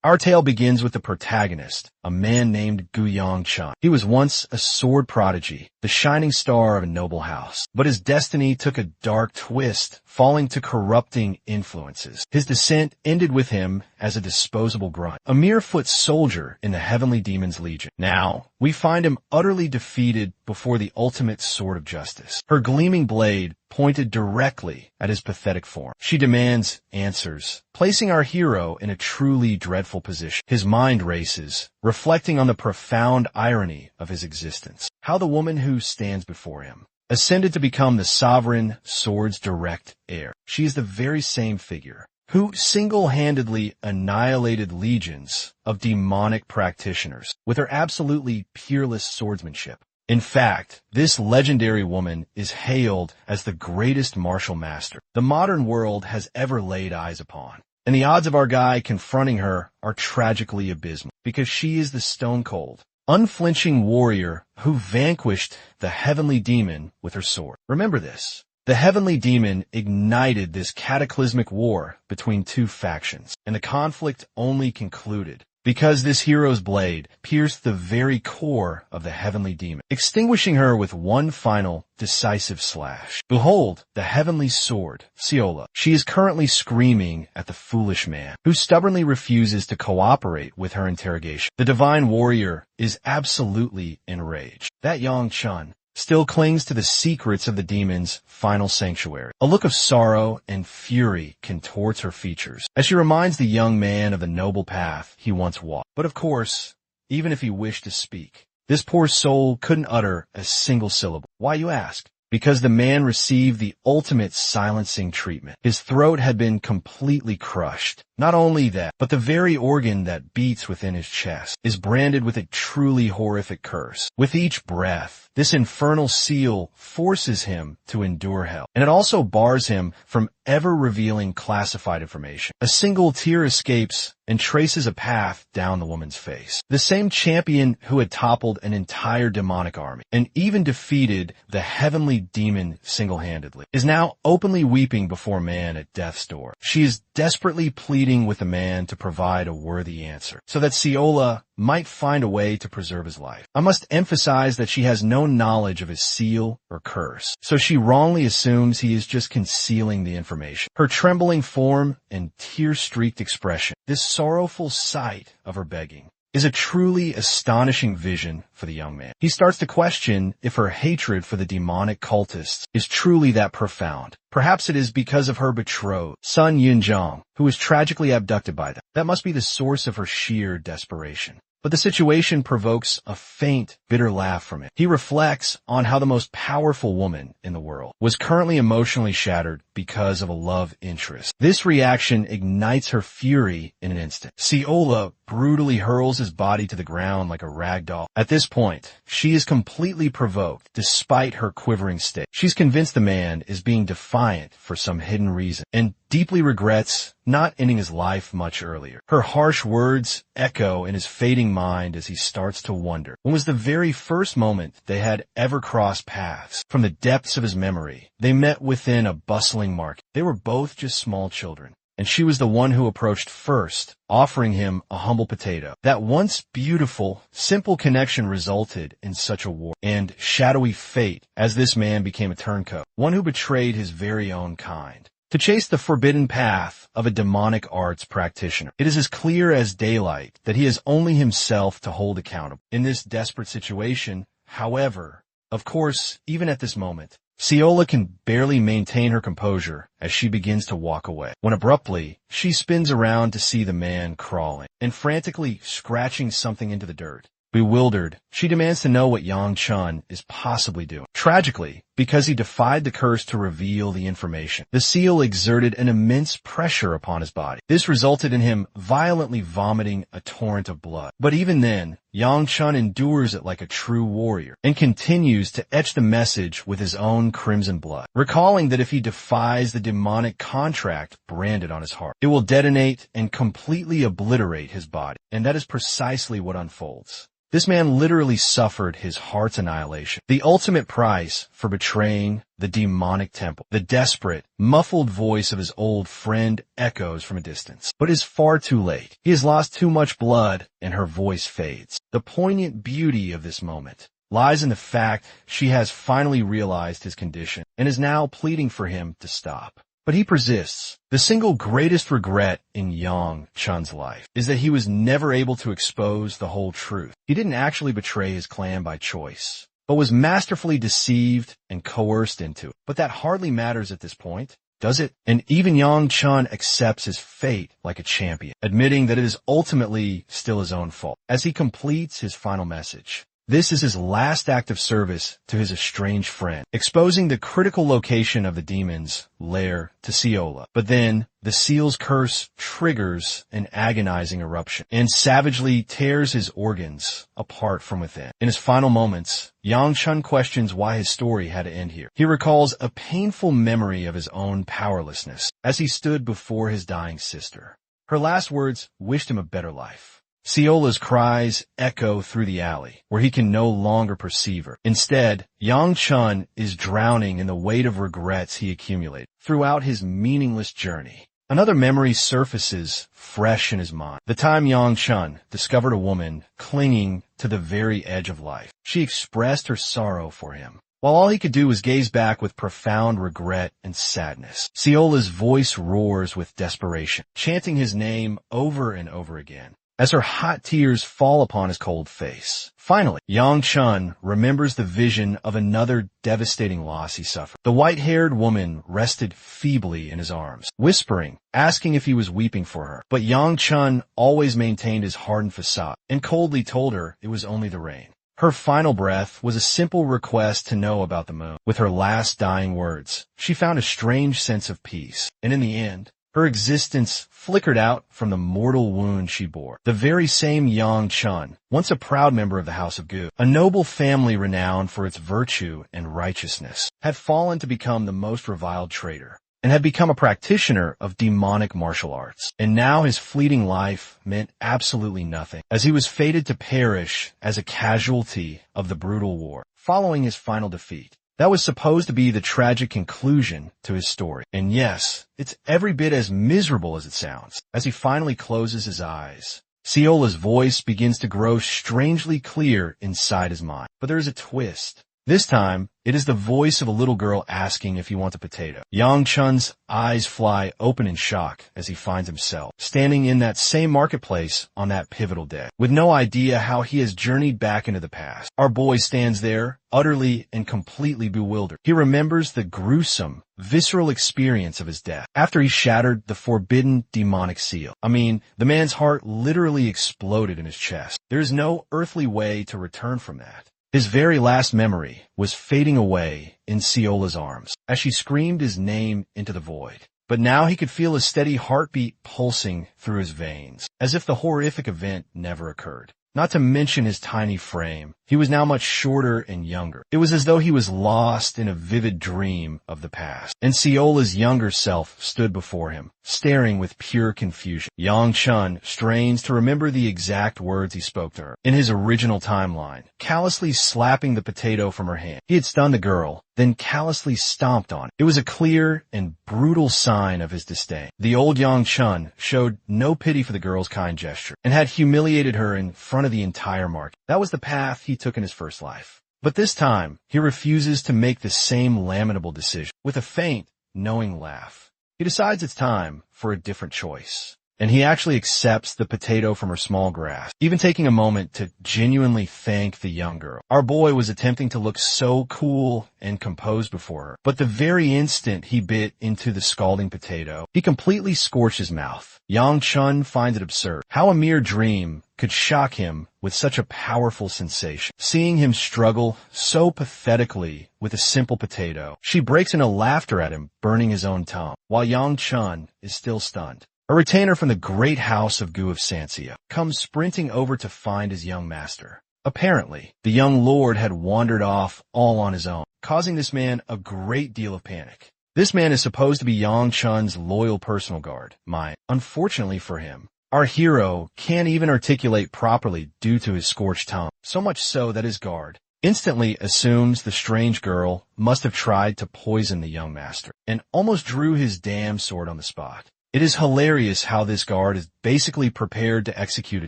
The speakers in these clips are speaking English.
Our tale begins with the protagonist, a man named Gu Yongchun. He was once a sword prodigy, the shining star of a noble house. But his destiny took a dark twist, falling to corrupting influences. His descent ended with him as a disposable grunt, a mere foot soldier in the Heavenly Demon's Legion. Now, we find him utterly defeated before the ultimate sword of justice. Her gleaming blade pointed directly at his pathetic form. She demands answers, placing our hero in a truly dreadful position. His mind races, reflecting on the profound irony of his existence. How the woman who stands before him ascended to become the sovereign sword's direct heir. She is the very same figure who single-handedly annihilated legions of demonic practitioners with her absolutely peerless swordsmanship. In fact, this legendary woman is hailed as the greatest martial master the modern world has ever laid eyes upon. And the odds of our guy confronting her are tragically abysmal, because she is the stone-cold, unflinching warrior who vanquished the heavenly demon with her sword. Remember this. The heavenly demon ignited this cataclysmic war between two factions, and the conflict only concluded because this hero's blade pierced the very core of the heavenly demon, extinguishing her with one final, decisive slash. Behold, the heavenly sword, Siola. She is currently screaming at the foolish man, who stubbornly refuses to cooperate with her interrogation. The divine warrior is absolutely enraged. That Yongchun still clings to the secrets of the demon's final sanctuary. A look of sorrow and fury contorts her features as she reminds the young man of the noble path he once walked. But of course, even if he wished to speak, this poor soul couldn't utter a single syllable. Why, you ask? Because the man received the ultimate silencing treatment. His throat had been completely crushed. Not only that, but the very organ that beats within his chest is branded with a truly horrific curse. With each breath, this infernal seal forces him to endure hell, and it also bars him from ever revealing classified information. A single tear escapes and traces a path down the woman's face. The same champion who had toppled an entire demonic army and even defeated the heavenly demon single-handedly is now openly weeping before man at death's door. She is desperately pleading with the man to provide a worthy answer, so that Siola might find a way to preserve his life. I must emphasize that she has no knowledge of his seal or curse, so she wrongly assumes he is just concealing the information. Her trembling form and tear-streaked expression, this sorrowful sight of her begging, is a truly astonishing vision for the young man. He starts to question if her hatred for the demonic cultists is truly that profound. Perhaps it is because of her betrothed, son Yunzhong, who was tragically abducted by them. That must be the source of her sheer desperation. But the situation provokes a faint, bitter laugh from him. He reflects on how the most powerful woman in the world was currently emotionally shattered because of a love interest. This reaction ignites her fury in an instant. Siola brutally hurls his body to the ground like a rag doll. At this point, she is completely provoked despite her quivering state. She's convinced the man is being defiant for some hidden reason and deeply regrets not ending his life much earlier. Her harsh words echo in his fading mind as he starts to wonder when was the very first moment they had ever crossed paths. From the depths of his memory, they met within a bustling market. They were both just small children, and she was the one who approached first, offering him a humble potato. That once beautiful, simple connection resulted in such a war and shadowy fate as this man became a turncoat, one who betrayed his very own kind to chase the forbidden path of a demonic arts practitioner. It is as clear as daylight that he has only himself to hold accountable. In this desperate situation, however, of course, even at this moment, Siola can barely maintain her composure as she begins to walk away, when abruptly, she spins around to see the man crawling and frantically scratching something into the dirt. Bewildered, she demands to know what Yongchun is possibly doing. Tragically, because he defied the curse to reveal the information, the seal exerted an immense pressure upon his body. This resulted in him violently vomiting a torrent of blood. But even then, Yongchun endures it like a true warrior and continues to etch the message with his own crimson blood, recalling that if he defies the demonic contract branded on his heart, it will detonate and completely obliterate his body. And that is precisely what unfolds. This man literally suffered his heart's annihilation. The ultimate price for betraying the demonic temple. The desperate, muffled voice of his old friend echoes from a distance, but is far too late. He has lost too much blood, and her voice fades. The poignant beauty of this moment lies in the fact she has finally realized his condition and is now pleading for him to stop. But he persists. The single greatest regret in Yang Chun's life is that he was never able to expose the whole truth. He didn't actually betray his clan by choice, but was masterfully deceived and coerced into it. But that hardly matters at this point, does it? And even Yang Chun accepts his fate like a champion, admitting that it is ultimately still his own fault. As he completes his final message, this is his last act of service to his estranged friend, exposing the critical location of the demon's lair to Siola. But then, the seal's curse triggers an agonizing eruption and savagely tears his organs apart from within. In his final moments, Yang Chun questions why his story had to end here. He recalls a painful memory of his own powerlessness as he stood before his dying sister. Her last words wished him a better life. Siola's cries echo through the alley, where he can no longer perceive her. Instead, Yang Chun is drowning in the weight of regrets he accumulated throughout his meaningless journey. Another memory surfaces fresh in his mind. The time Yang Chun discovered a woman clinging to the very edge of life. She expressed her sorrow for him, while all he could do was gaze back with profound regret and sadness. Siola's voice roars with desperation, chanting his name over and over again, as her hot tears fall upon his cold face. Finally, Yang Chun remembers the vision of another devastating loss he suffered. The white-haired woman rested feebly in his arms, whispering, asking if he was weeping for her. But Yang Chun always maintained his hardened facade and coldly told her it was only the rain. Her final breath was a simple request to know about the moon. With her last dying words, she found a strange sense of peace, and in the end, her existence flickered out from the mortal wound she bore. The very same Yang Chun, once a proud member of the House of Gu, a noble family renowned for its virtue and righteousness, had fallen to become the most reviled traitor, and had become a practitioner of demonic martial arts. And now his fleeting life meant absolutely nothing, as he was fated to perish as a casualty of the brutal war, following his final defeat. That was supposed to be the tragic conclusion to his story. And yes, it's every bit as miserable as it sounds. As he finally closes his eyes, Siola's voice begins to grow strangely clear inside his mind. But there is a twist. This time, it is the voice of a little girl asking if he wants a potato. Yang Chun's eyes fly open in shock as he finds himself standing in that same marketplace on that pivotal day, with no idea how he has journeyed back into the past. Our boy stands there, utterly and completely bewildered. He remembers the gruesome, visceral experience of his death, after he shattered the forbidden demonic seal. The man's heart literally exploded in his chest. There is no earthly way to return from that. His very last memory was fading away in Siola's arms as she screamed his name into the void. But now he could feel a steady heartbeat pulsing through his veins, as if the horrific event never occurred. Not to mention his tiny frame. He was now much shorter and younger. It was as though he was lost in a vivid dream of the past. And Siola's younger self stood before him, staring with pure confusion. Yang Chun strains to remember the exact words he spoke to her in his original timeline, callously slapping the potato from her hand. He had stunned the girl, then callously stomped on it. It was a clear and brutal sign of his disdain. The old Yang Chun showed no pity for the girl's kind gesture and had humiliated her in front of the entire market. That was the path he took in his first life. But this time, he refuses to make the same lamentable decision. With a faint, knowing laugh, he decides it's time for a different choice. And he actually accepts the potato from her small grasp, even taking a moment to genuinely thank the young girl. Our boy was attempting to look so cool and composed before her, but the very instant he bit into the scalding potato, he completely scorched his mouth. Yang Chun finds it absurd how a mere dream could shock him with such a powerful sensation. Seeing him struggle so pathetically with a simple potato, she breaks into laughter at him, burning his own tongue, while Yang Chun is still stunned. A retainer from the great house of Gu of Sanxia comes sprinting over to find his young master. Apparently, the young lord had wandered off all on his own, causing this man a great deal of panic. This man is supposed to be Yang Chun's loyal personal guard, Mai. Unfortunately for him, Our hero can't even articulate properly due to his scorched tongue, so much so that his guard instantly assumes the strange girl must have tried to poison the young master and almost drew his damn sword on the spot. It is hilarious how this guard is basically prepared to execute a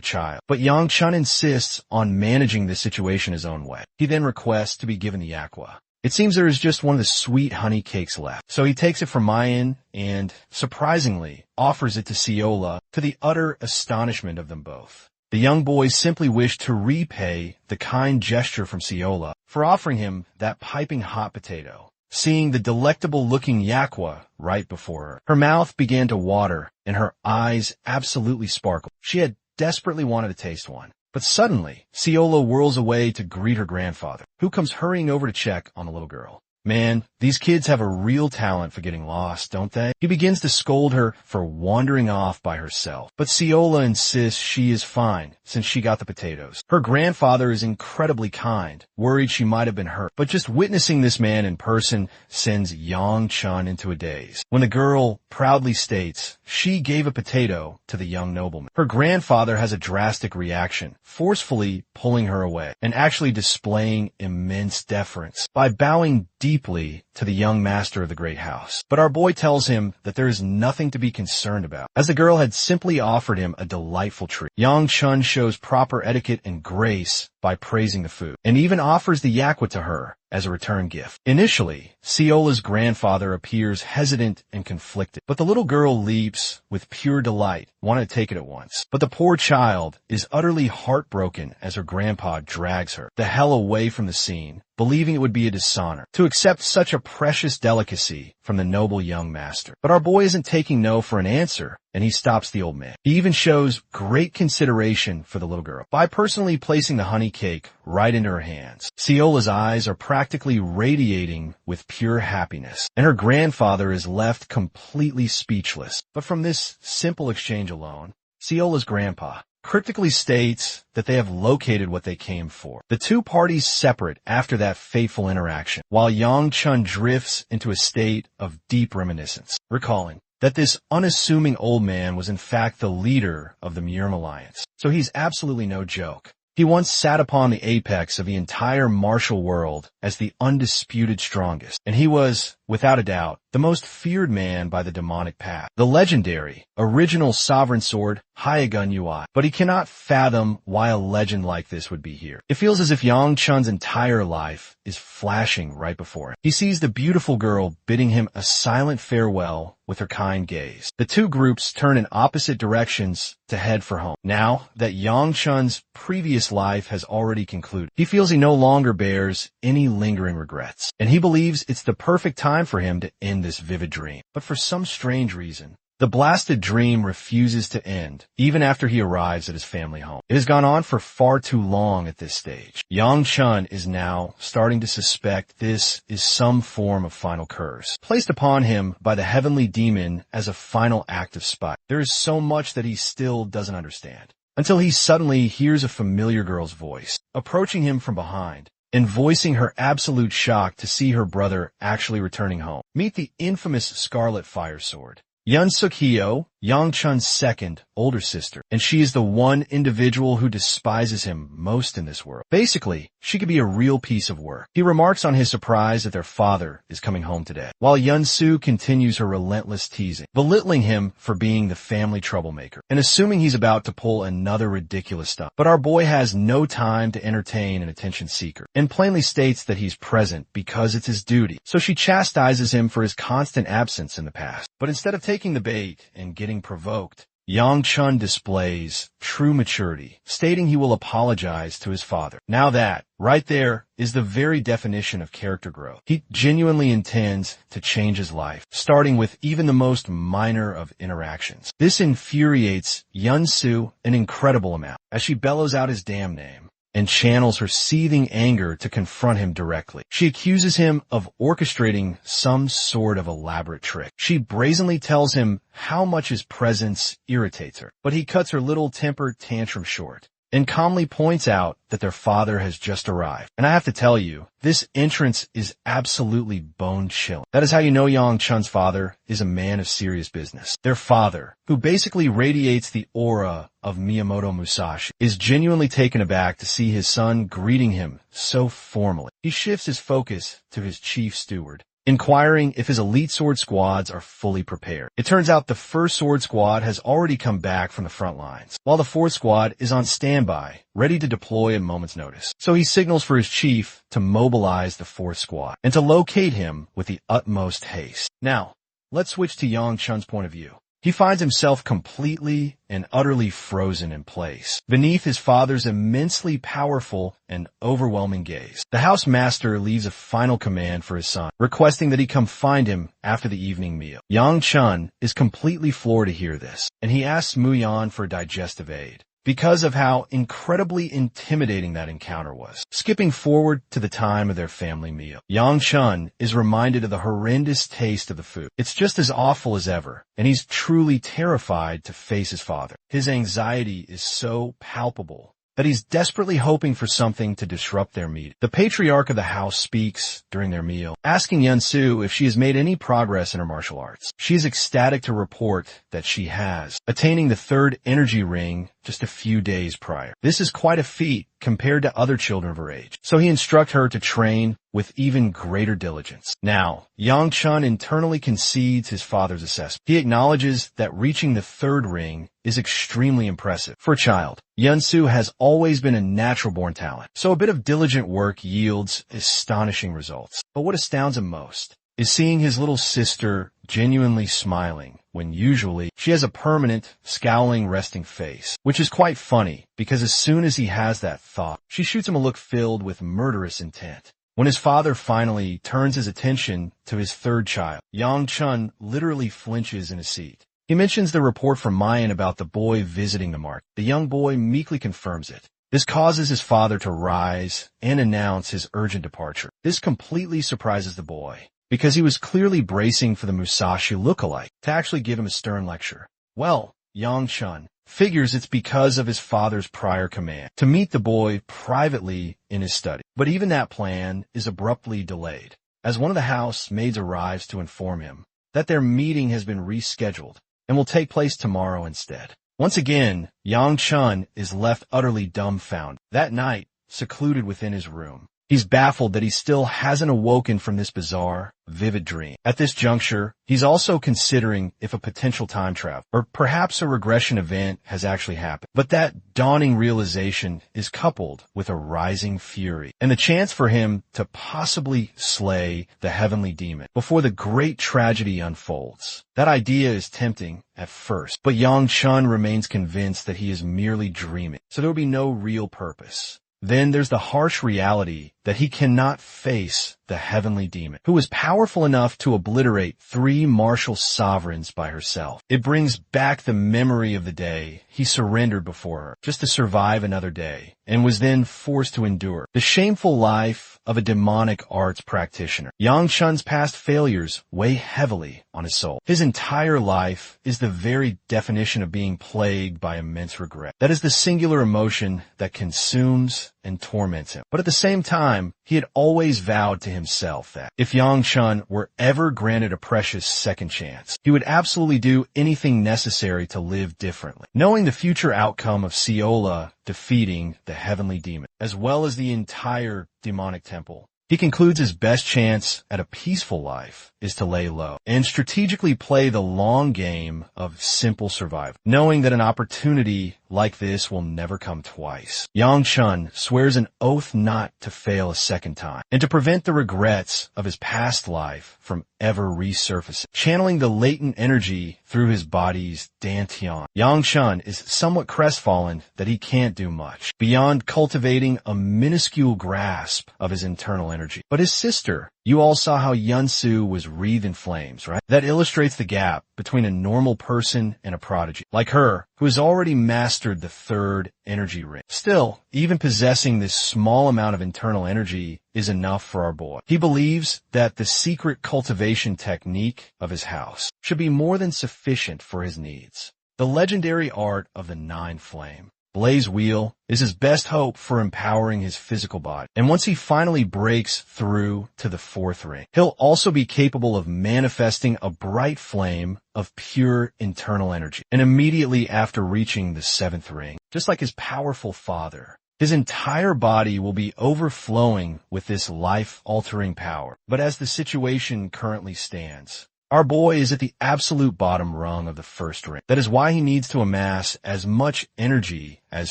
child, but Yang Chun insists on managing the situation his own way. He then requests to be given the aqua. It seems there is just one of the sweet honey cakes left, so he takes it from Mayan and, surprisingly, offers it to Ciola, to the utter astonishment of them both. The young boys simply wish to repay the kind gesture from Ciola for offering him that piping hot potato. Seeing the delectable-looking yakwa right before her, her mouth began to water and her eyes absolutely sparkled. She had desperately wanted to taste one. But suddenly, Ciola whirls away to greet her grandfather, who comes hurrying over to check on the little girl. Man, these kids have a real talent for getting lost, don't they? He begins to scold her for wandering off by herself, but Ciola insists she is fine since she got the potatoes. Her grandfather is incredibly kind, worried she might have been hurt, but just witnessing this man in person sends Yang Chun into a daze. When the girl proudly states she gave a potato to the young nobleman, her grandfather has a drastic reaction, forcefully pulling her away and actually displaying immense deference by bowing deeply to the young master of the great house. But our boy tells him that there is nothing to be concerned about, as the girl had simply offered him a delightful treat. Yang Chun shows proper etiquette and grace by praising the food, and even offers the yakwa to her as a return gift. Initially, Ciola's grandfather appears hesitant and conflicted, but the little girl leaps with pure delight, wanting to take it at once. But the poor child is utterly heartbroken as her grandpa drags her the hell away from the scene, believing it would be a dishonor to accept such a precious delicacy from the noble young master. But our boy isn't taking no for an answer, and he stops the old man. He even shows great consideration for the little girl by personally placing the honey cake right into her hands. Ciola's eyes are practically radiating with pure happiness, and her grandfather is left completely speechless. But from this simple exchange alone, Ciola's grandpa cryptically states that they have located what they came for. The two parties separate after that fateful interaction, while Yang Chun drifts into a state of deep reminiscence, recalling that this unassuming old man was in fact the leader of the Murm Alliance. So he's absolutely no joke. He once sat upon the apex of the entire martial world as the undisputed strongest, and he was, without a doubt, the most feared man by the demonic path, the legendary, original sovereign sword, Hyagun Ui. But he cannot fathom why a legend like this would be here. It feels as if Yang Chun's entire life is flashing right before him. He sees the beautiful girl bidding him a silent farewell with her kind gaze. The two groups turn in opposite directions to head for home. Now that Yang Chun's previous life has already concluded, he feels he no longer bears any lingering regrets, and he believes it's the perfect time for him to end this vivid dream. But for some strange reason, the blasted dream refuses to end, even after he arrives at his family home. It has gone on for far too long at this stage. Yang Chun is now starting to suspect this is some form of final curse, placed upon him by the heavenly demon as a final act of spite. There is so much that he still doesn't understand, until he suddenly hears a familiar girl's voice, approaching him from behind, and voicing her absolute shock to see her brother actually returning home. Meet the infamous Scarlet Fire Sword, Yun Suk Hyo, Yang Chun's second, older sister, and she is the one individual who despises him most in this world. Basically, she could be a real piece of work. He remarks on his surprise that their father is coming home today, while Yun Su continues her relentless teasing, belittling him for being the family troublemaker, and assuming he's about to pull another ridiculous stunt. But our boy has no time to entertain an attention seeker, and plainly states that he's present because it's his duty. So she chastises him for his constant absence in the past. But instead of taking the bait and getting provoked, Yang Chun displays true maturity, stating he will apologize to his father. Now that, right there, is the very definition of character growth. He genuinely intends to change his life, starting with even the most minor of interactions. This infuriates Yun Su an incredible amount, as she bellows out his damn name and channels her seething anger to confront him directly. She accuses him of orchestrating some sort of elaborate trick. She brazenly tells him how much his presence irritates her, but he cuts her little temper tantrum short, and calmly points out that their father has just arrived. And I have to tell you, this entrance is absolutely bone-chilling. That is how you know Yang Chun's father is a man of serious business. Their father, who basically radiates the aura of Miyamoto Musashi, is genuinely taken aback to see his son greeting him so formally. He shifts his focus to his chief steward, inquiring if his elite sword squads are fully prepared. It turns out the first sword squad has already come back from the front lines, while the fourth squad is on standby, ready to deploy at a moment's notice. So he signals for his chief to mobilize the fourth squad and to locate him with the utmost haste. Now, let's switch to Yang Chun's point of view. He finds himself completely and utterly frozen in place, beneath his father's immensely powerful and overwhelming gaze. The house master leaves a final command for his son, requesting that he come find him after the evening meal. Yang Chun is completely floored to hear this, and he asks Muyan for digestive aid, because of how incredibly intimidating that encounter was. Skipping forward to the time of their family meal, Yang Chun is reminded of the horrendous taste of the food. It's just as awful as ever, and he's truly terrified to face his father. His anxiety is so palpable that he's desperately hoping for something to disrupt their meeting. The patriarch of the house speaks during their meal, asking Yunsu if she has made any progress in her martial arts. She is ecstatic to report that she has, attaining the third energy ring just a few days prior. This is quite a feat compared to other children of her age, so he instructs her to train with even greater diligence. Now, Yang Chun internally concedes his father's assessment. He acknowledges that reaching the third ring is extremely impressive. For a child, Yunsu has always been a natural-born talent, so a bit of diligent work yields astonishing results. But what astounds him most is seeing his little sister genuinely smiling when usually she has a permanent, scowling, resting face, which is quite funny because as soon as he has that thought, she shoots him a look filled with murderous intent. When his father finally turns his attention to his third child, Yang Chun literally flinches in his seat. He mentions the report from Mayan about the boy visiting the market. The young boy meekly confirms it. This causes his father to rise and announce his urgent departure. This completely surprises the boy, because he was clearly bracing for the Musashi look-alike to actually give him a stern lecture. Well, Yang Chun figures it's because of his father's prior command to meet the boy privately in his study. But even that plan is abruptly delayed, as one of the housemaids arrives to inform him that their meeting has been rescheduled and will take place tomorrow instead. Once again, Yang Chun is left utterly dumbfounded. That night, secluded within his room, he's baffled that he still hasn't awoken from this bizarre, vivid dream. At this juncture, he's also considering if a potential time travel, or perhaps a regression event has actually happened. But that dawning realization is coupled with a rising fury, and the chance for him to possibly slay the heavenly demon before the great tragedy unfolds. That idea is tempting at first, but Yang Chun remains convinced that he is merely dreaming, so there will be no real purpose. Then there's the harsh reality that he cannot face the heavenly demon, who is powerful enough to obliterate 3 martial sovereigns by herself. It brings back the memory of the day he surrendered before her, just to survive another day, and was then forced to endure the shameful life of a demonic arts practitioner. Yang Chun's past failures weigh heavily on his soul. His entire life is the very definition of being plagued by immense regret. That is the singular emotion that consumes and torments him. But at the same time, he had always vowed to himself that if Yang Chun were ever granted a precious second chance, he would absolutely do anything necessary to live differently. Knowing the future outcome of Seola defeating the heavenly demon, as well as the entire demonic temple, he concludes his best chance at a peaceful life is to lay low and strategically play the long game of simple survival, knowing that an opportunity like this will never come twice. Yang Chun swears an oath not to fail a second time and to prevent the regrets of his past life from ever resurfacing. Channeling the latent energy through his body's dantian, Yang Chun is somewhat crestfallen that he can't do much beyond cultivating a minuscule grasp of his internal energy. But his sister, you all saw how Yunsu was wreathed in flames, right? That illustrates the gap between a normal person and a prodigy, like her, who has already mastered the third energy ring. Still, even possessing this small amount of internal energy is enough for our boy. He believes that the secret cultivation technique of his house should be more than sufficient for his needs. The legendary art of the 9 flame Blaze Wheel is his best hope for empowering his physical body. And once he finally breaks through to the 4th ring, he'll also be capable of manifesting a bright flame of pure internal energy. And immediately after reaching the 7th ring, just like his powerful father, his entire body will be overflowing with this life-altering power. But as the situation currently stands, our boy is at the absolute bottom rung of the 1st ring. That is why he needs to amass as much energy as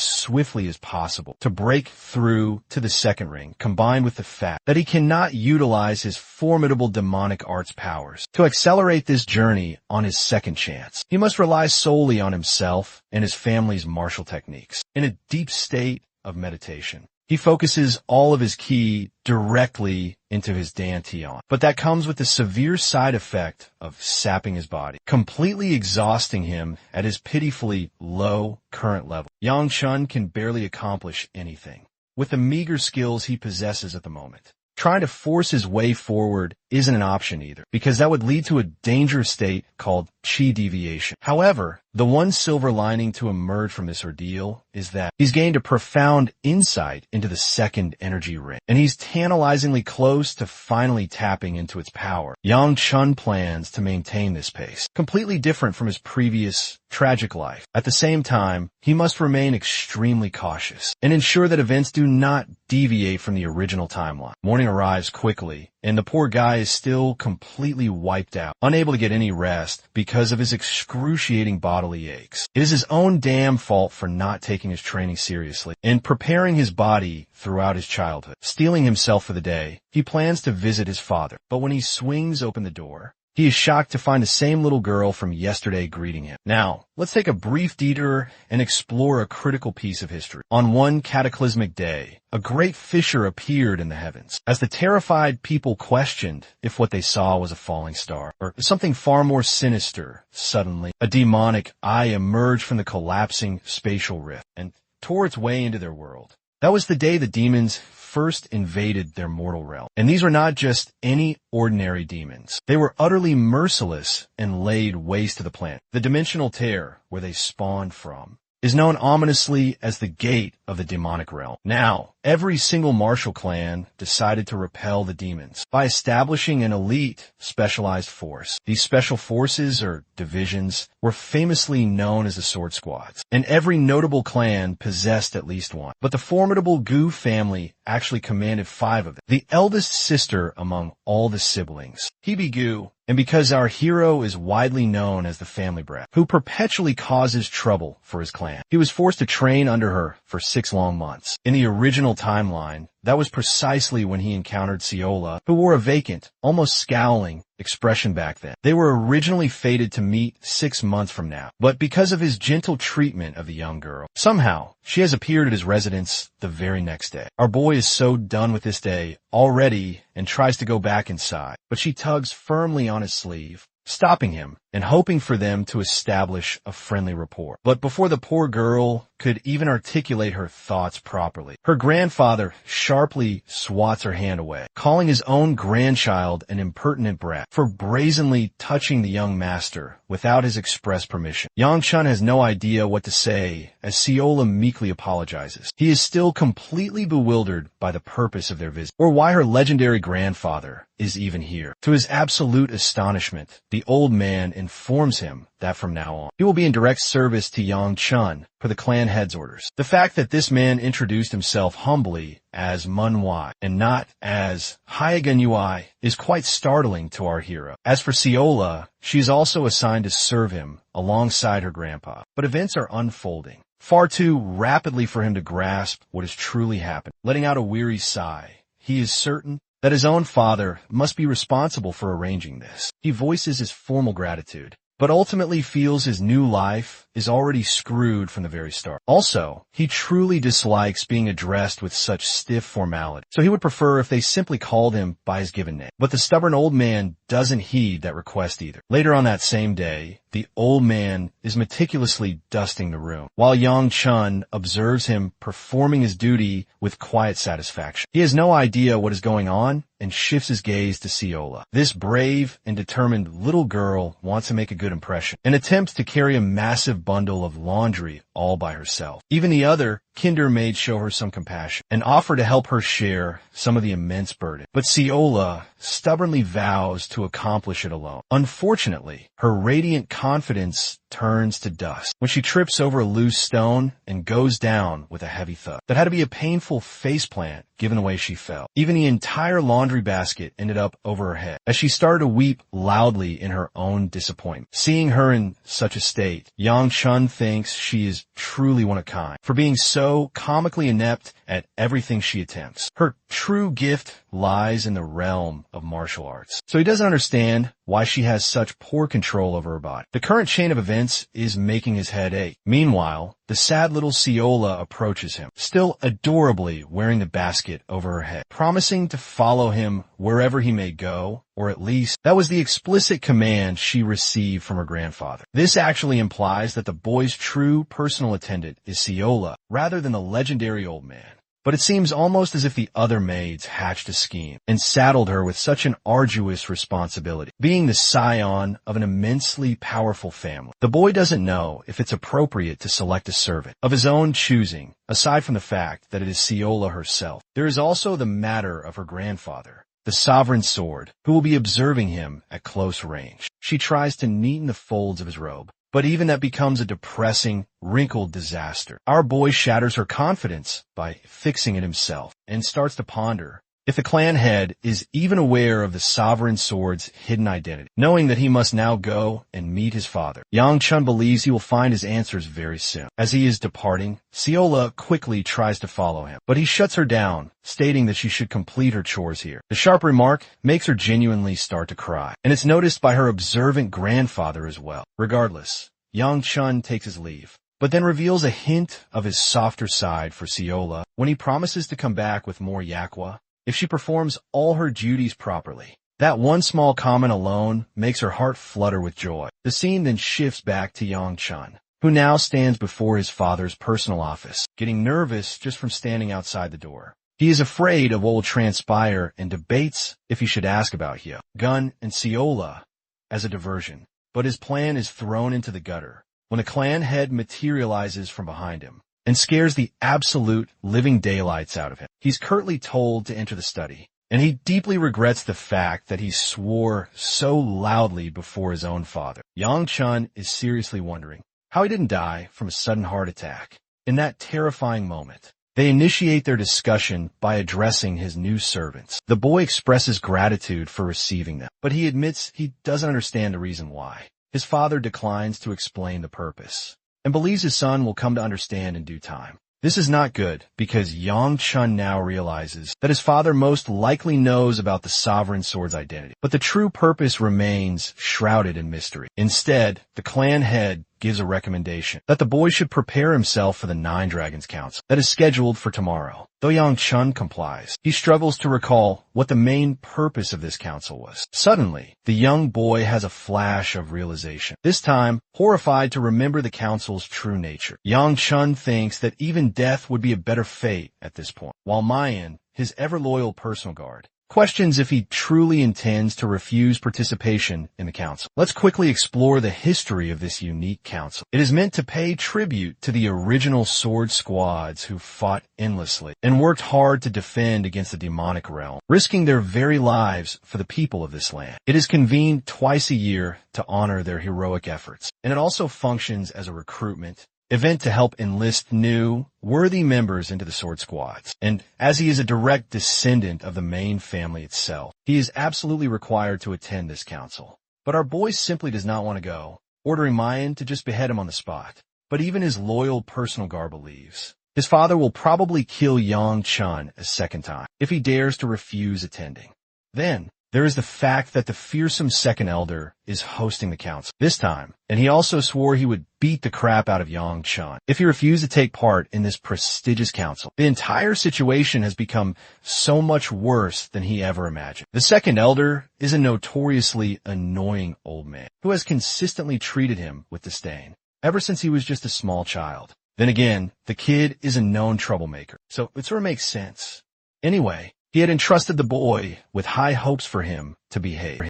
swiftly as possible to break through to the 2nd ring, combined with the fact that he cannot utilize his formidable demonic arts powers to accelerate this journey on his 2nd chance. He must rely solely on himself and his family's martial techniques. In a deep state of meditation, he focuses all of his ki directly into his dantian. But that comes with the severe side effect of sapping his body, completely exhausting him at his pitifully low current level. Yang Chun can barely accomplish anything with the meager skills he possesses at the moment. Trying to force his way forward isn't an option either, because that would lead to a dangerous state called chi deviation. However, the one silver lining to emerge from this ordeal is that he's gained a profound insight into the 2nd energy ring, and he's tantalizingly close to finally tapping into its power. Yang Chun plans to maintain this pace, completely different from his previous tragic life. At the same time, he must remain extremely cautious and ensure that events do not deviate from the original timeline. Morning arrives quickly, and the poor guy is still completely wiped out, unable to get any rest because of his excruciating bodily aches. It is his own damn fault for not taking his training seriously and preparing his body throughout his childhood. Steeling himself for the day, he plans to visit his father, but when he swings open the door, he is shocked to find the same little girl from yesterday greeting him. Now, let's take a brief detour and explore a critical piece of history. On one cataclysmic day, a great fissure appeared in the heavens. As the terrified people questioned if what they saw was a falling star or something far more sinister, suddenly a demonic eye emerged from the collapsing spatial rift and tore its way into their world. That was the day the demons first invaded their mortal realm. And these were not just any ordinary demons. They were utterly merciless and laid waste to the planet. The dimensional tear, where they spawned from, is known ominously as the gate of the demonic realm. Now, every single martial clan decided to repel the demons by establishing an elite specialized force. These special forces, or divisions, were famously known as the Sword Squads, and every notable clan possessed at least one. But the formidable Gu family actually commanded 5 of them, the eldest sister among all the siblings. Hebe Gu, and because our hero is widely known as the family brat, who perpetually causes trouble for his clan, he was forced to train under her for 6 long months. In the original timeline, that was precisely when he encountered Ciola, who wore a vacant, almost scowling expression back then. They were originally fated to meet 6 months from now, but because of his gentle treatment of the young girl, somehow she has appeared at his residence the very next day. Our boy is so done with this day already and tries to go back inside, but she tugs firmly on his sleeve, stopping him and hoping for them to establish a friendly rapport. But before the poor girl could even articulate her thoughts properly, her grandfather sharply swats her hand away, calling his own grandchild an impertinent brat for brazenly touching the young master without his express permission. Yang Chun has no idea what to say as Ciola meekly apologizes. He is still completely bewildered by the purpose of their visit, or why her legendary grandfather is even here. To his absolute astonishment, the old man informs him that from now on, he will be in direct service to Yang Chun per the clan head's orders. The fact that this man introduced himself humbly as Manhwa and not as Hayagan is quite startling to our hero. As for Ciola, she is also assigned to serve him alongside her grandpa. But events are unfolding far too rapidly for him to grasp what is truly happening. Letting out a weary sigh, he is certain that his own father must be responsible for arranging this. He voices his formal gratitude, but ultimately feels his new life is already screwed from the very start. Also, he truly dislikes being addressed with such stiff formality, so he would prefer if they simply called him by his given name. But the stubborn old man doesn't heed that request either. Later on that same day, the old man is meticulously dusting the room, while Yang Chun observes him performing his duty with quiet satisfaction. He has no idea what is going on and shifts his gaze to Seola. This brave and determined little girl wants to make a good impression and attempts to carry a massive bundle of laundry all by herself. Even the other kindermaids show her some compassion and offer to help her share some of the immense burden. But Seola stubbornly vows to accomplish it alone. Unfortunately, her radiant confidence turns to dust when she trips over a loose stone and goes down with a heavy thud. That had to be a painful faceplant given the way she fell. Even the entire laundry basket ended up over her head as she started to weep loudly in her own disappointment. Seeing her in such a state, Yang Chun thinks she is truly one of a kind for being so comically inept at everything she attempts. Her true gift lies in the realm of martial arts. So he doesn't understand why she has such poor control over her body. The current chain of events is making his head ache. Meanwhile, the sad little Seola approaches him, still adorably wearing the basket over her head, promising to follow him wherever he may go, or at least that was the explicit command she received from her grandfather. This actually implies that the boy's true personal attendant is Seola, rather than the legendary old man. But it seems almost as if the other maids hatched a scheme and saddled her with such an arduous responsibility, being the scion of an immensely powerful family. The boy doesn't know if it's appropriate to select a servant of his own choosing, aside from the fact that it is Seola herself. There is also the matter of her grandfather, the sovereign sword, who will be observing him at close range. She tries to neaten the folds of his robe, but even that becomes a depressing, wrinkled disaster. Our boy shatters her confidence by fixing it himself and starts to ponder if the clan head is even aware of the sovereign sword's hidden identity, knowing that he must now go and meet his father. Yang Chun believes he will find his answers very soon. As he is departing, Seola quickly tries to follow him, but he shuts her down, stating that she should complete her chores here. The sharp remark makes her genuinely start to cry, and it's noticed by her observant grandfather as well. Regardless, Yang Chun takes his leave, but then reveals a hint of his softer side for Seola when he promises to come back with more yakwa if she performs all her duties properly. That one small comment alone makes her heart flutter with joy. The scene then shifts back to Yang Chun, who now stands before his father's personal office, getting nervous just from standing outside the door. He is afraid of what will transpire and debates if he should ask about Hyo, Gun, and Seola as a diversion. But his plan is thrown into the gutter when the clan head materializes from behind him and scares the absolute living daylights out of him. He's curtly told to enter the study, and he deeply regrets the fact that he swore so loudly before his own father. Yang Chun is seriously wondering how he didn't die from a sudden heart attack. In that terrifying moment, they initiate their discussion by addressing his new servants. The boy expresses gratitude for receiving them, but he admits he doesn't understand the reason why. His father declines to explain the purpose and believes his son will come to understand in due time. This is not good because Yang Chun now realizes that his father most likely knows about the sovereign sword's identity, but the true purpose remains shrouded in mystery. Instead, the clan head gives a recommendation that the boy should prepare himself for the Nine Dragons Council that is scheduled for tomorrow. Though Yang Chun complies, he struggles to recall what the main purpose of this council was. Suddenly, the young boy has a flash of realization, this time horrified to remember the council's true nature. Yang Chun thinks that even death would be a better fate at this point, while Mayan, his ever-loyal personal guard, questions if he truly intends to refuse participation in the council. Let's quickly explore the history of this unique council. It is meant to pay tribute to the original sword squads who fought endlessly and worked hard to defend against the demonic realm, risking their very lives for the people of this land. It is convened twice a year to honor their heroic efforts, and it also functions as a recruitment event to help enlist new, worthy members into the sword squads. And as he is a direct descendant of the main family itself, he is absolutely required to attend this council. But our boy simply does not want to go, ordering Mayan to just behead him on the spot. But even his loyal personal guard believes his father will probably kill Yang Chun a second time if he dares to refuse attending. Then, There is the fact that the fearsome second elder is hosting the council this time, and he also swore he would beat the crap out of Yang Chun if he refused to take part in this prestigious council. The entire situation has become so much worse than he ever imagined. The second elder is a notoriously annoying old man who has consistently treated him with disdain ever since he was just a small child. Then again, the kid is a known troublemaker, so it sort of makes sense. Anyway, he had entrusted the boy with high hopes for him to behave.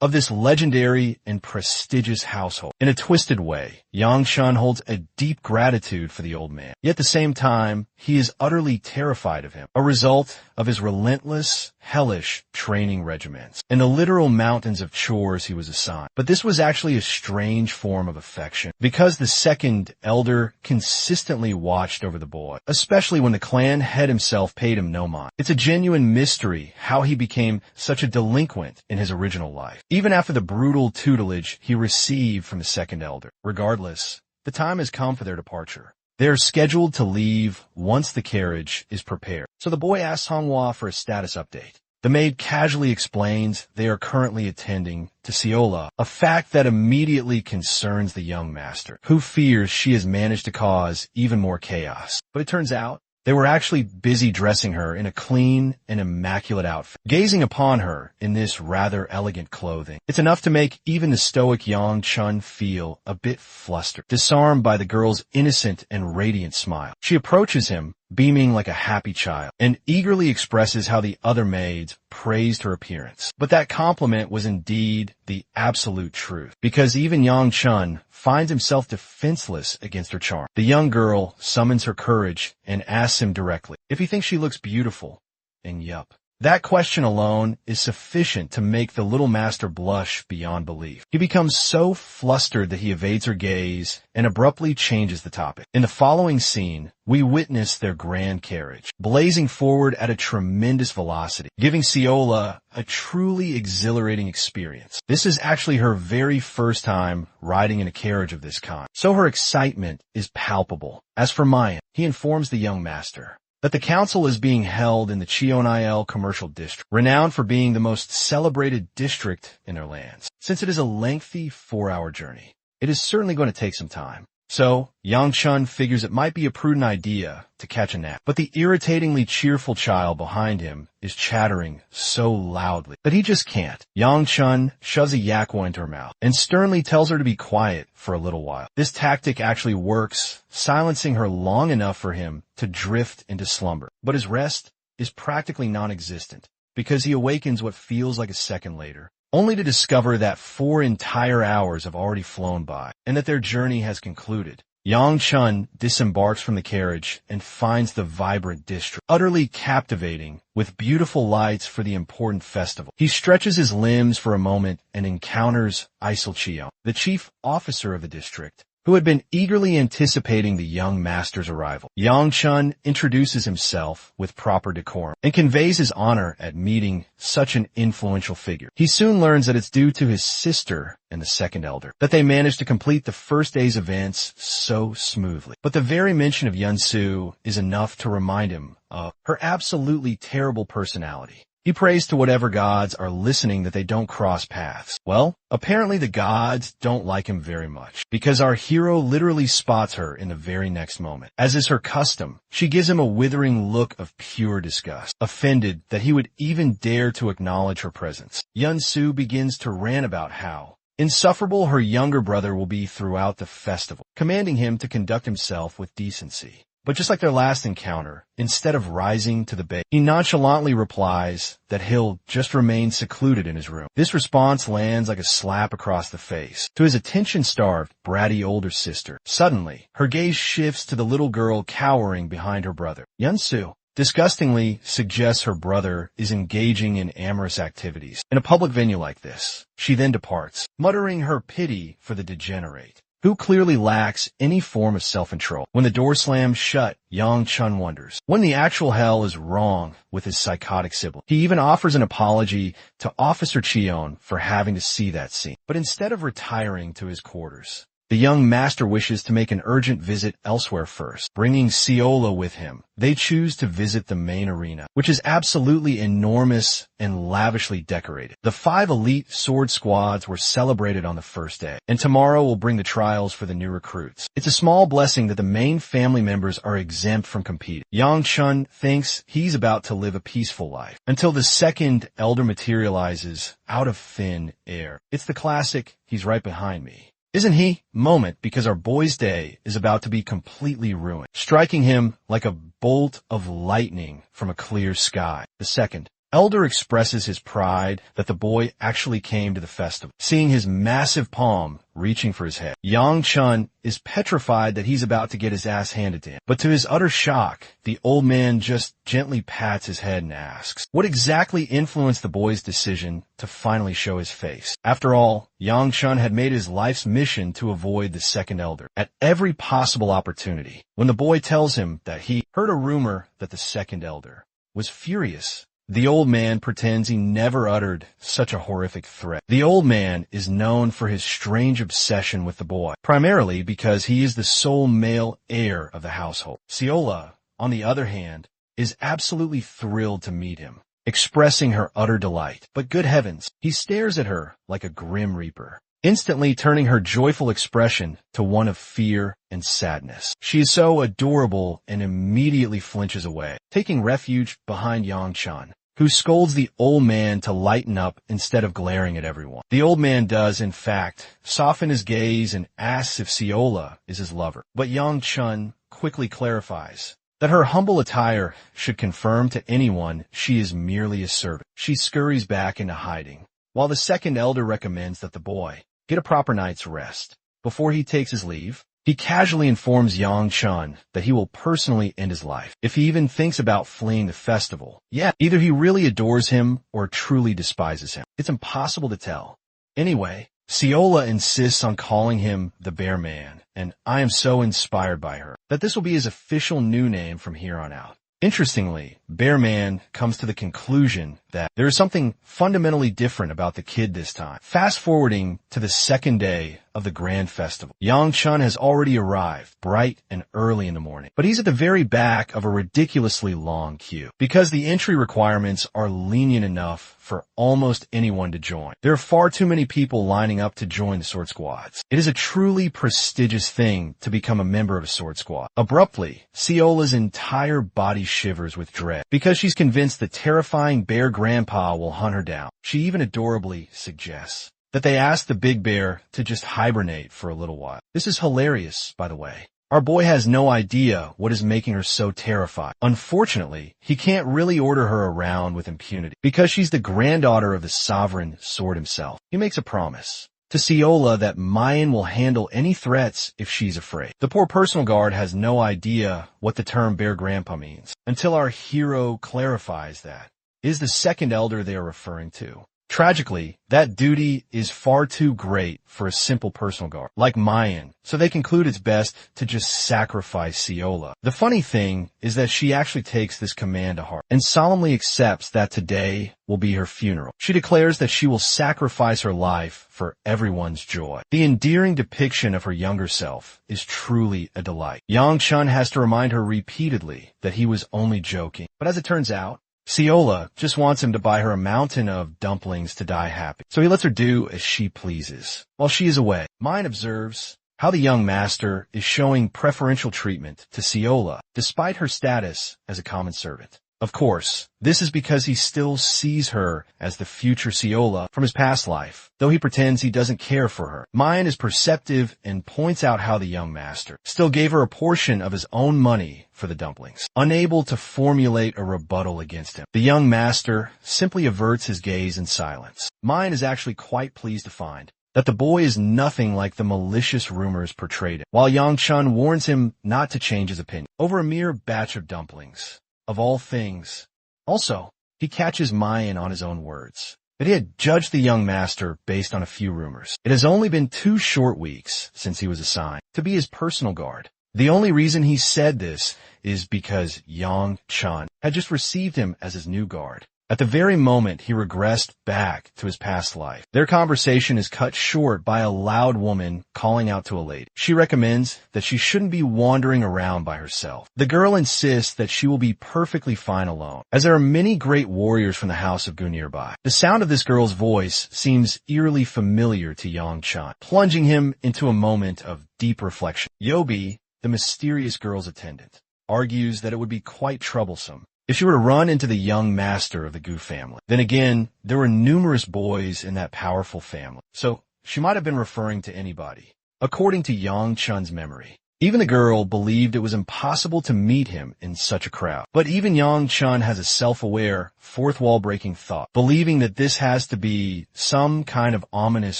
Of this legendary and prestigious household. In a twisted way, Yang Chun holds a deep gratitude for the old man. Yet at the same time, he is utterly terrified of him, a result of his relentless, hellish training regimens and the literal mountains of chores he was assigned. But this was actually a strange form of affection, because the second elder consistently watched over the boy, especially when the clan head himself paid him no mind. It's a genuine mystery how he became such a delinquent in his original life, even after the brutal tutelage he received from the second elder. Regardless, the time has come for their departure. They are scheduled to leave once the carriage is prepared. So the boy asks Manhwa for a status update. The maid casually explains they are currently attending to Siola, a fact that immediately concerns the young master, who fears she has managed to cause even more chaos. But it turns out they were actually busy dressing her in a clean and immaculate outfit. Gazing upon her in this rather elegant clothing, it's enough to make even the stoic Yang Chun feel a bit flustered, disarmed by the girl's innocent and radiant smile. She approaches him, beaming like a happy child, and eagerly expresses how the other maids praised her appearance. But that compliment was indeed the absolute truth, because even Yang Chun finds himself defenseless against her charm. The young girl summons her courage and asks him directly if he thinks she looks beautiful, and yup. That question alone is sufficient to make the little master blush beyond belief. He becomes so flustered that he evades her gaze and abruptly changes the topic. In the following scene, we witness their grand carriage, blazing forward at a tremendous velocity, giving Siola a truly exhilarating experience. This is actually her very first time riding in a carriage of this kind, so her excitement is palpable. As for Mayan, he informs the young master that the council is being held in the Cheonil commercial district, renowned for being the most celebrated district in their lands. Since it is a lengthy 4-hour journey, it is certainly going to take some time. So, Yang Chun figures it might be a prudent idea to catch a nap. But the irritatingly cheerful child behind him is chattering so loudly that he just can't. Yang Chun shoves a yakwa into her mouth and sternly tells her to be quiet for a little while. This tactic actually works, silencing her long enough for him to drift into slumber. But his rest is practically non-existent, because he awakens what feels like a second later, only to discover that 4 entire hours have already flown by, and that their journey has concluded. Yang Chun disembarks from the carriage and finds the vibrant district utterly captivating, with beautiful lights for the important festival. He stretches his limbs for a moment and encounters Isel Cheon, the chief officer of the district, who had been eagerly anticipating the young master's arrival. Yang Chun introduces himself with proper decorum and conveys his honor at meeting such an influential figure. He soon learns that it's due to his sister and the second elder that they managed to complete the first day's events so smoothly. But the very mention of Yunsu is enough to remind him of her absolutely terrible personality. He prays to whatever gods are listening that they don't cross paths. Well, apparently the gods don't like him very much, because our hero literally spots her in the very next moment. As is her custom, she gives him a withering look of pure disgust, offended that he would even dare to acknowledge her presence. Yunsu begins to rant about how insufferable her younger brother will be throughout the festival, commanding him to conduct himself with decency. But just like their last encounter, instead of rising to the bait, he nonchalantly replies that he'll just remain secluded in his room. This response lands like a slap across the face to his attention-starved, bratty older sister. Suddenly, her gaze shifts to the little girl cowering behind her brother. Yunsu disgustingly suggests her brother is engaging in amorous activities in a public venue like this. She then departs, muttering her pity for the degenerate, who clearly lacks any form of self-control. When the door slams shut, Yang Chun wonders when the actual hell is wrong with his psychotic sibling. He even offers an apology to Officer Cheon for having to see that scene. But instead of retiring to his quarters, The young master wishes to make an urgent visit elsewhere first, bringing Seola with him. They choose to visit the main arena, which is absolutely enormous and lavishly decorated. The 5 elite sword squads were celebrated on the first day, and tomorrow will bring the trials for the new recruits. It's a small blessing that the main family members are exempt from competing. Yang Chun thinks he's about to live a peaceful life, until the second elder materializes out of thin air. It's the classic, "He's right behind me, isn't he?" moment, because our boy's day is about to be completely ruined, striking him like a bolt of lightning from a clear sky. The second elder expresses his pride that the boy actually came to the festival, seeing his massive palm reaching for his head. Yang Chun is petrified that he's about to get his ass handed to him, but to his utter shock, the old man just gently pats his head and asks, what exactly influenced the boy's decision to finally show his face? After all, Yang Chun had made his life's mission to avoid the second elder at every possible opportunity. When the boy tells him that he heard a rumor that the second elder was furious, the old man pretends he never uttered such a horrific threat. The old man is known for his strange obsession with the boy, primarily because he is the sole male heir of the household. Seola, on the other hand, is absolutely thrilled to meet him, expressing her utter delight. But good heavens, he stares at her like a grim reaper, instantly turning her joyful expression to one of fear and sadness. She is so adorable and immediately flinches away, taking refuge behind Yang Chun, who scolds the old man to lighten up instead of glaring at everyone. The old man does, in fact, soften his gaze and asks if Seola is his lover. But Yang Chun quickly clarifies that her humble attire should confirm to anyone she is merely a servant. She scurries back into hiding, while the second elder recommends that the boy get a proper night's rest. Before he takes his leave, he casually informs Yang Chun that he will personally end his life if he even thinks about fleeing the festival. Yeah, either he really adores him or truly despises him. It's impossible to tell. Anyway, Seola insists on calling him the Bear Man, and I am so inspired by her that this will be his official new name from here on out. Interestingly, Bear Man comes to the conclusion that there is something fundamentally different about the kid this time. Fast forwarding to the second day of the grand festival, Yang Chun has already arrived, bright and early in the morning, but he's at the very back of a ridiculously long queue, because the entry requirements are lenient enough for almost anyone to join. There are far too many people lining up to join the sword squads. It is a truly prestigious thing to become a member of a sword squad. Abruptly, Seola's entire body shivers with dread, because she's convinced the terrifying bear grandpa will hunt her down. She even adorably suggests that they ask the big bear to just hibernate for a little while. This is hilarious, by the way. Our boy has no idea what is making her so terrified. Unfortunately, he can't really order her around with impunity, because she's the granddaughter of the sovereign sword himself. He makes a promise to Seola that Mayan will handle any threats if she's afraid. The poor personal guard has no idea what the term bear grandpa means, until our hero clarifies that it is the second elder they are referring to. Tragically, that duty is far too great for a simple personal guard like Mayan, so they conclude it's best to just sacrifice Seola. The funny thing is that she actually takes this command to heart and solemnly accepts that today will be her funeral. She declares that she will sacrifice her life for everyone's joy. The endearing depiction of her younger self is truly a delight. Yang Chun has to remind her repeatedly that he was only joking, but as it turns out, Seola just wants him to buy her a mountain of dumplings to die happy, so he lets her do as she pleases. While she is away, Mine observes how the young master is showing preferential treatment to Seola, despite her status as a common servant. Of course, this is because he still sees her as the future Seola from his past life, though he pretends he doesn't care for her. Mayan is perceptive and points out how the young master still gave her a portion of his own money for the dumplings. Unable to formulate a rebuttal against him, the young master simply averts his gaze in silence. Mayan is actually quite pleased to find that the boy is nothing like the malicious rumors portrayed him, while Yang Chun warns him not to change his opinion over a mere batch of dumplings. Of all things. Also, he catches Mayan on his own words, that he had judged the young master based on a few rumors. It has only been 2 short weeks since he was assigned to be his personal guard. The only reason he said this is because Yang Chun had just received him as his new guard. At the very moment he regressed back to his past life. Their conversation is cut short by a loud woman calling out to a lady. She recommends that she shouldn't be wandering around by herself. The girl insists that she will be perfectly fine alone, as there are many great warriors from the house of Gu nearby. The sound of this girl's voice seems eerily familiar to Yang Chan, plunging him into a moment of deep reflection. Yobi, the mysterious girl's attendant, argues that it would be quite troublesome if she were to run into the young master of the Gu family. Then again, there were numerous boys in that powerful family, so she might have been referring to anybody. According to Yang Chun's memory, even the girl believed it was impossible to meet him in such a crowd. But even Yang Chun has a self-aware, fourth-wall-breaking thought, believing that this has to be some kind of ominous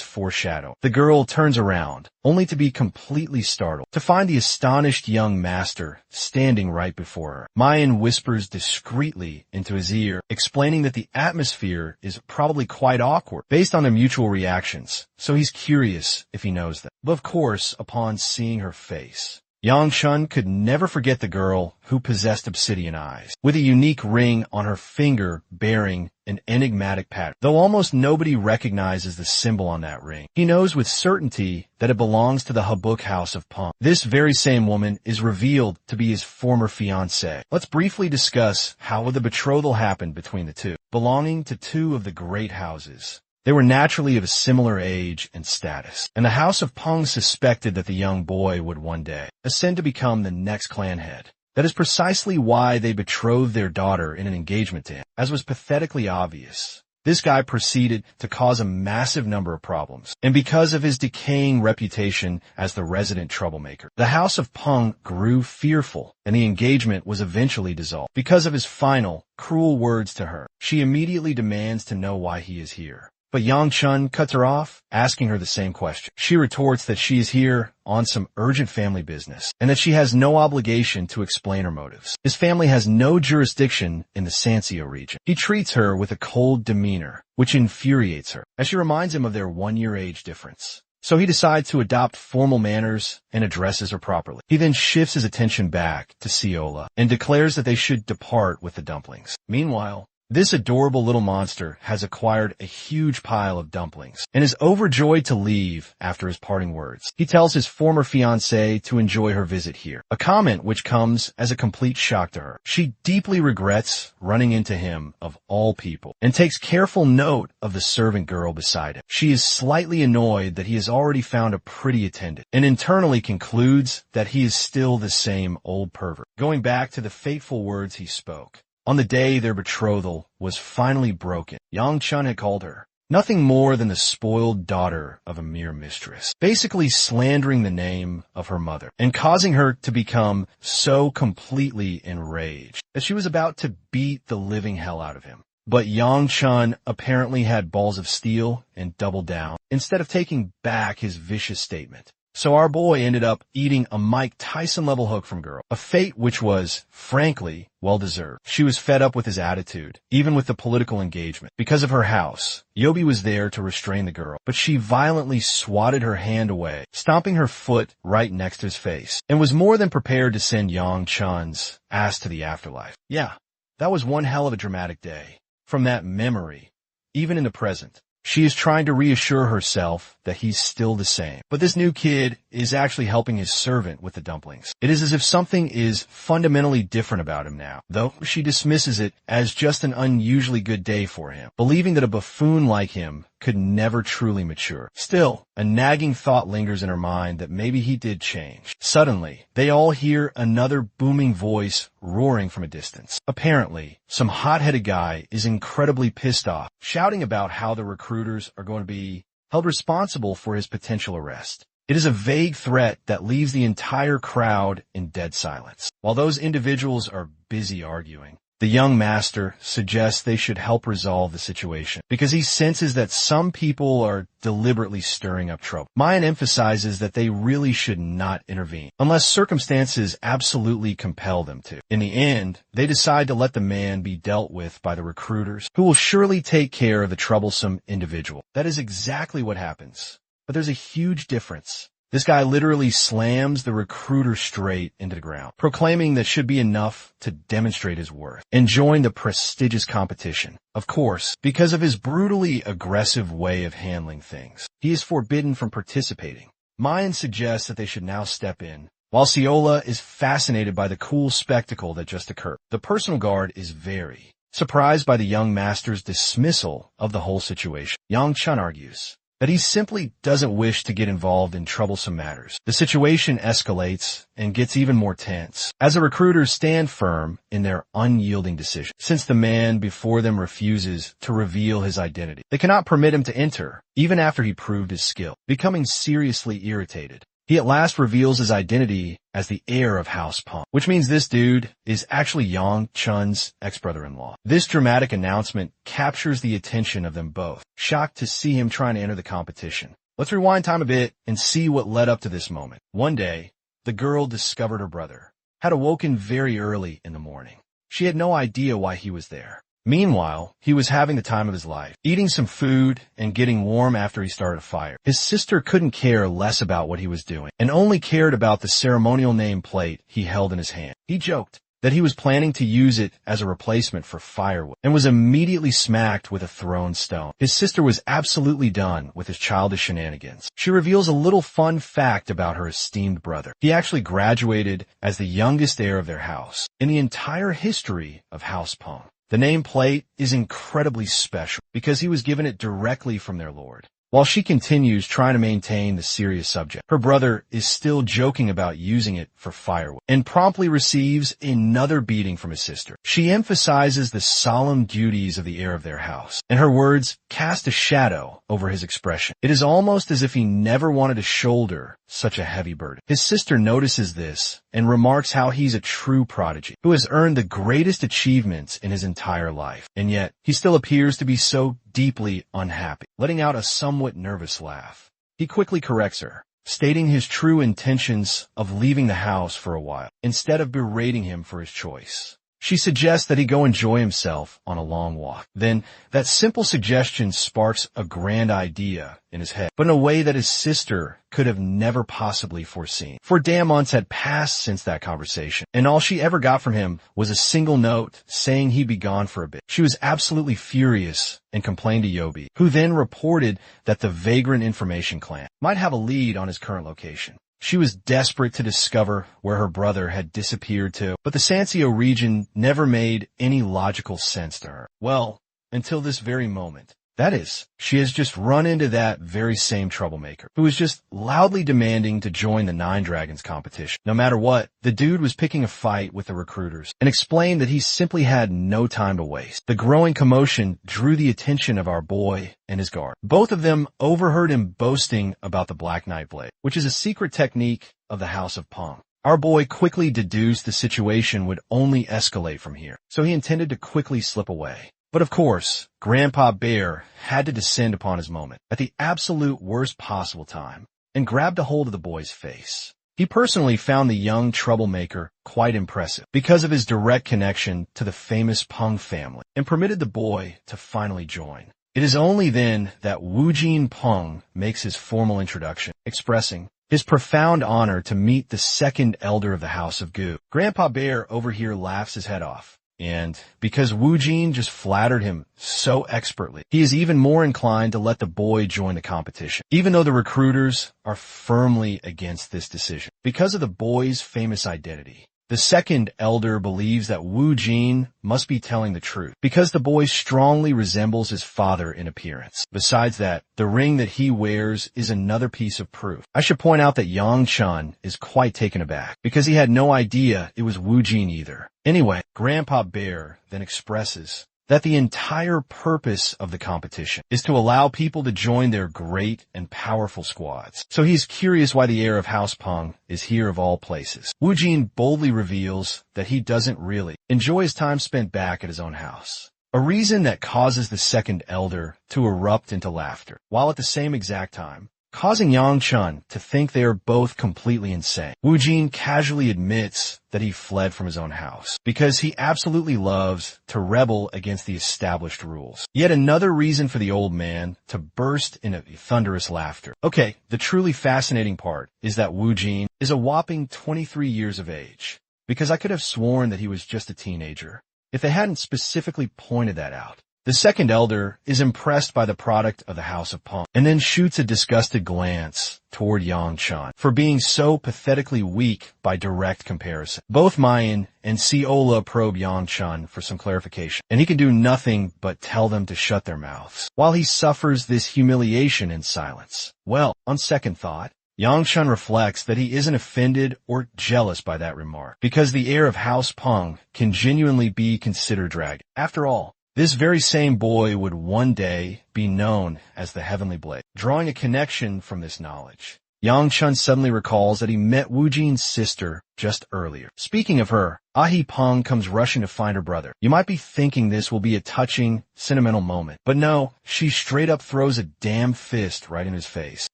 foreshadow. The girl turns around, only to be completely startled, to find the astonished young master standing right before her. Mayan whispers discreetly into his ear, explaining that the atmosphere is probably quite awkward, based on their mutual reactions, so he's curious if he knows them. But of course, upon seeing her face, Yang Chun could never forget the girl who possessed obsidian eyes, with a unique ring on her finger bearing an enigmatic pattern. Though almost nobody recognizes the symbol on that ring, he knows with certainty that it belongs to the Habuk house of Peng. This very same woman is revealed to be his former fiancée. Let's briefly discuss how the betrothal happened between the two. Belonging to two of the great houses, they were naturally of a similar age and status, and the house of Peng suspected that the young boy would one day ascend to become the next clan head. That is precisely why they betrothed their daughter in an engagement to him. As was pathetically obvious, this guy proceeded to cause a massive number of problems, and because of his decaying reputation as the resident troublemaker, the house of Peng grew fearful, and the engagement was eventually dissolved. Because of his final, cruel words to her, she immediately demands to know why he is here. But Yang Chun cuts her off, asking her the same question. She retorts that she is here on some urgent family business, and that she has no obligation to explain her motives. His family has no jurisdiction in the Sansio region. He treats her with a cold demeanor, which infuriates her, as she reminds him of their 1-year age difference. So he decides to adopt formal manners and addresses her properly. He then shifts his attention back to Ciola, and declares that they should depart with the dumplings. Meanwhile, this adorable little monster has acquired a huge pile of dumplings and is overjoyed to leave after his parting words. He tells his former fiancée to enjoy her visit here, a comment which comes as a complete shock to her. She deeply regrets running into him of all people and takes careful note of the servant girl beside him. She is slightly annoyed that he has already found a pretty attendant and internally concludes that he is still the same old pervert. Going back to the fateful words he spoke, on the day their betrothal was finally broken, Yang Chun had called her nothing more than the spoiled daughter of a mere mistress, basically slandering the name of her mother and causing her to become so completely enraged that she was about to beat the living hell out of him. But Yang Chun apparently had balls of steel and doubled down instead of taking back his vicious statement. So our boy ended up eating a Mike Tyson-level hook from girl, a fate which was, frankly, well-deserved. She was fed up with his attitude, even with the political engagement. Because of her house, Yobi was there to restrain the girl, but she violently swatted her hand away, stomping her foot right next to his face, and was more than prepared to send Yang Chun's ass to the afterlife. Yeah, that was one hell of a dramatic day. From that memory, even in the present, she is trying to reassure herself that he's still the same. But this new kid is actually helping his servant with the dumplings. It is as if something is fundamentally different about him now, though she dismisses it as just an unusually good day for him, believing that a buffoon like him could never truly mature. Still, a nagging thought lingers in her mind that maybe he did change. Suddenly, they all hear another booming voice roaring from a distance. Apparently, some hot-headed guy is incredibly pissed off, shouting about how the recruiters are going to be held responsible for his potential arrest. It is a vague threat that leaves the entire crowd in dead silence. While those individuals are busy arguing, the young master suggests they should help resolve the situation because he senses that some people are deliberately stirring up trouble. Mayan emphasizes that they really should not intervene unless circumstances absolutely compel them to. In the end, they decide to let the man be dealt with by the recruiters, who will surely take care of the troublesome individual. That is exactly what happens. But there's a huge difference. This guy literally slams the recruiter straight into the ground, proclaiming that should be enough to demonstrate his worth and join the prestigious competition. Of course, because of his brutally aggressive way of handling things, he is forbidden from participating. Mayan suggests that they should now step in, while Ciola is fascinated by the cool spectacle that just occurred. The personal guard is very surprised by the young master's dismissal of the whole situation. Yang Chun argues that he simply doesn't wish to get involved in troublesome matters. The situation escalates and gets even more tense as the recruiters stand firm in their unyielding decision. Since the man before them refuses to reveal his identity, they cannot permit him to enter, even after he proved his skill. Becoming seriously irritated, he at last reveals his identity as the heir of House Peng, which means this dude is actually Yang Chun's ex-brother-in-law. This dramatic announcement captures the attention of them both, shocked to see him trying to enter the competition. Let's rewind time a bit and see what led up to this moment. One day, the girl discovered her brother had awoken very early in the morning. She had no idea why he was there. Meanwhile, he was having the time of his life, eating some food and getting warm after he started a fire. His sister couldn't care less about what he was doing and only cared about the ceremonial name plate he held in his hand. He joked that he was planning to use it as a replacement for firewood and was immediately smacked with a thrown stone. His sister was absolutely done with his childish shenanigans. She reveals a little fun fact about her esteemed brother. He actually graduated as the youngest heir of their house in the entire history of House Peng. The nameplate is incredibly special because he was given it directly from their lord. While she continues trying to maintain the serious subject, her brother is still joking about using it for firewood and promptly receives another beating from his sister. She emphasizes the solemn duties of the heir of their house, and her words cast a shadow over his expression. It is almost as if he never wanted to shoulder such a heavy burden. His sister notices this and remarks how he's a true prodigy who has earned the greatest achievements in his entire life, and yet he still appears to be so deeply unhappy, letting out a somewhat nervous laugh. He quickly corrects her, stating his true intentions of leaving the house for a while, instead of berating him for his choice. She suggests that he go enjoy himself on a long walk. Then, that simple suggestion sparks a grand idea in his head, but in a way that his sister could have never possibly foreseen. 4 damn months had passed since that conversation, and all she ever got from him was a single note saying he'd be gone for a bit. She was absolutely furious and complained to Yobi, who then reported that the Vagrant Information Clan might have a lead on his current location. She was desperate to discover where her brother had disappeared to, but the Sansio region never made any logical sense to her. Well, until this very moment. That is, she has just run into that very same troublemaker, who was just loudly demanding to join the 9 Dragons competition. No matter what, the dude was picking a fight with the recruiters and explained that he simply had no time to waste. The growing commotion drew the attention of our boy and his guard. Both of them overheard him boasting about the Black Knight Blade, which is a secret technique of the House of Peng. Our boy quickly deduced the situation would only escalate from here, so he intended to quickly slip away. But of course, Grandpa Bear had to descend upon his moment at the absolute worst possible time and grabbed a hold of the boy's face. He personally found the young troublemaker quite impressive because of his direct connection to the famous Peng family and permitted the boy to finally join. It is only then that Wujin Peng makes his formal introduction, expressing his profound honor to meet the 2nd elder of the House of Gu. Grandpa Bear over here laughs his head off. And because Wu Jin just flattered him so expertly, he is even more inclined to let the boy join the competition, even though the recruiters are firmly against this decision. Because of the boy's famous identity, the 2nd elder believes that Wu Jin must be telling the truth, because the boy strongly resembles his father in appearance. Besides that, the ring that he wears is another piece of proof. I should point out that Yang Chun is quite taken aback, because he had no idea it was Wu Jin either. Anyway, Grandpa Bear then expresses that the entire purpose of the competition is to allow people to join their great and powerful squads. So he's curious why the heir of House Peng is here of all places. Wu Jin boldly reveals that he doesn't really enjoy his time spent back at his own house, a reason that causes the 2nd elder to erupt into laughter, while at the same exact time, causing Yang-chun to think they are both completely insane. Wu-jin casually admits that he fled from his own house because he absolutely loves to rebel against the established rules. Yet another reason for the old man to burst into thunderous laughter. Okay, the truly fascinating part is that Wu-jin is a whopping 23 years of age, because I could have sworn that he was just a teenager if they hadn't specifically pointed that out. The second elder is impressed by the product of the House of Punk and then shoots a disgusted glance toward Yang-chan for being so pathetically weak by direct comparison. Both Mayan and Seola probe Yang-chan for some clarification, and he can do nothing but tell them to shut their mouths while he suffers this humiliation in silence. Well, on second thought, Yang-chan reflects that he isn't offended or jealous by that remark, because the heir of House Peng can genuinely be considered dragon. After all, this very same boy would one day be known as the Heavenly Blade. Drawing a connection from this knowledge, Yang-chun suddenly recalls that he met Wu-jin's sister just earlier. Speaking of her, Ahi Peng comes rushing to find her brother. You might be thinking this will be a touching, sentimental moment, but no, she straight up throws a damn fist right in his face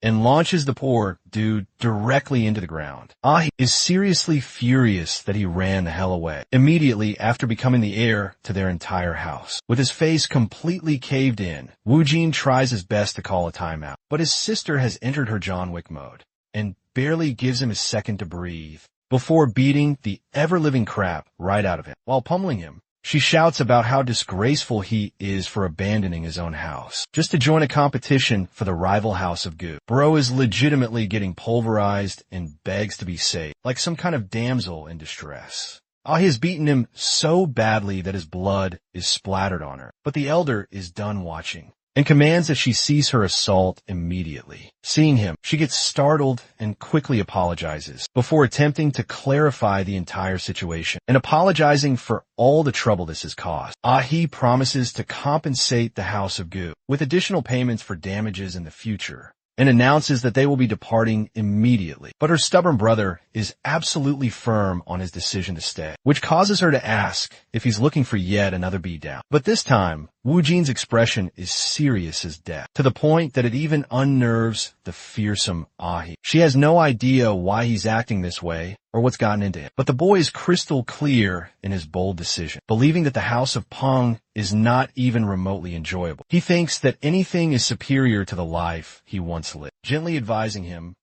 and launches the poor dude directly into the ground. Ahi is seriously furious that he ran the hell away immediately after becoming the heir to their entire house. With his face completely caved in, Wu-jin tries his best to call a timeout, but his sister has entered her John Wick mode and barely gives him a second to breathe before beating the ever-living crap right out of him. While pummeling him, she shouts about how disgraceful he is for abandoning his own house just to join a competition for the rival house of Gu. Bro is legitimately getting pulverized and begs to be saved, like some kind of damsel in distress. Ahi has beaten him so badly that his blood is splattered on her, but the elder is done watching and commands that she cease her assault immediately. Seeing him, she gets startled and quickly apologizes before attempting to clarify the entire situation and apologizing for all the trouble this has caused. Ahi promises to compensate the House of Gu with additional payments for damages in the future and announces that they will be departing immediately. But her stubborn brother is absolutely firm on his decision to stay, which causes her to ask if he's looking for yet another beatdown. But this time, Wu-jin's expression is serious as death, to the point that it even unnerves the fearsome Ahi. She has no idea why he's acting this way or what's gotten into him, but the boy is crystal clear in his bold decision, believing that the House of Peng is not even remotely enjoyable. He thinks that anything is superior to the life he once lived. Gently advising him,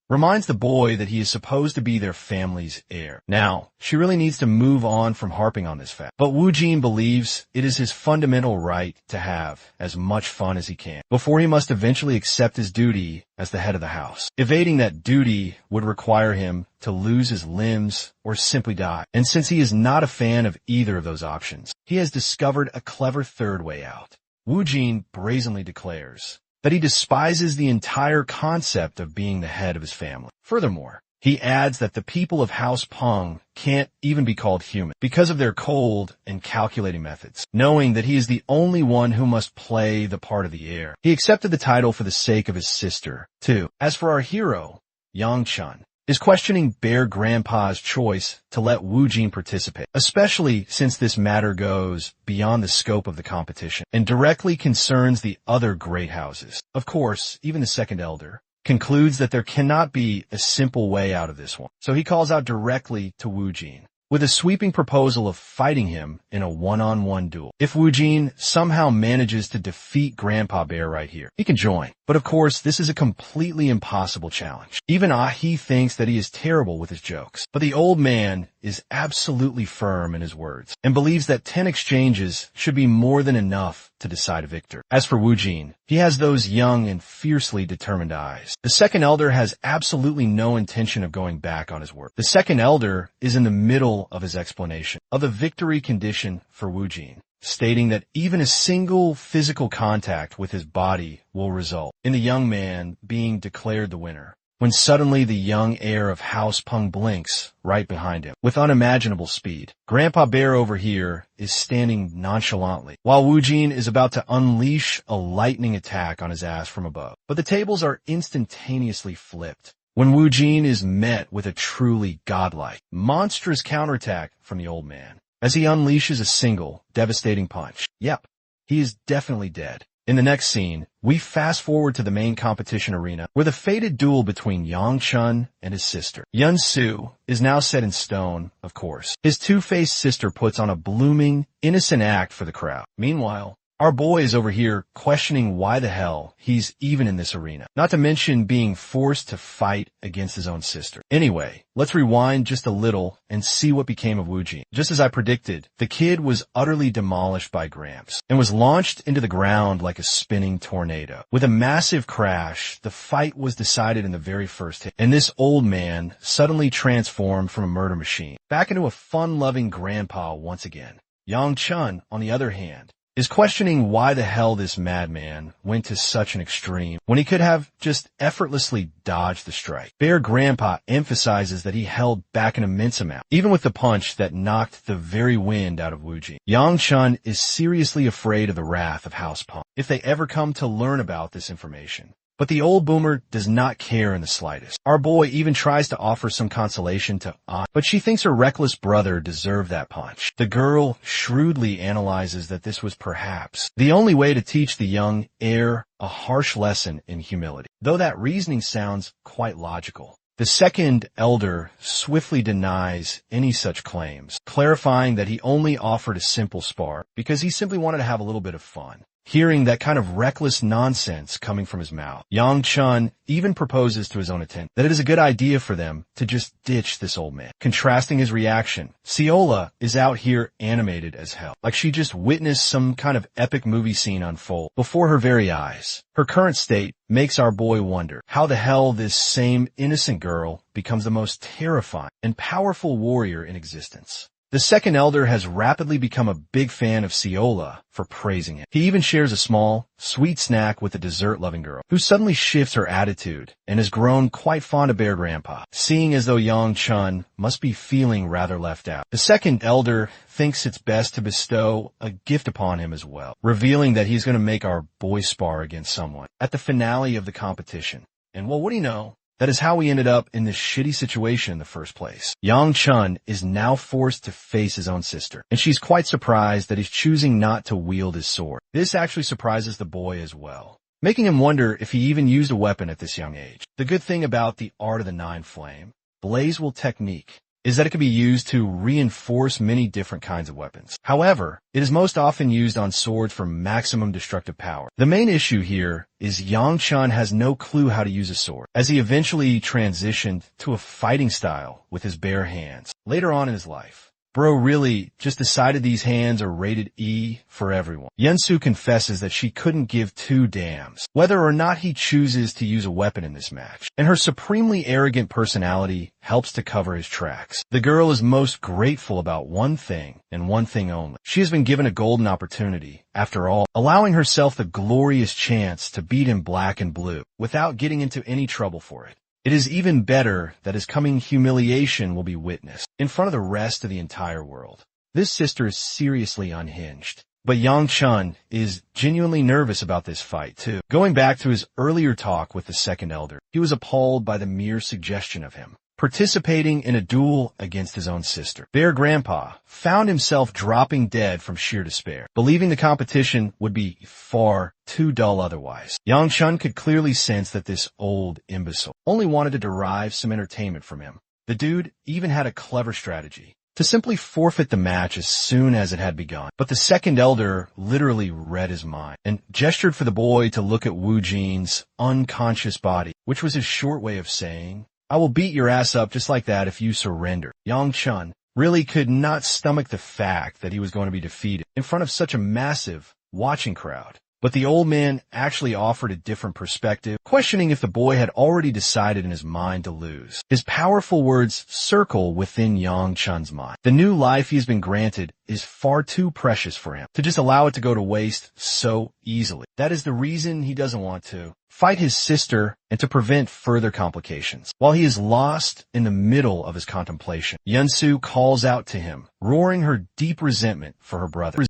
reminds the boy that he is supposed to be their family's heir. Now, she really needs to move on from harping on this fact. But Wu-jin believes it is his fundamental right to have as much fun as he can before he must eventually accept his duty as the head of the house. Evading that duty would require him to lose his limbs or simply die. And since he is not a fan of either of those options, he has discovered a clever third way out. Wu-jin brazenly declares that he despises the entire concept of being the head of his family. Furthermore, he adds that the people of House Peng can't even be called human because of their cold and calculating methods, knowing that he is the only one who must play the part of the heir. He accepted the title for the sake of his sister, too. As for our hero, Yang-chan is questioning Bear Grandpa's choice to let Wu-jin participate, especially since this matter goes beyond the scope of the competition and directly concerns the other great houses. Of course, even the second elder concludes that there cannot be a simple way out of this one, so he calls out directly to Wu-jin with a sweeping proposal of fighting him in a one-on-one duel. If Wu-jin somehow manages to defeat Grandpa Bear right here, he can join. But of course, this is a completely impossible challenge. Even Ahi thinks that he is terrible with his jokes, but the old man is absolutely firm in his words and believes that 10 exchanges should be more than enough to decide a victor. As for Wu-jin, he has those young and fiercely determined eyes. The second elder has absolutely no intention of going back on his word. The second elder is in the middle of his explanation of the victory condition for Wu-jin, stating that even a single physical contact with his body will result in the young man being declared the winner, when suddenly the young heir of House Peng blinks right behind him with unimaginable speed. Grandpa Bear over here is standing nonchalantly, while Wu-jin is about to unleash a lightning attack on his ass from above. But the tables are instantaneously flipped when Wu-jin is met with a truly godlike, monstrous counterattack from the old man, as he unleashes a single, devastating punch. Yep, he is definitely dead. In the next scene, we fast forward to the main competition arena, where the fated duel between Yang Chun and his sister, Yun Su, is now set in stone, of course. His two-faced sister puts on a blooming, innocent act for the crowd. Meanwhile, our boy is over here questioning why the hell he's even in this arena, not to mention being forced to fight against his own sister. Anyway, let's rewind just a little and see what became of Woojin. Just as I predicted, the kid was utterly demolished by Gramps and was launched into the ground like a spinning tornado. With a massive crash, the fight was decided in the very first hit, and this old man suddenly transformed from a murder machine back into a fun-loving grandpa once again. Yang Chun, on the other hand, is questioning why the hell this madman went to such an extreme when he could have just effortlessly dodged the strike. Bear Grandpa emphasizes that he held back an immense amount, even with the punch that knocked the very wind out of Woojin. Yang Chun is seriously afraid of the wrath of House Punk if they ever come to learn about this information. But the old boomer does not care in the slightest. Our boy even tries to offer some consolation to Aunt, but she thinks her reckless brother deserved that punch. The girl shrewdly analyzes that this was perhaps the only way to teach the young heir a harsh lesson in humility, though that reasoning sounds quite logical. The second elder swiftly denies any such claims, clarifying that he only offered a simple spar because he simply wanted to have a little bit of fun. Hearing that kind of reckless nonsense coming from his mouth, Yang Chun even proposes to his own attendant that it is a good idea for them to just ditch this old man. Contrasting his reaction, Seola is out here animated as hell, like she just witnessed some kind of epic movie scene unfold before her very eyes. Her current state makes our boy wonder how the hell this same innocent girl becomes the most terrifying and powerful warrior in existence. The second elder has rapidly become a big fan of Seola for praising him. He even shares a small, sweet snack with the dessert-loving girl, who suddenly shifts her attitude and has grown quite fond of Bear Grandpa, seeing as though Yang Chun must be feeling rather left out. The second elder thinks it's best to bestow a gift upon him as well, revealing that he's going to make our boy spar against someone at the finale of the competition. And well, what do you know? That is how we ended up in this shitty situation in the first place. Yang Chun is now forced to face his own sister, and she's quite surprised that he's choosing not to wield his sword. This actually surprises the boy as well, making him wonder if he even used a weapon at this young age. The good thing about the art of the Nine Flame, Blaze Will technique, is that it can be used to reinforce many different kinds of weapons. However, it is most often used on swords for maximum destructive power. The main issue here is Yang Chun has no clue how to use a sword, as he eventually transitioned to a fighting style with his bare hands later on in his life. Bro really just decided these hands are rated E for everyone. Yunsu confesses that she couldn't give two damns whether or not he chooses to use a weapon in this match, and her supremely arrogant personality helps to cover his tracks. The girl is most grateful about one thing and one thing only. She has been given a golden opportunity, after all, allowing herself the glorious chance to beat him black and blue without getting into any trouble for it. It is even better that his coming humiliation will be witnessed in front of the rest of the entire world. This sister is seriously unhinged, but Yang Chun is genuinely nervous about this fight too. Going back to his earlier talk with the second elder, he was appalled by the mere suggestion of him participating in a duel against his own sister. Bear Grandpa found himself dropping dead from sheer despair, believing the competition would be far too dull otherwise. Yang Chun could clearly sense that this old imbecile only wanted to derive some entertainment from him. The dude even had a clever strategy to simply forfeit the match as soon as it had begun. But the second elder literally read his mind and gestured for the boy to look at Wu Jin's unconscious body, which was his short way of saying, "I will beat your ass up just like that if you surrender." Yang Chun really could not stomach the fact that he was going to be defeated in front of such a massive watching crowd. But the old man actually offered a different perspective, questioning if the boy had already decided in his mind to lose. His powerful words circle within Yang Chun's mind. The new life he has been granted is far too precious for him to just allow it to go to waste so easily. That is the reason he doesn't want to fight his sister and to prevent further complications. While he is lost in the middle of his contemplation, Yunsu calls out to him, roaring her deep resentment for her brother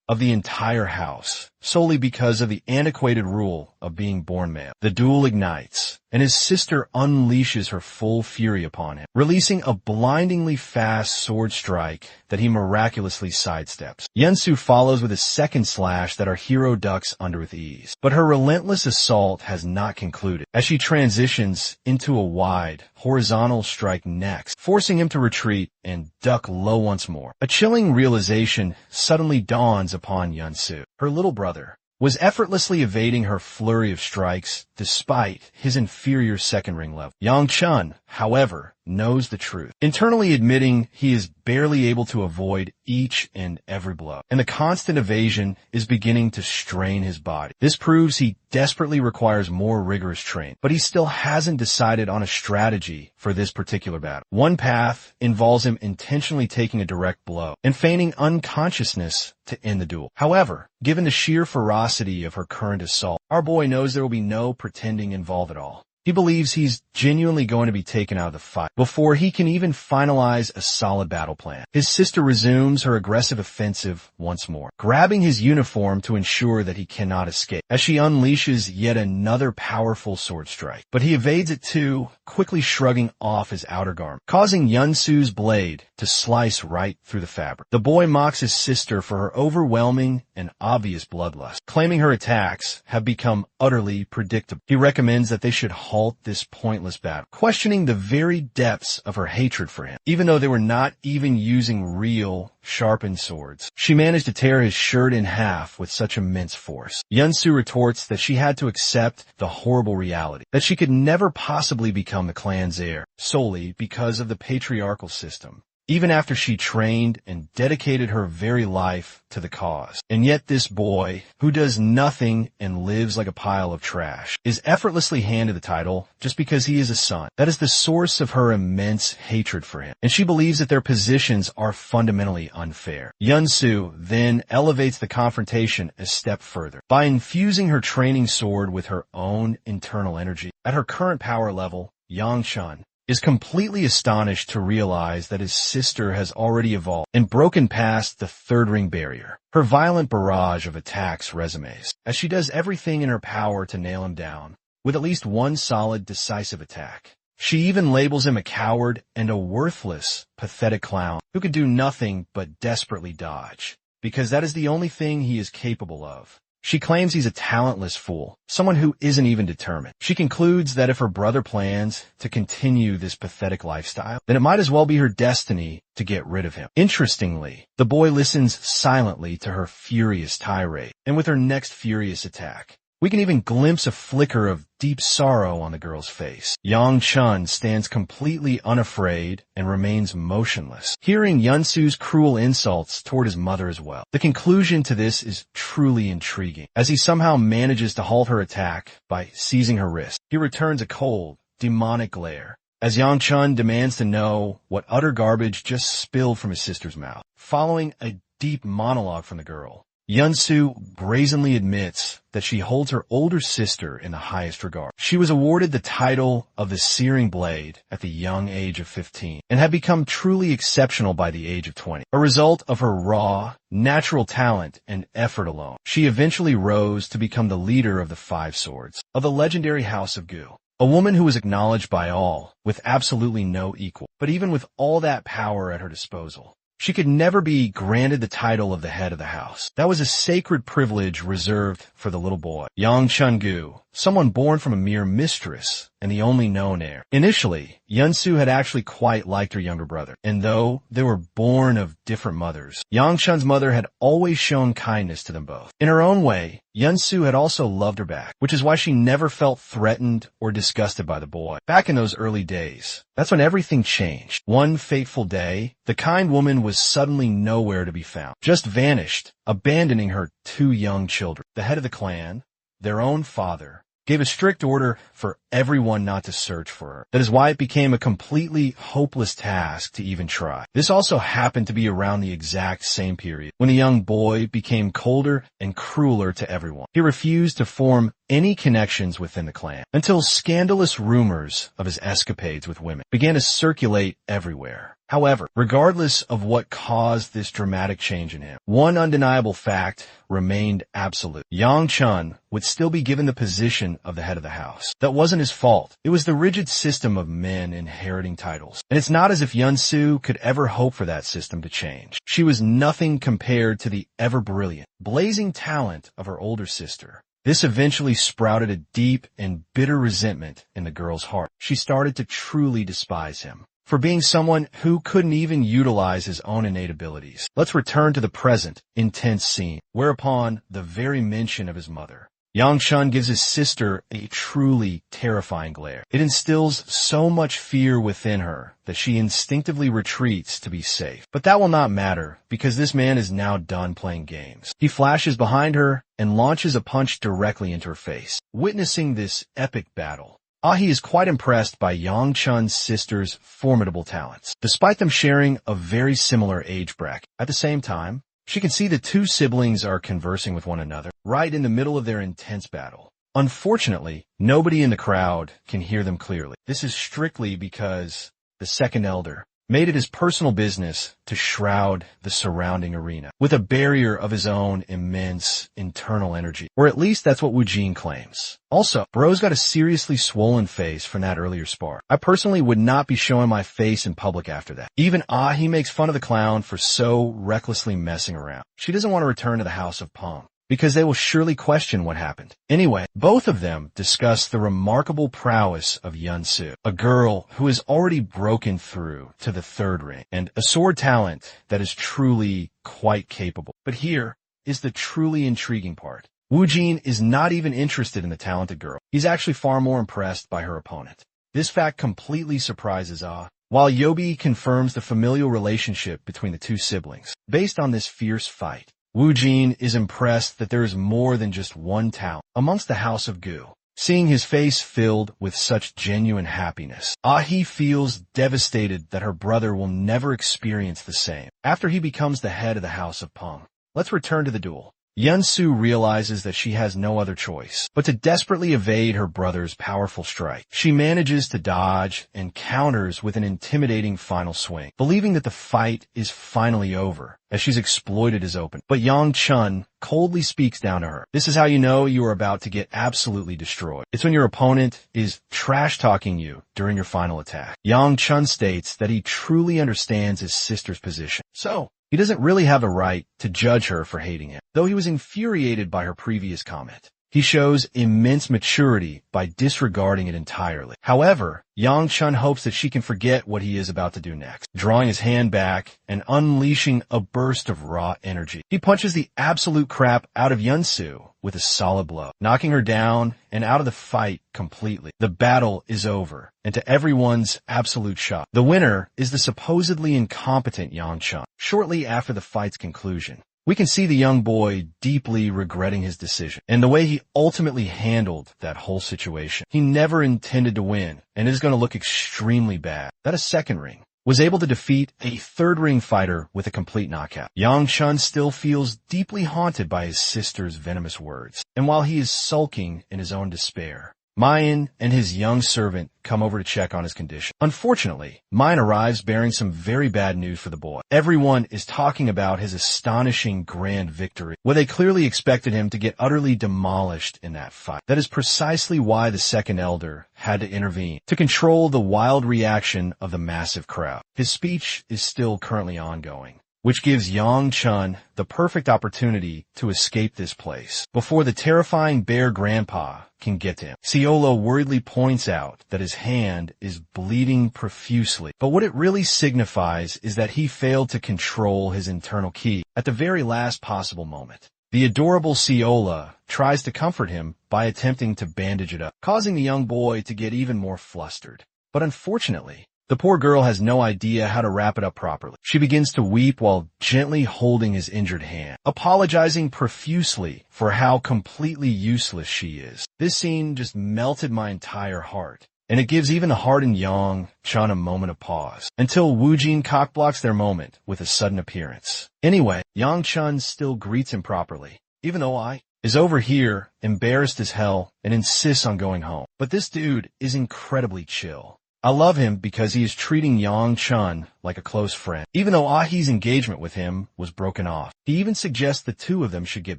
of the entire house, solely because of the antiquated rule of being born male. The duel ignites, and his sister unleashes her full fury upon him, releasing a blindingly fast sword strike that he miraculously sidesteps. Yunsu follows with a second slash that our hero ducks under with ease. But her relentless assault has not concluded, as she transitions into a wide, horizontal strike next, forcing him to retreat and duck low once more. A chilling realization suddenly dawns upon Yunsu. Her little brother was effortlessly evading her flurry of strikes despite his inferior second ring level. Yang Chun, however, knows the truth, internally admitting he is barely able to avoid each and every blow, and the constant evasion is beginning to strain his body. This proves he desperately requires more rigorous training, but he still hasn't decided on a strategy for this particular battle. One path involves him intentionally taking a direct blow and feigning unconsciousness to end the duel. However, given the sheer ferocity of her current assault, our boy knows there will be no pretending involved at all. He believes he's genuinely going to be taken out of the fight before he can even finalize a solid battle plan. His sister resumes her aggressive offensive once more, grabbing his uniform to ensure that he cannot escape, as she unleashes yet another powerful sword strike. But he evades it too, quickly shrugging off his outer garment, causing Yunsu's blade to slice right through the fabric. The boy mocks his sister for her overwhelming and obvious bloodlust, claiming her attacks have become utterly predictable. He recommends that they should halt this pointless battle, questioning the very depths of her hatred for him. Even though they were not even using real, sharpened swords, she managed to tear his shirt in half with such immense force. Yunsu retorts that she had to accept the horrible reality, that she could never possibly become the clan's heir, solely because of the patriarchal system, even after she trained and dedicated her very life to the cause. And yet this boy, who does nothing and lives like a pile of trash, is effortlessly handed the title just because he is a son. That is the source of her immense hatred for him, and she believes that their positions are fundamentally unfair. Yunsu then elevates the confrontation a step further by infusing her training sword with her own internal energy. At her current power level, Yang Chun is completely astonished to realize that his sister has already evolved and broken past the third ring barrier. Her violent barrage of attacks resumes, as she does everything in her power to nail him down, with at least one solid, decisive attack. She even labels him a coward and a worthless, pathetic clown who could do nothing but desperately dodge, because that is the only thing he is capable of. She claims he's a talentless fool, someone who isn't even determined. She concludes that if her brother plans to continue this pathetic lifestyle, then it might as well be her destiny to get rid of him. Interestingly, the boy listens silently to her furious tirade, and with her next furious attack, we can even glimpse a flicker of deep sorrow on the girl's face. Yang Chun stands completely unafraid and remains motionless, hearing Yunsu's cruel insults toward his mother as well. The conclusion to this is truly intriguing, as he somehow manages to halt her attack by seizing her wrist. He returns a cold, demonic glare, as Yang Chun demands to know what utter garbage just spilled from his sister's mouth. Following a deep monologue from the girl, Yunsu brazenly admits that she holds her older sister in the highest regard. She was awarded the title of the Searing Blade at the young age of 15 and had become truly exceptional by the age of 20. A result of her raw, natural talent and effort alone, she eventually rose to become the leader of the Five Swords of the legendary House of Gu. A woman who was acknowledged by all with absolutely no equal. But even with all that power at her disposal, she could never be granted the title of the head of the house. That was a sacred privilege reserved for the little boy, Yang Chun-gu, someone born from a mere mistress and the only known heir. Initially, Yunsu had actually quite liked her younger brother, and though they were born of different mothers, Yang Chun's mother had always shown kindness to them both. In her own way, Yunsu had also loved her back, which is why she never felt threatened or disgusted by the boy. Back in those early days, that's when everything changed. One fateful day, the kind woman was suddenly nowhere to be found, just vanished, abandoning her two young children. The head of the clan, their own father, gave a strict order for everyone not to search for her. That is why it became a completely hopeless task to even try. This also happened to be around the exact same period when the young boy became colder and crueler to everyone. He refused to form any connections within the clan, until scandalous rumors of his escapades with women began to circulate everywhere. However, regardless of what caused this dramatic change in him, one undeniable fact remained absolute. Yang Chun would still be given the position of the head of the house. That wasn't his fault. It was the rigid system of men inheriting titles. And it's not as if Yun-Su could ever hope for that system to change. She was nothing compared to the ever-brilliant, blazing talent of her older sister. This eventually sprouted a deep and bitter resentment in the girl's heart. She started to truly despise him for being someone who couldn't even utilize his own innate abilities. Let's return to the present, intense scene, whereupon the very mention of his mother. Yang Chun gives his sister a truly terrifying glare. It instills so much fear within her that she instinctively retreats to be safe. But that will not matter, because this man is now done playing games. He flashes behind her and launches a punch directly into her face. Witnessing this epic battle, Ahi is quite impressed by Yang Chun's sister's formidable talents, despite them sharing a very similar age bracket. At the same time, she can see the two siblings are conversing with one another, right in the middle of their intense battle. Unfortunately, nobody in the crowd can hear them clearly. This is strictly because the second elder made it his personal business to shroud the surrounding arena with a barrier of his own immense internal energy. Or at least that's what Wu Jin claims. Also, bro's got a seriously swollen face from that earlier spar. I personally would not be showing my face in public after that. Even Ahi makes fun of the clown for so recklessly messing around. She doesn't want to return to the House of Pong, because they will surely question what happened. Anyway, both of them discuss the remarkable prowess of Yun-Su, a girl who has already broken through to the third ring, and a sword talent that is truly quite capable. But here is the truly intriguing part. Wu Jin is not even interested in the talented girl. He's actually far more impressed by her opponent. This fact completely surprises Ah, while Yobi confirms the familial relationship between the two siblings. Based on this fierce fight, Wu Jin is impressed that there is more than just one talent amongst the House of Gu. Seeing his face filled with such genuine happiness, Ahi feels devastated that her brother will never experience the same after he becomes the head of the House of Peng. Let's return to the duel. Yun-Su realizes that she has no other choice but to desperately evade her brother's powerful strike. She manages to dodge and counters with an intimidating final swing, believing that the fight is finally over as she's exploited his open. But Yang Chun coldly speaks down to her. This is how you know you are about to get absolutely destroyed. It's when your opponent is trash-talking you during your final attack. Yang Chun states that he truly understands his sister's position. So, he doesn't really have a right to judge her for hating him, though he was infuriated by her previous comment. He shows immense maturity by disregarding it entirely. However, Yang Chun hopes that she can forget what he is about to do next, drawing his hand back and unleashing a burst of raw energy. He punches the absolute crap out of Yun-Su with a solid blow, knocking her down and out of the fight completely. The battle is over, and to everyone's absolute shock, the winner is the supposedly incompetent Yang Chun. Shortly after the fight's conclusion, we can see the young boy deeply regretting his decision and the way he ultimately handled that whole situation. He never intended to win, and it is going to look extremely bad that a second ring was able to defeat a third ring fighter with a complete knockout. Yang Chun still feels deeply haunted by his sister's venomous words, and while he is sulking in his own despair, Mayan and his young servant come over to check on his condition. Unfortunately, Mayan arrives bearing some very bad news for the boy. Everyone is talking about his astonishing grand victory, where they clearly expected him to get utterly demolished in that fight. That is precisely why the second elder had to intervene, to control the wild reaction of the massive crowd. His speech is still currently ongoing, which gives Yang Chun the perfect opportunity to escape this place before the terrifying bear grandpa can get to him. Ciolo worriedly points out that his hand is bleeding profusely, but what it really signifies is that he failed to control his internal ki at the very last possible moment. The adorable Ciola tries to comfort him by attempting to bandage it up, causing the young boy to get even more flustered. But unfortunately, the poor girl has no idea how to wrap it up properly. She begins to weep while gently holding his injured hand, apologizing profusely for how completely useless she is. This scene just melted my entire heart, and it gives even the hardened Yang Chun a moment of pause, until Wu Jin cockblocks their moment with a sudden appearance. Anyway, Yang Chun still greets him properly, even though I is over here, embarrassed as hell, and insists on going home. But this dude is incredibly chill. I love him because he is treating Yang Chun like a close friend, even though Ahi's engagement with him was broken off. He even suggests the two of them should get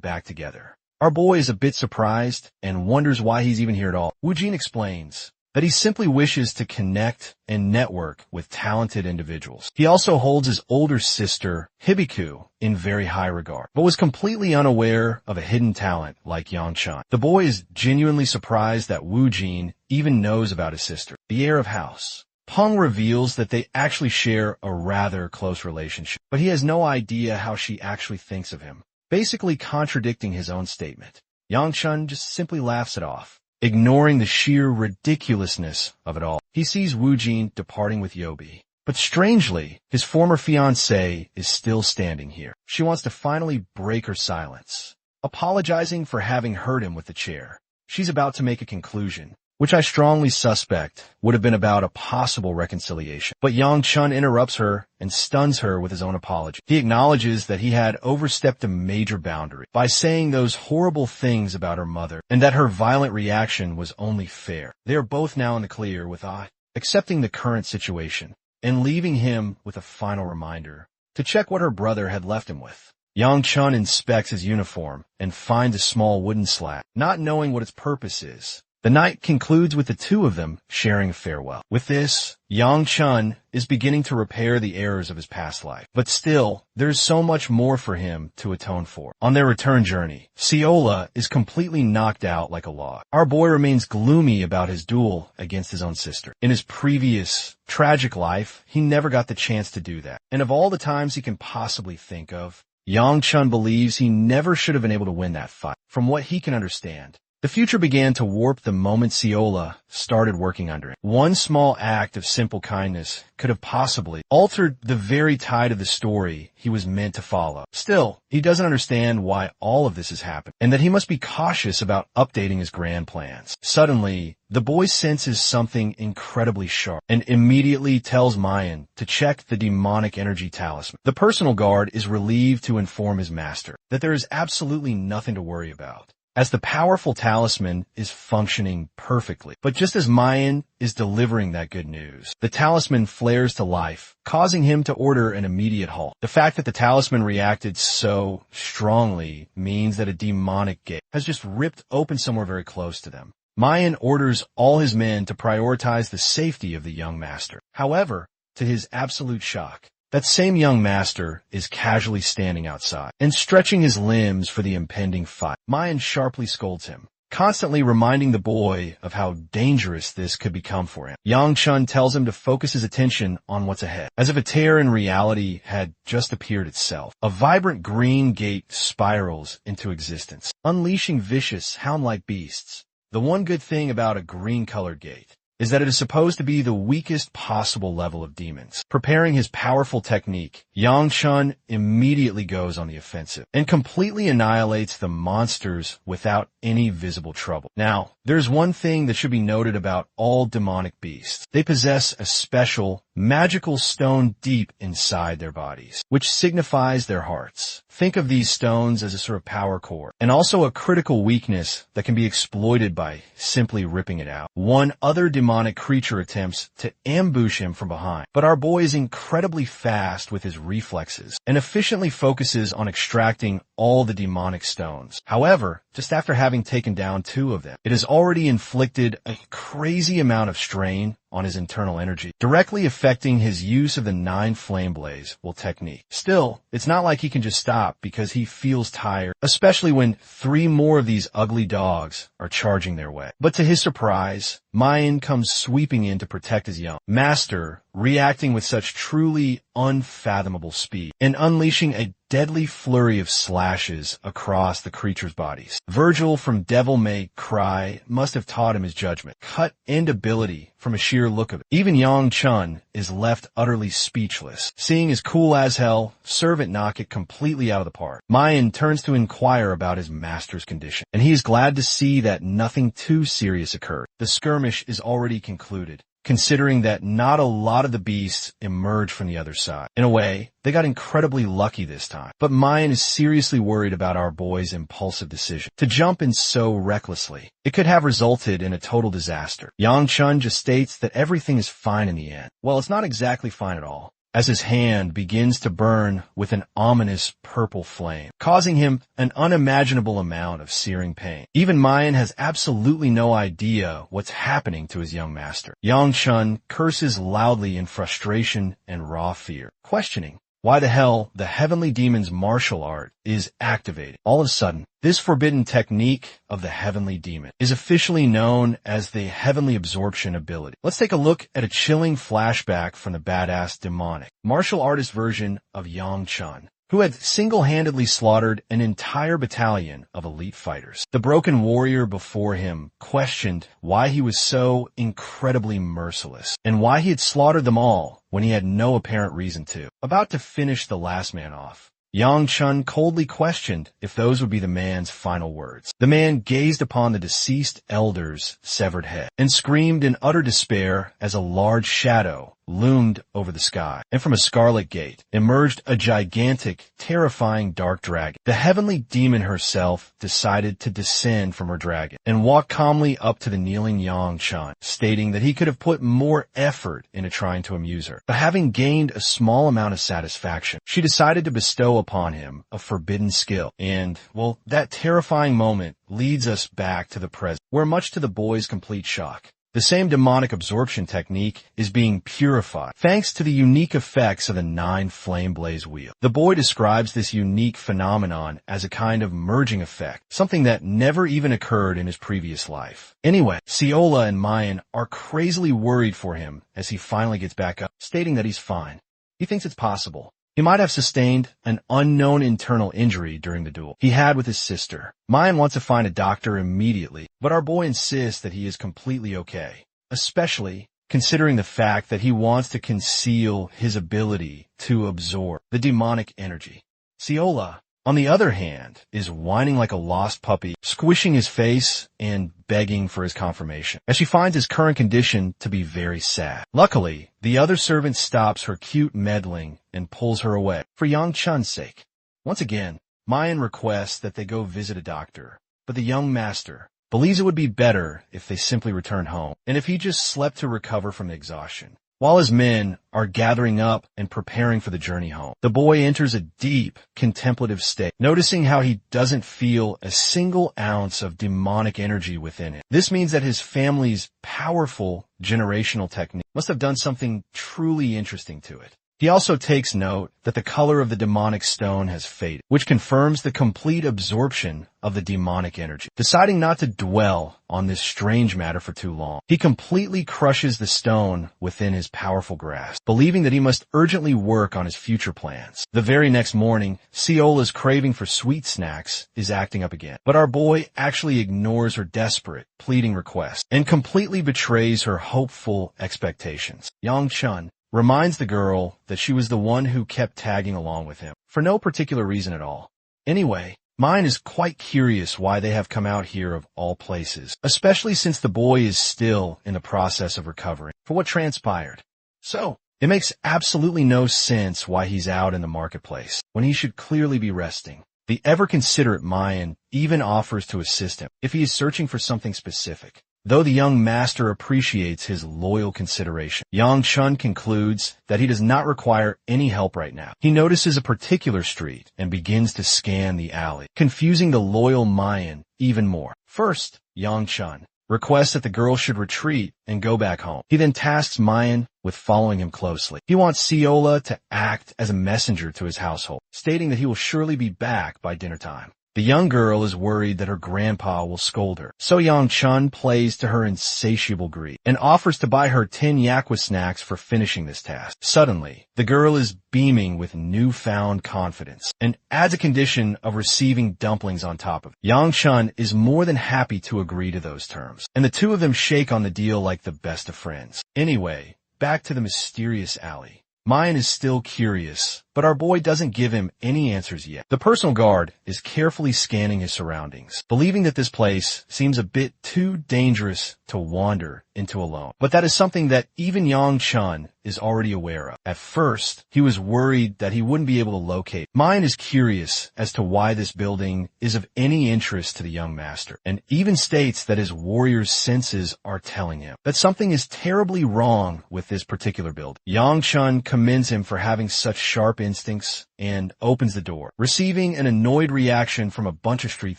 back together. Our boy is a bit surprised and wonders why he's even here at all. Woojin explains that he simply wishes to connect and network with talented individuals. He also holds his older sister, Hibiku, in very high regard, but was completely unaware of a hidden talent like Yang Chan. The boy is genuinely surprised that Woojin even knows about his sister, the heir of house. Peng reveals that they actually share a rather close relationship, but he has no idea how she actually thinks of him, basically contradicting his own statement. Yang Chun just simply laughs it off, ignoring the sheer ridiculousness of it all. He sees Woojin departing with Yobi. But strangely, his former fiancée is still standing here. She wants to finally break her silence, apologizing for having hurt him with the chair. She's about to make a conclusion, which I strongly suspect would have been about a possible reconciliation. But Yang Chun interrupts her and stuns her with his own apology. He acknowledges that he had overstepped a major boundary by saying those horrible things about her mother, and that her violent reaction was only fair. They are both now in the clear, with Ah accepting the current situation and leaving him with a final reminder to check what her brother had left him with. Yang Chun inspects his uniform and finds a small wooden slat, not knowing what its purpose is. The night concludes with the two of them sharing a farewell. With this, Yang Chun is beginning to repair the errors of his past life. But still, there's so much more for him to atone for. On their return journey, Seola is completely knocked out like a log. Our boy remains gloomy about his duel against his own sister. In his previous tragic life, he never got the chance to do that. And of all the times he can possibly think of, Yang Chun believes he never should have been able to win that fight. From what he can understand, the future began to warp the moment Seola started working under him. One small act of simple kindness could have possibly altered the very tide of the story he was meant to follow. Still, he doesn't understand why all of this has happened, and that he must be cautious about updating his grand plans. Suddenly, the boy senses something incredibly sharp and immediately tells Mayan to check the demonic energy talisman. The personal guard is relieved to inform his master that there is absolutely nothing to worry about, as the powerful talisman is functioning perfectly. But just as Mayan is delivering that good news, the talisman flares to life, causing him to order an immediate halt. The fact that the talisman reacted so strongly means that a demonic gate has just ripped open somewhere very close to them. Mayan orders all his men to prioritize the safety of the young master. However, to his absolute shock, that same young master is casually standing outside and stretching his limbs for the impending fight. Mayan sharply scolds him, constantly reminding the boy of how dangerous this could become for him. Yang Chun tells him to focus his attention on what's ahead, as if a tear in reality had just appeared itself. A vibrant green gate spirals into existence, unleashing vicious, hound-like beasts. The one good thing about a green-colored gate is that it is supposed to be the weakest possible level of demons. Preparing his powerful technique, Yang Chun immediately goes on the offensive and completely annihilates the monsters without any visible trouble. Now, there's one thing that should be noted about all demonic beasts. They possess a special, magical stone deep inside their bodies, which signifies their hearts. Think of these stones as a sort of power core, and also a critical weakness that can be exploited by simply ripping it out. One other demonic creature attempts to ambush him from behind, but our boy is incredibly fast with his reflexes and efficiently focuses on extracting all the demonic stones. However, just after having taken down two of them, it has already inflicted a crazy amount of strain on his internal energy, directly affecting his use of the 9 flame blaze technique. Still, it's not like he can just stop because he feels tired, especially when 3 more of these ugly dogs are charging their way. But to his surprise, Mayan comes sweeping in to protect his young master, reacting with such truly unfathomable speed and unleashing a deadly flurry of slashes across the creature's bodies. Virgil from Devil May Cry must have taught him his judgment, cut, and ability from a sheer look of it. Even Yang Chun is left utterly speechless, seeing his cool-as-hell servant knock it completely out of the park. Mayan turns to inquire about his master's condition, and he is glad to see that nothing too serious occurred. The skirmish is already concluded, considering that not a lot of the beasts emerge from the other side. In a way, they got incredibly lucky this time. But Mayan is seriously worried about our boy's impulsive decision to jump in so recklessly. It could have resulted in a total disaster. Yang Chun just states that everything is fine in the end. Well, it's not exactly fine at all, as his hand begins to burn with an ominous purple flame, causing him an unimaginable amount of searing pain. Even Mayan has absolutely no idea what's happening to his young master. Yang Chun curses loudly in frustration and raw fear, questioning why the hell the heavenly demon's martial art is activated. All of a sudden, this forbidden technique of the heavenly demon is officially known as the heavenly absorption ability. Let's take a look at a chilling flashback from the badass demonic martial artist version of Yang Chun, who had single-handedly slaughtered an entire battalion of elite fighters. The broken warrior before him questioned why he was so incredibly merciless, and why he had slaughtered them all when he had no apparent reason to. About to finish the last man off, Yang Chun coldly questioned if those would be the man's final words. The man gazed upon the deceased elder's severed head and screamed in utter despair as a large shadow loomed over the sky, and from a scarlet gate emerged a gigantic, terrifying dark dragon. The heavenly demon herself decided to descend from her dragon and walk calmly up to the kneeling Yang Chun, stating that he could have put more effort into trying to amuse her. But having gained a small amount of satisfaction, she decided to bestow upon him a forbidden skill. And, well, that terrifying moment leads us back to the present, where much to the boy's complete shock, the same demonic absorption technique is being purified, thanks to the unique effects of the 9 flame blaze wheel. The boy describes this unique phenomenon as a kind of merging effect, something that never even occurred in his previous life. Anyway, Siola and Mayan are crazily worried for him as he finally gets back up, stating that he's fine. He thinks it's possible he might have sustained an unknown internal injury during the duel he had with his sister. Mayan wants to find a doctor immediately, but our boy insists that he is completely okay, especially considering the fact that he wants to conceal his ability to absorb the demonic energy. Siola, on the other hand, is whining like a lost puppy, squishing his face and begging for his confirmation, as she finds his current condition to be very sad. Luckily, the other servant stops her cute meddling and pulls her away, for Yang Chun's sake. Once again, Mayan requests that they go visit a doctor, but the young master believes it would be better if they simply return home, and if he just slept to recover from the exhaustion. While his men are gathering up and preparing for the journey home, the boy enters a deep, contemplative state, noticing how he doesn't feel a single ounce of demonic energy within him. This means that his family's powerful generational technique must have done something truly interesting to it. He also takes note that the color of the demonic stone has faded, which confirms the complete absorption of the demonic energy. Deciding not to dwell on this strange matter for too long, he completely crushes the stone within his powerful grasp, believing that he must urgently work on his future plans. The very next morning, Siola's craving for sweet snacks is acting up again, but our boy actually ignores her desperate, pleading request and completely betrays her hopeful expectations. Yang Chun reminds the girl that she was the one who kept tagging along with him, for no particular reason at all. Anyway, Mayan is quite curious why they have come out here of all places, especially since the boy is still in the process of recovering for what transpired. So, it makes absolutely no sense why he's out in the marketplace, when he should clearly be resting. The ever-considerate Mayan even offers to assist him if he is searching for something specific. Though the young master appreciates his loyal consideration, Yang Chun concludes that he does not require any help right now. He notices a particular street and begins to scan the alley, confusing the loyal Mayan even more. First, Yang Chun requests that the girl should retreat and go back home. He then tasks Mayan with following him closely. He wants Siola to act as a messenger to his household, stating that he will surely be back by dinner time. The young girl is worried that her grandpa will scold her, so Yang Chun plays to her insatiable greed and offers to buy her 10 yakwa snacks for finishing this task. Suddenly, the girl is beaming with newfound confidence and adds a condition of receiving dumplings on top of it. Yang Chun is more than happy to agree to those terms, and the two of them shake on the deal like the best of friends. Anyway, back to the mysterious alley. Mayan is still curious but our boy doesn't give him any answers yet. The personal guard is carefully scanning his surroundings, believing that this place seems a bit too dangerous to wander into alone. But that is something that even Yang Chun is already aware of. At first, he was worried that he wouldn't be able to locate. Mayan is curious as to why this building is of any interest to the young master, and even states that his warrior's senses are telling him that something is terribly wrong with this particular building. Yang Chun commends him for having such sharp instincts and opens the door, receiving an annoyed reaction from a bunch of street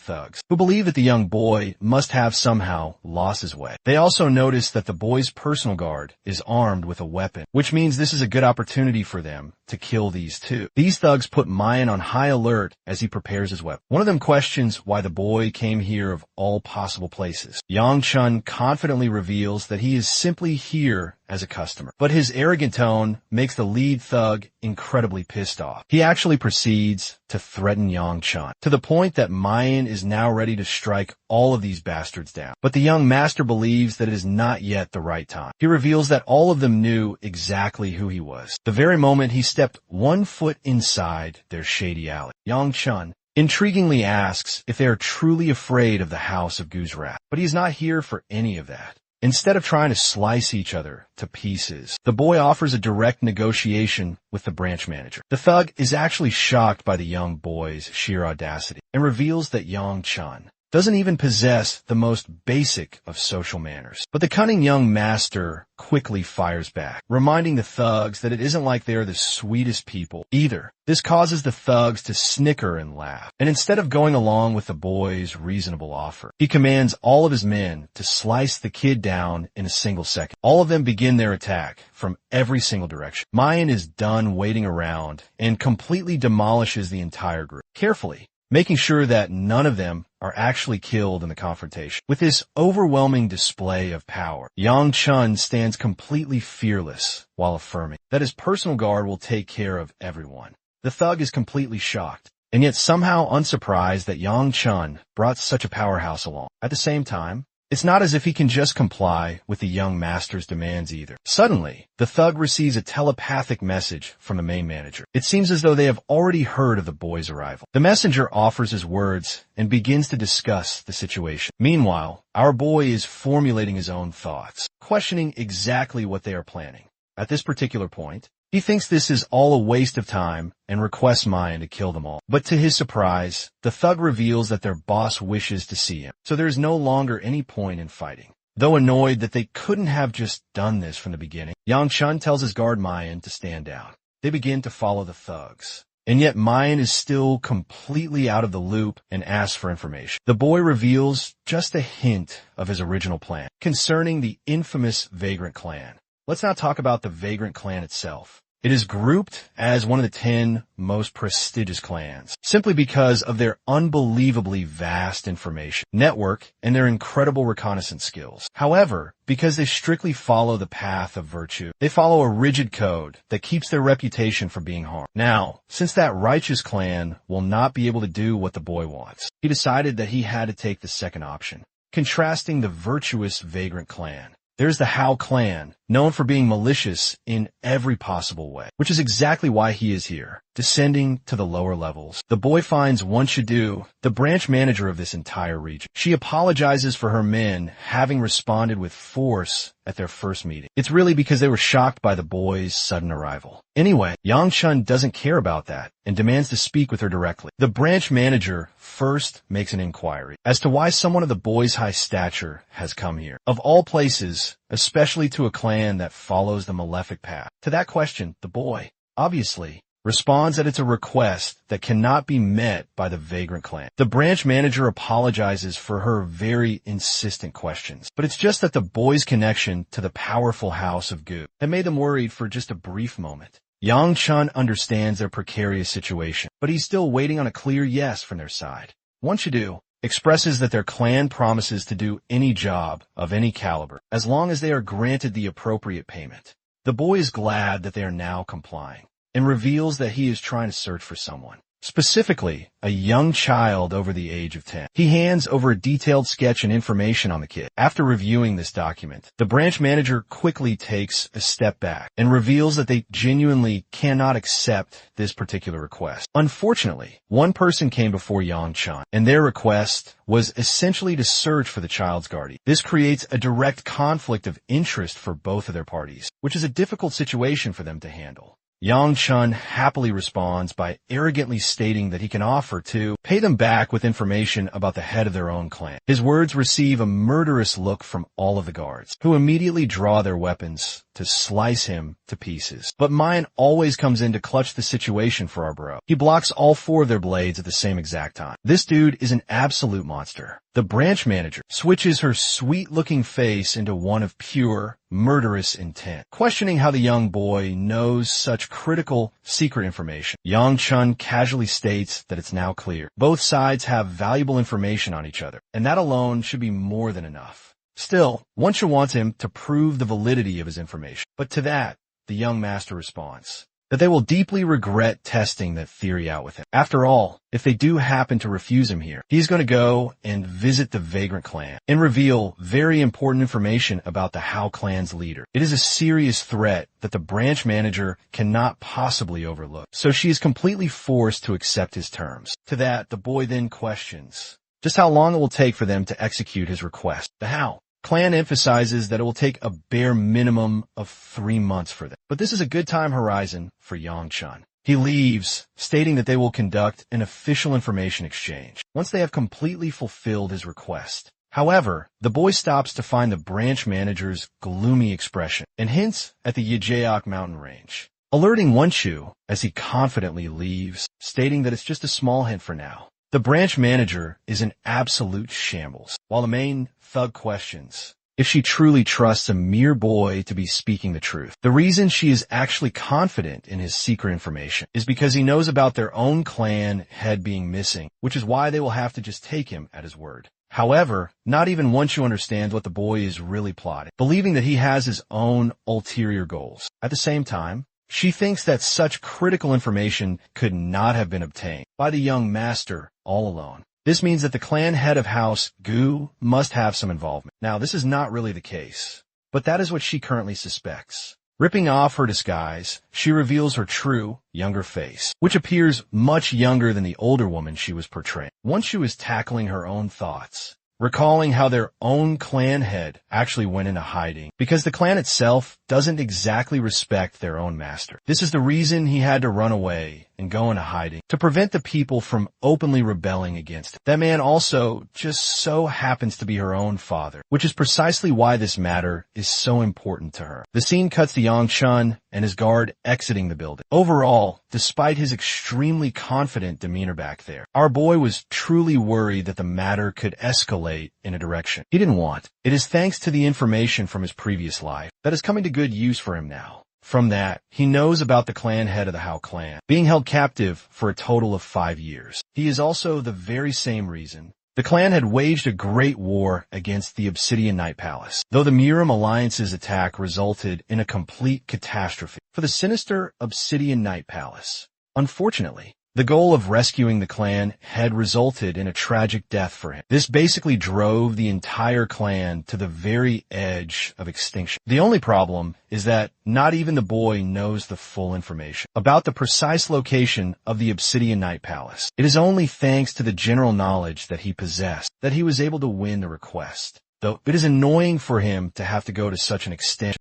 thugs who believe that the young boy must have somehow lost his way. They also notice that the boy's personal guard is armed with a weapon, which means this is a good opportunity for them to kill these two. These thugs put Mayan on high alert as he prepares his weapon. One of them questions why the boy came here of all possible places. Yang Chun confidently reveals that he is simply here as a customer, but his arrogant tone makes the lead thug incredibly pissed off. He actually proceeds to threaten Yang Chun, to the point that Mayan is now ready to strike all of these bastards down. But the young master believes that it is not yet the right time. He reveals that all of them knew exactly who he was, the very moment he stepped 1 foot inside their shady alley. Yang Chun intriguingly asks if they are truly afraid of the House of Guzrat, but he's not here for any of that. Instead of trying to slice each other to pieces, the boy offers a direct negotiation with the branch manager. The thug is actually shocked by the young boy's sheer audacity and reveals that Yang Chun doesn't even possess the most basic of social manners. But the cunning young master quickly fires back, reminding the thugs that it isn't like they are the sweetest people either. This causes the thugs to snicker and laugh, and instead of going along with the boy's reasonable offer, he commands all of his men to slice the kid down in a single second. All of them begin their attack from every single direction. Mayan is done waiting around and completely demolishes the entire group, carefully making sure that none of them are actually killed in the confrontation. With this overwhelming display of power, Yang Chun stands completely fearless while affirming that his personal guard will take care of everyone. The thug is completely shocked, and yet somehow unsurprised that Yang Chun brought such a powerhouse along. At the same time, it's not as if he can just comply with the young master's demands either. Suddenly, the thug receives a telepathic message from the main manager. It seems as though they have already heard of the boy's arrival. The messenger offers his words and begins to discuss the situation. Meanwhile, our boy is formulating his own thoughts, questioning exactly what they are planning. At this particular point, he thinks this is all a waste of time and requests Mayan to kill them all. But to his surprise, the thug reveals that their boss wishes to see him, so there is no longer any point in fighting. Though annoyed that they couldn't have just done this from the beginning, Yang Chun tells his guard Mayan to stand down. They begin to follow the thugs. And yet Mayan is still completely out of the loop and asks for information. The boy reveals just a hint of his original plan concerning the infamous Vagrant clan. Let's now talk about the Vagrant clan itself. It is grouped as one of the 10 most prestigious clans, simply because of their unbelievably vast information network and their incredible reconnaissance skills. However, because they strictly follow the path of virtue, they follow a rigid code that keeps their reputation from being harmed. Now, since that righteous clan will not be able to do what the boy wants, he decided that he had to take the second option, contrasting the virtuous Vagrant clan. There's the Hao clan, known for being malicious in every possible way, which is exactly why he is here, descending to the lower levels. The boy finds One Shadu, the branch manager of this entire region. She apologizes for her men having responded with force at their first meeting. It's really because they were shocked by the boy's sudden arrival. Anyway, Yang Chun doesn't care about that and demands to speak with her directly. The branch manager first makes an inquiry as to why someone of the boy's high stature has come here. Of all places, especially to a clan that follows the malefic path. To that question, the boy, obviously, responds that it's a request that cannot be met by the Vagrant clan. The branch manager apologizes for her very insistent questions, but it's just that the boy's connection to the powerful House of Gu had made them worried for just a brief moment. Yang Chun understands their precarious situation, but he's still waiting on a clear yes from their side. One Shadu expresses that their clan promises to do any job of any caliber as long as they are granted the appropriate payment. The boy is glad that they are now complying and reveals that he is trying to search for someone. specifically a young child over the age of 10. He hands over a detailed sketch and information on the kid. After reviewing this document, the branch manager quickly takes a step back and reveals that they genuinely cannot accept this particular request. Unfortunately, one person came before Yang Chun, and their request was essentially to search for the child's guardian. This creates a direct conflict of interest for both of their parties, which is a difficult situation for them to handle. Yang Chun happily responds by arrogantly stating that he can offer to pay them back with information about the head of their own clan. His words receive a murderous look from all of the guards, who immediately draw their weapons to slice him to pieces. But Mayan always comes in to clutch the situation for our bro. He blocks all 4 of their blades at the same exact time. This dude is an absolute monster. The branch manager switches her sweet-looking face into one of pure, murderous intent, questioning how the young boy knows such critical, secret information. Yang Chun casually states that it's now clear. Both sides have valuable information on each other, and that alone should be more than enough. Still, one should want him to prove the validity of his information. But to that, the young master responds that they will deeply regret testing that theory out with him. After all, if they do happen to refuse him here, he's going to go and visit the Vagrant clan and reveal very important information about the Hao clan's leader. It is a serious threat that the branch manager cannot possibly overlook, so she is completely forced to accept his terms. To that, the boy then questions just how long it will take for them to execute his request. The Hao clan emphasizes that it will take a bare minimum of 3 months for them. But this is a good time horizon for Yang Chun. He leaves, stating that they will conduct an official information exchange once they have completely fulfilled his request. However, the boy stops to find the branch manager's gloomy expression and hints at the Yajeok mountain range, alerting Wonchu as he confidently leaves, stating that it's just a small hint for now. The branch manager is in absolute shambles, while the main thug questions if she truly trusts a mere boy to be speaking the truth. The reason she is actually confident in his secret information is because he knows about their own clan head being missing, which is why they will have to just take him at his word. However, not even Wonchu understands what the boy is really plotting, believing that he has his own ulterior goals. At the same time, she thinks that such critical information could not have been obtained by the young master all alone. This means that the clan head of House Gu must have some involvement. Now, this is not really the case, but that is what she currently suspects. Ripping off her disguise, she reveals her true, younger face, which appears much younger than the older woman she was portraying. Once she was tackling her own thoughts, recalling how their own clan head actually went into hiding because the clan itself doesn't exactly respect their own master. This is the reason he had to run away and go into hiding, to prevent the people from openly rebelling against him. That man also just so happens to be her own father, which is precisely why this matter is so important to her. The scene cuts to Yang Chun and his guard exiting the building. Overall, despite his extremely confident demeanor back there, our boy was truly worried that the matter could escalate in a direction he didn't want. It is thanks to the information from his previous life that is coming to good use for him now. From that, he knows about the clan head of the Hao clan being held captive for a total of 5 years. He is also the very same reason the clan had waged a great war against the Obsidian Night Palace, though the Miram Alliance's attack resulted in a complete catastrophe for the sinister Obsidian Night Palace. Unfortunately, the goal of rescuing the clan had resulted in a tragic death for him. This basically drove the entire clan to the very edge of extinction. The only problem is that not even the boy knows the full information about the precise location of the Obsidian Night Palace. It is only thanks to the general knowledge that he possessed that he was able to win the request, though it is annoying for him to have to go to such an extent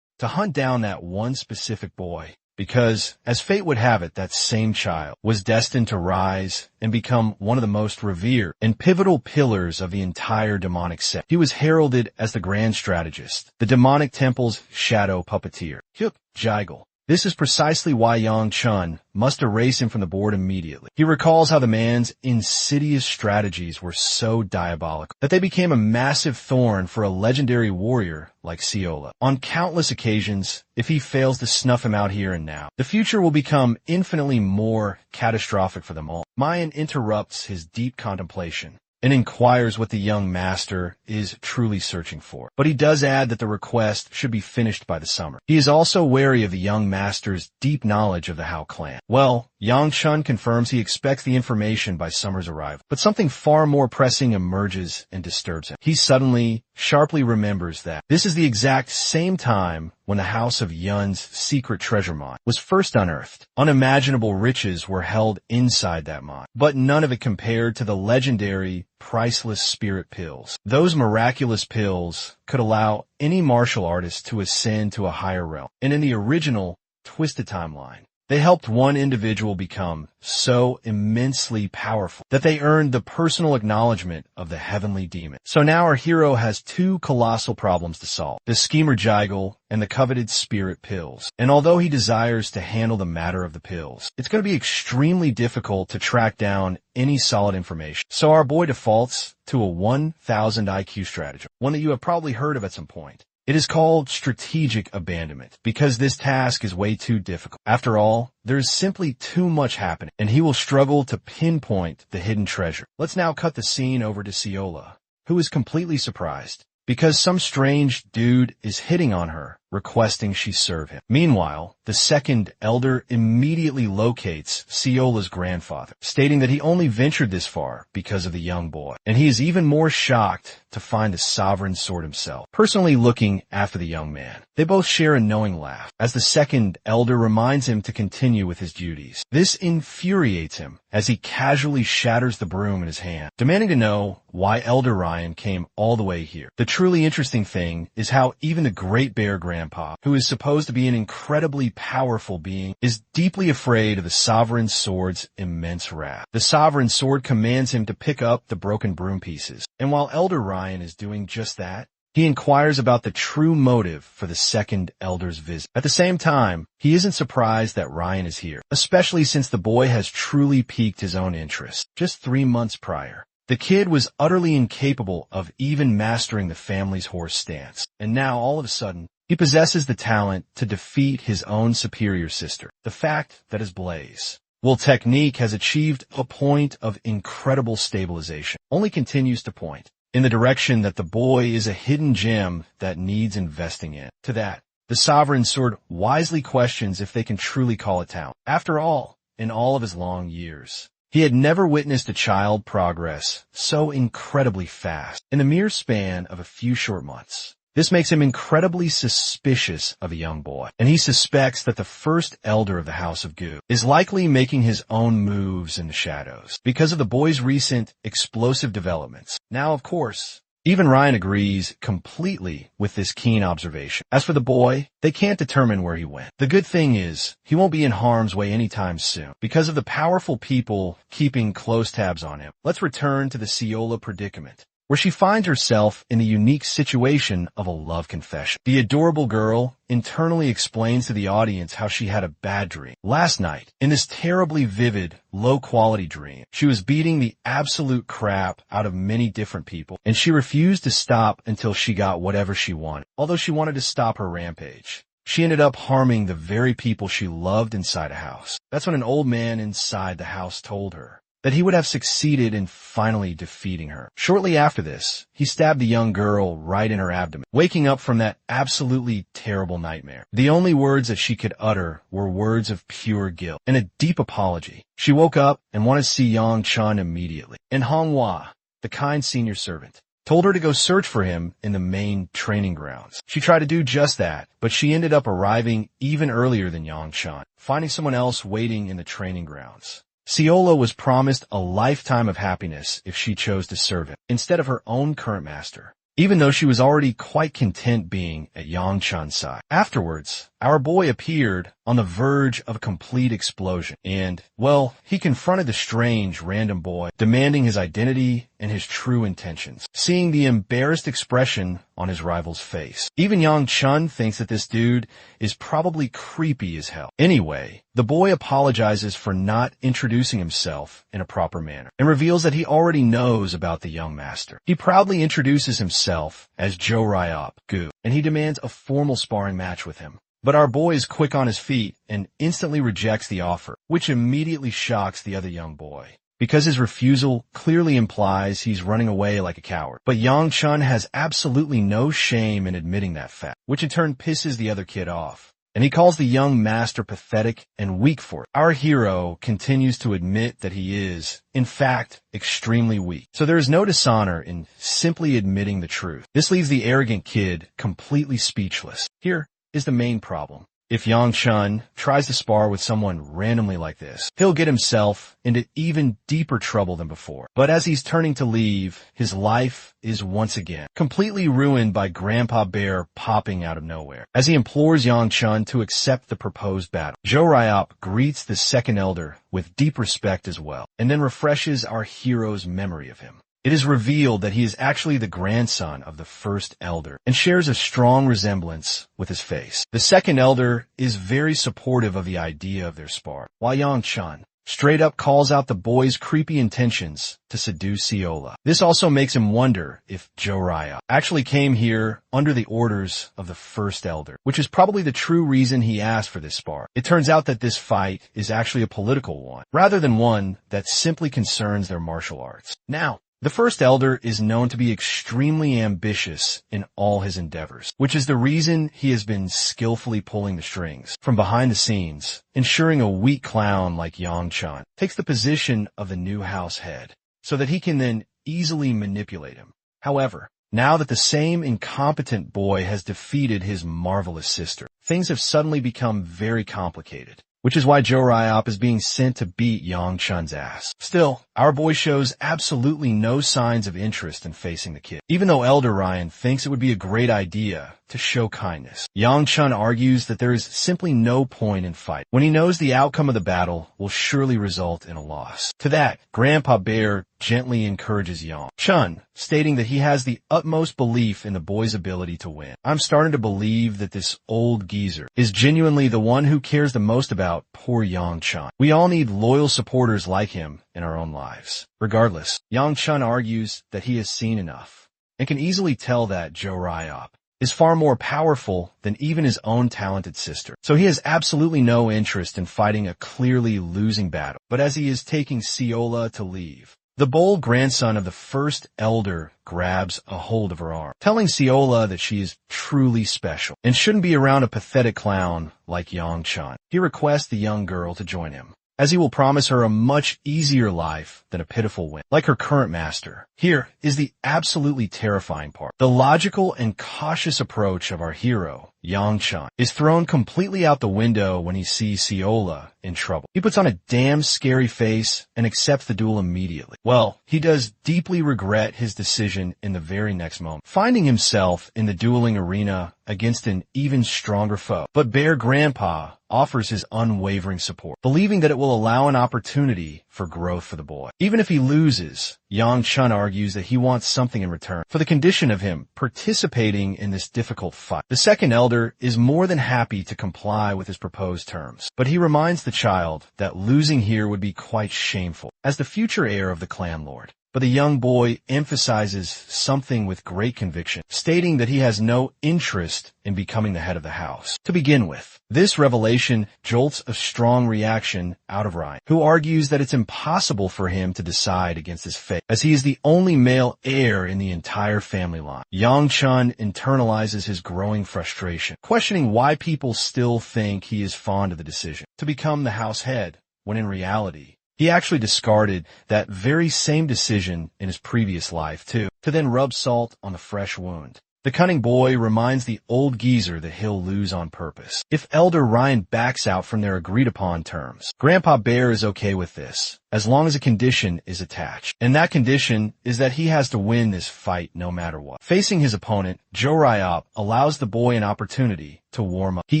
to hunt down that one specific boy. Because, as fate would have it, that same child was destined to rise and become one of the most revered and pivotal pillars of the entire demonic sect. He was heralded as the grand strategist, the demonic temple's shadow puppeteer, Hyuk Jaegil. This is precisely why Yang Chun must erase him from the board immediately. He recalls how the man's insidious strategies were so diabolical that they became a massive thorn for a legendary warrior like Siola. On countless occasions, if he fails to snuff him out here and now, the future will become infinitely more catastrophic for them all. Mayan interrupts his deep contemplation and inquires what the young master is truly searching for. But he does add that the request should be finished by the summer. He is also wary of the young master's deep knowledge of the Hao clan. Well, Yang Chun confirms he expects the information by summer's arrival. But something far more pressing emerges and disturbs him. He suddenly, sharply remembers that this is the exact same time when the House of Yun's secret treasure mine was first unearthed. Unimaginable riches were held inside that mine, but none of it compared to the legendary, priceless spirit pills. Those miraculous pills could allow any martial artist to ascend to a higher realm. And in the original Twisted Timeline, they helped one individual become so immensely powerful that they earned the personal acknowledgement of the heavenly demon. So now our hero has two colossal problems to solve: the schemer Jigal and the coveted spirit pills. And although he desires to handle the matter of the pills, it's going to be extremely difficult to track down any solid information. So our boy defaults to a 1000 IQ stratagem, one that you have probably heard of at some point. It is called strategic abandonment because this task is way too difficult. After all, there is simply too much happening, and he will struggle to pinpoint the hidden treasure. Let's now cut the scene over to Ciola, who is completely surprised because some strange dude is hitting on her, requesting she serve him. Meanwhile, the second elder immediately locates Ciola's grandfather, stating that he only ventured this far because of the young boy, and he is even more shocked to find the sovereign sword himself, personally looking after the young man. They both share a knowing laugh, as the second elder reminds him to continue with his duties. This infuriates him, as he casually shatters the broom in his hand, demanding to know why Elder Ryan came all the way here. The truly interesting thing is how even the Great Bear Grandpa, who is supposed to be an incredibly powerful being, is deeply afraid of the Sovereign Sword's immense wrath. The Sovereign Sword commands him to pick up the broken broom pieces, and while Elder Ryan is doing just that, he inquires about the true motive for the second elder's visit. At the same time, he isn't surprised that Ryan is here, especially since the boy has truly piqued his own interest. Just 3 months prior, the kid was utterly incapable of even mastering the family's horse stance, and now all of a sudden, he possesses the talent to defeat his own superior sister. The fact that his Blaze, well, technique has achieved a point of incredible stabilization, only continues to point in the direction that the boy is a hidden gem that needs investing in. To that, the Sovereign Sword wisely questions if they can truly call it talent. After all, in all of his long years, he had never witnessed a child progress so incredibly fast in the mere span of a few short months. This makes him incredibly suspicious of a young boy, and he suspects that the first elder of the House of Gu is likely making his own moves in the shadows because of the boy's recent explosive developments. Now, of course, even Ryan agrees completely with this keen observation. As for the boy, they can't determine where he went. The good thing is, he won't be in harm's way anytime soon because of the powerful people keeping close tabs on him. Let's return to the Ciola predicament, where she finds herself in the unique situation of a love confession. The adorable girl internally explains to the audience how she had a bad dream. Last night, in this terribly vivid, low-quality dream, she was beating the absolute crap out of many different people, and she refused to stop until she got whatever she wanted. Although she wanted to stop her rampage, she ended up harming the very people she loved inside a house. That's when an old man inside the house told her that he would have succeeded in finally defeating her. Shortly after this, he stabbed the young girl right in her abdomen, waking up from that absolutely terrible nightmare. The only words that she could utter were words of pure guilt and a deep apology. She woke up and wanted to see Yang Chun immediately. And Manhwa, the kind senior servant, told her to go search for him in the main training grounds. She tried to do just that, but she ended up arriving even earlier than Yang Chun, finding someone else waiting in the training grounds. Ciola was promised a lifetime of happiness if she chose to serve him, instead of her own current master, even though she was already quite content being at Yang Chun's side. Afterwards, our boy appeared on the verge of a complete explosion, and, well, he confronted the strange, random boy, demanding his identity and his true intentions, seeing the embarrassed expression on his rival's face. Even Yang Chun thinks that this dude is probably creepy as hell. Anyway, the boy apologizes for not introducing himself in a proper manner, and reveals that he already knows about the young master. He proudly introduces himself as Joe Ryop Gu, and he demands a formal sparring match with him. But our boy is quick on his feet and instantly rejects the offer, which immediately shocks the other young boy. because his refusal clearly implies he's running away like a coward. But Yang Chun has absolutely no shame in admitting that fact, which in turn pisses the other kid off. And he calls the young master pathetic and weak for it. Our hero continues to admit that he is, in fact, extremely weak. So there is no dishonor in simply admitting the truth. This leaves the arrogant kid completely speechless. Here is the main problem. If Yang Chun tries to spar with someone randomly like this, he'll get himself into even deeper trouble than before. But as he's turning to leave, his life is once again completely ruined by Grandpa Bear popping out of nowhere. As he implores Yang Chun to accept the proposed battle, Jo Ryop greets the second elder with deep respect as well, and then refreshes our hero's memory of him. It is revealed that he is actually the grandson of the first elder and shares a strong resemblance with his face. The second elder is very supportive of the idea of their spar, while Yang Chun straight up calls out the boy's creepy intentions to seduce Siola. This also makes him wonder if Jo Ryop actually came here under the orders of the first elder, which is probably the true reason he asked for this spar. It turns out that this fight is actually a political one, rather than one that simply concerns their martial arts. Now, the first elder is known to be extremely ambitious in all his endeavors, which is the reason he has been skillfully pulling the strings from behind the scenes, ensuring a weak clown like Yang Chun takes the position of the new house head, so that he can then easily manipulate him. However, now that the same incompetent boy has defeated his marvelous sister, things have suddenly become very complicated, which is why Jo Ryop is being sent to beat Yang Chun's ass. Still, our boy shows absolutely no signs of interest in facing the kid, even though Elder Ryan thinks it would be a great idea to show kindness. Yang Chun argues that there is simply no point in fight when he knows the outcome of the battle will surely result in a loss. To that, Grandpa Bear gently encourages Yang Chun, stating that he has the utmost belief in the boy's ability to win. I'm starting to believe that this old geezer is genuinely the one who cares the most about poor Yang Chun. We all need loyal supporters like him in our own lives. Regardless, Yang Chun argues that he has seen enough and can easily tell that Jo Ryop is far more powerful than even his own talented sister. So he has absolutely no interest in fighting a clearly losing battle. But as he is taking Siola to leave, the bold grandson of the first elder grabs a hold of her arm, telling Siola that she is truly special and shouldn't be around a pathetic clown like Yang Chun. He requests the young girl to join him, as he will promise her a much easier life than a pitiful win, like her current master. Here is the absolutely terrifying part. The logical and cautious approach of our hero, Yang Chun, is thrown completely out the window when he sees Siola in trouble. He puts on a damn scary face and accepts the duel immediately. Well, he does deeply regret his decision in the very next moment, finding himself in the dueling arena against an even stronger foe. But Bear Grandpa offers his unwavering support, believing that it will allow an opportunity for growth for the boy. Even if he loses, Yang Chun argues that he wants something in return for the condition of him participating in this difficult fight. The second elder is more than happy to comply with his proposed terms, but he reminds the child that losing here would be quite shameful as the future heir of the clan lord. But the young boy emphasizes something with great conviction, stating that he has no interest in becoming the head of the house. To begin with, this revelation jolts a strong reaction out of Ryan, who argues that it's impossible for him to decide against his fate, as he is the only male heir in the entire family line. Yang Chun internalizes his growing frustration, questioning why people still think he is fond of the decision to become the house head, when in reality, he actually discarded that very same decision in his previous life, too, to then rub salt on the fresh wound. The cunning boy reminds the old geezer that he'll lose on purpose if Elder Ryan backs out from their agreed-upon terms. Grandpa Bear is okay with this, as long as a condition is attached. And that condition is that he has to win this fight no matter what. Facing his opponent, Jo Ryop allows the boy an opportunity to warm up. He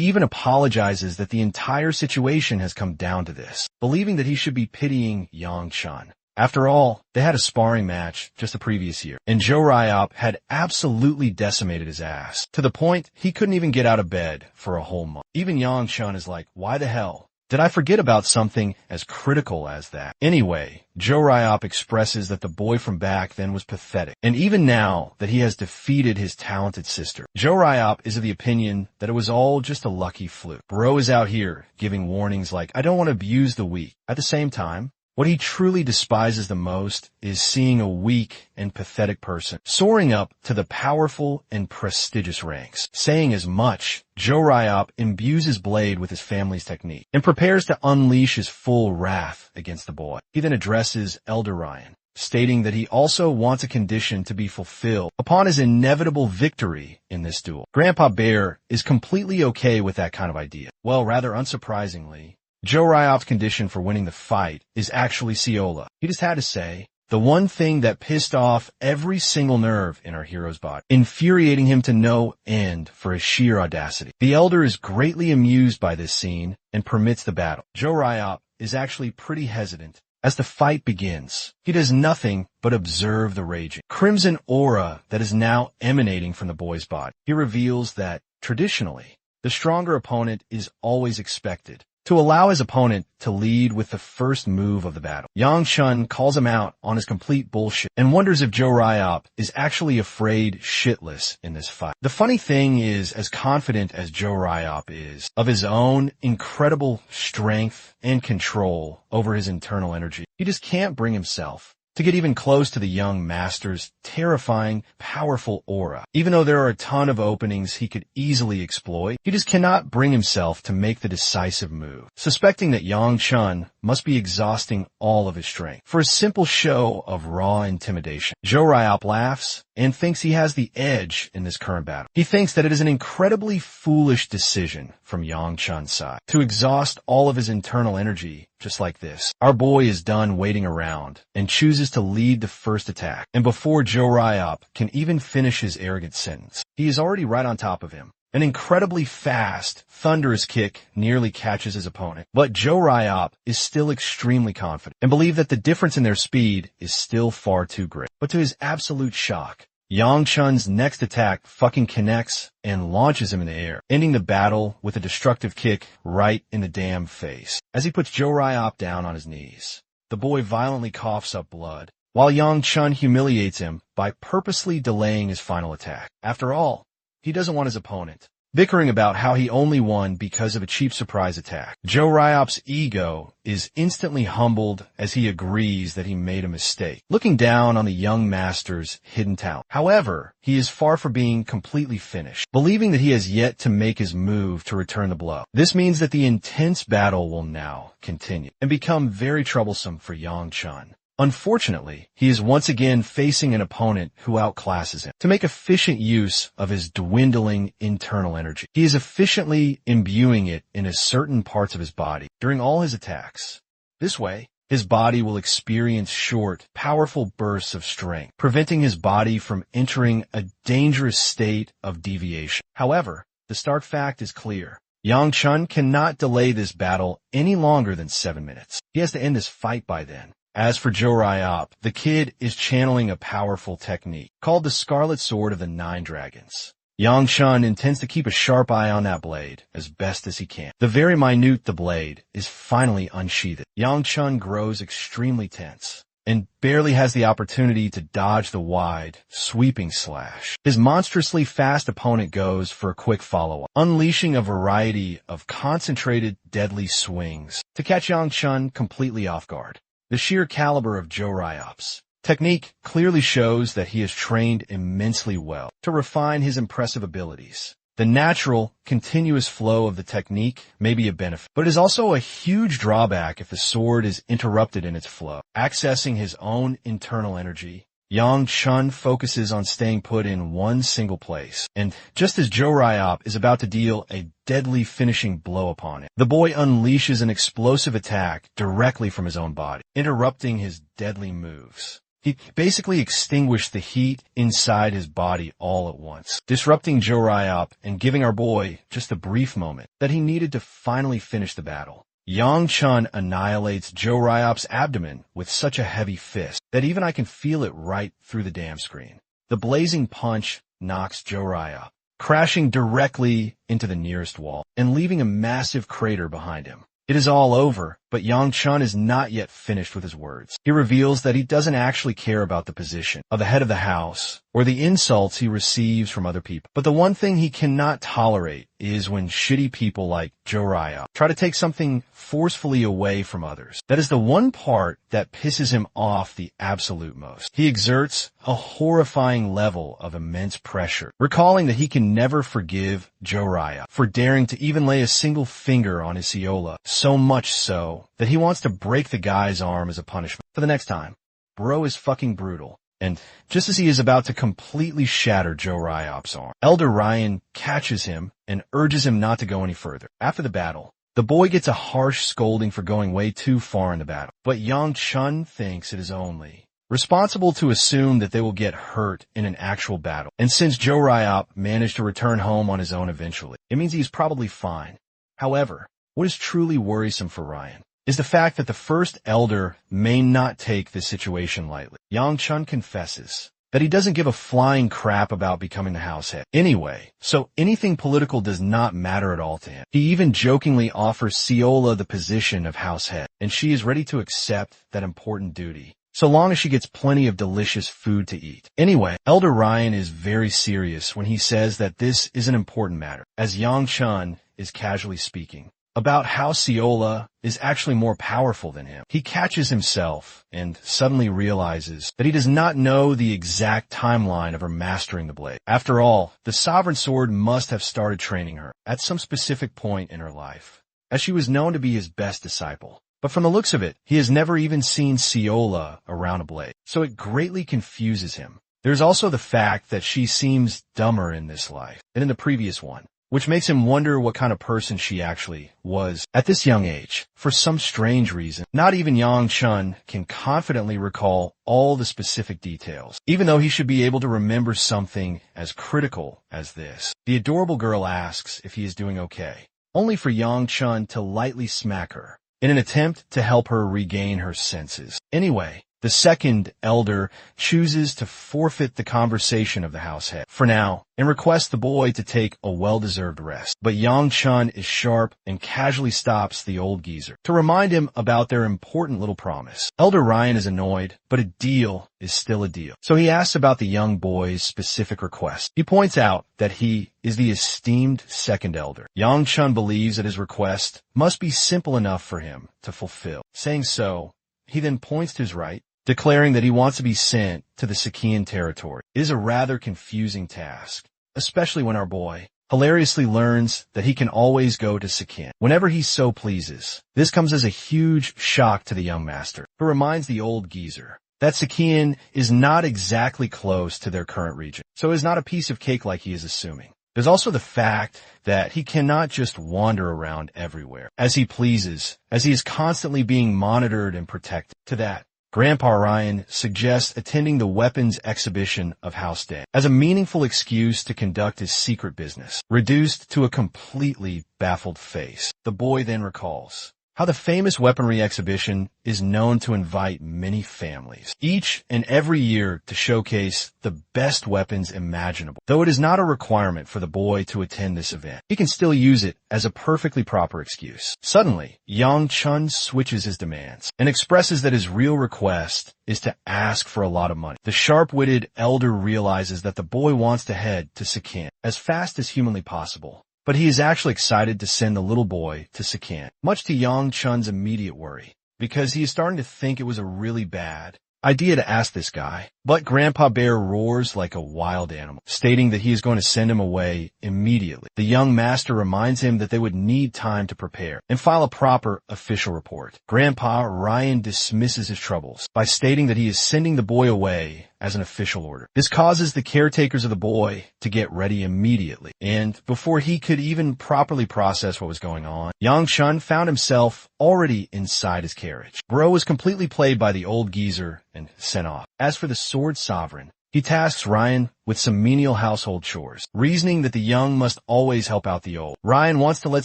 even apologizes that the entire situation has come down to this, believing that he should be pitying Yang Chun. After all, they had a sparring match just the previous year, and Jo Ryop had absolutely decimated his ass, to the point he couldn't even get out of bed for a whole month. Even Yang Chun is like, why the hell did I forget about something as critical as that? Anyway, Jo Ryop expresses that the boy from back then was pathetic, and even now that he has defeated his talented sister, Jo Ryop is of the opinion that it was all just a lucky fluke. Bro is out here giving warnings like, I don't want to abuse the weak. At the same time, What he truly despises the most is seeing a weak and pathetic person soaring up to the powerful and prestigious ranks. Saying as much, Joryop imbues his blade with his family's technique and prepares to unleash his full wrath against the boy. He then addresses Elder Ryan, stating that he also wants a condition to be fulfilled upon his inevitable victory in this duel. Grandpa Bear is completely okay with that kind of idea. Well, rather unsurprisingly, Joryop's condition for winning the fight is actually Ciola. He just had to say the one thing that pissed off every single nerve in our hero's body, infuriating him to no end for his sheer audacity. The Elder is greatly amused by this scene and permits the battle. Joryop is actually pretty hesitant. As the fight begins, he does nothing but observe the raging crimson aura that is now emanating from the boy's body. He reveals that, traditionally, the stronger opponent is always expected to allow his opponent to lead with the first move of the battle. Yang Chun calls him out on his complete bullshit and wonders if Joryop is actually afraid shitless in this fight. The funny thing is, as confident as Joryop is of his own incredible strength and control over his internal energy, he just can't bring himself to get even close to the young master's terrifying, powerful aura. Even though there are a ton of openings he could easily exploit, he just cannot bring himself to make the decisive move, suspecting that Yang Chun must be exhausting all of his strength for a simple show of raw intimidation. Joryop laughs and thinks he has the edge in this current battle. He thinks that it is an incredibly foolish decision from Yang Chun's side to exhaust all of his internal energy just like this. Our boy is done waiting around and chooses to lead the first attack. And before Joryop can even finish his arrogant sentence, he is already right on top of him. An incredibly fast, thunderous kick nearly catches his opponent, but Joryop is still extremely confident and believes that the difference in their speed is still far too great. But to his absolute shock, Yang Chun's next attack fucking connects and launches him in the air, ending the battle with a destructive kick right in the damn face. As he puts Joryop down on his knees, the boy violently coughs up blood, while Yang Chun humiliates him by purposely delaying his final attack. After all, he doesn't want his opponent bickering about how he only won because of a cheap surprise attack. Joryop's ego is instantly humbled as he agrees that he made a mistake, looking down on the young master's hidden talent. However, he is far from being completely finished, believing that he has yet to make his move to return the blow. This means that the intense battle will now continue and become very troublesome for Yang Chun. Unfortunately, he is once again facing an opponent who outclasses him. To make efficient use of his dwindling internal energy, he is efficiently imbuing it into certain parts of his body during all his attacks. This way, his body will experience short, powerful bursts of strength, preventing his body from entering a dangerous state of deviation. However, the stark fact is clear. Yang Chun cannot delay this battle any longer than 7 minutes. He has to end this fight by then. As for Joryop, the kid is channeling a powerful technique called the Scarlet Sword of the Nine Dragons. Yang Chun intends to keep a sharp eye on that blade as best as he can. The very minute the blade is finally unsheathed, Yang Chun grows extremely tense and barely has the opportunity to dodge the wide, sweeping slash. His monstrously fast opponent goes for a quick follow-up, unleashing a variety of concentrated, deadly swings to catch Yang Chun completely off guard. The sheer caliber of Joryop's technique clearly shows that he has trained immensely well to refine his impressive abilities. The natural, continuous flow of the technique may be a benefit, but it is also a huge drawback if the sword is interrupted in its flow. Accessing his own internal energy, Yang Chun focuses on staying put in one single place, and just as Joryop is about to deal a deadly finishing blow upon it, the boy unleashes an explosive attack directly from his own body, interrupting his deadly moves. He basically extinguished the heat inside his body all at once, disrupting Joryop and giving our boy just a brief moment that he needed to finally finish the battle. Yang Chun annihilates Joryop's abdomen with such a heavy fist that even I can feel it right through the damn screen. The blazing punch knocks Joryop, crashing directly into the nearest wall and leaving a massive crater behind him. It is all over, But Yang Chun is not yet finished with his words. He reveals that he doesn't actually care about the position of the head of the house or the insults he receives from other people. But the one thing he cannot tolerate is when shitty people like Joraya try to take something forcefully away from others. That is the one part that pisses him off the absolute most. He exerts a horrifying level of immense pressure, recalling that he can never forgive Joraya for daring to even lay a single finger on his Siola, so much so that he wants to break the guy's arm as a punishment. For the next time, bro is fucking brutal. And just as he is about to completely shatter Joe Ryop's arm, Elder Ryan catches him and urges him not to go any further. After the battle, the boy gets a harsh scolding for going way too far in the battle. But Yang Chun thinks it is only responsible to assume that they will get hurt in an actual battle. And since Joe Ryop managed to return home on his own eventually, it means he's probably fine. However, what is truly worrisome for Ryan is the fact that the first elder may not take this situation lightly. Yang Chun confesses that he doesn't give a flying crap about becoming the house head anyway, so anything political does not matter at all to him. He even jokingly offers Siola the position of house head, and she is ready to accept that important duty, so long as she gets plenty of delicious food to eat. Anyway, Elder Ryan is very serious when he says that this is an important matter, as Yang Chun is casually speaking about how Siola is actually more powerful than him. He catches himself and suddenly realizes that he does not know the exact timeline of her mastering the blade. After all, the Sovereign Sword must have started training her at some specific point in her life, as she was known to be his best disciple. But from the looks of it, he has never even seen Siola around a blade, so it greatly confuses him. There's also the fact that she seems dumber in this life than in the previous one, which makes him wonder what kind of person she actually was at this young age. For some strange reason, not even Yang Chun can confidently recall all the specific details, even though he should be able to remember something as critical as this. The adorable girl asks if he is doing okay, only for Yang Chun to lightly smack her in an attempt to help her regain her senses. Anyway, the second elder chooses to forfeit the conversation of the house head for now and requests the boy to take a well-deserved rest. But Yang Chun is sharp and casually stops the old geezer to remind him about their important little promise. Elder Ryan is annoyed, but a deal is still a deal. So he asks about the young boy's specific request. He points out that he is the esteemed second elder. Yang Chun believes that his request must be simple enough for him to fulfill. Saying so, he then points to his right, declaring that he wants to be sent to the Sakian territory. It is a rather confusing task, especially when our boy hilariously learns that he can always go to Sakian whenever he so pleases. This comes as a huge shock to the young master, who reminds the old geezer that Sakian is not exactly close to their current region, so it is not a piece of cake like he is assuming. There's also the fact that he cannot just wander around everywhere as he pleases, as he is constantly being monitored and protected. To that, Grandpa Ryan suggests attending the weapons exhibition of House Day as a meaningful excuse to conduct his secret business. Reduced to a completely baffled face, the boy then recalls how the famous weaponry exhibition is known to invite many families, each and every year, to showcase the best weapons imaginable. Though it is not a requirement for the boy to attend this event, he can still use it as a perfectly proper excuse. Suddenly, Yang Chun switches his demands and expresses that his real request is to ask for a lot of money. The sharp-witted elder realizes that the boy wants to head to Sakian as fast as humanly possible, but he is actually excited to send the little boy to Sakian, much to Yang Chun's immediate worry, because he is starting to think it was a really bad idea to ask this guy. But Grandpa Bear roars like a wild animal, stating that he is going to send him away immediately. The young master reminds him that they would need time to prepare and file a proper official report. Grandpa Ryan dismisses his troubles by stating that he is sending the boy away as an official order. This causes the caretakers of the boy to get ready immediately, and before he could even properly process what was going on, Yang Chun found himself already inside his carriage. Bro was completely played by the old geezer and sent off. As for the Sword Sovereign, he tasks Ryan with some menial household chores, reasoning that the young must always help out the old. Ryan wants to let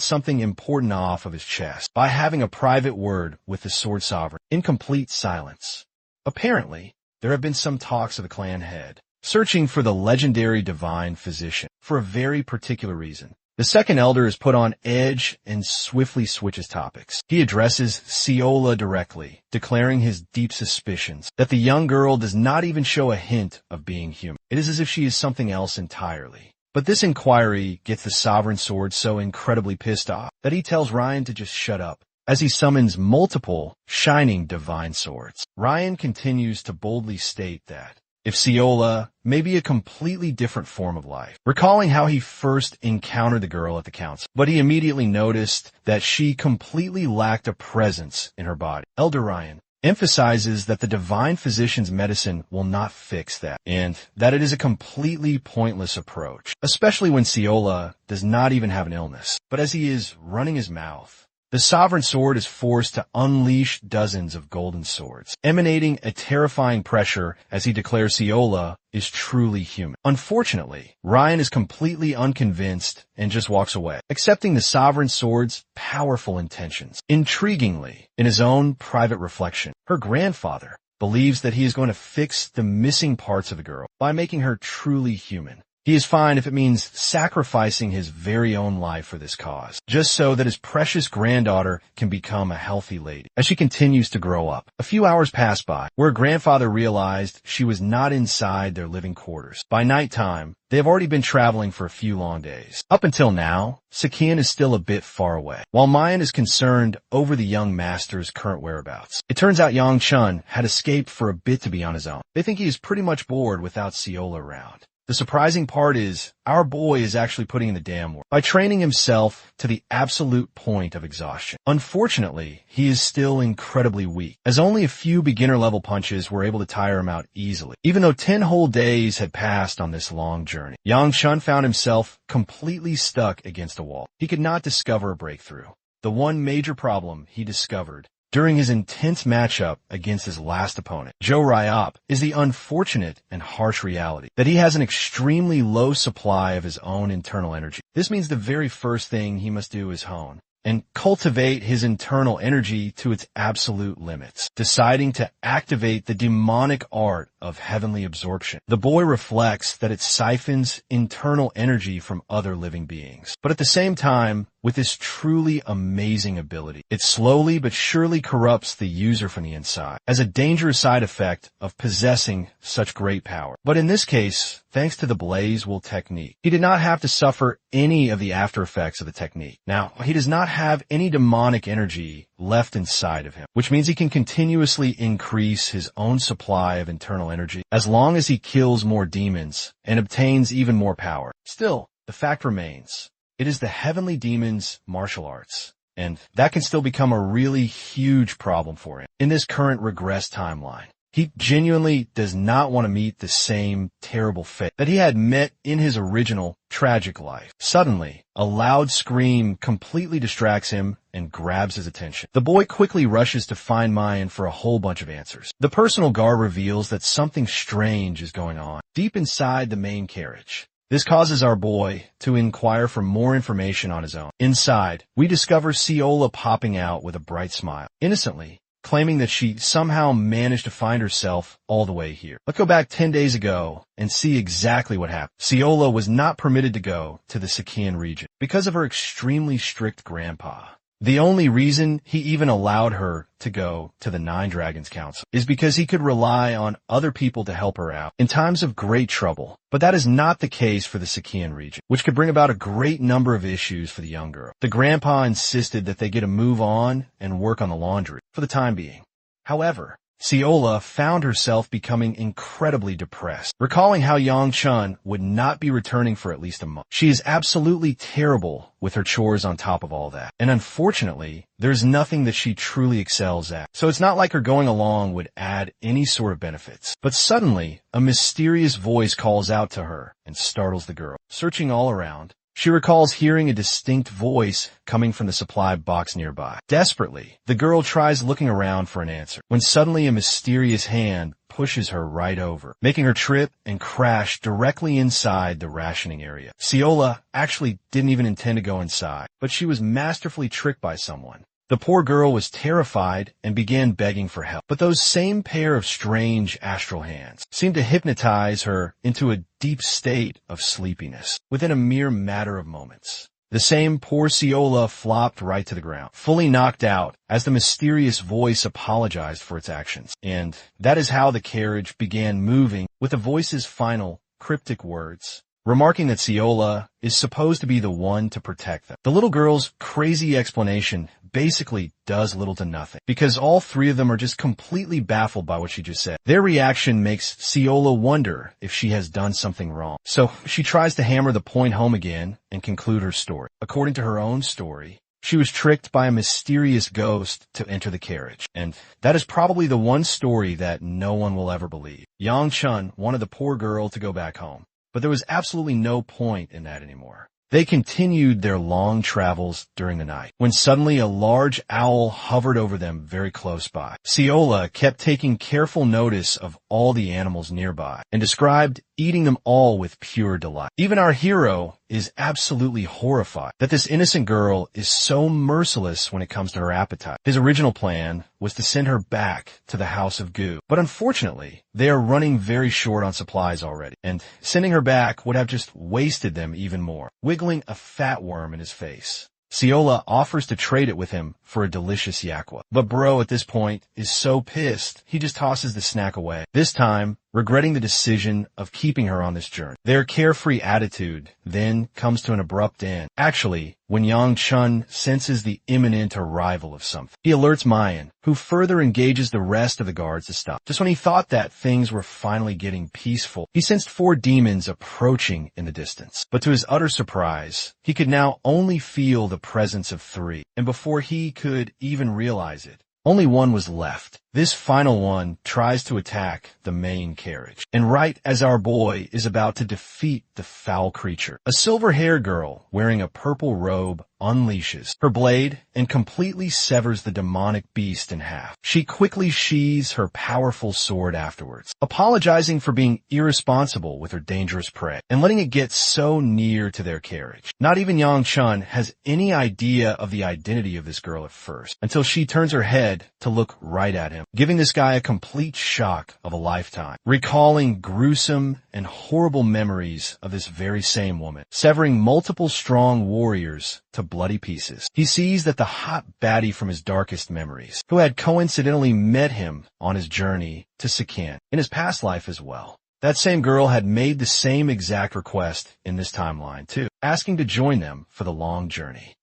something important off of his chest by having a private word with the Sword Sovereign in complete silence. Apparently, there have been some talks of the clan head searching for the legendary divine physician for a very particular reason. The second elder is put on edge and swiftly switches topics. He addresses Seola directly, declaring his deep suspicions that the young girl does not even show a hint of being human. It is as if she is something else entirely. But this inquiry gets the Sovereign Sword so incredibly pissed off that he tells Ryan to just shut up, as he summons multiple shining divine swords. Ryan continues to boldly state that if Seola may be a completely different form of life, recalling how he first encountered the girl at the council, but he immediately noticed that she completely lacked a presence in her body. Elder Ryan emphasizes that the divine physician's medicine will not fix that, and that it is a completely pointless approach, especially when Seola does not even have an illness. But as he is running his mouth, the Sovereign Sword is forced to unleash dozens of golden swords, emanating a terrifying pressure as he declares Seola is truly human. Unfortunately, Ryan is completely unconvinced and just walks away, accepting the Sovereign Sword's powerful intentions. Intriguingly, in his own private reflection, her grandfather believes that he is going to fix the missing parts of the girl by making her truly human. He is fine if it means sacrificing his very own life for this cause, just so that his precious granddaughter can become a healthy lady. As she continues to grow up, a few hours pass by, where her grandfather realized she was not inside their living quarters. By nighttime, they have already been traveling for a few long days. Up until now, Sakian is still a bit far away, while Mayan is concerned over the young master's current whereabouts. It turns out Yang Chun had escaped for a bit to be on his own. They think he is pretty much bored without Seola around. The surprising part is, our boy is actually putting in the damn work by training himself to the absolute point of exhaustion. Unfortunately, he is still incredibly weak, as only a few beginner-level punches were able to tire him out easily, even though 10 whole days had passed on this long journey. Yang Chun found himself completely stuck against a wall. He could not discover a breakthrough. The one major problem he discovered during his intense matchup against his last opponent, Joe Ryop, is the unfortunate and harsh reality that he has an extremely low supply of his own internal energy. This means the very first thing he must do is hone and cultivate his internal energy to its absolute limits, deciding to activate the demonic art of heavenly absorption. The boy reflects that it siphons internal energy from other living beings. But at the same time, with this truly amazing ability, it slowly but surely corrupts the user from the inside, as a dangerous side effect of possessing such great power. But in this case, thanks to the Blaze Will technique, he did not have to suffer any of the after effects of the technique. Now, he does not have any demonic energy left inside of him, which means he can continuously increase his own supply of internal energy as long as he kills more demons and obtains even more power. Still, the fact remains, it is the heavenly demon's martial arts, and that can still become a really huge problem for him in this current regress timeline. He genuinely does not want to meet the same terrible fate that he had met in his original tragic life. Suddenly, a loud scream completely distracts him and grabs his attention. The boy quickly rushes to find Mayan for a whole bunch of answers. The personal guard reveals that something strange is going on deep inside the main carriage. This causes our boy to inquire for more information on his own. Inside, we discover Seola popping out with a bright smile, innocently claiming that she somehow managed to find herself all the way here. Let's go back 10 days ago and see exactly what happened. Seola was not permitted to go to the Sakian region because of her extremely strict grandpa. The only reason he even allowed her to go to the Nine Dragons Council is because he could rely on other people to help her out in times of great trouble. But that is not the case for the Sakian region, which could bring about a great number of issues for the young girl. The grandpa insisted that they get to move on and work on the laundry for the time being. However, Seola found herself becoming incredibly depressed, recalling how Yang Chun would not be returning for at least a month. She is absolutely terrible with her chores on top of all that. And unfortunately, there's nothing that she truly excels at. So it's not like her going along would add any sort of benefits. But suddenly, a mysterious voice calls out to her and startles the girl. Searching all around, she recalls hearing a distinct voice coming from the supply box nearby. Desperately, the girl tries looking around for an answer, when suddenly a mysterious hand pushes her right over, making her trip and crash directly inside the rationing area. Seola actually didn't even intend to go inside, but she was masterfully tricked by someone. The poor girl was terrified and began begging for help. But those same pair of strange astral hands seemed to hypnotize her into a deep state of sleepiness within a mere matter of moments. The same poor Seola flopped right to the ground, fully knocked out, as the mysterious voice apologized for its actions. And that is how the carriage began moving, with the voice's final, cryptic words, remarking that Seola is supposed to be the one to protect them. The little girl's crazy explanation basically does little to nothing, because all three of them are just completely baffled by what she just said. Their reaction makes Seola wonder if she has done something wrong. So she tries to hammer the point home again and conclude her story. According to her own story, she was tricked by a mysterious ghost to enter the carriage. And that is probably the one story that no one will ever believe. Yang Chun wanted the poor girl to go back home, but there was absolutely no point in that anymore. They continued their long travels during the night, when suddenly a large owl hovered over them very close by. Seola kept taking careful notice of all the animals nearby, and described eating them all with pure delight. Even our hero is absolutely horrified that this innocent girl is so merciless when it comes to her appetite. His original plan was to send her back to the House of Goo, but unfortunately, they are running very short on supplies already, and sending her back would have just wasted them even more. Wiggling a fat worm in his face, Seola offers to trade it with him for a delicious yakwa. But bro at this point is so pissed, he just tosses the snack away, this time regretting the decision of keeping her on this journey. Their carefree attitude then comes to an abrupt end. Actually, when Yang Chun senses the imminent arrival of something, he alerts Mayan, who further engages the rest of the guards to stop. Just when he thought that things were finally getting peaceful, he sensed 4 demons approaching in the distance. But to his utter surprise, he could now only feel the presence of 3, and before he could even realize it, only one was left. This final one tries to attack the main carriage. And right as our boy is about to defeat the foul creature, a silver-haired girl wearing a purple robe unleashes her blade and completely severs the demonic beast in half. She quickly sheathes her powerful sword afterwards, apologizing for being irresponsible with her dangerous prey and letting it get so near to their carriage. Not even Yang Chun has any idea of the identity of this girl at first, until she turns her head to look right at him, giving this guy a complete shock of a lifetime, recalling gruesome and horrible memories of this very same woman, severing multiple strong warriors to bloody pieces. He sees that the hot baddie from his darkest memories, who had coincidentally met him on his journey to Sikan in his past life as well. That same girl had made the same exact request in this timeline too, asking to join them for the long journey.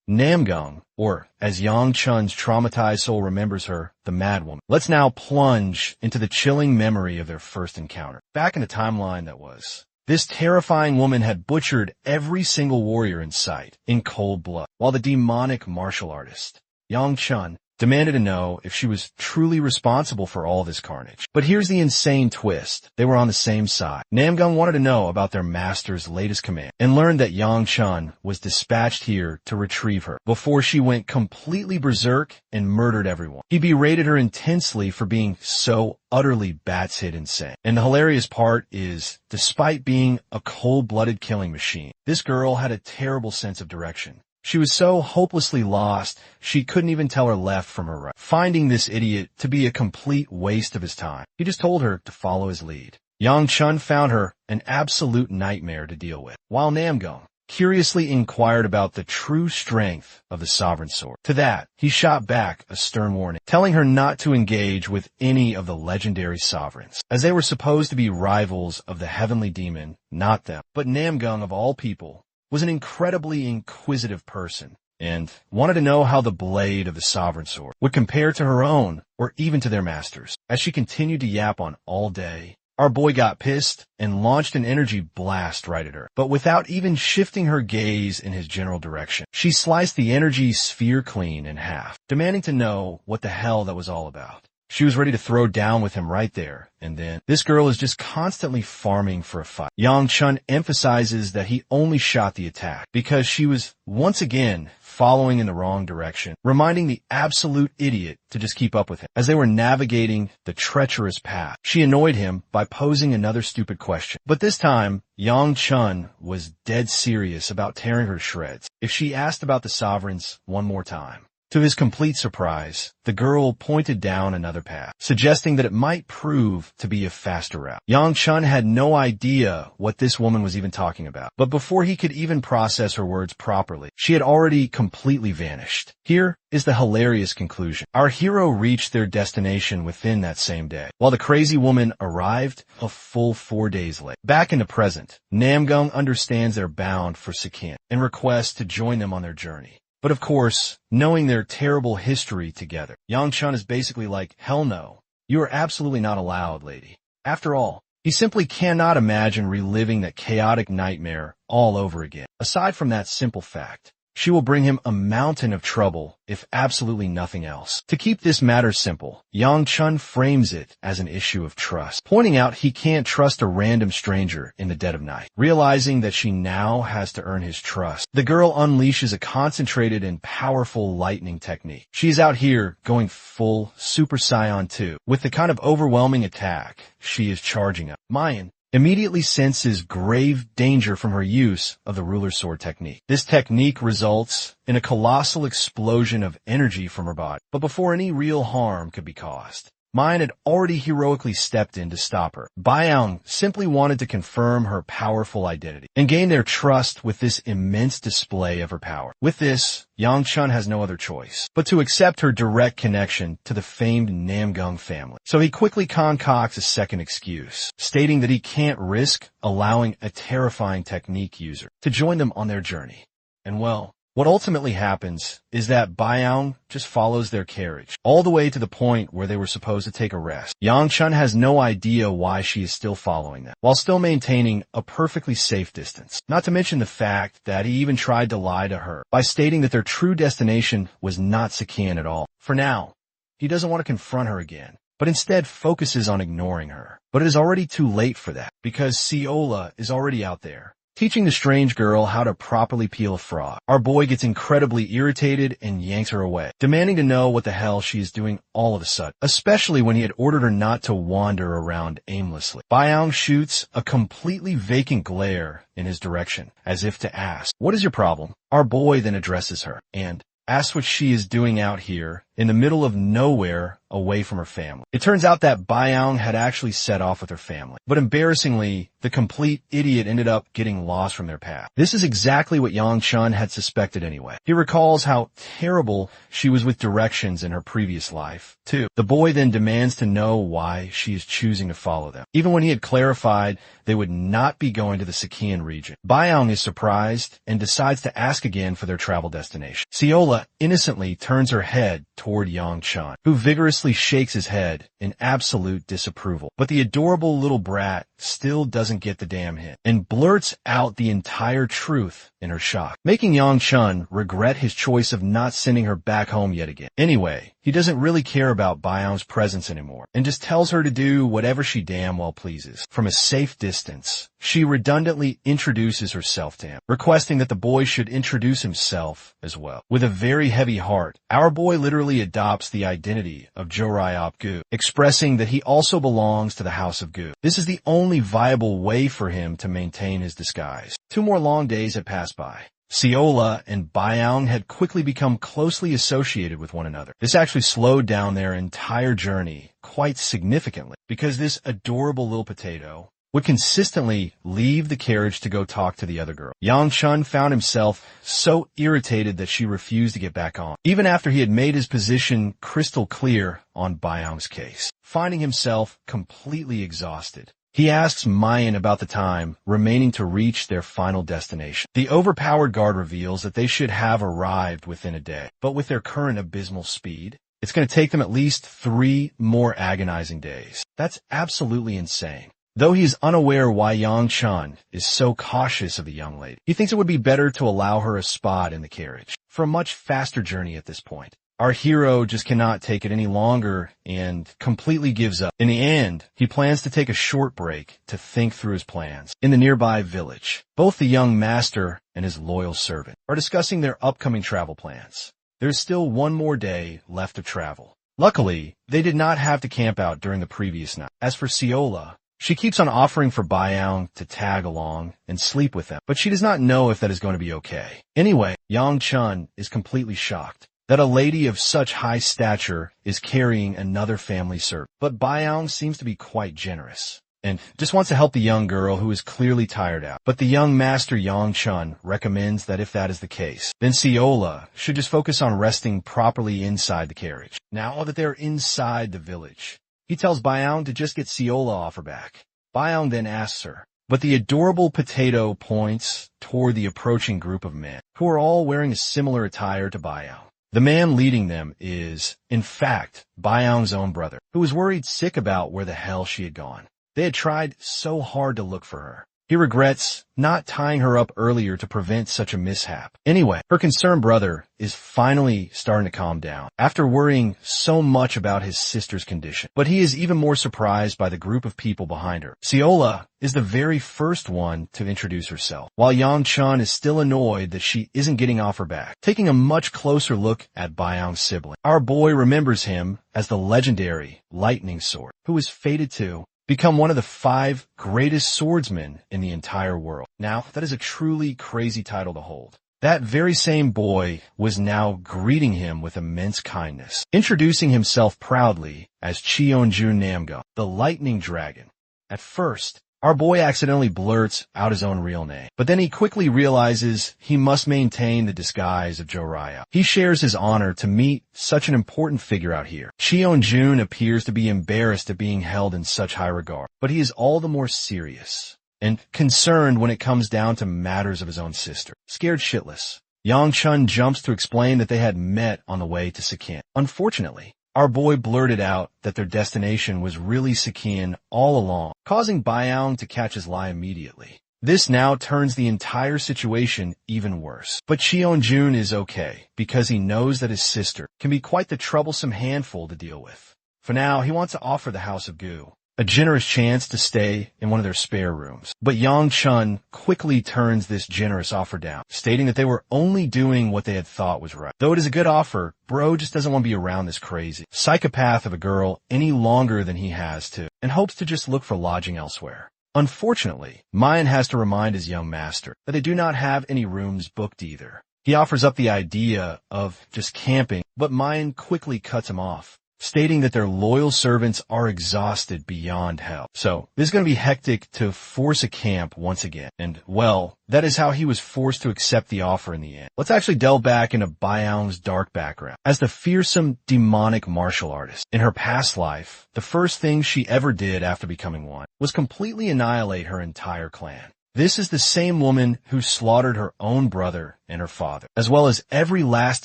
Namgung, or as Yang Chun's traumatized soul remembers her, the Mad Woman. Let's now plunge into the chilling memory of their first encounter. Back in the timeline that was, this terrifying woman had butchered every single warrior in sight, in cold blood, while the demonic martial artist, Yang Chun, demanded to know if she was truly responsible for all this carnage. But here's the insane twist. They were on the same side. Namgung wanted to know about their master's latest command and learned that Yang Chun was dispatched here to retrieve her before she went completely berserk and murdered everyone. He berated her intensely for being so utterly bats-hit insane. And the hilarious part is, despite being a cold-blooded killing machine, this girl had a terrible sense of direction. She was so hopelessly lost, she couldn't even tell her left from her right, finding this idiot to be a complete waste of his time. He just told her to follow his lead. Yang Chun found her an absolute nightmare to deal with, while Namgung curiously inquired about the true strength of the sovereign sword. To that, he shot back a stern warning, telling her not to engage with any of the legendary sovereigns, as they were supposed to be rivals of the heavenly demon, not them. But Namgung, of all people, was an incredibly inquisitive person, and wanted to know how the blade of the sovereign sword would compare to her own, or even to their masters. As she continued to yap on all day, our boy got pissed and launched an energy blast right at her, but without even shifting her gaze in his general direction. She sliced the energy sphere clean in half, demanding to know what the hell that was all about. She was ready to throw down with him right there, and then. This girl is just constantly farming for a fight. Yang Chun emphasizes that he only shot the attack because she was once again following in the wrong direction, reminding the absolute idiot to just keep up with him. As they were navigating the treacherous path, she annoyed him by posing another stupid question. But this time, Yang Chun was dead serious about tearing her to shreds if she asked about the sovereigns one more time. To his complete surprise, the girl pointed down another path, suggesting that it might prove to be a faster route. Yang Chun had no idea what this woman was even talking about, but before he could even process her words properly, she had already completely vanished. Here is the hilarious conclusion. Our hero reached their destination within that same day, while the crazy woman arrived a full 4 days late. Back in the present, Namgung understands they're bound for Sikkim and requests to join them on their journey. But of course, knowing their terrible history together, Yang Chun is basically like, hell no, you are absolutely not allowed, lady. After all, he simply cannot imagine reliving that chaotic nightmare all over again. Aside from that simple fact, she will bring him a mountain of trouble, if absolutely nothing else. To keep this matter simple, Yang Chun frames it as an issue of trust, pointing out he can't trust a random stranger in the dead of night. Realizing that she now has to earn his trust, the girl unleashes a concentrated and powerful lightning technique. She's out here going full Super Saiyan 2 with the kind of overwhelming attack she is charging up. Mayan immediately senses grave danger from her use of the ruler sword technique. This technique results in a colossal explosion of energy from her body. But before any real harm could be caused, Mayan had already heroically stepped in to stop her. Baiyang simply wanted to confirm her powerful identity and gain their trust with this immense display of her power. With this, Yang Chun has no other choice but to accept her direct connection to the famed Namgung family. So he quickly concocts a second excuse, stating that he can't risk allowing a terrifying technique user to join them on their journey. And well, what ultimately happens is that Baiyang just follows their carriage, all the way to the point where they were supposed to take a rest. Yang Chun has no idea why she is still following them, while still maintaining a perfectly safe distance. Not to mention the fact that he even tried to lie to her by stating that their true destination was not Sikkim at all. For now, he doesn't want to confront her again, but instead focuses on ignoring her. But it is already too late for that, because Siola is already out there, teaching the strange girl how to properly peel a frog. Our boy gets incredibly irritated and yanks her away, demanding to know what the hell she is doing all of a sudden, especially when he had ordered her not to wander around aimlessly. Baiyang shoots a completely vacant glare in his direction, as if to ask, "What is your problem?" Our boy then addresses her and asks what she is doing out here in the middle of nowhere away from her family. It turns out that Baiyang had actually set off with her family, but embarrassingly, the complete idiot ended up getting lost from their path. This is exactly what Yang Chun had suspected anyway. He recalls how terrible she was with directions in her previous life, too. The boy then demands to know why she is choosing to follow them, even when he had clarified they would not be going to the Sikkim region. Baiyang is surprised and decides to ask again for their travel destination. Siola innocently turns her head toward Yang Chun, who vigorously shakes his head in absolute disapproval. But the adorable little brat still doesn't get the damn hint and blurts out the entire truth in her shock, making Yang Chun regret his choice of not sending her back home yet again. Anyway, he doesn't really care about Baiyang's presence anymore and just tells her to do whatever she damn well pleases. From a safe distance, she redundantly introduces herself to him, requesting that the boy should introduce himself as well. With a very heavy heart, our boy literally adopts the identity of Jorayop Gu, expressing that he also belongs to the House of Gu. This is the only viable way for him to maintain his disguise. 2 more long days had passed by. Siola and Baiyang had quickly become closely associated with one another. This actually slowed down their entire journey quite significantly, because this adorable little potato would consistently leave the carriage to go talk to the other girl. Yang Chun found himself so irritated that she refused to get back on, even after he had made his position crystal clear on Baiyang's case. Finding himself completely exhausted, he asks Mayan about the time remaining to reach their final destination. The overpowered guard reveals that they should have arrived within a day, but with their current abysmal speed, it's going to take them at least 3 more agonizing days. That's absolutely insane. Though he is unaware why Yang Chun is so cautious of the young lady, he thinks it would be better to allow her a spot in the carriage for a much faster journey at this point. Our hero just cannot take it any longer and completely gives up. In the end, he plans to take a short break to think through his plans. In the nearby village, both the young master and his loyal servant are discussing their upcoming travel plans. There's still 1 more day left of travel. Luckily, they did not have to camp out during the previous night. As for Siola, she keeps on offering for Baiyang to tag along and sleep with them, but she does not know if that is going to be okay. Anyway, Yang Chun is completely shocked that a lady of such high stature is carrying another family servant. But Baiyang seems to be quite generous and just wants to help the young girl who is clearly tired out. But the young master Yang Chun recommends that if that is the case, then Ciola should just focus on resting properly inside the carriage. Now that they're inside the village, he tells Baiyang to just get Ciola off her back. Baiyang then asks her, but the adorable potato points toward the approaching group of men, who are all wearing a similar attire to Baiyang. The man leading them is, in fact, Baiyang's own brother, who was worried sick about where the hell she had gone. They had tried so hard to look for her. He regrets not tying her up earlier to prevent such a mishap. Anyway, her concerned brother is finally starting to calm down after worrying so much about his sister's condition. But he is even more surprised by the group of people behind her. Ciola is the very first one to introduce herself, while Yang Chun is still annoyed that she isn't getting off her back. Taking a much closer look at Baiyang's sibling, our boy remembers him as the legendary Lightning Sword, who is fated to become one of the 5 greatest swordsmen in the entire world. Now, that is a truly crazy title to hold. That very same boy was now greeting him with immense kindness, introducing himself proudly as Cheonjun Namgung, the Lightning Dragon. At first, our boy accidentally blurts out his own real name, but then he quickly realizes he must maintain the disguise of Joraya. He shares his honor to meet such an important figure out here. Cheonjun appears to be embarrassed at being held in such high regard, but he is all the more serious and concerned when it comes down to matters of his own sister. Scared shitless, Yang Chun jumps to explain that they had met on the way to Sikkim. Unfortunately, our boy blurted out that their destination was really Sikkim all along, causing Baiyang to catch his lie immediately. This now turns the entire situation even worse. But Cheonjun is okay, because he knows that his sister can be quite the troublesome handful to deal with. For now, he wants to offer the House of Gu a generous chance to stay in one of their spare rooms. But Yang Chun quickly turns this generous offer down, stating that they were only doing what they had thought was right. Though it is a good offer, bro just doesn't want to be around this crazy psychopath of a girl any longer than he has to, and hopes to just look for lodging elsewhere. Unfortunately, Mayan has to remind his young master that they do not have any rooms booked either. He offers up the idea of just camping, but Mayan quickly cuts him off, stating that their loyal servants are exhausted beyond hell. So, this is going to be hectic to force a camp once again. And, well, that is how he was forced to accept the offer in the end. Let's actually delve back into Baiyang's dark background. As the fearsome, demonic martial artist, in her past life, the first thing she ever did after becoming one was completely annihilate her entire clan. This is the same woman who slaughtered her own brother and her father, as well as every last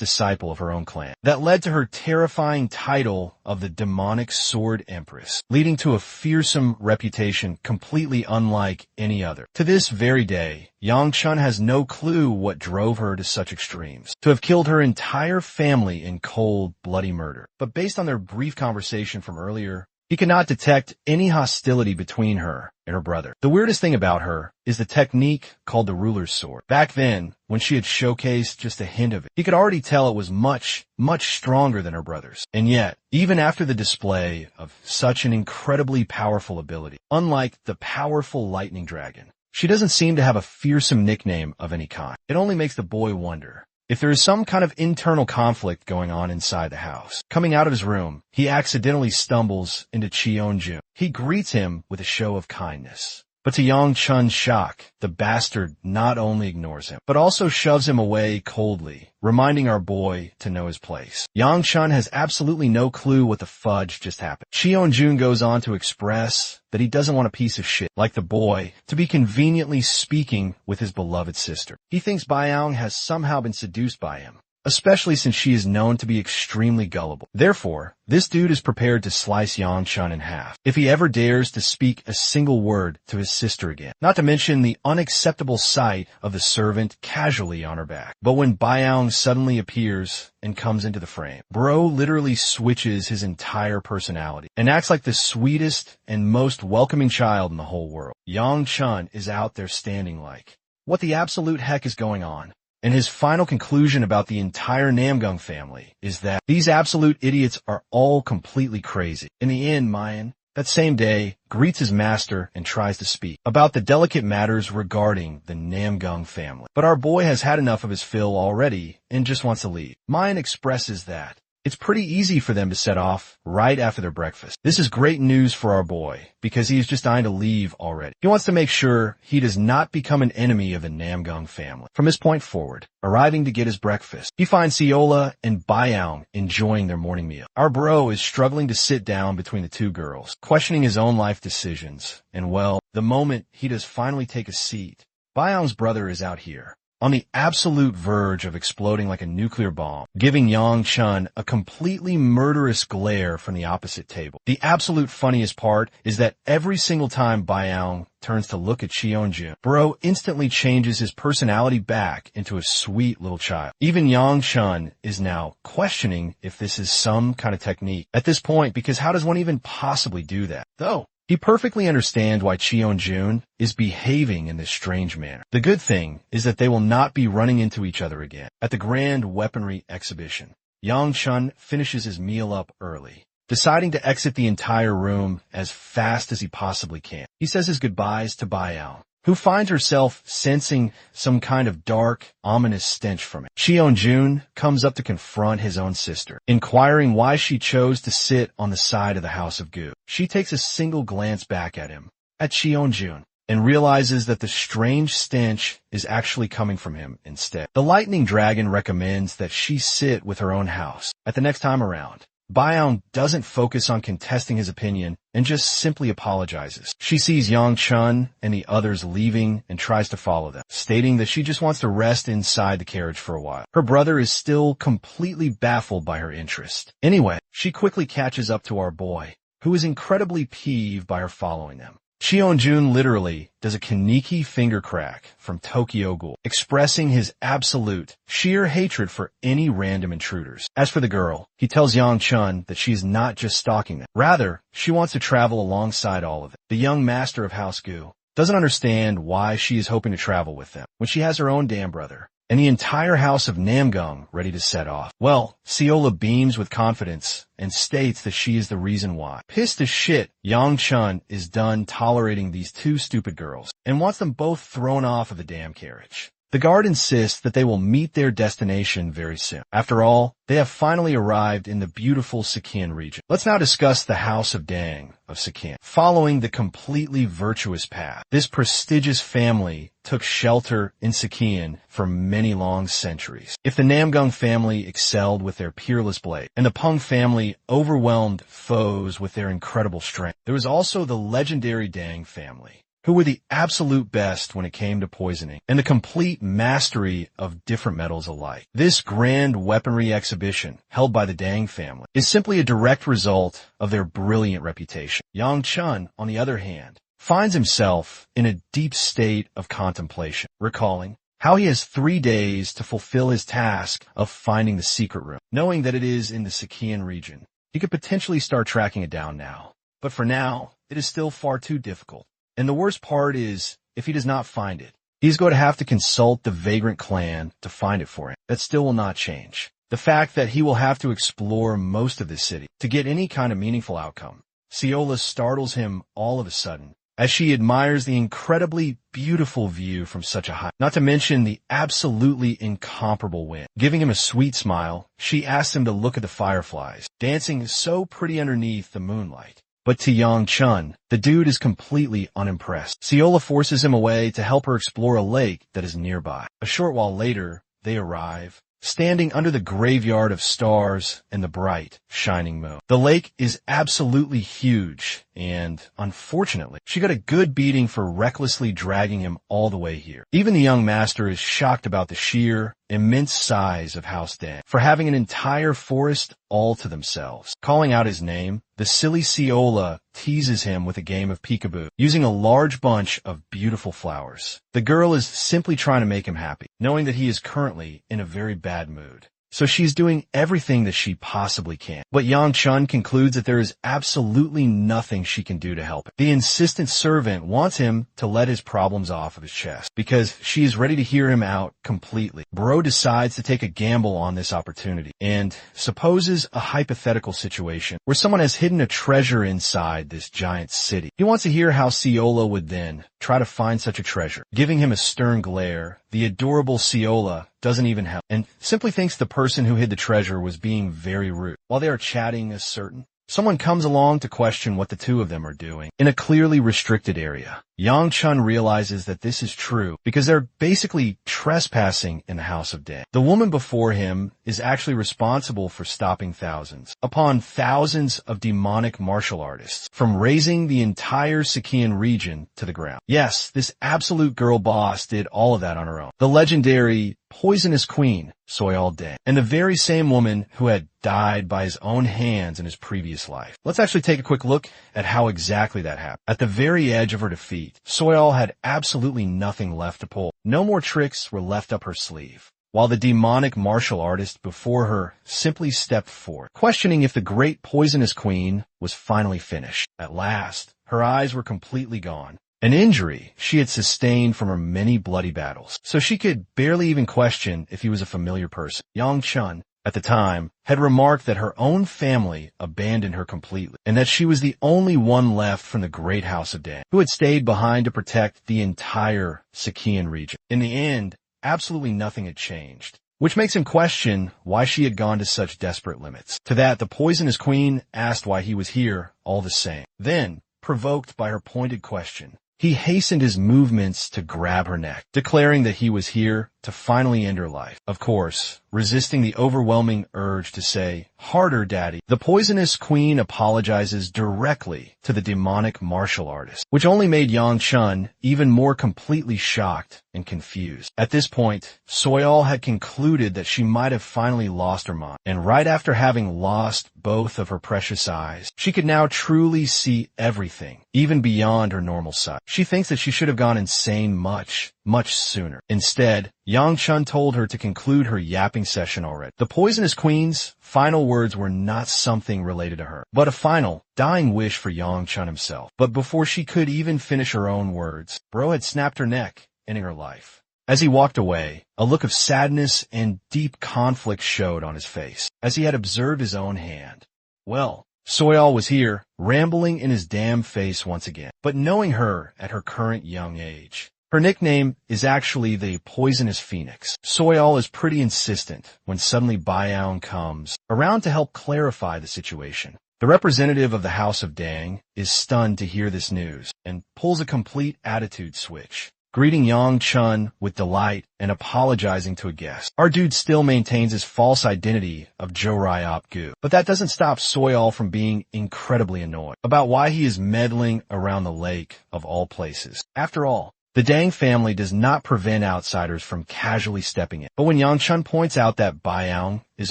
disciple of her own clan. That led to her terrifying title of the Demonic Sword Empress, leading to a fearsome reputation completely unlike any other. To this very day, Yang Chun has no clue what drove her to such extremes, to have killed her entire family in cold, bloody murder. But based on their brief conversation from earlier, he cannot detect any hostility between her and her brother. The weirdest thing about her is the technique called the ruler's sword. Back then, when she had showcased just a hint of it, he could already tell it was much, much stronger than her brother's. And yet, even after the display of such an incredibly powerful ability, unlike the powerful lightning dragon, she doesn't seem to have a fearsome nickname of any kind. It only makes the boy wonder if there is some kind of internal conflict going on inside the house. Coming out of his room, he accidentally stumbles into Cheonjun. He greets him with a show of kindness. But to Yang Chun's shock, the bastard not only ignores him, but also shoves him away coldly, reminding our boy to know his place. Yang Chun has absolutely no clue what the fudge just happened. Cheonjun goes on to express that he doesn't want a piece of shit like the boy to be conveniently speaking with his beloved sister. He thinks Baiyang has somehow been seduced by him, especially since she is known to be extremely gullible. Therefore, this dude is prepared to slice Yang Chun in half if he ever dares to speak a single word to his sister again. Not to mention the unacceptable sight of the servant casually on her back. But when Baiyang suddenly appears and comes into the frame, bro literally switches his entire personality and acts like the sweetest and most welcoming child in the whole world. Yang Chun is out there standing like, what the absolute heck is going on? And his final conclusion about the entire Namgung family is that these absolute idiots are all completely crazy. In the end, Mayan, That same day, greets his master and tries to speak about the delicate matters regarding the Namgung family. But our boy has had enough of his fill already and just wants to leave. Mayan expresses that it's pretty easy for them to set off right after their breakfast. This is great news for our boy because he's just dying to leave already. He wants to make sure he does not become an enemy of the Namgung family. From this point forward, arriving to get his breakfast, he finds Siola and Bayoung enjoying their morning meal. Our bro is struggling to sit down between the two girls, questioning his own life decisions. And well, the moment he does finally take a seat, Bayoung's brother is out here, on the absolute verge of exploding like a nuclear bomb, giving Yang Chun a completely murderous glare from the opposite table. The absolute funniest part is that every single time Bayoung turns to look at Cheonjun, bro instantly changes his personality back into a sweet little child. Even Yang Chun is now questioning if this is some kind of technique at this point, because how does one even possibly do that? Though he perfectly understands why Cheonjun is behaving in this strange manner. The good thing is that they will not be running into each other again. At the grand weaponry exhibition, Yang Chun finishes his meal up early, deciding to exit the entire room as fast as he possibly can. He says his goodbyes to Bayoung, who finds herself sensing some kind of dark, ominous stench from it. Cheonjun comes up to confront his own sister, inquiring why she chose to sit on the side of the House of Gu. She takes a single glance back at him, at Cheonjun, and realizes that the strange stench is actually coming from him instead. The Lightning Dragon recommends that she sit with her own house. At the next time around, Bayoung doesn't focus on contesting his opinion and just simply apologizes. She sees Yang Chun and the others leaving and tries to follow them, stating that she just wants to rest inside the carriage for a while. Her brother is still completely baffled by her interest. Anyway, she quickly catches up to our boy, who is incredibly peeved by her following them. Cheonjun literally does a Kaneki finger crack from Tokyo Ghoul, expressing his absolute, sheer hatred for any random intruders. As for the girl, he tells Yang Chun that she's not just stalking them. Rather, she wants to travel alongside all of them. The young master of House Gu doesn't understand why she is hoping to travel with them when she has her own damn brother and the entire house of Namgung ready to set off. Well, Siola beams with confidence and states that she is the reason why. Pissed as shit, Yang Chun is done tolerating these two stupid girls and wants them both thrown off of the damn carriage. The guard insists that they will meet their destination very soon. After all, they have finally arrived in the beautiful Sikin region. Let's now discuss the House of Dang of Sikin. Following the completely virtuous path, this prestigious family took shelter in Sikin for many long centuries. If the Namgung family excelled with their peerless blade, and the Peng family overwhelmed foes with their incredible strength, there was also the legendary Dang family, who were the absolute best when it came to poisoning, and the complete mastery of different metals alike. This grand weaponry exhibition, held by the Dang family, is simply a direct result of their brilliant reputation. Yang Chun, on the other hand, finds himself in a deep state of contemplation, recalling how he has 3 days to fulfill his task of finding the secret room. Knowing that it is in the Sikian region, he could potentially start tracking it down now. But for now, it is still far too difficult. And the worst part is, if he does not find it, he's going to have to consult the Vagrant clan to find it for him. That still will not change the fact that he will have to explore most of the city to get any kind of meaningful outcome. Siola startles him all of a sudden as she admires the incredibly beautiful view from such a height, not to mention the absolutely incomparable wind. Giving him a sweet smile, she asks him to look at the fireflies, dancing so pretty underneath the moonlight. But to Yang Chun, the dude is completely unimpressed. Siola forces him away to help her explore a lake that is nearby. A short while later, they arrive, standing under the graveyard of stars and the bright, shining moon. The lake is absolutely huge, and, unfortunately, she got a good beating for recklessly dragging him all the way here. Even the young master is shocked about the sheer, immense size of House Dang for having an entire forest all to themselves. Calling out his name, the silly Siola teases him with a game of peekaboo, using a large bunch of beautiful flowers. The girl is simply trying to make him happy, knowing that he is currently in a very bad mood. so she's doing everything that she possibly can. But Yang Chun concludes that there is absolutely nothing she can do to help him. The insistent servant wants him to let his problems off of his chest because she is ready to hear him out completely. Bro decides to take a gamble on this opportunity and supposes a hypothetical situation where someone has hidden a treasure inside this giant city. He wants to hear how Ciola would then try to find such a treasure. Giving him a stern glare, the adorable Ciola doesn't even help and simply thinks the person who hid the treasure was being very rude. While they are chatting as certain, someone comes along to question what the two of them are doing in a clearly restricted area. Yang Chun realizes that this is true because they're basically trespassing in the House of Dang. The woman before him is actually responsible for stopping thousands upon thousands of demonic martial artists from razing the entire Sakian region to the ground. Yes, this absolute girl boss did all of that on her own. The legendary poisonous queen, Soyal Dang, and the very same woman who had died by his own hands in his previous life. Let's actually take a quick look at how exactly that happened. At the very edge of her defeat, Soyal had absolutely nothing left to pull. No more tricks were left up her sleeve, while the demonic martial artist before her simply stepped forward, questioning if the great poisonous queen was finally finished. At last, her eyes were completely gone, an injury she had sustained from her many bloody battles, so she could barely even question if he was a familiar person. Yang Chun, at the time, had remarked that her own family abandoned her completely, and that she was the only one left from the great House of Dang, who had stayed behind to protect the entire Sakian region. In the end, absolutely nothing had changed, which makes him question why she had gone to such desperate limits. To that, the poisonous queen asked why he was here all the same. Then, provoked by her pointed question, he hastened his movements to grab her neck, declaring that he was here to finally end her life. Of course, resisting the overwhelming urge to say, "Harder, Daddy," the poisonous queen apologizes directly to the demonic martial artist, which only made Yang Chun even more completely shocked and confused. At this point, Soyal had concluded that she might have finally lost her mind, and right after having lost both of her precious eyes, she could now truly see everything, even beyond her normal sight. She thinks that she should have gone insane much sooner. Instead, Yang Chun told her to conclude her yapping session already. The poisonous queen's final words were not something related to her, but a final, dying wish for Yang Chun himself. But before she could even finish her own words, Bro had snapped her neck, ending her life. As he walked away, a look of sadness and deep conflict showed on his face, as he had observed his own hand. Well, Soyal was here, rambling in his damn face once again. But knowing her at her current young age, her nickname is actually the Poisonous Phoenix. Soyal is pretty insistent when suddenly Baiyang comes around to help clarify the situation. The representative of the House of Dang is stunned to hear this news and pulls a complete attitude switch, greeting Yang Chun with delight and apologizing to a guest. Our dude still maintains his false identity of Joryop Gu, but that doesn't stop Soyal from being incredibly annoyed about why he is meddling around the lake of all places. After all, the Dang family does not prevent outsiders from casually stepping in. But when Yang Chun points out that Baiyang is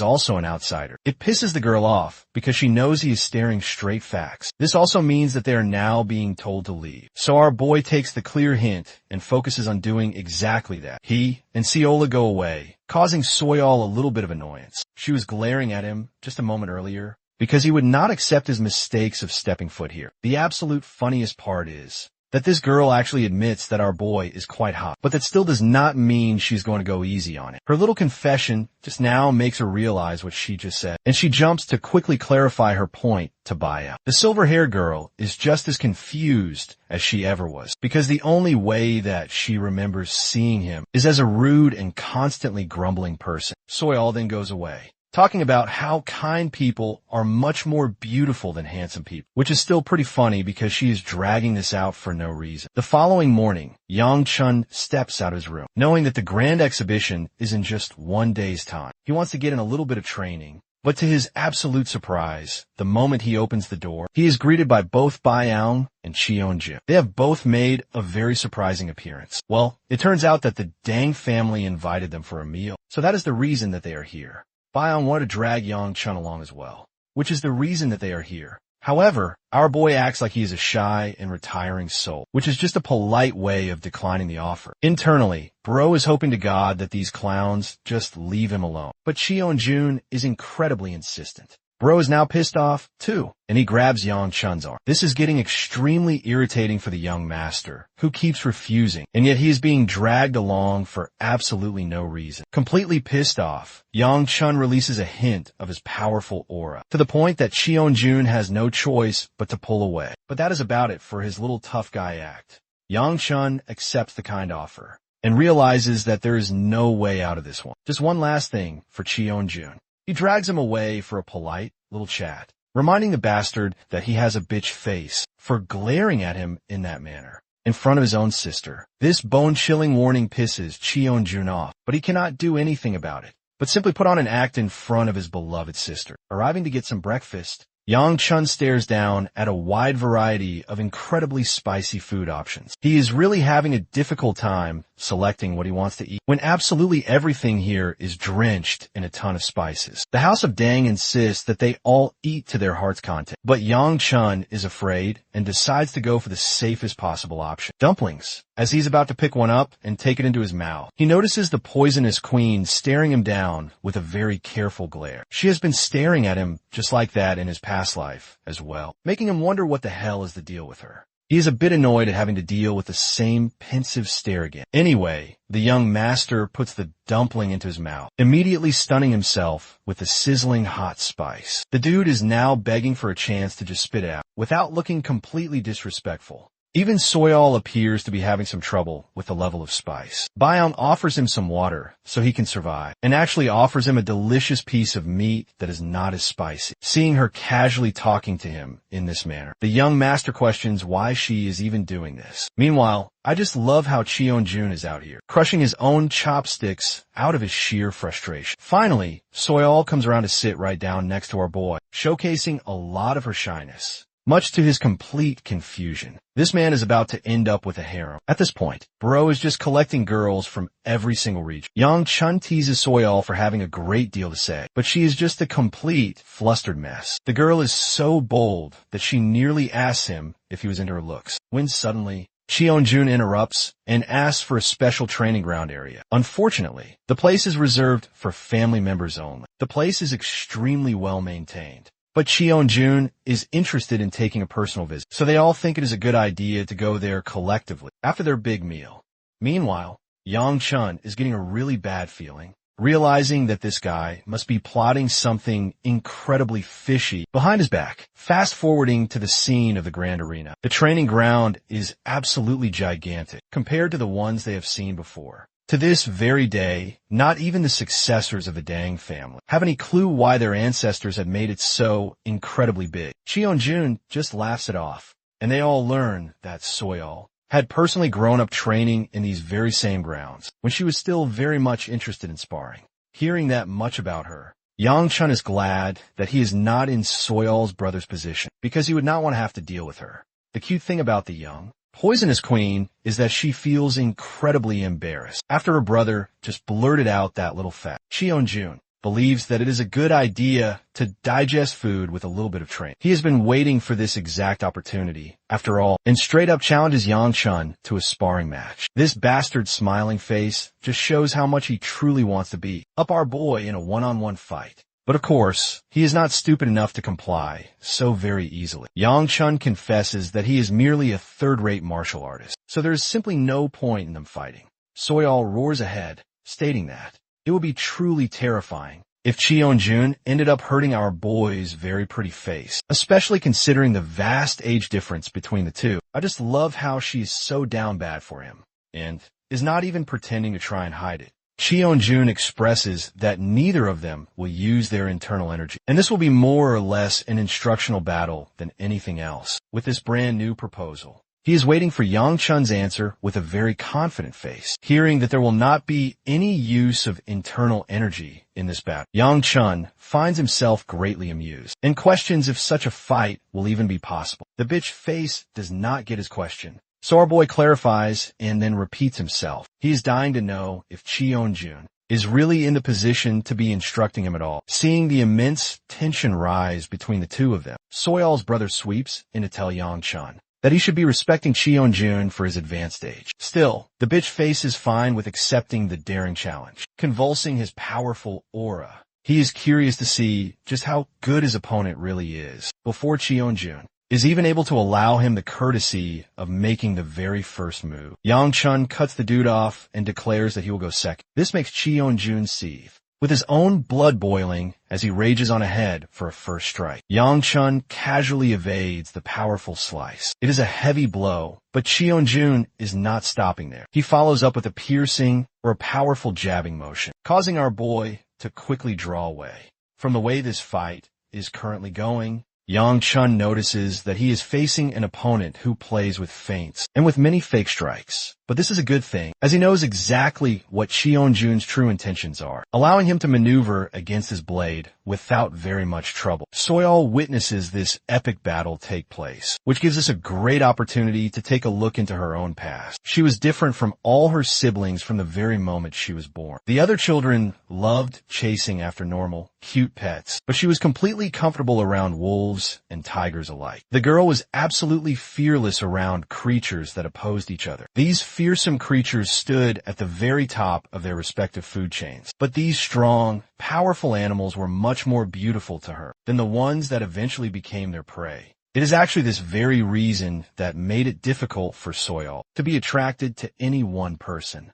also an outsider, it pisses the girl off because she knows he is staring straight facts. This also means that they are now being told to leave. So our boy takes the clear hint and focuses on doing exactly that. He and Ciola go away, causing Soyal a little bit of annoyance. She was glaring at him just a moment earlier because he would not accept his mistakes of stepping foot here. The absolute funniest part is that this girl actually admits that our boy is quite hot, but that still does not mean she's going to go easy on it. Her little confession just now makes her realize what she just said, and she jumps to quickly clarify her point to Baya. The silver-haired girl is just as confused as she ever was, because the only way that she remembers seeing him is as a rude and constantly grumbling person. Soyal then goes away, talking about how kind people are much more beautiful than handsome people, which is still pretty funny because she is dragging this out for no reason. The following morning, Yang Chun steps out of his room, knowing that the grand exhibition is in just one day's time. He wants to get in a little bit of training, but to his absolute surprise, the moment he opens the door, he is greeted by both Baiyang and Cheonjin. They have both made a very surprising appearance. Well, it turns out that the Dang family invited them for a meal, so that is the reason that they are here. Baiyang wanted to drag Yang Chun along as well, which is the reason that they are here. However, our boy acts like he is a shy and retiring soul, which is just a polite way of declining the offer. Internally, Bro is hoping to God that these clowns just leave him alone. But Cheonjun is incredibly insistent. Bro is now pissed off, too, and he grabs Yang Chun's arm. This is getting extremely irritating for the young master, who keeps refusing, and yet he is being dragged along for absolutely no reason. Completely pissed off, Yang Chun releases a hint of his powerful aura, to the point that Cheonjun has no choice but to pull away. But that is about it for his little tough guy act. Yang Chun accepts the kind offer, and realizes that there is no way out of this one. Just one last thing for Cheonjun. He drags him away for a polite little chat, reminding the bastard that he has a bitch face for glaring at him in that manner, in front of his own sister. This bone-chilling warning pisses Cheonjun off, but he cannot do anything about it, but simply put on an act in front of his beloved sister. Arriving to get some breakfast, Yang Chun stares down at a wide variety of incredibly spicy food options. He is really having a difficult time selecting what he wants to eat when absolutely everything here is drenched in a ton of spices. The House of Dang insists that they all eat to their heart's content, but Yang Chun is afraid and decides to go for the safest possible option, dumplings. As he's about to pick one up and take it into his mouth, he notices the poisonous queen staring him down with a very careful glare. She has been staring at him just like that in his past life as well, making him wonder what the hell is the deal with her. He is a bit annoyed at having to deal with the same pensive stare again. Anyway, the young master puts the dumpling into his mouth, immediately stunning himself with the sizzling hot spice. The dude is now begging for a chance to just spit it out, without looking completely disrespectful. Even Soyal appears to be having some trouble with the level of spice. Byung offers him some water so he can survive, and actually offers him a delicious piece of meat that is not as spicy. Seeing her casually talking to him in this manner, the young master questions why she is even doing this. Meanwhile, I just love how Cheonjun is out here, crushing his own chopsticks out of his sheer frustration. Finally, Soyal comes around to sit right down next to our boy, showcasing a lot of her shyness, much to his complete confusion. This man is about to end up with a harem. At this point, Bro is just collecting girls from every single region. Yang Chun teases Soyal for having a great deal to say, but she is just a complete flustered mess. The girl is so bold that she nearly asks him if he was into her looks, when suddenly Cheonjun interrupts and asks for a special training ground area. Unfortunately, the place is reserved for family members only. The place is extremely well maintained, but Cheonjun is interested in taking a personal visit, so they all think it is a good idea to go there collectively after their big meal. Meanwhile, Yang Chun is getting a really bad feeling, realizing that this guy must be plotting something incredibly fishy behind his back. Fast forwarding to the scene of the Grand Arena. The training ground is absolutely gigantic compared to the ones they have seen before. To this very day, not even the successors of the Dang family have any clue why their ancestors had made it so incredibly big. Cheonjun just laughs it off, and they all learn that Soyal had personally grown up training in these very same grounds when she was still very much interested in sparring. Hearing that much about her, Yang Chun is glad that he is not in Soyal's brother's position, because he would not want to have to deal with her. The cute thing about the young poisonous queen is that she feels incredibly embarrassed after her brother just blurted out that little fact. Cheonjun believes that it is a good idea to digest food with a little bit of training. He has been waiting for this exact opportunity, after all, and straight up challenges Yang Chun to a sparring match. This bastard's smiling face just shows how much he truly wants to beat up our boy in a one-on-one fight. But of course, he is not stupid enough to comply so very easily. Yang Chun confesses that he is merely a third-rate martial artist, so there is simply no point in them fighting. Soyal roars ahead, stating that it would be truly terrifying if Cheonjun ended up hurting our boy's very pretty face, especially considering the vast age difference between the two. I just love how she is so down bad for him, and is not even pretending to try and hide it. Cheonjun expresses that neither of them will use their internal energy, and this will be more or less an instructional battle than anything else. With this brand new proposal, he is waiting for Yang Chun's answer with a very confident face. Hearing that there will not be any use of internal energy in this battle, Yang Chun finds himself greatly amused and questions if such a fight will even be possible. The bitch face does not get his question, so our boy clarifies and then repeats himself. He is dying to know if Cheonjun is really in the position to be instructing him at all. Seeing the immense tension rise between the two of them, Soyol's brother sweeps in to tell Yangchan that he should be respecting Cheonjun for his advanced age. Still, the bitch face is fine with accepting the daring challenge. Convulsing his powerful aura, he is curious to see just how good his opponent really is before Cheonjun is even able to allow him the courtesy of making the very first move. Yangchun cuts the dude off and declares that he will go second. This makes Cheonjun seethe, with his own blood boiling as he rages on ahead for a first strike. Yangchun casually evades the powerful slice. It is a heavy blow, but Cheonjun is not stopping there. He follows up with a piercing or a powerful jabbing motion, causing our boy to quickly draw away. From the way this fight is currently going, Yangchun notices that he is facing an opponent who plays with feints and with many fake strikes. But this is a good thing, as he knows exactly what Cheonjun's true intentions are, allowing him to maneuver against his blade without very much trouble. Soyol witnesses this epic battle take place, which gives us a great opportunity to take a look into her own past. She was different from all her siblings from the very moment she was born. The other children loved chasing after normal, cute pets, but she was completely comfortable around wolves and tigers alike. The girl was absolutely fearless around creatures that opposed each other. These fearsome creatures stood at the very top of their respective food chains, but these strong, powerful animals were much more beautiful to her than the ones that eventually became their prey. It is actually this very reason that made it difficult for Soyol to be attracted to any one person.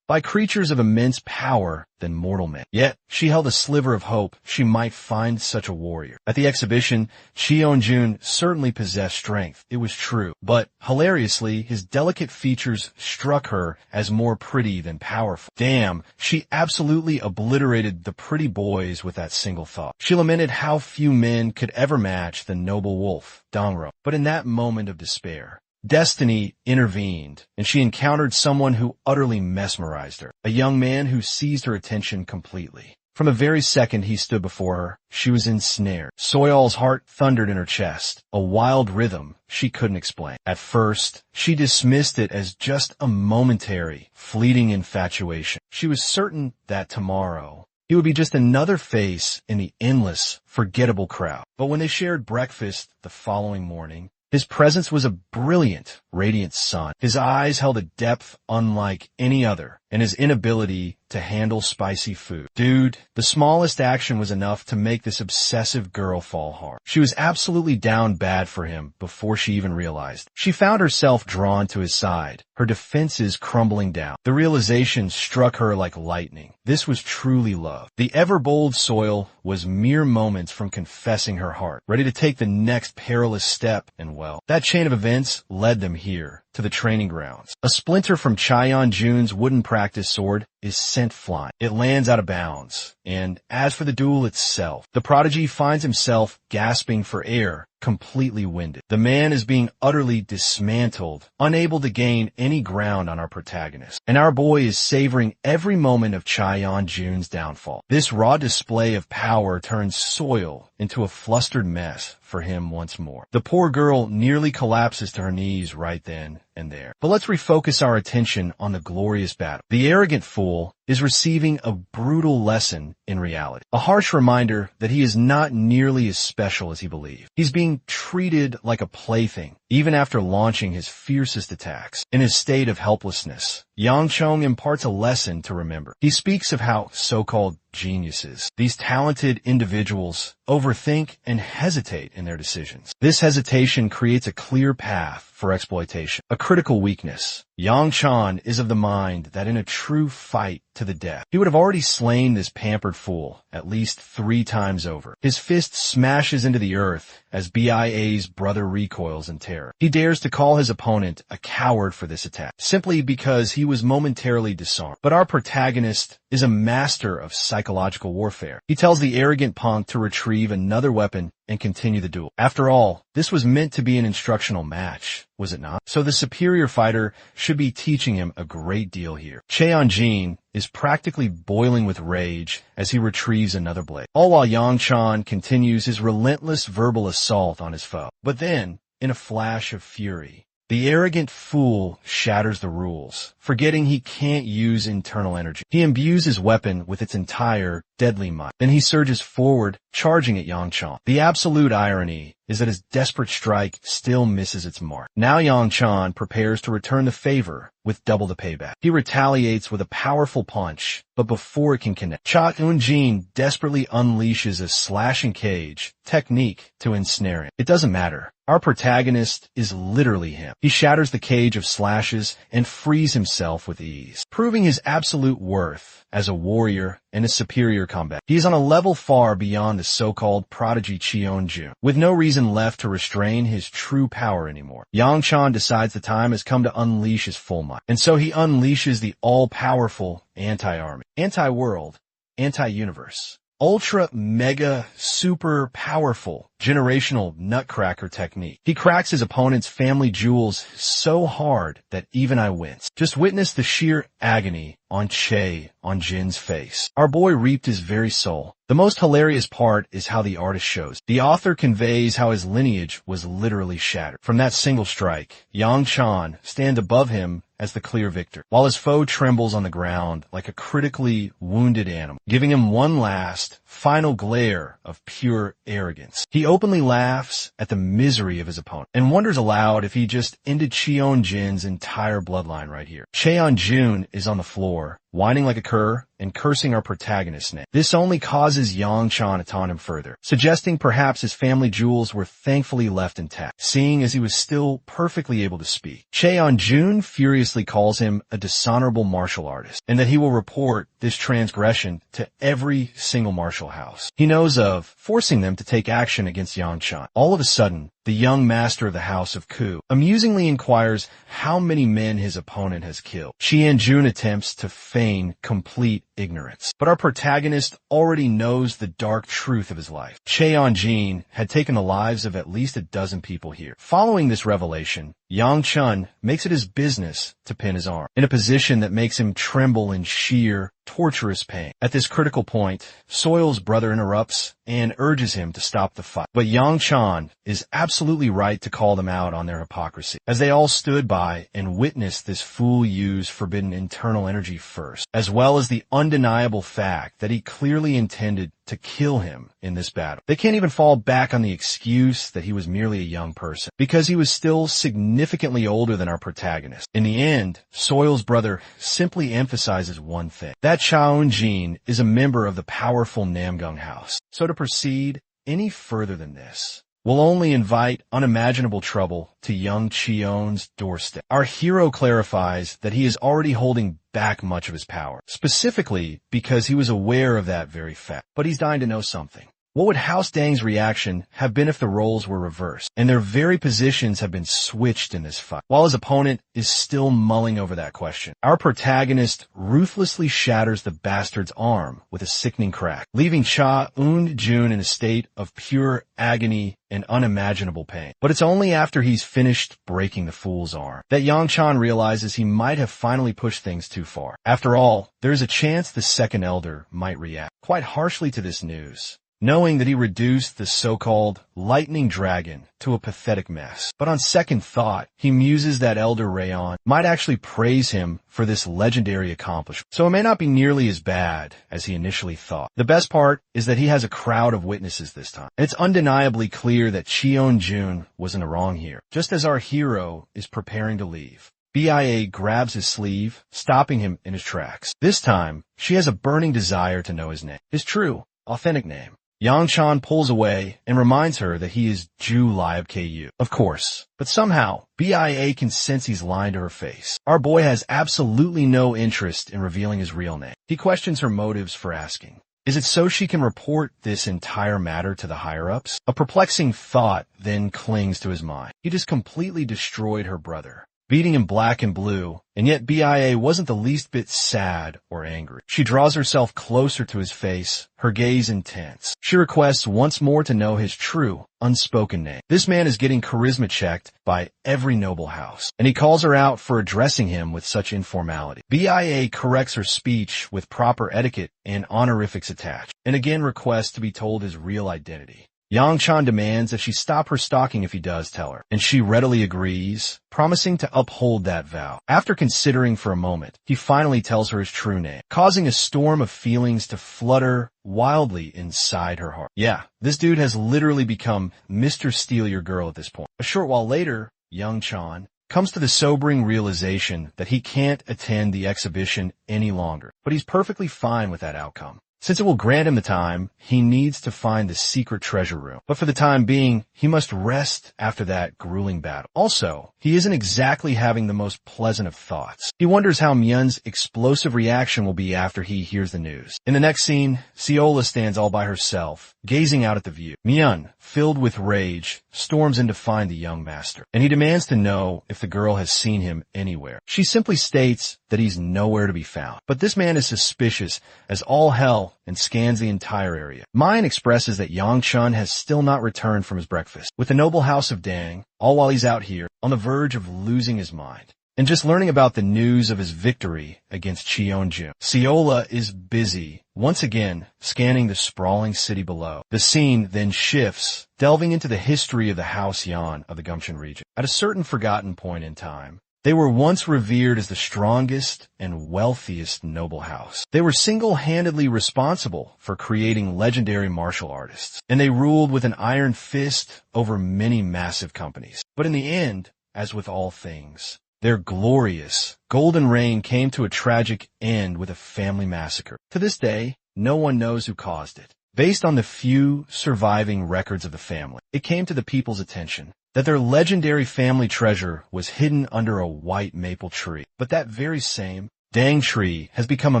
By creatures of immense power than mortal men. Yet, she held a sliver of hope she might find such a warrior. At the exhibition, Cheonjun certainly possessed strength, it was true, but, hilariously, his delicate features struck her as more pretty than powerful. Damn, she absolutely obliterated the pretty boys with that single thought. She lamented how few men could ever match the noble wolf, Dongro. But in that moment of despair, destiny intervened, and she encountered someone who utterly mesmerized her, a young man who seized her attention completely. From the very second he stood before her, she was ensnared. Soyol's heart thundered in her chest, a wild rhythm she couldn't explain. At first, she dismissed it as just a momentary, fleeting infatuation. She was certain that tomorrow he would be just another face in the endless, forgettable crowd. But when they shared breakfast the following morning, his presence was a brilliant, radiant sun. His eyes held a depth unlike any other, and his inability to handle spicy food. Dude, the smallest action was enough to make this obsessive girl fall hard. She was absolutely down bad for him before she even realized. She found herself drawn to his side, her defenses crumbling down. The realization struck her like lightning. This was truly love. The ever-bold Soil was mere moments from confessing her heart, ready to take the next perilous step, and well, that chain of events led them here, to the training grounds. A splinter from Cheonjun's wooden practice sword is sent flying. It lands out of bounds. And as for the duel itself, the prodigy finds himself gasping for air, completely winded. The man is being utterly dismantled, unable to gain any ground on our protagonist. And our boy is savoring every moment of Cheonjun's downfall. This raw display of power turns Soil into a flustered mess for him once more. The poor girl nearly collapses to her knees right then and there. But let's refocus our attention on the glorious battle. The arrogant fool is receiving a brutal lesson in reality. A harsh reminder that he is not nearly as special as he believed. He's being treated like a plaything, even after launching his fiercest attacks. In his state of helplessness, Yang Chong imparts a lesson to remember. He speaks of how so-called geniuses, these talented individuals, overthink and hesitate in their decisions. This hesitation creates a clear path for exploitation, a critical weakness. Yang Chan is of the mind that in a true fight to the death, he would have already slain this pampered fool at least 3 times over. His fist smashes into the earth as BIA's brother recoils in terror. He dares to call his opponent a coward for this attack, simply because he was momentarily disarmed. But our protagonist is a master of psychological warfare. He tells the arrogant punk to retrieve another weapon and continue the duel. After all, this was meant to be an instructional match, was it not? So the superior fighter should be teaching him a great deal here. Cheonjin is practically boiling with rage as he retrieves another blade, all while Yang Chan continues his relentless verbal assault on his foe. But then, in a flash of fury, The arrogant fool shatters the rules, forgetting he can't use internal energy. He imbues his weapon with its entire deadly might. Then he surges forward, charging at Yangchan. The absolute irony is that his desperate strike still misses its mark. Now Yangchan prepares to return the favor with double the payback. He retaliates with a powerful punch, but before it can connect, Cha Eun-jin desperately unleashes a slashing cage technique to ensnare him. It doesn't matter. Our protagonist is literally him. He shatters the cage of slashes and frees himself with ease, proving his absolute worth as a warrior and a superior combat. He is on a level far beyond the so-called prodigy Cheon-jun, with no reason left to restrain his true power anymore. Yangchan decides the time has come to unleash his full might, and so he unleashes the all-powerful anti-army, anti-world, anti-universe, ultra, mega, super powerful, generational nutcracker technique. He cracks his opponent's family jewels so hard that even I wince. Just witness the sheer agony on Jin's face. Our boy reaped his very soul. The most hilarious part is how the artist shows. The author conveys how his lineage was literally shattered. From that single strike, Yangchan stands above him as the clear victor, while his foe trembles on the ground like a critically wounded animal, giving him one last, final glare of pure arrogance. He openly laughs at the misery of his opponent and wonders aloud if he just ended Cheon-jin's entire bloodline right here. Cheon-jun is on the floor, whining like a cur and cursing our protagonist's name. This only causes Yangchan to taunt him further, suggesting perhaps his family jewels were thankfully left intact, seeing as he was still perfectly able to speak. Cheon-jun furiously calls him a dishonorable martial artist, and that he will report this transgression to every single martial house he knows of, forcing them to take action against Yangchan. All of a sudden, the young master of the House of Ku amusingly inquires how many men his opponent has killed. Cheon-jun attempts to feign complete ignorance, but our protagonist already knows the dark truth of his life. Cheon-jin had taken the lives of at least a dozen people here. Following this revelation, Yangchan makes it his business to pin his arm, in a position that makes him tremble in sheer, torturous pain. At this critical point, Soil's brother interrupts and urges him to stop the fight. But Yangchan is absolutely right to call them out on their hypocrisy, as they all stood by and witnessed this fool use forbidden internal energy first, as well as the undeniable fact that he clearly intended to kill him in this battle. They can't even fall back on the excuse that he was merely a young person, because he was still significantly older than our protagonist. In the end, Soil's brother simply emphasizes one thing: that Cheon-jin is a member of the powerful Namgung house. So to proceed any further than this will only invite unimaginable trouble to young Cheon's doorstep. Our hero clarifies that he is already holding back much of his power, specifically because he was aware of that very fact. But he's dying to know something. What would House Dang's reaction have been if the roles were reversed, and their very positions have been switched in this fight? While his opponent is still mulling over that question, our protagonist ruthlessly shatters the bastard's arm with a sickening crack, leaving Cha Eun-jun in a state of pure agony and unimaginable pain. But it's only after he's finished breaking the fool's arm that Yangchan realizes he might have finally pushed things too far. After all, there is a chance the second elder might react quite harshly to this news, knowing that he reduced the so-called lightning dragon to a pathetic mess. But on second thought, he muses that Elder Rayon might actually praise him for this legendary accomplishment. So it may not be nearly as bad as he initially thought. The best part is that he has a crowd of witnesses this time. It's undeniably clear that Cheon-jun was in the wrong here, just as our hero is preparing to leave. BIA grabs his sleeve, stopping him in his tracks. This time, she has a burning desire to know his name, his true, authentic name. Yangchan pulls away and reminds her that he is Ju Liab Ku. Of course, but somehow, BIA can sense he's lying to her face. Our boy has absolutely no interest in revealing his real name. He questions her motives for asking. Is it so she can report this entire matter to the higher-ups? A perplexing thought then clings to his mind. He just completely destroyed her brother, beating him black and blue, and yet BIA wasn't the least bit sad or angry. She draws herself closer to his face, her gaze intense. She requests once more to know his true, unspoken name. This man is getting charisma checked by every noble house, and he calls her out for addressing him with such informality. BIA corrects her speech with proper etiquette and honorifics attached, and again requests to be told his real identity. Yang Chan demands that she stop her stalking if he does tell her, and she readily agrees, promising to uphold that vow. After considering for a moment, he finally tells her his true name, causing a storm of feelings to flutter wildly inside her heart. Yeah, this dude has literally become Mr. Steal Your Girl at this point. A short while later, Yang Chan comes to the sobering realization that he can't attend the exhibition any longer, but he's perfectly fine with that outcome. Since it will grant him the time, he needs to find the secret treasure room. But for the time being, he must rest after that grueling battle. Also, he isn't exactly having the most pleasant of thoughts. He wonders how Myun's explosive reaction will be after he hears the news. In the next scene, Seola stands all by herself, gazing out at the view. Myun, filled with rage, storms in to find the young master, and he demands to know if the girl has seen him anywhere. She simply states that he's nowhere to be found. But this man is suspicious as all hell and scans the entire area. Mayan expresses that Yang Chun has still not returned from his breakfast with the noble house of Dang, all while he's out here on the verge of losing his mind. And just learning about the news of his victory against Cheonjun, Seola is busy, once again, scanning the sprawling city below. The scene then shifts, delving into the history of the House Yan of the Gumcheon region. At a certain forgotten point in time, they were once revered as the strongest and wealthiest noble house. They were single-handedly responsible for creating legendary martial artists, and they ruled with an iron fist over many massive companies. But in the end, as with all things, their glorious golden reign came to a tragic end with a family massacre. To this day, no one knows who caused it. Based on the few surviving records of the family, it came to the people's attention that their legendary family treasure was hidden under a white maple tree. But that very same dang tree has become a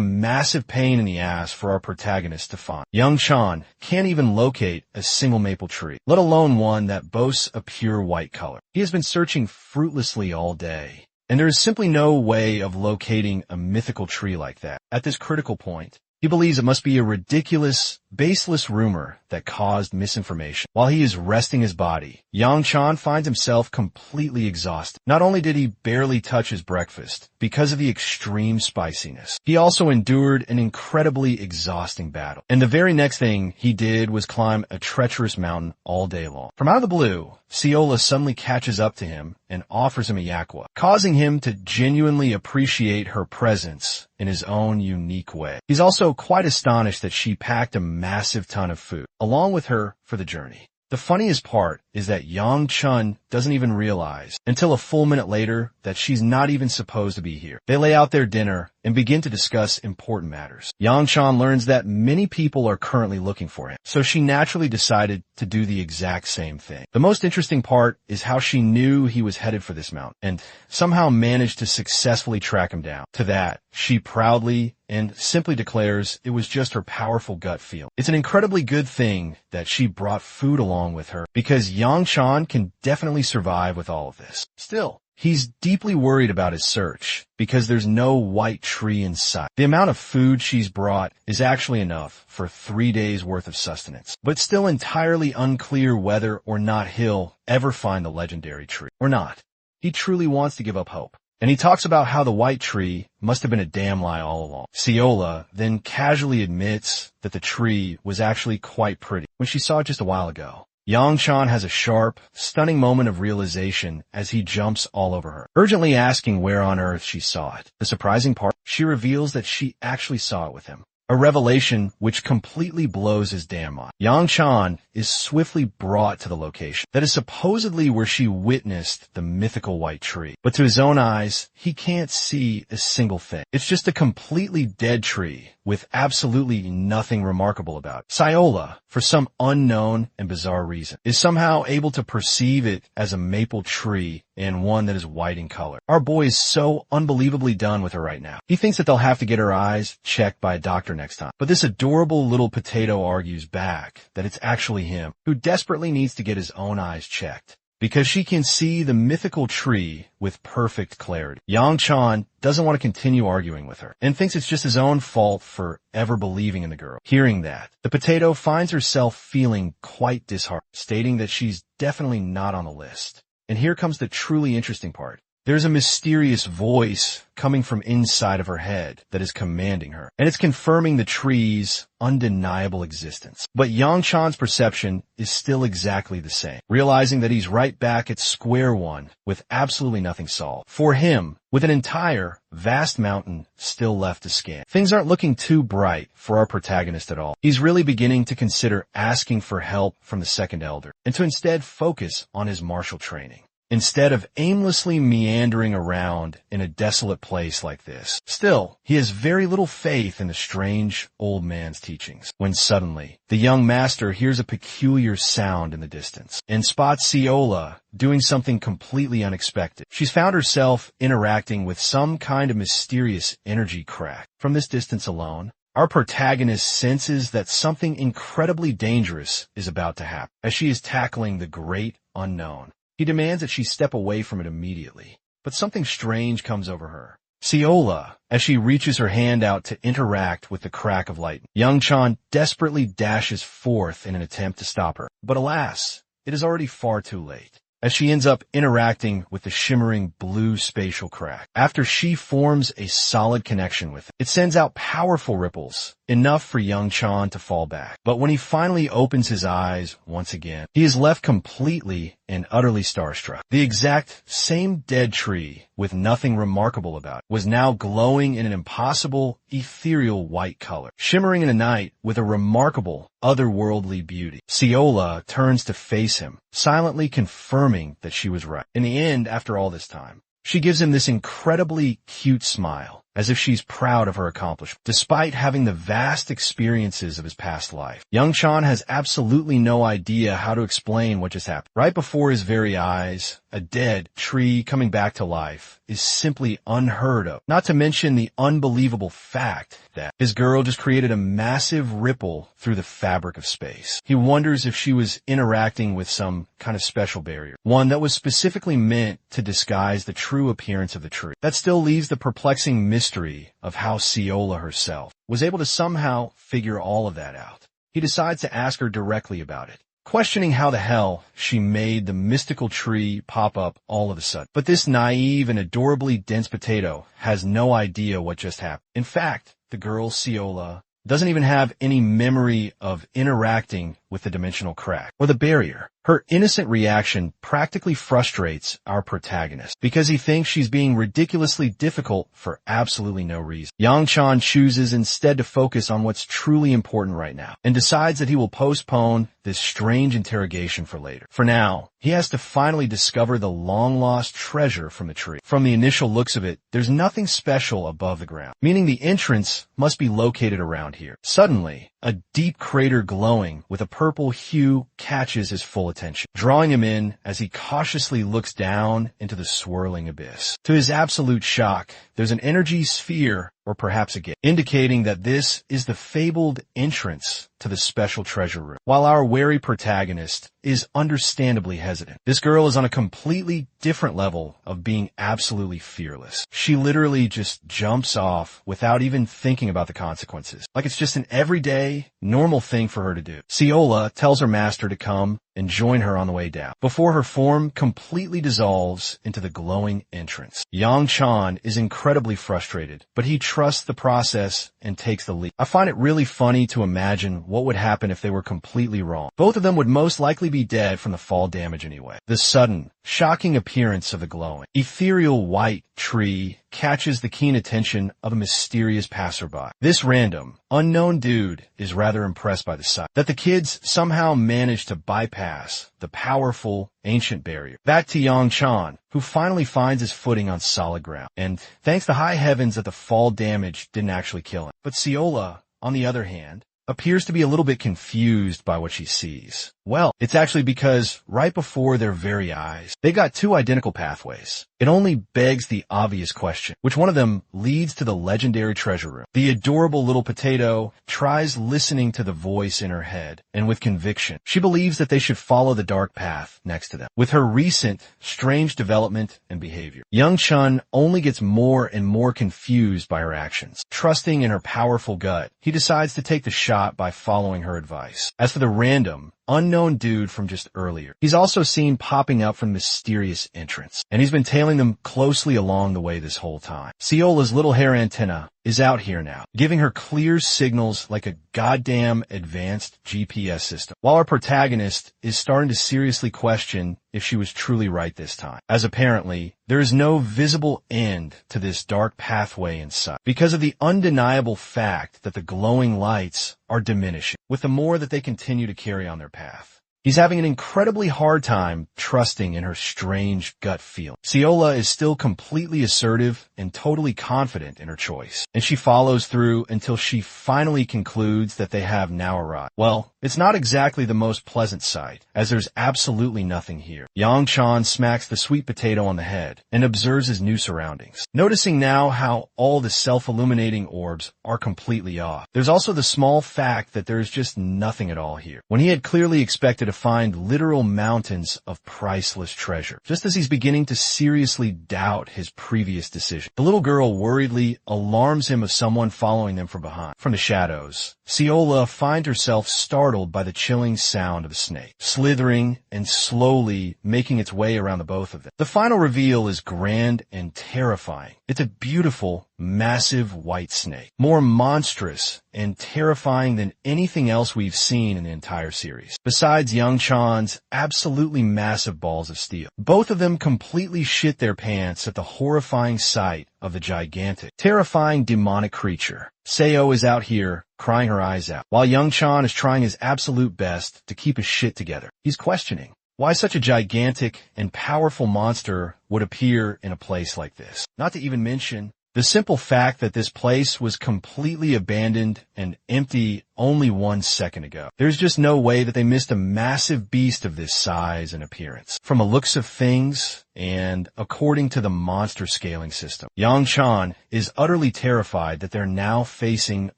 massive pain in the ass for our protagonist to find. Young Chan can't even locate a single maple tree, let alone one that boasts a pure white color. He has been searching fruitlessly all day, and there is simply no way of locating a mythical tree like that. At this critical point, he believes it must be a ridiculous, baseless rumor that caused misinformation. While he is resting his body, Yang Chan finds himself completely exhausted. Not only did he barely touch his breakfast because of the extreme spiciness, he also endured an incredibly exhausting battle. And the very next thing he did was climb a treacherous mountain all day long. From out of the blue, Seola suddenly catches up to him and offers him a yakwa, causing him to genuinely appreciate her presence in his own unique way. He's also quite astonished that she packed a massive ton of food along with her for the journey. The funniest part is that Yang Chun doesn't even realize until a full minute later that she's not even supposed to be here. They lay out their dinner and begin to discuss important matters. Yang Chan learns that many people are currently looking for him, so she naturally decided to do the exact same thing. The most interesting part is how she knew he was headed for this mountain and somehow managed to successfully track him down. To that, she proudly and simply declares it was just her powerful gut feel. It's an incredibly good thing that she brought food along with her because Yang Chan can definitely survive with all of this. Still, he's deeply worried about his search because there's no white tree in sight. The amount of food she's brought is actually enough for 3 days worth of sustenance, but still entirely unclear whether or not he'll ever find the legendary tree or not. He truly wants to give up hope. And he talks about how the white tree must have been a damn lie all along. Seola then casually admits that the tree was actually quite pretty when she saw it just a while ago. Yang Chan has a sharp, stunning moment of realization as he jumps all over her, urgently asking where on earth she saw it. The surprising part, she reveals that she actually saw it with him. A revelation which completely blows his damn mind. Yang Chan is swiftly brought to the location that is supposedly where she witnessed the mythical white tree. But to his own eyes, he can't see a single thing. It's just a completely dead tree with absolutely nothing remarkable about it. Seola, for some unknown and bizarre reason, is somehow able to perceive it as a maple tree and one that is white in color. Our boy is so unbelievably done with her right now. He thinks that they'll have to get her eyes checked by a doctor next time. But this adorable little potato argues back that it's actually him who desperately needs to get his own eyes checked, because she can see the mythical tree with perfect clarity. Yang Chan doesn't want to continue arguing with her and thinks it's just his own fault for ever believing in the girl. Hearing that, the potato finds herself feeling quite disheartened, stating that she's definitely not on the list. And here comes the truly interesting part. There's a mysterious voice coming from inside of her head that is commanding her, and it's confirming the tree's undeniable existence. But Yang-chan's perception is still exactly the same, realizing that he's right back at square one with absolutely nothing solved. For him, with an entire, vast mountain still left to scan, things aren't looking too bright for our protagonist at all. He's really beginning to consider asking for help from the second elder, and to instead focus on his martial training, instead of aimlessly meandering around in a desolate place like this. Still, he has very little faith in the strange old man's teachings, when suddenly, the young master hears a peculiar sound in the distance, and spots Ciola doing something completely unexpected. She's found herself interacting with some kind of mysterious energy crack. From this distance alone, our protagonist senses that something incredibly dangerous is about to happen, as she is tackling the great unknown. He demands that she step away from it immediately, but something strange comes over her. Ciola, as she reaches her hand out to interact with the crack of lightning, Yang-chan desperately dashes forth in an attempt to stop her. But alas, it is already far too late, as she ends up interacting with the shimmering blue spatial crack. After she forms a solid connection with it, it sends out powerful ripples, enough for Yang-chan to fall back. But when he finally opens his eyes once again, he is left completely and utterly starstruck. The exact same dead tree, with nothing remarkable about it, was now glowing in an impossible, ethereal white color, shimmering in the night with a remarkable, otherworldly beauty. Ciola turns to face him, silently confirming that she was right. In the end, after all this time, she gives him this incredibly cute smile, as if she's proud of her accomplishment. Despite having the vast experiences of his past life, Yang-chan has absolutely no idea how to explain what just happened. Right before his very eyes, a dead tree coming back to life is simply unheard of. Not to mention the unbelievable fact that his girl just created a massive ripple through the fabric of space. He wonders if she was interacting with some kind of special barrier, one that was specifically meant to disguise the true appearance of the tree. That still leaves the perplexing mystery of how Ciola herself was able to somehow figure all of that out. He decides to ask her directly about it, questioning how the hell she made the mystical tree pop up all of a sudden. But this naive and adorably dense potato has no idea what just happened. In fact, the girl Ciola doesn't even have any memory of interacting with the dimensional crack or the barrier. Her innocent reaction practically frustrates our protagonist because he thinks she's being ridiculously difficult for absolutely no reason. Yang-chan chooses instead to focus on what's truly important right now and decides that he will postpone this strange interrogation for later. For now, he has to finally discover the long-lost treasure from the tree. From the initial looks of it, there's nothing special above the ground, meaning the entrance must be located around here. Suddenly, a deep crater glowing with a purple hue catches his full attention, drawing him in as he cautiously looks down into the swirling abyss. To his absolute shock, there's an energy sphere, or perhaps a gate, indicating that this is the fabled entrance to the special treasure room. While our wary protagonist is understandably hesitant, this girl is on a completely different level of being absolutely fearless. She literally just jumps off without even thinking about the consequences, like it's just an everyday, normal thing for her to do. Ciola tells her master to come and join her on the way down, before her form completely dissolves into the glowing entrance. Yang-chan is incredibly frustrated, but he trusts the process and takes the lead. I find it really funny to imagine what would happen if they were completely wrong. Both of them would most likely be dead from the fall damage anyway. The sudden, shocking appearance of the glowing, ethereal white tree catches the keen attention of a mysterious passerby. This random, unknown dude is rather impressed by the sight that the kids somehow managed to bypass the powerful ancient barrier. Back to Yang-chan, who finally finds his footing on solid ground, and thanks the high heavens that the fall damage didn't actually kill him. But Ciola, on the other hand, appears to be a little bit confused by what she sees. Well, it's actually because right before their very eyes, they got two identical pathways. It only begs the obvious question, which one of them leads to the legendary treasure room? The adorable little potato tries listening to the voice in her head, and with conviction, she believes that they should follow the dark path next to them. With her recent, strange development and behavior, Yang-chan only gets more and more confused by her actions. Trusting in her powerful gut, he decides to take the shot by following her advice. As for the random, unknown dude from just earlier. He's also seen popping up from mysterious entrance, and he's been tailing them closely along the way this whole time. Siola's little hair antenna is out here now, giving her clear signals like a goddamn advanced GPS system, while our protagonist is starting to seriously question if she was truly right this time, as apparently there is no visible end to this dark pathway in sight because of the undeniable fact that the glowing lights are diminishing with the more that they continue to carry on their path. He's having an incredibly hard time trusting in her strange gut feeling. Siola is still completely assertive and totally confident in her choice, and she follows through until she finally concludes that they have now arrived. Well, it's not exactly the most pleasant sight, as there's absolutely nothing here. Yang Chan smacks the sweet potato on the head and observes his new surroundings, noticing now how all the self-illuminating orbs are completely off. There's also the small fact that there's just nothing at all here, when he had clearly expected to find literal mountains of priceless treasure, just as he's beginning to seriously doubt his previous decision. The little girl worriedly alarms him of someone following them from behind. From the shadows, Siola finds herself startled by the chilling sound of a snake, slithering and slowly making its way around the both of them. The final reveal is grand and terrifying. It's a beautiful, massive white snake, more monstrous and terrifying than anything else we've seen in the entire series, besides Young Chan's absolutely massive balls of steel. Both of them completely shit their pants at the horrifying sight of the gigantic, terrifying demonic creature. Seo is out here crying her eyes out, while Young Chan is trying his absolute best to keep his shit together. He's questioning why such a gigantic and powerful monster would appear in a place like this. Not to even mention the simple fact that this place was completely abandoned and empty only 1 second ago. There's just no way that they missed a massive beast of this size and appearance. From the looks of things, and according to the monster scaling system, Yang Chan is utterly terrified that they're now facing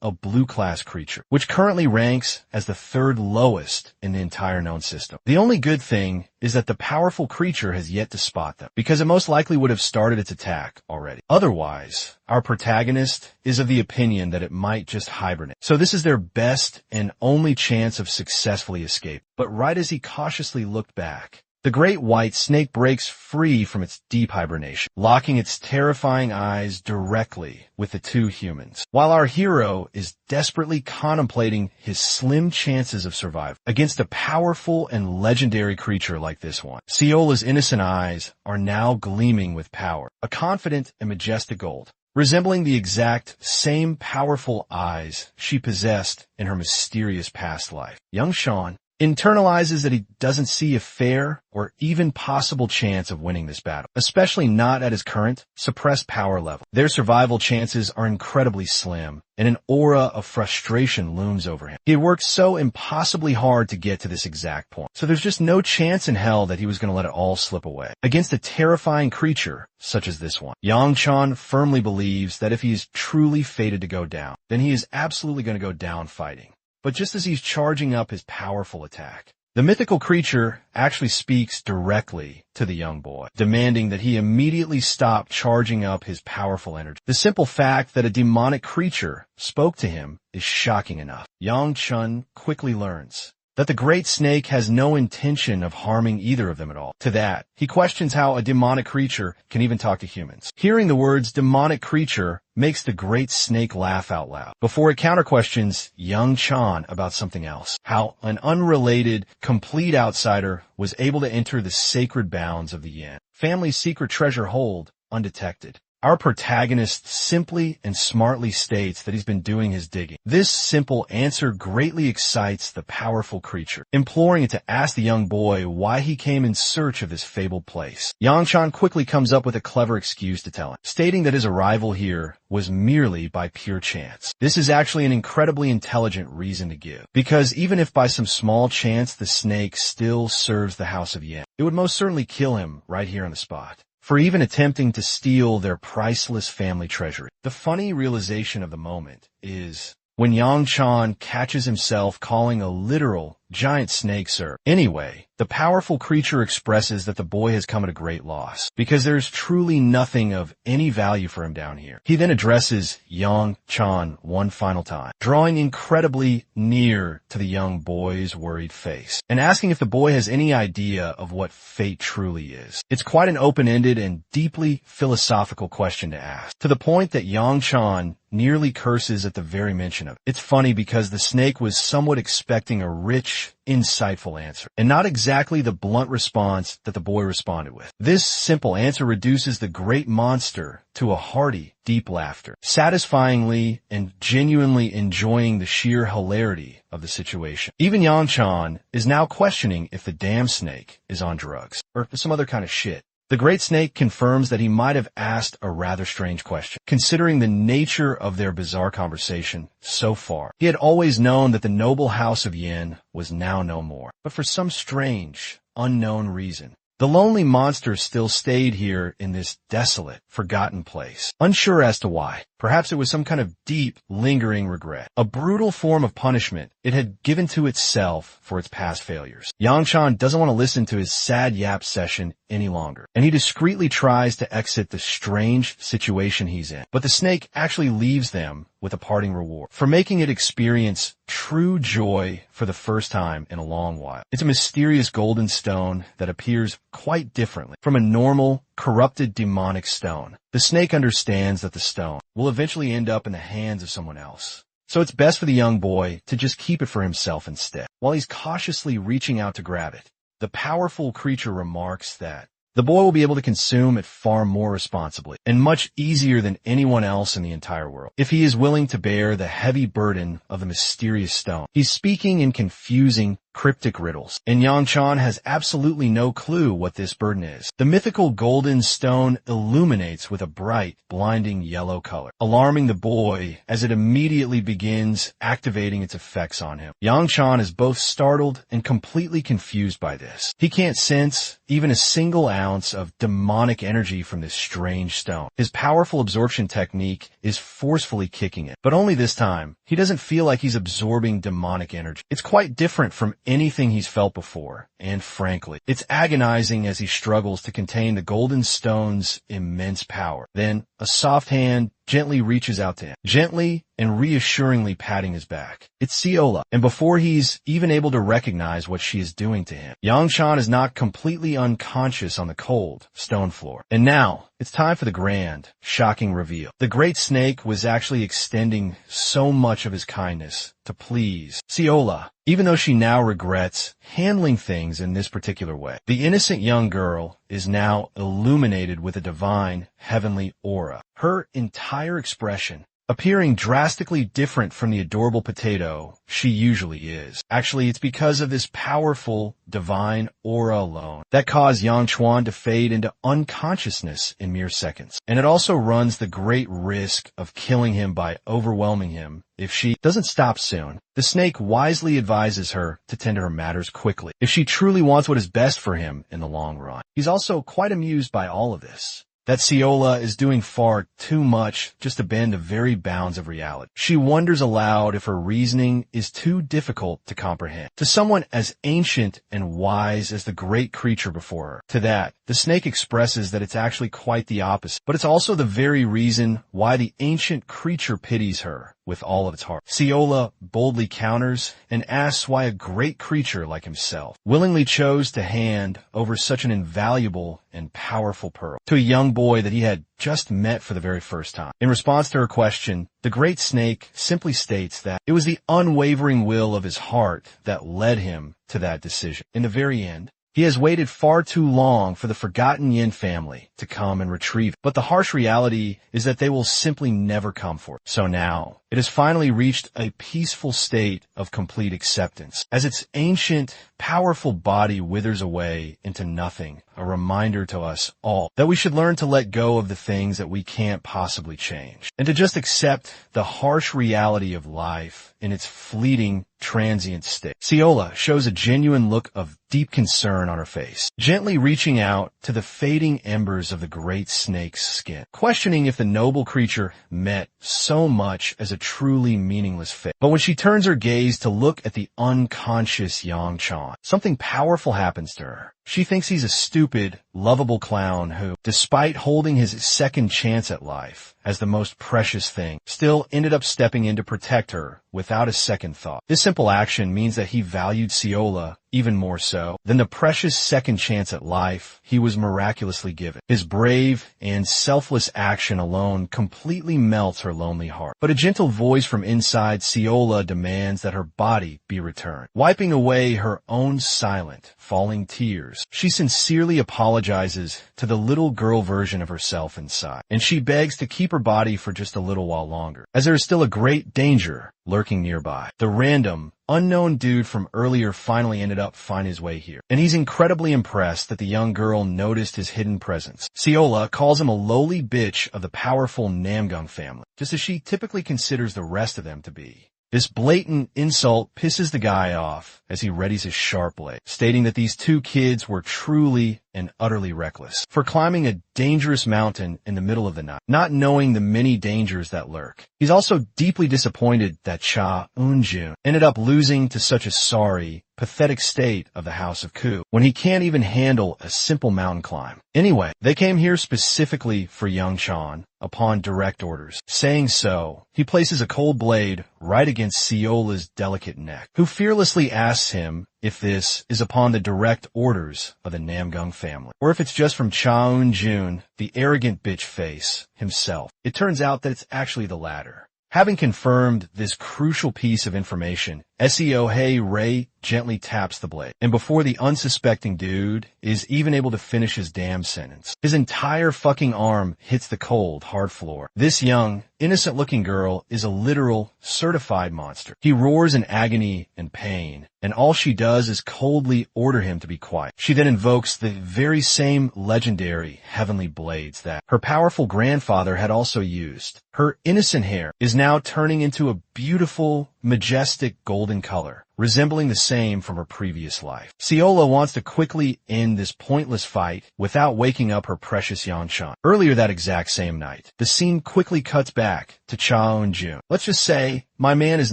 a blue-class creature, which currently ranks as the 3rd lowest in the entire known system. The only good thing is that the powerful creature has yet to spot them, because it most likely would have started its attack already. Otherwise, our protagonist is of the opinion that it might just hibernate. So this is their best and only chance of successfully escape. But right as he cautiously looked back, the great white snake breaks free from its deep hibernation, locking its terrifying eyes directly with the two humans, while our hero is desperately contemplating his slim chances of survival against a powerful and legendary creature like this one. Siola's innocent eyes are now gleaming with power, a confident and majestic gold, resembling the exact same powerful eyes she possessed in her mysterious past life. Young Sean internalizes that he doesn't see a fair or even possible chance of winning this battle, especially not at his current suppressed power level. Their survival chances are incredibly slim, and an aura of frustration looms over him. He had worked so impossibly hard to get to this exact point, so there's just no chance in hell that he was going to let it all slip away against a terrifying creature such as this one. Yang Chan firmly believes that if he is truly fated to go down, then he is absolutely going to go down fighting. But just as he's charging up his powerful attack, the mythical creature actually speaks directly to the young boy, demanding that he immediately stop charging up his powerful energy. The simple fact that a demonic creature spoke to him is shocking enough. Yang Chun quickly learns that the great snake has no intention of harming either of them at all. To that, he questions how a demonic creature can even talk to humans. Hearing the words demonic creature makes the great snake laugh out loud, before it counter-questions Young Chan about something else. How an unrelated, complete outsider was able to enter the sacred bounds of the yin, family's secret treasure hold, undetected. Our protagonist simply and smartly states that he's been doing his digging. This simple answer greatly excites the powerful creature, imploring it to ask the young boy why he came in search of this fabled place. Yang Chan quickly comes up with a clever excuse to tell him, stating that his arrival here was merely by pure chance. This is actually an incredibly intelligent reason to give, because even if by some small chance the snake still serves the House of Yin, it would most certainly kill him right here on the spot for even attempting to steal their priceless family treasury. The funny realization of the moment is when Yang Chan catches himself calling a literal giant snake sir. Anyway, the powerful creature expresses that the boy has come at a great loss, because there's truly nothing of any value for him down here. He then addresses Yang Chan one final time, drawing incredibly near to the young boy's worried face, and asking if the boy has any idea of what fate truly is. It's quite an open-ended and deeply philosophical question to ask, to the point that Yang Chan nearly curses at the very mention of it. It's funny because the snake was somewhat expecting a rich, insightful answer, and not exactly the blunt response that the boy responded with. This simple answer reduces the great monster to a hearty, deep laughter, satisfyingly and genuinely enjoying the sheer hilarity of the situation. Even Yang Chan is now questioning if the damn snake is on drugs, or some other kind of shit. The great snake confirms that he might have asked a rather strange question, considering the nature of their bizarre conversation so far. He had always known that the noble house of Yin was now no more, but for some strange, unknown reason, the lonely monster still stayed here in this desolate, forgotten place, unsure as to why. Perhaps it was some kind of deep, lingering regret, a brutal form of punishment it had given to itself for its past failures. Yang Chan doesn't want to listen to his sad yap session any longer, and he discreetly tries to exit the strange situation he's in. But the snake actually leaves them with a parting reward for making it experience true joy for the first time in a long while. It's a mysterious golden stone that appears quite differently from a normal, corrupted demonic stone. The snake understands that the stone will eventually end up in the hands of someone else, so it's best for the young boy to just keep it for himself instead. While he's cautiously reaching out to grab it, the powerful creature remarks that the boy will be able to consume it far more responsibly and much easier than anyone else in the entire world, if he is willing to bear the heavy burden of the mysterious stone. He's speaking in confusing, cryptic riddles, and Yang Chan has absolutely no clue what this burden is. The mythical golden stone illuminates with a bright, blinding yellow color, alarming the boy as it immediately begins activating its effects on him. Yang Chan is both startled and completely confused by this. He can't sense even a single ounce of demonic energy from this strange stone. His powerful absorption technique is forcefully kicking it, but only this time. He doesn't feel like he's absorbing demonic energy. It's quite different from anything he's felt before, and frankly, it's agonizing as he struggles to contain the golden stone's immense power. Then, a soft hand gently reaches out to him, gently and reassuringly patting his back. It's Ciola, and before he's even able to recognize what she is doing to him, Yang Chan is knocked completely unconscious on the cold stone floor. And now, it's time for the grand, shocking reveal. The great snake was actually extending so much of his kindness to please Ciola, even though she now regrets handling things in this particular way. The innocent young girl is now illuminated with a divine, heavenly aura. Her entire expression appearing drastically different from the adorable potato she usually is. Actually, it's because of this powerful, divine aura alone that caused Yang Chuan to fade into unconsciousness in mere seconds. And it also runs the great risk of killing him by overwhelming him if she doesn't stop soon. The snake wisely advises her to tend to her matters quickly, if she truly wants what is best for him in the long run. He's also quite amused by all of this, that Ciola is doing far too much just to bend the very bounds of reality. She wonders aloud if her reasoning is too difficult to comprehend. To someone as ancient and wise as the great creature before her, to that, the snake expresses that it's actually quite the opposite. But it's also the very reason why the ancient creature pities her with all of its heart. Ciola boldly counters and asks why a great creature like himself willingly chose to hand over such an invaluable and powerful pearl to a young boy that he had just met for the very first time. In response to her question, the great snake simply states that it was the unwavering will of his heart that led him to that decision. In the very end, he has waited far too long for the forgotten Yin family to come and retrieve it. But the harsh reality is that they will simply never come for it. So now, it has finally reached a peaceful state of complete acceptance, as its ancient, powerful body withers away into nothing a reminder to us all that we should learn to let go of the things that we can't possibly change, and to just accept the harsh reality of life in its fleeting, transient state. Ciola shows a genuine look of deep concern on her face, gently reaching out to the fading embers of the great snake's skin, questioning if the noble creature meant so much as a truly meaningless fate. But when she turns her gaze to look at the unconscious Yang-chan, something powerful happens to her. She thinks he's a stupid, lovable clown who, despite holding his second chance at life as the most precious thing, still ended up stepping in to protect her without a second thought. This simple action means that he valued Ciola even more so than the precious second chance at life he was miraculously given. His brave and selfless action alone completely melts her lonely heart. But a gentle voice from inside Ciola demands that her body be returned. Wiping away her own silent, falling tears, she sincerely apologizes to the little girl version of herself inside, and she begs to keep her body for just a little while longer, as there is still a great danger lurking nearby. The random, unknown dude from earlier finally ended up finding his way here, and he's incredibly impressed that the young girl noticed his hidden presence. Ciola calls him a lowly bitch of the powerful Namgung family, just as she typically considers the rest of them to be. This blatant insult pisses the guy off as he readies his sharp blade, stating that these two kids were truly and utterly reckless for climbing a dangerous mountain in the middle of the night, not knowing the many dangers that lurk. He's also deeply disappointed that Cha Eun-jun ended up losing to such a sorry, pathetic state of the House of Ku when he can't even handle a simple mountain climb. Anyway, they came here specifically for young Chan upon direct orders. Saying so, he places a cold blade right against Ciola's delicate neck, who fearlessly asks him if this is upon the direct orders of the Namgung family, or if it's just from Cha Eun-jun, the arrogant bitch face, himself. It turns out that it's actually the latter. Having confirmed this crucial piece of information, Seo Hei Ray gently taps the blade, and before the unsuspecting dude is even able to finish his damn sentence, his entire fucking arm hits the cold, hard floor. This young, innocent-looking girl is a literal, certified monster. He roars in agony and pain, and all she does is coldly order him to be quiet. She then invokes the very same legendary heavenly blades that her powerful grandfather had also used. Her innocent hair is now turning into a beautiful, majestic golden color, resembling the same from her previous life. Ciola wants to quickly end this pointless fight without waking up her precious Yang-chan. Earlier that exact same night, the scene quickly cuts back to Cha Eun-jun. Let's just say, my man is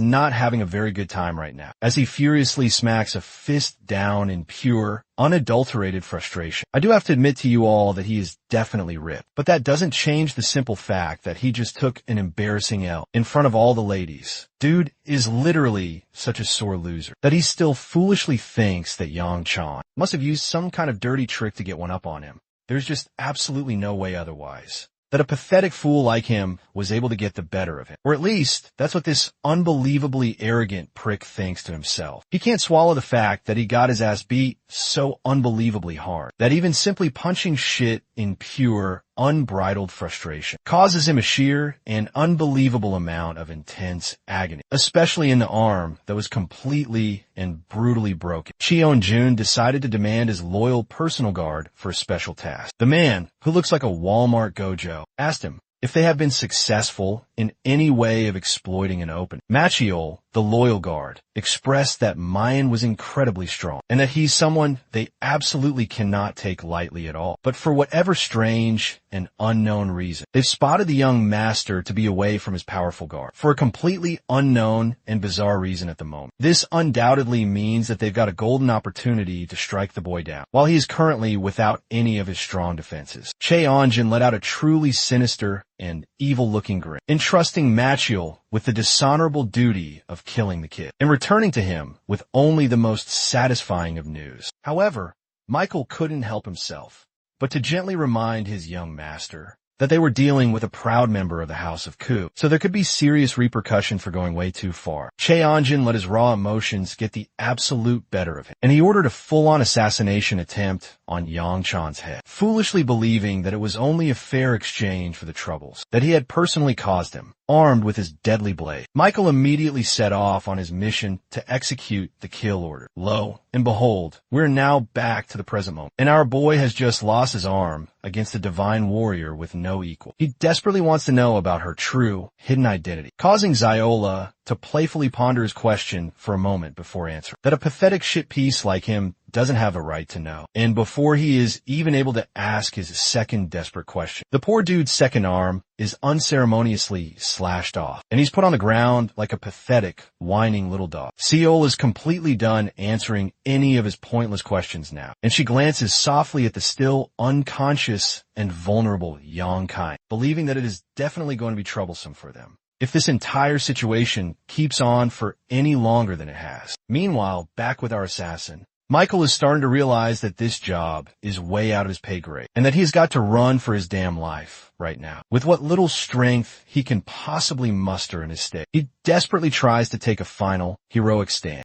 not having a very good time right now, as he furiously smacks a fist down in pure, unadulterated frustration. I do have to admit to you all that he is definitely ripped, but that doesn't change the simple fact that he just took an embarrassing L in front of all the ladies. Dude is literally such a sore loser that he still foolishly thinks that Yang-chan must have used some kind of dirty trick to get one up on him. There's just absolutely no way otherwise that a pathetic fool like him was able to get the better of him. Or at least, that's what this unbelievably arrogant prick thinks to himself. He can't swallow the fact that he got his ass beat so unbelievably hard that even simply punching shit in pure, unbridled frustration causes him a sheer and unbelievable amount of intense agony, especially in the arm that was completely and brutally broken. Cha Eun-jun decided to demand his loyal personal guard for a special task. The man, who looks like a Walmart Gojo, asked him if they have been successful in any way of exploiting an opening. Machiol, the loyal guard, expressed that Mayan was incredibly strong, and that he's someone they absolutely cannot take lightly at all. But for whatever strange and unknown reason, they've spotted the young master to be away from his powerful guard, for a completely unknown and bizarre reason at the moment. This undoubtedly means that they've got a golden opportunity to strike the boy down, while he is currently without any of his strong defenses. Cha Eun-jun let out a truly sinister and evil-looking grin, entrusting Machiol with the dishonorable duty of killing the kid, and returning to him with only the most satisfying of news. However, Michael couldn't help himself but to gently remind his young master that they were dealing with a proud member of the House of Ku, so there could be serious repercussion for going way too far. Cha Eun-jun let his raw emotions get the absolute better of him, and he ordered a full-on assassination attempt on Yang-chan's head, foolishly believing that it was only a fair exchange for the troubles that he had personally caused him, armed with his deadly blade. Michael immediately set off on his mission to execute the kill order. Lo and behold, we're now back to the present moment, and our boy has just lost his arm against a divine warrior with no equal. He desperately wants to know about her true, hidden identity, causing Yahello to playfully ponder his question for a moment before answering. That a pathetic shit piece like him doesn't have a right to know. And before he is even able to ask his second desperate question, the poor dude's second arm is unceremoniously slashed off, and he's put on the ground like a pathetic, whining little dog. Yahello is completely done answering any of his pointless questions now, and she glances softly at the still unconscious and vulnerable Yongkai, believing that it is definitely going to be troublesome for them if this entire situation keeps on for any longer than it has. Meanwhile, back with our assassin, Michael is starting to realize that this job is way out of his pay grade, and that he's got to run for his damn life right now. With what little strength he can possibly muster in his state, he desperately tries to take a final, heroic stand.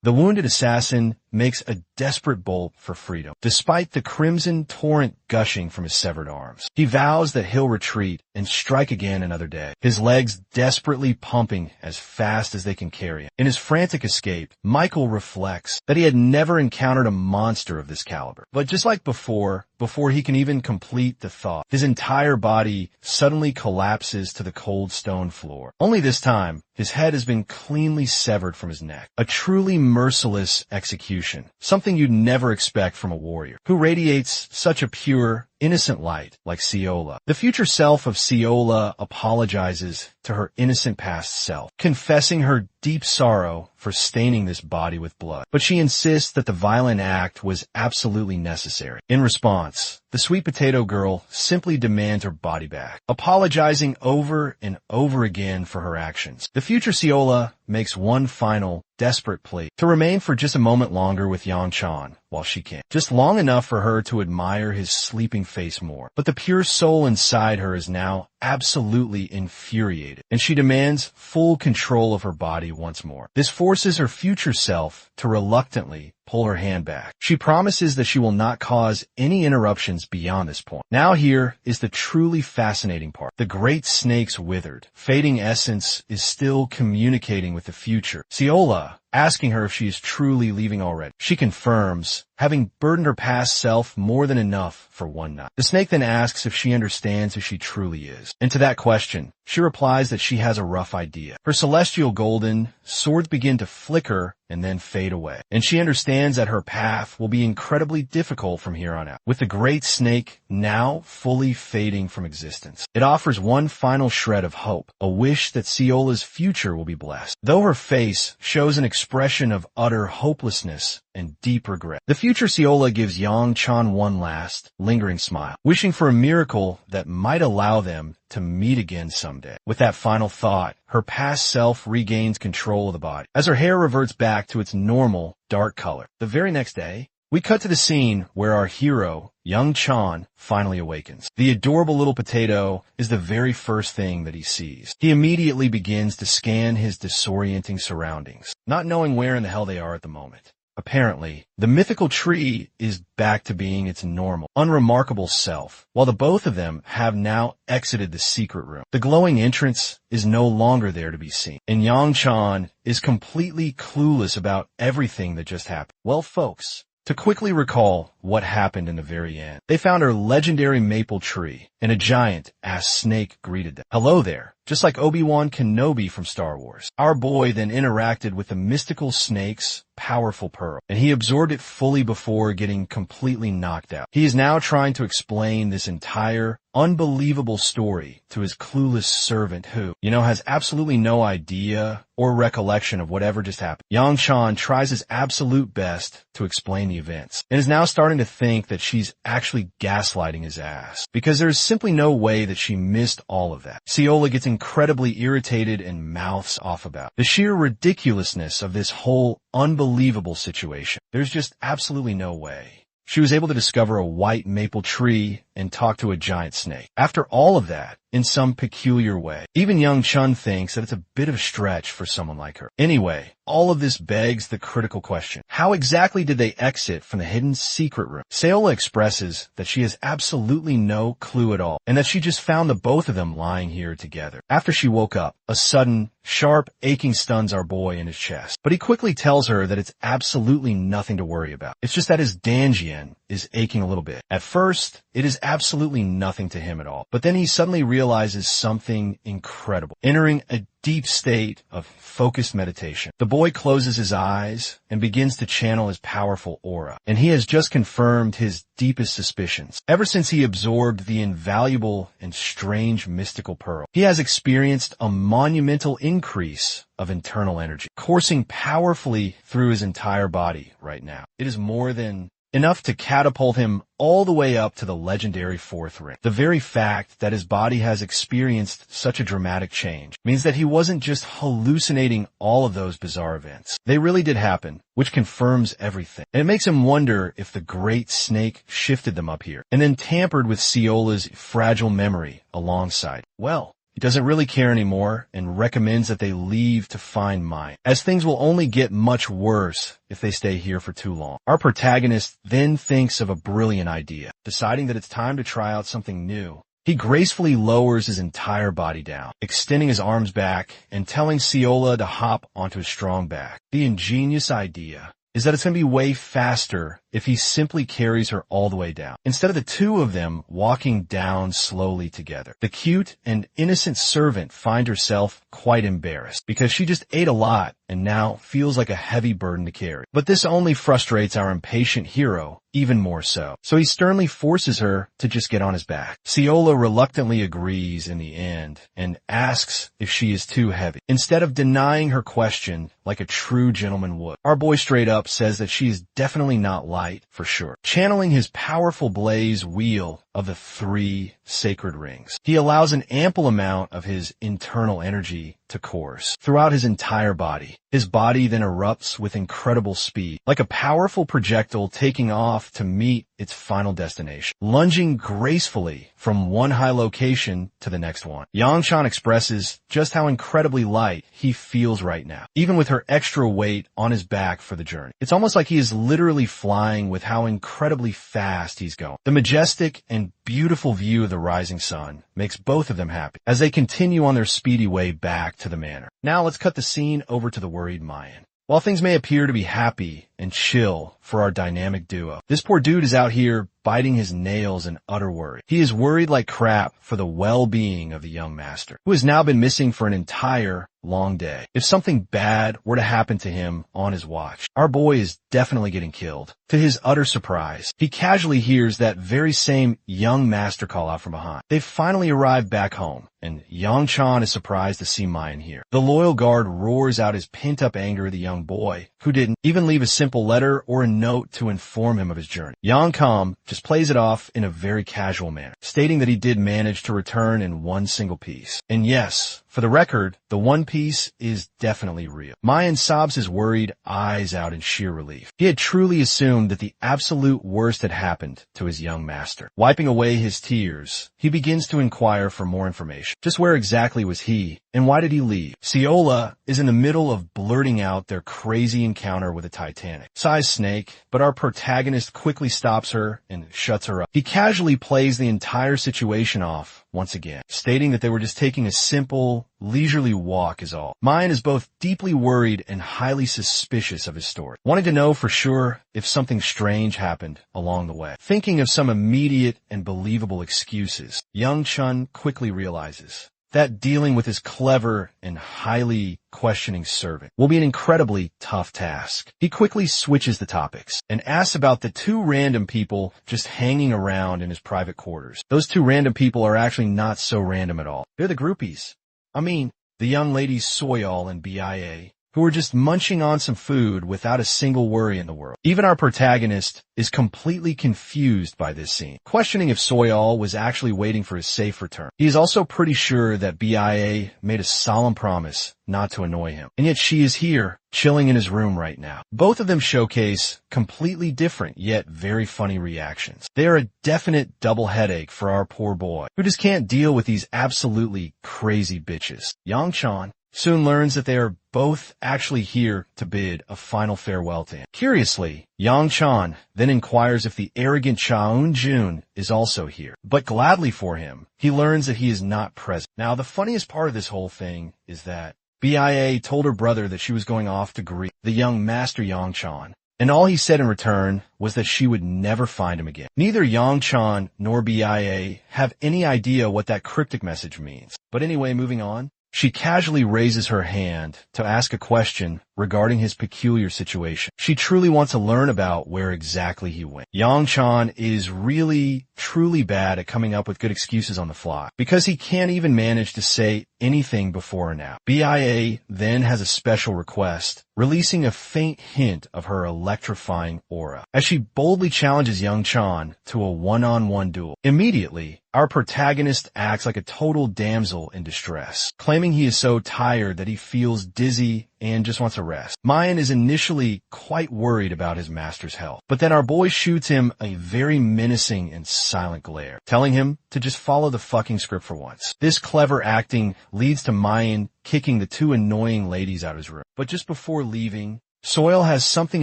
The wounded assassin makes a desperate bolt for freedom, despite the crimson torrent gushing from his severed arms. He vows that he'll retreat and strike again another day, his legs desperately pumping as fast as they can carry him. In his frantic escape, Michael reflects that he had never encountered a monster of this caliber. But just like before he can even complete the thought, his entire body suddenly collapses to the cold stone floor. Only this time, his head has been cleanly severed from his neck. A truly merciless execution. Something you'd never expect from a warrior who radiates such a pure, innocent light like Yahello. The future self of Yahello apologizes to her innocent past self, confessing her deep sorrow for staining this body with blood. But she insists that the violent act was absolutely necessary. In response, the sweet potato girl simply demands her body back, apologizing over and over again for her actions. The future Yahello makes one final, desperate plea to remain for just a moment longer with Yang while she can. Just long enough for her to admire his sleeping face more. But the pure soul inside her is now absolutely infuriated, and she demands full control of her body once more. This forces her future self to reluctantly pull her hand back. She promises that she will not cause any interruptions beyond this point. Now here is the truly fascinating part. The great snake's withered, fading essence is still communicating with the future. Yahello, asking her if she is truly leaving already. She confirms, having burdened her past self more than enough for one night. The snake then asks if she understands who she truly is. And to that question, she replies that she has a rough idea. Her celestial golden swords begin to flicker and then fade away, and she understands that her path will be incredibly difficult from here on out. With the great snake now fully fading from existence, it offers one final shred of hope, a wish that Yahello's future will be blessed. Though her face shows an expression of utter hopelessness and deep regret, the future Yahello gives Yang one last, lingering smile, wishing for a miracle that might allow them to meet again someday. With that final thought, her past self regains control of the body, as her hair reverts back to its normal, dark color. The very next day, we cut to the scene where our hero, Yang finally awakens. The adorable little potato is the very first thing that he sees. He immediately begins to scan his disorienting surroundings, not knowing where in the hell they are at the moment. Apparently, the mythical tree is back to being its normal, unremarkable self, while the both of them have now exited the secret room. The glowing entrance is no longer there to be seen, and Yang is completely clueless about everything that just happened. Well, folks, to quickly recall what happened in the very end, they found her legendary maple tree, and a giant-ass snake greeted them. Hello there. Just like Obi-Wan Kenobi from Star Wars. Our boy then interacted with the mystical snake's powerful pearl, and he absorbed it fully before getting completely knocked out. He is now trying to explain this entire unbelievable story to his clueless servant who, has absolutely no idea or recollection of whatever just happened. Yang tries his absolute best to explain the events, and is now starting to think that she's actually gaslighting his ass, because there's simply no way that she missed all of that. Yahello gets incredibly irritated and mouths off about the sheer ridiculousness of this whole unbelievable situation. There's just absolutely no way she was able to discover a white maple tree and talk to a giant snake. After all of that, in some peculiar way, even young Chun thinks that it's a bit of a stretch for someone like her. Anyway, all of this begs the critical question. How exactly did they exit from the hidden secret room? Seola expresses that she has absolutely no clue at all, and that she just found the both of them lying here together. After she woke up, a sudden, sharp aching stuns our boy in his chest. But he quickly tells her that it's absolutely nothing to worry about. It's just that his danjian is aching a little bit. At first, it is absolutely nothing to him at all. But then he suddenly realizes something incredible, entering a deep state of focused meditation. The boy closes his eyes and begins to channel his powerful aura, and he has just confirmed his deepest suspicions. Ever since he absorbed the invaluable and strange mystical pearl, he has experienced a monumental increase of internal energy, coursing powerfully through his entire body right now. It is more than enough to catapult him all the way up to the legendary fourth ring. The very fact that his body has experienced such a dramatic change means that he wasn't just hallucinating all of those bizarre events. They really did happen, which confirms everything. And it makes him wonder if the great snake shifted them up here and then tampered with Seola's fragile memory alongside. Well, he doesn't really care anymore and recommends that they leave to find mine, as things will only get much worse if they stay here for too long. Our protagonist then thinks of a brilliant idea. Deciding that it's time to try out something new, he gracefully lowers his entire body down, extending his arms back and telling Seola to hop onto his strong back. The ingenious idea is that it's going to be way faster if he simply carries her all the way down, instead of the two of them walking down slowly together. The cute and innocent servant finds herself quite embarrassed because she just ate a lot and now feels like a heavy burden to carry. But this only frustrates our impatient hero even more so. So he sternly forces her to just get on his back. Seola reluctantly agrees in the end and asks if she is too heavy, instead of denying her question like a true gentleman would. Our boy straight up says that she is definitely not light for sure. Channeling his powerful blaze wheel of the 3 sacred rings, he allows an ample amount of his internal energy to course throughout his entire body. His body then erupts with incredible speed, like a powerful projectile taking off to meet its final destination, lunging gracefully from one high location to the next one. Yangshan expresses just how incredibly light he feels right now, even with her extra weight on his back for the journey. It's almost like he is literally flying with how incredibly fast he's going. The majestic and beautiful view of the rising sun makes both of them happy as they continue on their speedy way back to the manor. Now let's cut the scene over to the worried Mayan. While things may appear to be happy and chill for our dynamic duo, this poor dude is out here biting his nails in utter worry. He is worried like crap for the well-being of the young master, who has now been missing for an entire long day. If something bad were to happen to him on his watch, our boy is definitely getting killed. To his utter surprise, he casually hears that very same young master call out from behind. They've finally arrived back home, and Yang Chan is surprised to see Mayan here. The loyal guard roars out his pent-up anger at the young boy, who didn't even leave a simple letter or a note to inform him of his journey. Yang Kam just plays it off in a very casual manner, stating that he did manage to return in one single piece. And yes, for the record, the one piece is definitely real. Mayan sobs his worried eyes out in sheer relief. He had truly assumed that the absolute worst had happened to his young master. Wiping away his tears, he begins to inquire for more information. Just where exactly was he, and why did he leave? Seola is in the middle of blurting out their crazy encounter with a Titanic size snake, but our protagonist quickly stops her and shuts her up. He casually plays the entire situation off once again, stating that they were just taking a simple, leisurely walk is all. Mayan is both deeply worried and highly suspicious of his story, wanting to know for sure if something strange happened along the way. Thinking of some immediate and believable excuses, Young Chun quickly realizes that dealing with his clever and highly questioning servant will be an incredibly tough task. He quickly switches the topics and asks about the 2 random people just hanging around in his private quarters. Those 2 random people are actually not so random at all. They're the groupies. I mean, the young ladies Soyal and BIA, who are just munching on some food without a single worry in the world. Even our protagonist is completely confused by this scene, questioning if Soyeol was actually waiting for his safe return. He is also pretty sure that BIA made a solemn promise not to annoy him, and yet she is here, chilling in his room right now. Both of them showcase completely different yet very funny reactions. They are a definite double headache for our poor boy, who just can't deal with these absolutely crazy bitches. Yang-chan soon learns that they are both actually here to bid a final farewell to him. Curiously, Yang-chan then inquires if the arrogant Cha Eun-jun is also here, but gladly for him, he learns that he is not present. Now, the funniest part of this whole thing is that BIA told her brother that she was going off to greet the young master Yang-chan, and all he said in return was that she would never find him again. Neither Yang-chan nor BIA have any idea what that cryptic message means. But anyway, moving on. She casually raises her hand to ask a question regarding his peculiar situation. She truly wants to learn about where exactly he went. Yang-chan is really, truly bad at coming up with good excuses on the fly, because he can't even manage to say anything before or now. BIA then has a special request, releasing a faint hint of her electrifying aura, as she boldly challenges Yang-chan to a one-on-one duel. Immediately, our protagonist acts like a total damsel in distress, claiming he is so tired that he feels dizzy and just wants to rest. Mayan is initially quite worried about his master's health, but then our boy shoots him a very menacing and silent glare, telling him to just follow the fucking script for once. This clever acting leads to Mayan kicking the two annoying ladies out of his room. But just before leaving, Soil has something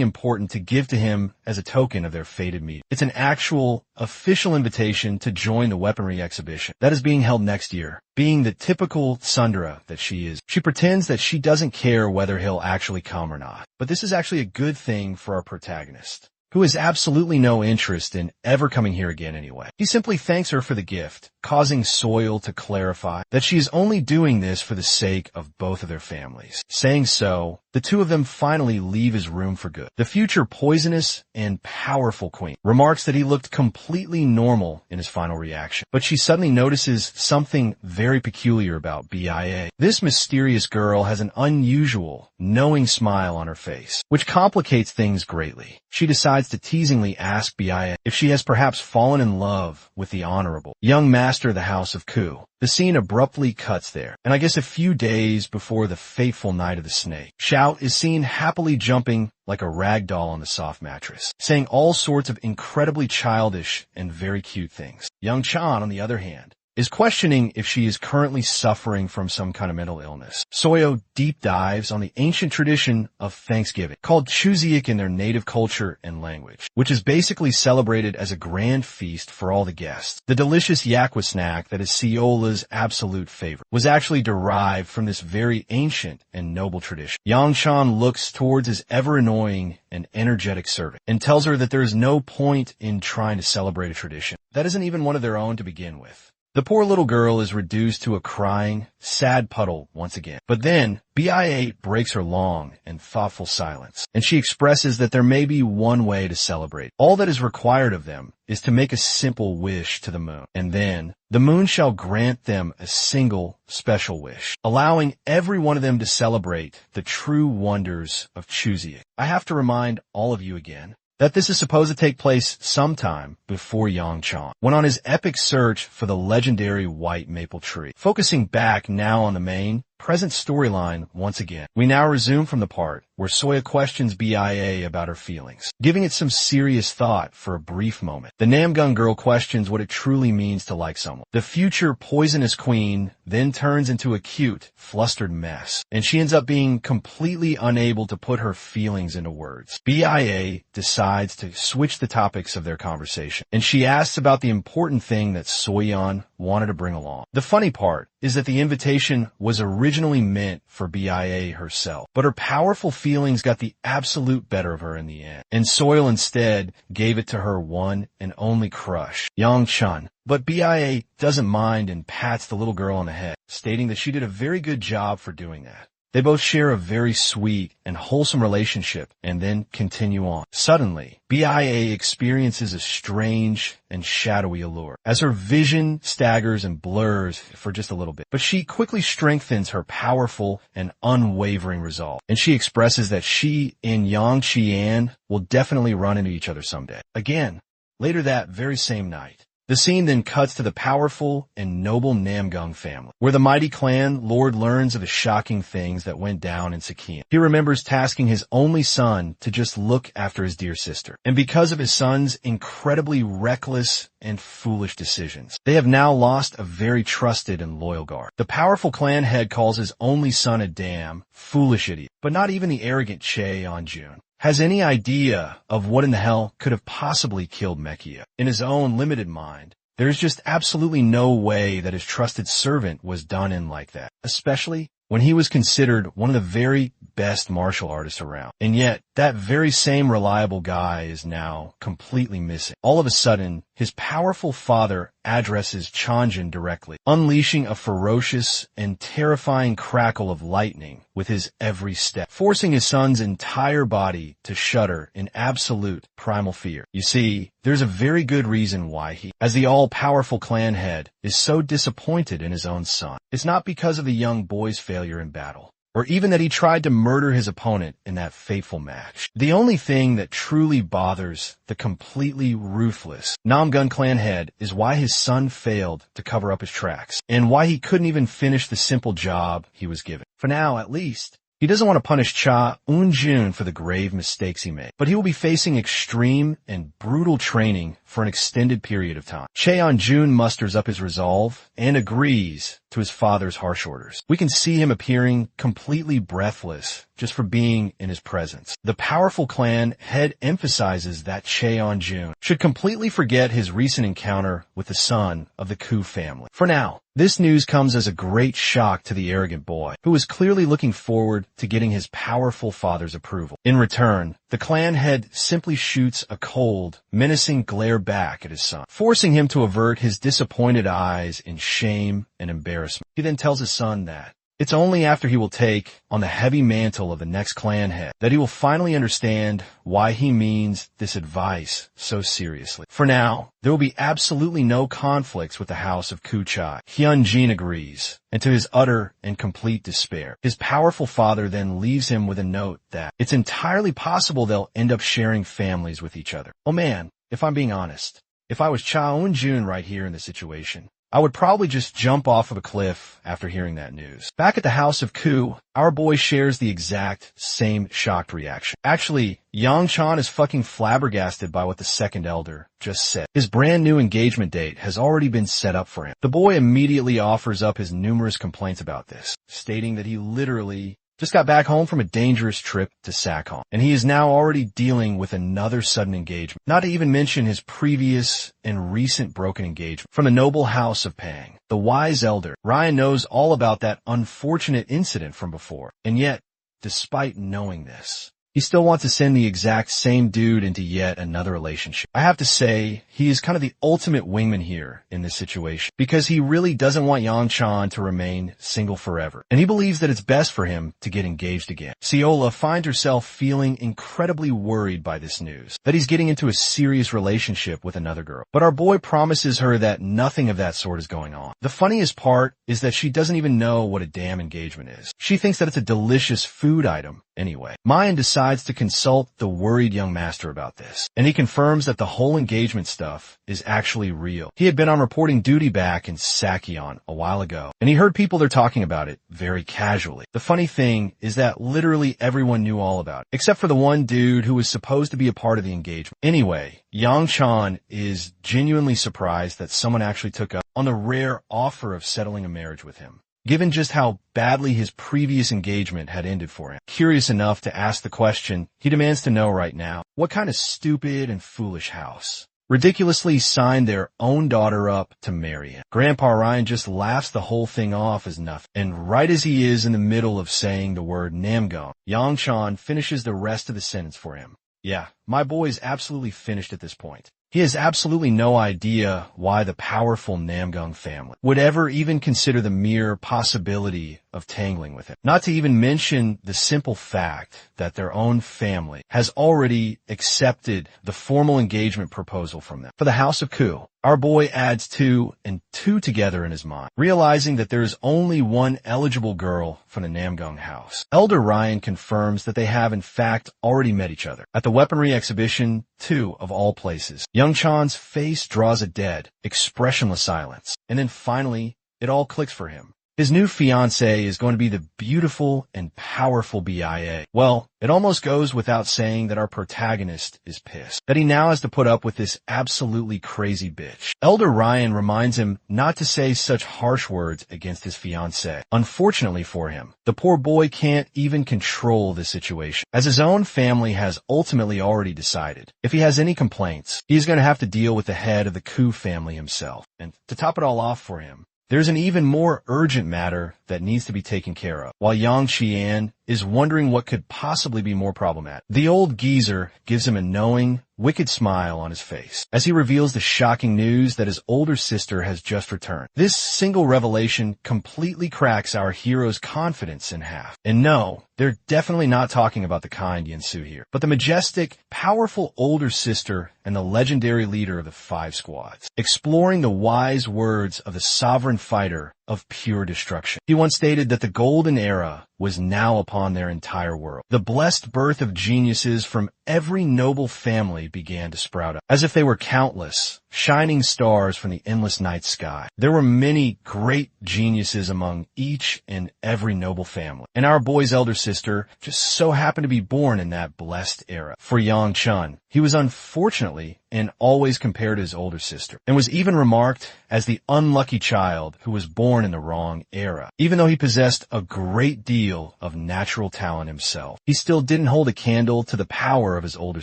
important to give to him as a token of their fated meeting. It's an actual, official invitation to join the weaponry exhibition that is being held next year. Being the typical tsundere that she is, she pretends that she doesn't care whether he'll actually come or not. But this is actually a good thing for our protagonist, who has absolutely no interest in ever coming here again anyway. He simply thanks her for the gift, causing Soil to clarify that she is only doing this for the sake of both of their families. Saying so, the two of them finally leave his room for good. The future poisonous and powerful queen remarks that he looked completely normal in his final reaction, but she suddenly notices something very peculiar about BIA. This mysterious girl has an unusual, knowing smile on her face, which complicates things greatly. She decides to teasingly ask BIA if she has perhaps fallen in love with the honorable young master of the House of Ku. The scene abruptly cuts there, and I guess a few days before the fateful night of the snake, Shout is seen happily jumping like a rag doll on the soft mattress, saying all sorts of incredibly childish and very cute things. Young Chan, on the other hand, is questioning if she is currently suffering from some kind of mental illness. Soyo deep dives on the ancient tradition of Thanksgiving, called Chuseok in their native culture and language, which is basically celebrated as a grand feast for all the guests. The delicious yakwa snack that is Seola's absolute favorite was actually derived from this very ancient and noble tradition. Yang Chan looks towards his ever-annoying and energetic servant and tells her that there is no point in trying to celebrate a tradition that isn't even one of their own to begin with. The poor little girl is reduced to a crying, sad puddle once again. But then, BIA breaks her long and thoughtful silence, and she expresses that there may be one way to celebrate. All that is required of them is to make a simple wish to the moon, and then the moon shall grant them a single special wish, allowing every one of them to celebrate the true wonders of Chuseok. I have to remind all of you again that this is supposed to take place sometime before Yang Chan went on his epic search for the legendary white maple tree. Focusing back now on the main, present storyline once again, we now resume from the part where Soya questions BIA about her feelings, giving it some serious thought for a brief moment. The Namgung girl questions what it truly means to like someone. The future poisonous queen then turns into a cute, flustered mess, and she ends up being completely unable to put her feelings into words. BIA decides to switch the topics of their conversation, and she asks about the important thing that Soyeon wanted to bring along. The funny part is that the invitation was originally meant for BIA herself, but her powerful feelings got the absolute better of her in the end, and Soil instead gave it to her one and only crush, Yang Chun. But BIA doesn't mind and pats the little girl on the head, stating that she did a very good job for doing that. They both share a very sweet and wholesome relationship and then continue on. Suddenly, BIA experiences a strange and shadowy allure as her vision staggers and blurs for just a little bit. But she quickly strengthens her powerful and unwavering resolve, and she expresses that she and Yang Qian will definitely run into each other someday. Again, later that very same night, the scene then cuts to the powerful and noble Namgung family, where the mighty clan lord learns of the shocking things that went down in Sakian. He remembers tasking his only son to just look after his dear sister. And because of his son's incredibly reckless and foolish decisions, they have now lost a very trusted and loyal guard. The powerful clan head calls his only son a damn foolish idiot, but not even the arrogant Che Onjun has any idea of what in the hell could have possibly killed Mekia. In his own limited mind, there's just absolutely no way that his trusted servant was done in like that, especially when he was considered one of the very best martial artists around. And yet, that very same reliable guy is now completely missing. All of a sudden, his powerful father addresses Chanjin directly, unleashing a ferocious and terrifying crackle of lightning with his every step, forcing his son's entire body to shudder in absolute primal fear. You see, there's a very good reason why he, as the all-powerful clan head, is so disappointed in his own son. It's not because of the young boy's failure in battle, or even that he tried to murder his opponent in that fateful match. The only thing that truly bothers the completely ruthless Namgun clan head is why his son failed to cover up his tracks, and why he couldn't even finish the simple job he was given. For now, at least, he doesn't want to punish Cha Eun-jun for the grave mistakes he made, but he will be facing extreme and brutal training for an extended period of time. Cheon-jun musters up his resolve and agrees to his father's harsh orders. We can see him appearing completely breathless just for being in his presence. The powerful clan head emphasizes that Cheon-jun should completely forget his recent encounter with the son of the Ku family. For now, this news comes as a great shock to the arrogant boy, who is clearly looking forward to getting his powerful father's approval. In return, the clan head simply shoots a cold, menacing glare back at his son, forcing him to avert his disappointed eyes in shame and embarrassment. He then tells his son that it's only after he will take on the heavy mantle of the next clan head that he will finally understand why he means this advice so seriously. For now, there will be absolutely no conflicts with the house of Kuchai. Hyun-jin agrees, and to his utter and complete despair, his powerful father then leaves him with a note that it's entirely possible they'll end up sharing families with each other. Oh man, if I'm being honest, if I was Cha Eun-jun right here in this situation, I would probably just jump off of a cliff after hearing that news. Back at the house of Ku, our boy shares the exact same shocked reaction. Actually, Yang Chan is fucking flabbergasted by what the second elder just said. His brand new engagement date has already been set up for him. The boy immediately offers up his numerous complaints about this, stating that he literally just got back home from a dangerous trip to Sakhon, and he is now already dealing with another sudden engagement, not to even mention his previous and recent broken engagement from the noble house of Pang. The wise elder, Ryan, knows all about that unfortunate incident from before, and yet, despite knowing this, he still wants to send the exact same dude into yet another relationship. I have to say, he is kind of the ultimate wingman here in this situation, because he really doesn't want Yang Chan to remain single forever, and he believes that it's best for him to get engaged again. Seola finds herself feeling incredibly worried by this news, that he's getting into a serious relationship with another girl. But our boy promises her that nothing of that sort is going on. The funniest part is that she doesn't even know what a damn engagement is. She thinks that it's a delicious food item anyway. Mayan decides to consult the worried young master about this, and he confirms that the whole engagement stuff is actually real. He had been on reporting duty back in Sakyeon a while ago, and he heard people there talking about it very casually. The funny thing is that literally everyone knew all about it, except for the one dude who was supposed to be a part of the engagement. Anyway, Yang Chan is genuinely surprised that someone actually took up on the rare offer of settling a marriage with him, given just how badly his previous engagement had ended for him. Curious enough to ask the question, he demands to know right now, what kind of stupid and foolish house ridiculously signed their own daughter up to marry him? Grandpa Ryan just laughs the whole thing off as nothing, and right as he is in the middle of saying the word Namgung, Yang Chan finishes the rest of the sentence for him. Yeah, my boy is absolutely finished at this point. He has absolutely no idea why the powerful Namgung family would ever even consider the mere possibility of tangling with him. Not to even mention the simple fact that their own family has already accepted the formal engagement proposal from them. For the House of Ku, our boy adds 2 and 2 together in his mind, realizing that there is only one eligible girl from the Namgung house. Elder Ryan confirms that they have in fact already met each other at the weaponry exhibition 2 of all places. Young Chan's face draws a dead, expressionless silence, and then finally it all clicks for him. His new fiancée is going to be the beautiful and powerful BIA. Well, it almost goes without saying that our protagonist is pissed, that he now has to put up with this absolutely crazy bitch. Elder Ryan reminds him not to say such harsh words against his fiancée. Unfortunately for him, the poor boy can't even control the situation, as his own family has ultimately already decided. If he has any complaints, he's going to have to deal with the head of the Ku family himself. And to top it all off for him, there's an even more urgent matter that needs to be taken care of, while Yang Qian is wondering what could possibly be more problematic. The old geezer gives him a knowing, wicked smile on his face as he reveals the shocking news that his older sister has just returned. This single revelation completely cracks our hero's confidence in half. And no, they're definitely not talking about the kind Yinsu here, but the majestic, powerful older sister and the legendary leader of the 5 squads, exploring the wise words of the sovereign fighter of pure destruction. He once stated that the golden era was now upon their entire world. The blessed birth of geniuses from every noble family began to sprout up, as if they were countless, shining stars from the endless night sky. There were many great geniuses among each and every noble family, and our boy's elder sister just so happened to be born in that blessed era. For Yang Chun, he was unfortunately and always compared to his older sister, and was even remarked as the unlucky child who was born in the wrong era. Even though he possessed a great deal of natural talent himself, he still didn't hold a candle to the power of his older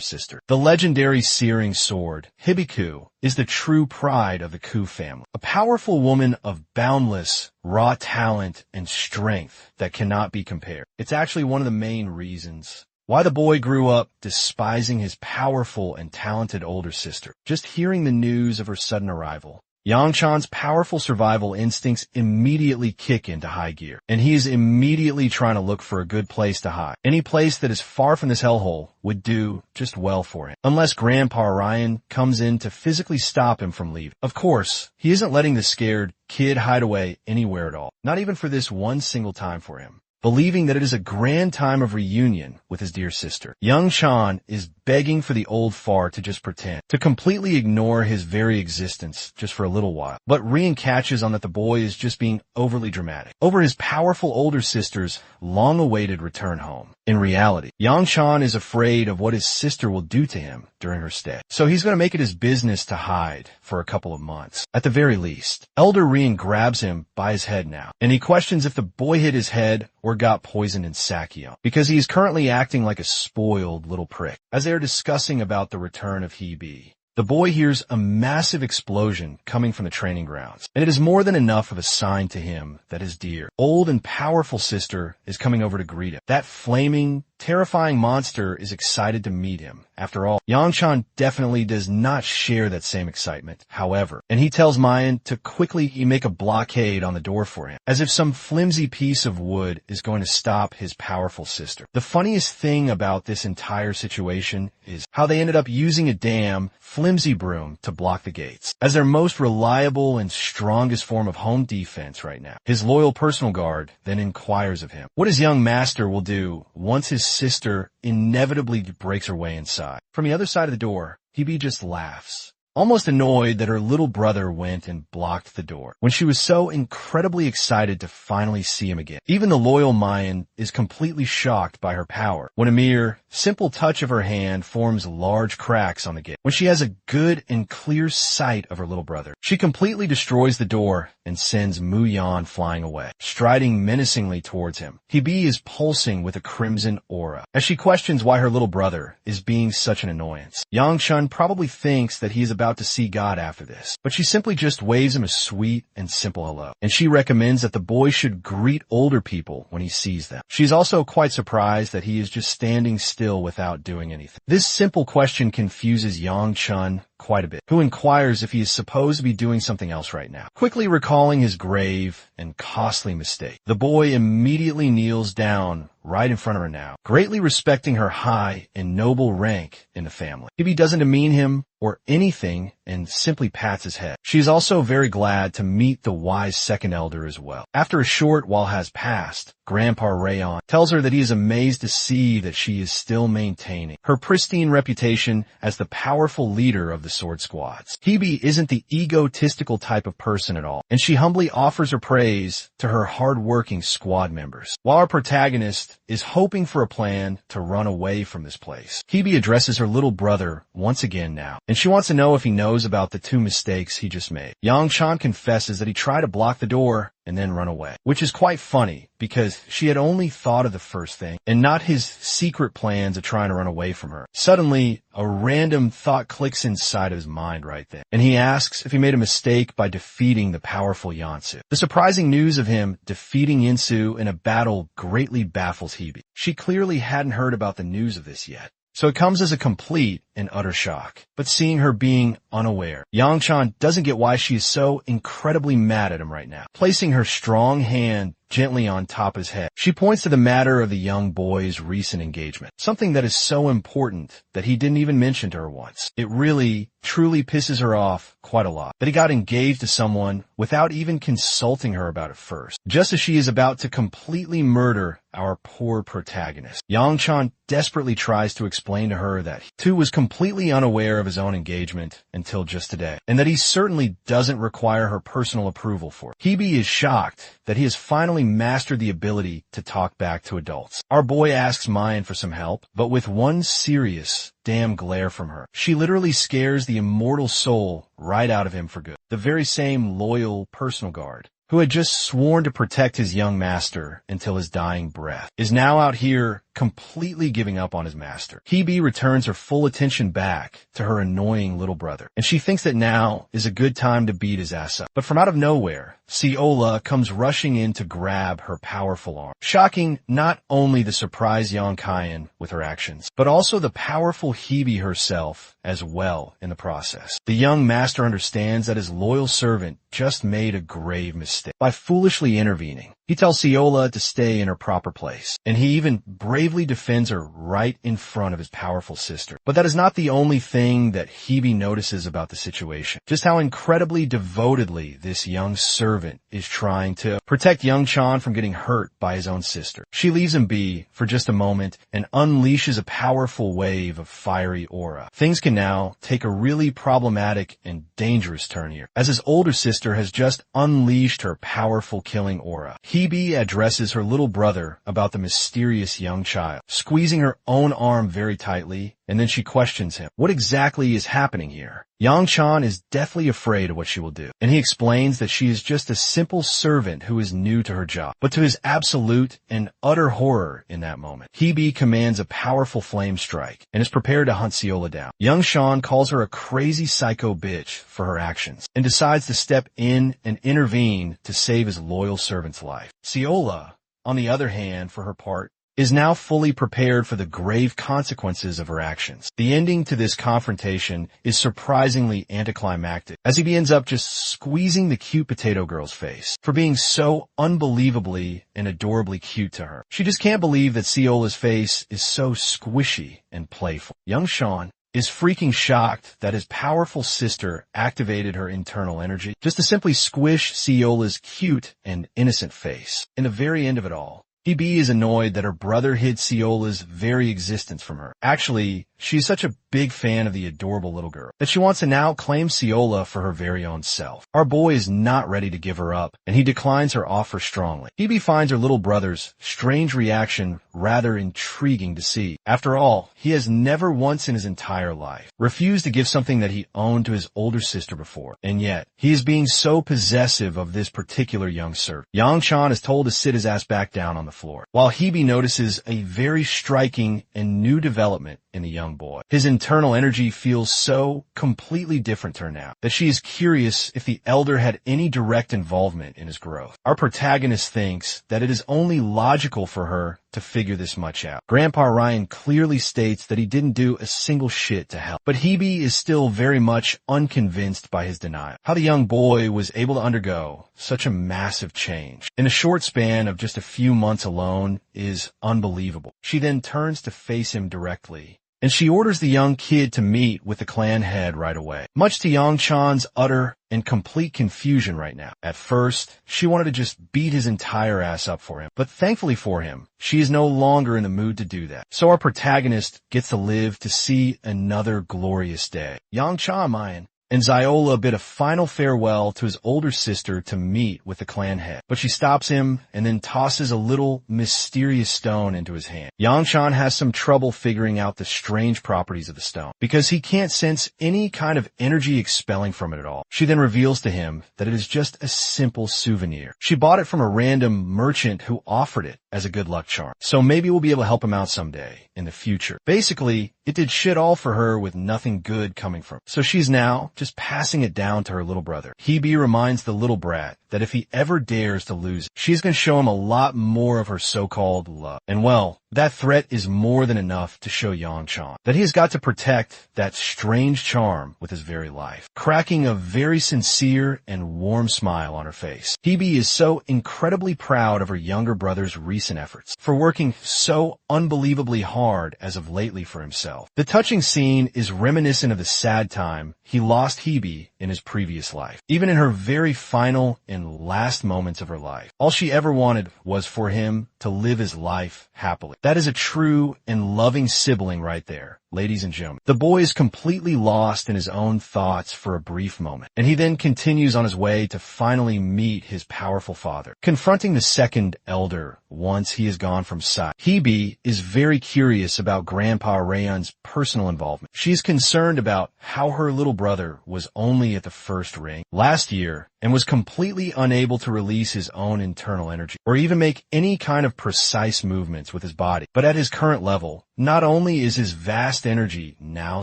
sister. The legendary searing sword, Hibiku, is the true pride of the Ku family, a powerful woman of boundless, raw talent and strength that cannot be compared. It's actually one of the main reasons why the boy grew up despising his powerful and talented older sister. Just hearing the news of her sudden arrival, Yang Chan's powerful survival instincts immediately kick into high gear, and he is immediately trying to look for a good place to hide. Any place that is far from this hellhole would do just well for him, unless Grandpa Ryan comes in to physically stop him from leaving. Of course, he isn't letting the scared kid hide away anywhere at all, not even for this one single time for him. Believing that it is a grand time of reunion with his dear sister, Young Chan is begging for the old fart to just pretend, to completely ignore his very existence just for a little while. But Rian catches on that the boy is just being overly dramatic over his powerful older sister's long-awaited return home. In reality, Yang Chan is afraid of what his sister will do to him during her stay, so he's going to make it his business to hide for a couple of months, at the very least. Elder Rian grabs him by his head now, and he questions if the boy hit his head or got poisoned in Sakyo, because he is currently acting like a spoiled little prick. As they are discussing about the return of Hebe, the boy hears a massive explosion coming from the training grounds, and it is more than enough of a sign to him that his dear, old and powerful sister is coming over to greet him. That flaming, terrifying monster is excited to meet him. After all, Yang Chan definitely does not share that same excitement, however, and he tells Mayan to quickly make a blockade on the door for him, as if some flimsy piece of wood is going to stop his powerful sister. The funniest thing about this entire situation is how they ended up using a damn flimsy broom to block the gates, as their most reliable and strongest form of home defense right now. His loyal personal guard then inquires of him what his young master will do once his sister inevitably breaks her way inside. From the other side of the door, Hebe just laughs, almost annoyed that her little brother went and blocked the door when she was so incredibly excited to finally see him again. Even the loyal Mayan is completely shocked by her power when a mere simple touch of her hand forms large cracks on the gate. When she has a good and clear sight of her little brother, she completely destroys the door and sends Mu Yan flying away, striding menacingly towards him. Hebe is pulsing with a crimson aura as she questions why her little brother is being such an annoyance. Yang Chun probably thinks that he is about to see God after this, but she simply just waves him a sweet and simple hello, and she recommends that the boy should greet older people when he sees them. She's also quite surprised that he is just standing still without doing anything. This simple question confuses Yang Chun quite a bit, who inquires if he is supposed to be doing something else right now. Quickly recalling his grave and costly mistake, the boy immediately kneels down right in front of her now, greatly respecting her high and noble rank in the family. Hebe doesn't demean him or anything and simply pats his head. She is also very glad to meet the wise second elder as well. After a short while has passed, Grandpa Rayon tells her that he is amazed to see that she is still maintaining her pristine reputation as the powerful leader of the sword squads. Hebe isn't the egotistical type of person at all, and she humbly offers her praise to her hard-working squad members. While our protagonist is hoping for a plan to run away from this place, Hebe addresses her little brother once again now, and she wants to know if he knows about the 2 mistakes he just made. Yang-chan confesses that he tried to block the door and then run away, which is quite funny because she had only thought of the first thing and not his secret plans of trying to run away from her. Suddenly, a random thought clicks inside of his mind right then, and he asks if he made a mistake by defeating the powerful Yansu. The surprising news of him defeating Yansu in a battle greatly baffles Hebe. She clearly hadn't heard about the news of this yet, so it comes as a complete and utter shock. But seeing her being unaware, Yang-chan doesn't get why she is so incredibly mad at him right now. Placing her strong hand gently on top of his head, she points to the matter of the young boy's recent engagement, something that is so important that he didn't even mention to her once. It really, truly pisses her off quite a lot that he got engaged to someone without even consulting her about it first, just as she is about to completely murder our poor protagonist. Yang-chan desperately tries to explain to her that he too was completely unaware of his own engagement until just today, and that he certainly doesn't require her personal approval for it. Hebe is shocked that he has finally mastered the ability to talk back to adults. Our boy asks Mayan for some help, but with one serious damn glare from her, she literally scares the immortal soul right out of him for good. The very same loyal personal guard who had just sworn to protect his young master until his dying breath is now out here completely giving up on his master. Hebe returns her full attention back to her annoying little brother, and she thinks that now is a good time to beat his ass up. But from out of nowhere, Siola comes rushing in to grab her powerful arm, shocking not only the surprised Yonkayan with her actions, but also the powerful Hebe herself as well in the process. The young master understands that his loyal servant just made a grave mistake by foolishly intervening. He tells Siola to stay in her proper place, and he even bravely defends her right in front of his powerful sister. But that is not the only thing that Hebe notices about the situation. Just how incredibly devotedly this young servant is trying to protect young Chan from getting hurt by his own sister. She leaves him be for just a moment and unleashes a powerful wave of fiery aura. Things can now take a really problematic and dangerous turn here, as his older sister has just unleashed her powerful killing aura. Hebe addresses her little brother about the mysterious young child, squeezing her own arm very tightly, and then she questions him. What exactly is happening here? Yang-chan is deathly afraid of what she will do, and he explains that she is just a simple servant who is new to her job. But to his absolute and utter horror in that moment, Hebe commands a powerful flame strike and is prepared to hunt Siola down. Young Shan calls her a crazy psycho bitch for her actions and decides to step in and intervene to save his loyal servant's life. Siola, on the other hand, for her part, is now fully prepared for the grave consequences of her actions. The ending to this confrontation is surprisingly anticlimactic, as he ends up just squeezing the cute potato girl's face for being so unbelievably and adorably cute to her. She just can't believe that Siola's face is so squishy and playful. Young Sean is freaking shocked that his powerful sister activated her internal energy just to simply squish Siola's cute and innocent face. In the very end of it all, Hebe is annoyed that her brother hid Siola's very existence from her. Actually, she's such a big fan of the adorable little girl that she wants to now claim Siola for her very own self. Our boy is not ready to give her up, and he declines her offer strongly. Hebe finds her little brother's strange reaction rather intriguing to see. After all, he has never once in his entire life refused to give something that he owned to his older sister before, and yet he is being so possessive of this particular young servant. Yang Chan is told to sit his ass back down on the floor, while Hebe notices a very striking and new development in the young boy. His internal internal energy feels so completely different to her now that she is curious if the elder had any direct involvement in his growth. Our protagonist thinks that it is only logical for her to figure this much out. Grandpa Ryan clearly states that he didn't do a single shit to help, but Hebe is still very much unconvinced by his denial. How the young boy was able to undergo such a massive change in a short span of just a few months alone is unbelievable. She then turns to face him directly, and she orders the young kid to meet with the clan head right away, much to Yang-chan's utter and complete confusion right now. At first, she wanted to just beat his entire ass up for him, but thankfully for him, she is no longer in the mood to do that. So our protagonist gets to live to see another glorious day. Yang-chan Mayan and Ziola bid a final farewell to his older sister to meet with the clan head, but she stops him and then tosses a little mysterious stone into his hand. Yang-chan has some trouble figuring out the strange properties of the stone because he can't sense any kind of energy expelling from it at all. She then reveals to him that it is just a simple souvenir. She bought it from a random merchant who offered it as a good luck charm, so maybe we'll be able to help him out someday in the future. Basically, it did shit all for her with nothing good coming from it. So she's now just passing it down to her little brother. Hebe reminds the little brat that if he ever dares to lose it, she's going to show him a lot more of her so-called love. And well, that threat is more than enough to show Yang-chan that he has got to protect that strange charm with his very life, cracking a very sincere and warm smile on her face. Hebe is so incredibly proud of her younger brother's recent efforts for working so unbelievably hard as of lately for himself. The touching scene is reminiscent of the sad time he lost Hebe in his previous life. Even in her very final and last moments of her life, all she ever wanted was for him to live his life happily. That is a true and loving sibling right there, ladies and gentlemen. The boy is completely lost in his own thoughts for a brief moment, and he then continues on his way to finally meet his powerful father. Confronting the second elder once he is gone from sight, Hebe is very curious about Grandpa Rayon's personal involvement. She's concerned about how her little brother was only at the first ring last year and was completely unable to release his own internal energy or even make any kind of precise movements with his body. But at his current level, not only is his vast energy now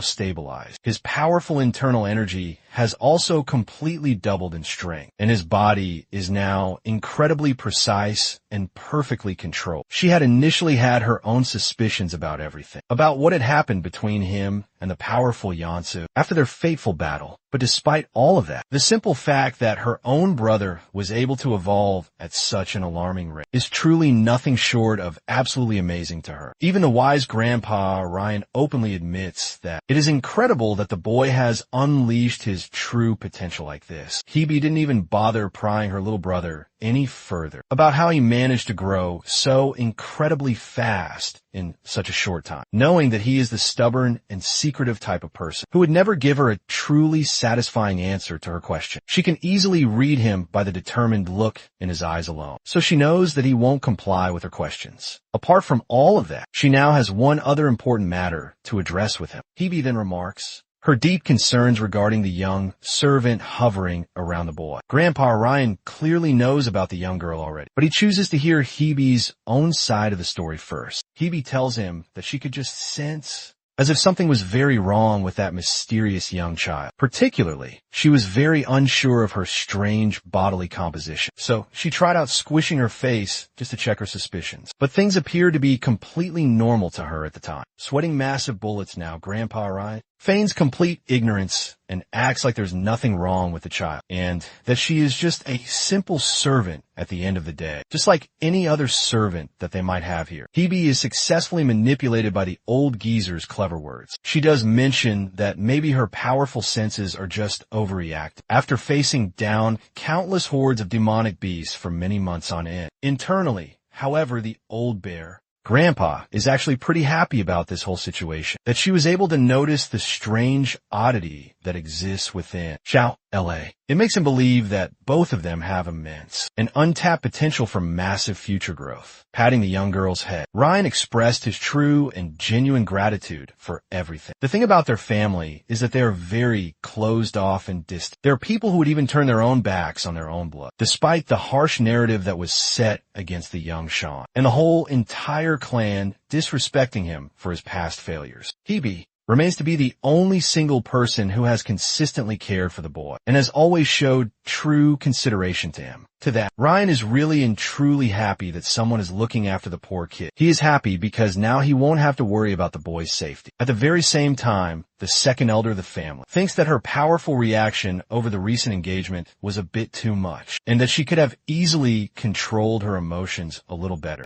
stabilized, his powerful internal energy has also completely doubled in strength, and his body is now incredibly precise and perfectly controlled. She had initially had her own suspicions about everything, about what had happened between him and the powerful Yansu after their fateful battle. But despite all of that, the simple fact that her own brother was able to evolve at such an alarming rate is truly nothing short of absolutely amazing to her. Even the wise Grandpa Ryan openly admits that it is incredible that the boy has unleashed his true potential like this. Hebe didn't even bother prying her little brother any further about how he managed to grow so incredibly fast in such a short time, knowing that he is the stubborn and secretive type of person who would never give her a truly satisfying answer to her question. She can easily read him by the determined look in his eyes alone, so she knows that he won't comply with her questions. Apart from all of that, she now has one other important matter to address with him. Hebe then remarks her deep concerns regarding the young servant hovering around the boy. Grandpa Ryan clearly knows about the young girl already, but he chooses to hear Hebe's own side of the story first. Hebe tells him that she could just sense as if something was very wrong with that mysterious young child. Particularly, she was very unsure of her strange bodily composition, so she tried out squishing her face just to check her suspicions. But things appeared to be completely normal to her at the time. Sweating massive bullets now, Grandpa Ryan feigns complete ignorance and acts like there's nothing wrong with the child, and that she is just a simple servant at the end of the day, just like any other servant that they might have here. Hebe is successfully manipulated by the old geezer's clever words. She does mention that maybe her powerful senses are just overreacting after facing down countless hordes of demonic beasts for many months on end. Internally, however, the old bear, Grandpa, is actually pretty happy about this whole situation, that she was able to notice the strange oddity that exists within. Ciao, L.A. It makes him believe that both of them have immense and untapped potential for massive future growth. Patting the young girl's head, Ryan expressed his true and genuine gratitude for everything. The thing about their family is that they are very closed off and distant. There are people who would even turn their own backs on their own blood, despite the harsh narrative that was set against the young Sean, and the whole entire clan disrespecting him for his past failures. Hebe remains to be the only single person who has consistently cared for the boy and has always showed true consideration to him. To that, Ryan is really and truly happy that someone is looking after the poor kid. He is happy because now he won't have to worry about the boy's safety. At the very same time, the second elder of the family thinks that her powerful reaction over the recent engagement was a bit too much and that she could have easily controlled her emotions a little better.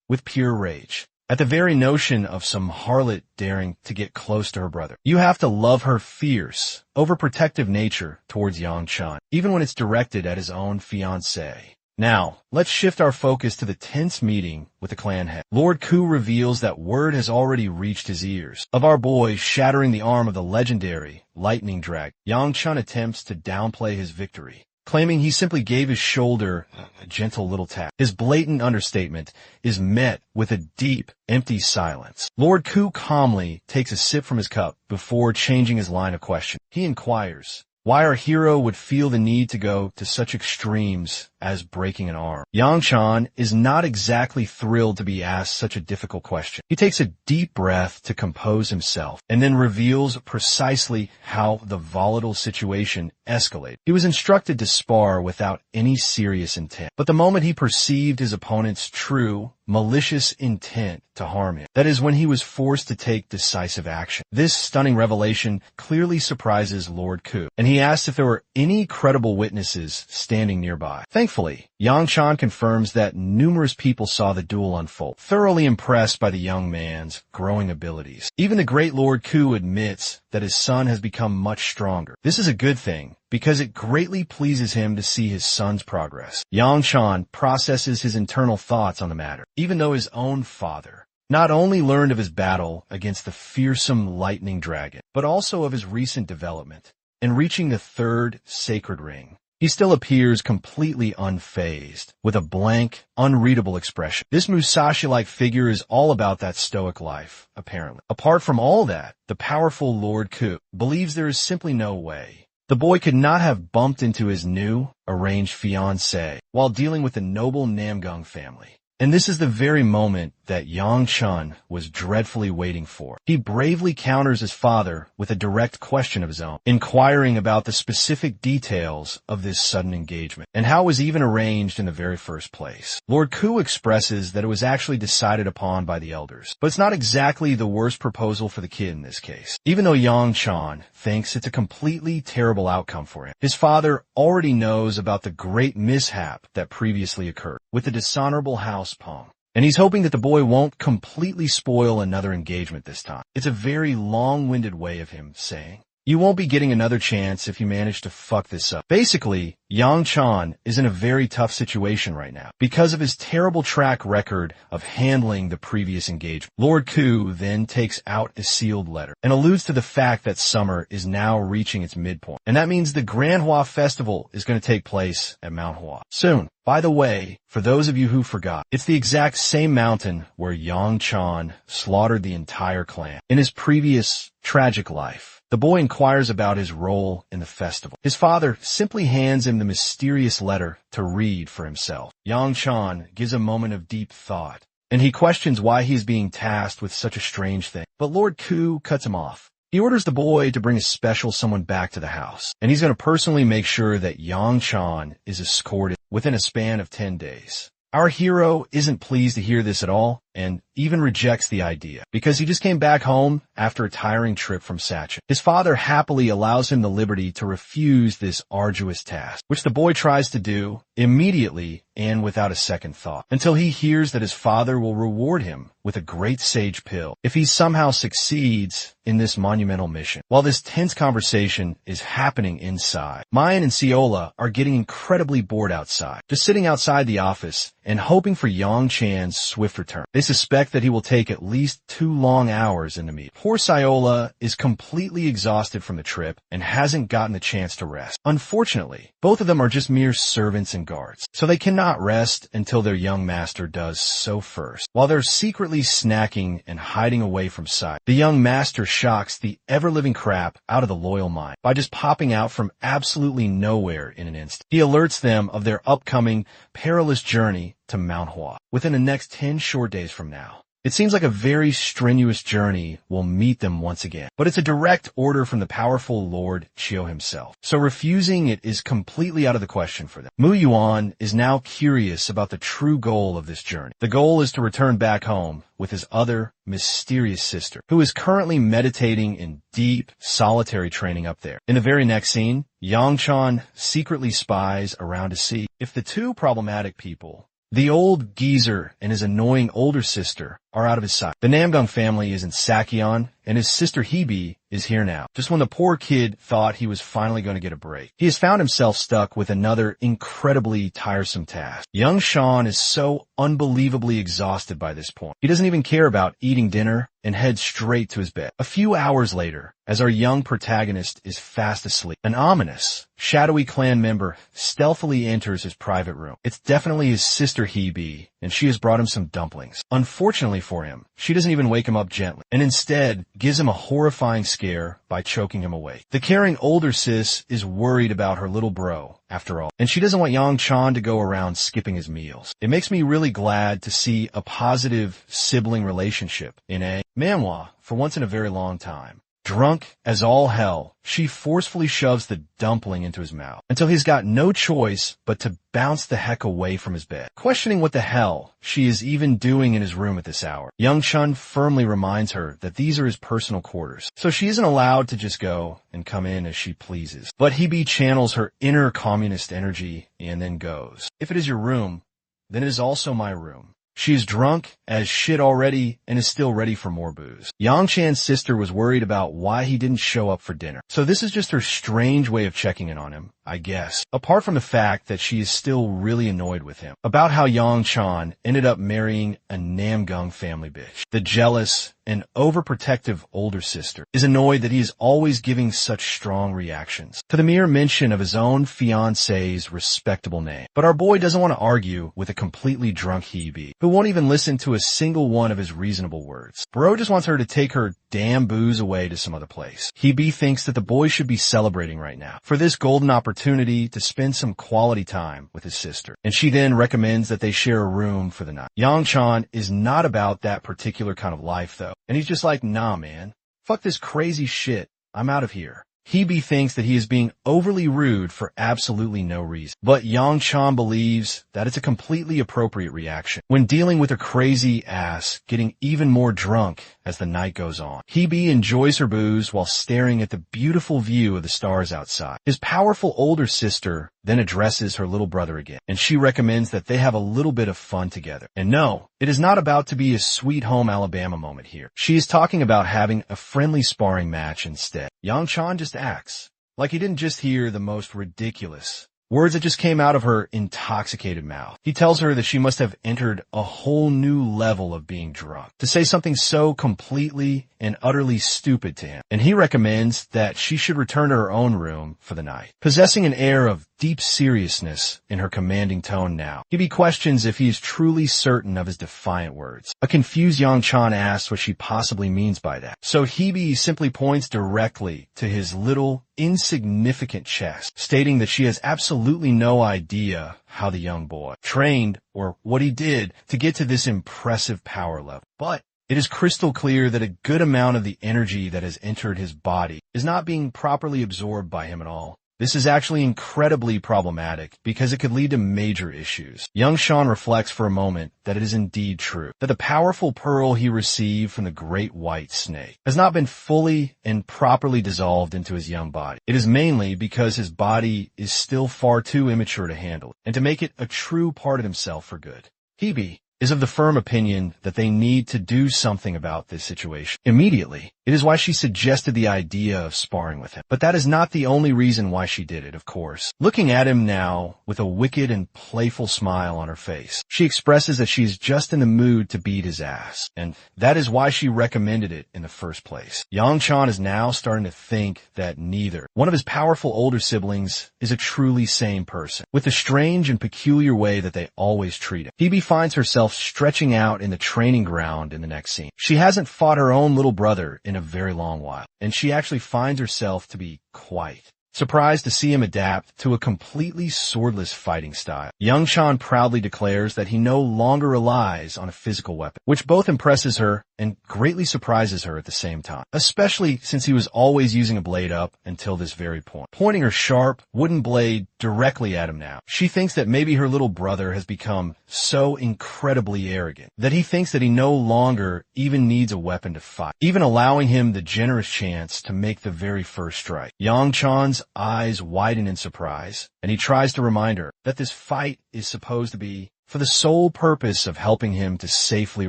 With pure rage at the very notion of some harlot daring to get close to her brother. You have to love her fierce, overprotective nature towards Yang Chan, even when it's directed at his own fiancée. Now, let's shift our focus to the tense meeting with the clan head. Lord Ku reveals that word has already reached his ears of our boy shattering the arm of the legendary lightning dragon. Yang Chan attempts to downplay his victory, claiming he simply gave his shoulder a gentle little tap. His blatant understatement is met with a deep, empty silence. Lord Ku calmly takes a sip from his cup before changing his line of question. He inquires why our hero would feel the need to go to such extremes as breaking an arm. Yang Chan is not exactly thrilled to be asked such a difficult question. He takes a deep breath to compose himself and then reveals precisely how the volatile situation escalated. He was instructed to spar without any serious intent, but the moment he perceived his opponent's true, malicious intent to harm him, that is when he was forced to take decisive action. This stunning revelation clearly surprises Lord Ku, and he asks if there were any credible witnesses standing nearby. Thankfully, Yang Chan confirms that numerous people saw the duel unfold, thoroughly impressed by the young man's growing abilities. Even the great Lord Ku admits that his son has become much stronger. This is a good thing, because it greatly pleases him to see his son's progress. Yang Chan processes his internal thoughts on the matter, even though his own father not only learned of his battle against the fearsome lightning dragon, but also of his recent development in reaching the third sacred ring. He still appears completely unfazed, with a blank, unreadable expression. This Musashi-like figure is all about that stoic life, apparently. Apart from all that, the powerful Lord Ku believes there is simply no way the boy could not have bumped into his new, arranged fiancée while dealing with the noble Namgung family. And this is the very moment that Yang Chan was dreadfully waiting for. He bravely counters his father with a direct question of his own, inquiring about the specific details of this sudden engagement and how it was even arranged in the very first place. Lord Ku expresses that it was actually decided upon by the elders, but it's not exactly the worst proposal for the kid in this case. Even though Yang Chan thinks it's a completely terrible outcome for him, his father already knows about the great mishap that previously occurred with the dishonorable house Pong, and he's hoping that the boy won't completely spoil another engagement this time. It's a very long-winded way of him saying, you won't be getting another chance if you manage to fuck this up. Basically, Yang Chan is in a very tough situation right now because of his terrible track record of handling the previous engagement. Lord Ku then takes out a sealed letter and alludes to the fact that summer is now reaching its midpoint, and that means the Manhwa Festival is going to take place at Manhwa soon. By the way, for those of you who forgot, it's the exact same mountain where Yang Chan slaughtered the entire clan in his previous tragic life. The boy inquires about his role in the festival. His father simply hands him the mysterious letter to read for himself. Yang Chan gives a moment of deep thought, and he questions why he is being tasked with such a strange thing. But Lord Ku cuts him off. He orders the boy to bring a special someone back to the house, and he's going to personally make sure that Yang Chan is escorted within a span of 10 days. Our hero isn't pleased to hear this at all, and even rejects the idea, because he just came back home after a tiring trip from Sachin. His father happily allows him the liberty to refuse this arduous task, which the boy tries to do immediately and without a second thought, until he hears that his father will reward him with a great sage pill if he somehow succeeds in this monumental mission. While this tense conversation is happening inside, Mayan and Ciola are getting incredibly bored outside, just sitting outside the office and hoping for Yang Chan's swift return. They suspect that he will take at least 2 long hours in the meet. Poor Ciola is completely exhausted from the trip and hasn't gotten the chance to rest. Unfortunately, both of them are just mere servants and guards, so they cannot rest until their young master does so first. While they're secretly snacking and hiding away from sight, the young master shocks the ever-living crap out of the loyal mind by just popping out from absolutely nowhere in an instant. He alerts them of their upcoming perilous journey to Manhwa within the next 10 short days from now. It seems like a very strenuous journey will meet them once again. But it's a direct order from the powerful Lord Chiu himself. So refusing it is completely out of the question for them. Mu Yuan is now curious about the true goal of this journey. The goal is to return back home with his other mysterious sister, who is currently meditating in deep, solitary training up there. In the very next scene, Yangchan secretly spies around to see if the two problematic people, the old geezer and his annoying older sister, are out of his sight. The Namgung family is in Sakyeon, and his sister Hebe is here now, just when the poor kid thought he was finally going to get a break. He has found himself stuck with another incredibly tiresome task. Young Sean is so unbelievably exhausted by this point. He doesn't even care about eating dinner and heads straight to his bed. A few hours later, as our young protagonist is fast asleep, an ominous, shadowy clan member stealthily enters his private room. It's definitely his sister Hebe, and she has brought him some dumplings. Unfortunately for him, she doesn't even wake him up gently, and instead gives him a horrifying scare by choking him awake. The caring older sis is worried about her little bro, after all, and she doesn't want Yang Chan to go around skipping his meals. It makes me really glad to see a positive sibling relationship in a manhwa for once in a very long time. Drunk as all hell, she forcefully shoves the dumpling into his mouth until he's got no choice but to bounce the heck away from his bed, questioning what the hell she is even doing in his room at this hour. Young Chun firmly reminds her that these are his personal quarters, so she isn't allowed to just go and come in as she pleases. But Hebe channels her inner communist energy and then goes, "If it is your room, then it is also my room." She is drunk as shit already and is still ready for more booze. Yang Chan's sister was worried about why he didn't show up for dinner. So this is just her strange way of checking in on him, I guess. Apart from the fact that she is still really annoyed with him about how Yang Chan ended up marrying a Namgung family bitch. The jealous and overprotective older sister is annoyed that he is always giving such strong reactions to the mere mention of his own fiancé's respectable name. But our boy doesn't want to argue with a completely drunk Hebe, who won't even listen to a single one of his reasonable words. Bro just wants her to take her damn booze away to some other place. Hebe thinks that the boy should be celebrating right now for this golden opportunity to spend some quality time with his sister, and she then recommends that they share a room for the night. Yang Chan is not about that particular kind of life though, and he's just like, nah man, fuck this crazy shit, I'm out of here. Hebe thinks that he is being overly rude for absolutely no reason, but Yang Chan believes that it's a completely appropriate reaction when dealing with her crazy ass getting even more drunk as the night goes on. Hebe enjoys her booze while staring at the beautiful view of the stars outside. His powerful older sister then addresses her little brother again, and she recommends that they have a little bit of fun together. And no, it is not about to be a Sweet Home Alabama moment here. She is talking about having a friendly sparring match instead. Yang Chan just acts like he didn't just hear the most ridiculous words that just came out of her intoxicated mouth. He tells her that she must have entered a whole new level of being drunk to say something so completely and utterly stupid to him, and he recommends that she should return to her own room for the night. Possessing an air of deep seriousness in her commanding tone now, Hebe questions if he is truly certain of his defiant words. A confused Yang Chan asks what she possibly means by that, so Hebe simply points directly to his little insignificant chest, stating that she has absolutely no idea how the young boy trained or what he did to get to this impressive power level. But it is crystal clear that a good amount of the energy that has entered his body is not being properly absorbed by him at all. This is actually incredibly problematic because it could lead to major issues. Young Sean reflects for a moment that it is indeed true, that the powerful pearl he received from the great white snake has not been fully and properly dissolved into his young body. It is mainly because his body is still far too immature to handle it and to make it a true part of himself for good. Hebe is of the firm opinion that they need to do something about this situation immediately. It is why she suggested the idea of sparring with him. But that is not the only reason why she did it, of course. Looking at him now with a wicked and playful smile on her face, she expresses that she is just in the mood to beat his ass, and that is why she recommended it in the first place. Yang Chan is now starting to think that neither one of his powerful older siblings is a truly sane person, with the strange and peculiar way that they always treat him. Hebe finds herself stretching out in the training ground in the next scene. She hasn't fought her own little brother in a very long while, and she actually finds herself to be quite surprised to see him adapt to a completely swordless fighting style. Young Chan proudly declares that he no longer relies on a physical weapon, which both impresses her and greatly surprises her at the same time, especially since he was always using a blade up until this very point, pointing her sharp wooden blade directly at him now. She thinks that maybe her little brother has become so incredibly arrogant that he thinks that he no longer even needs a weapon to fight, even allowing him the generous chance to make the very first strike. Yang Chan's eyes widen in surprise, and he tries to remind her that this fight is supposed to be for the sole purpose of helping him to safely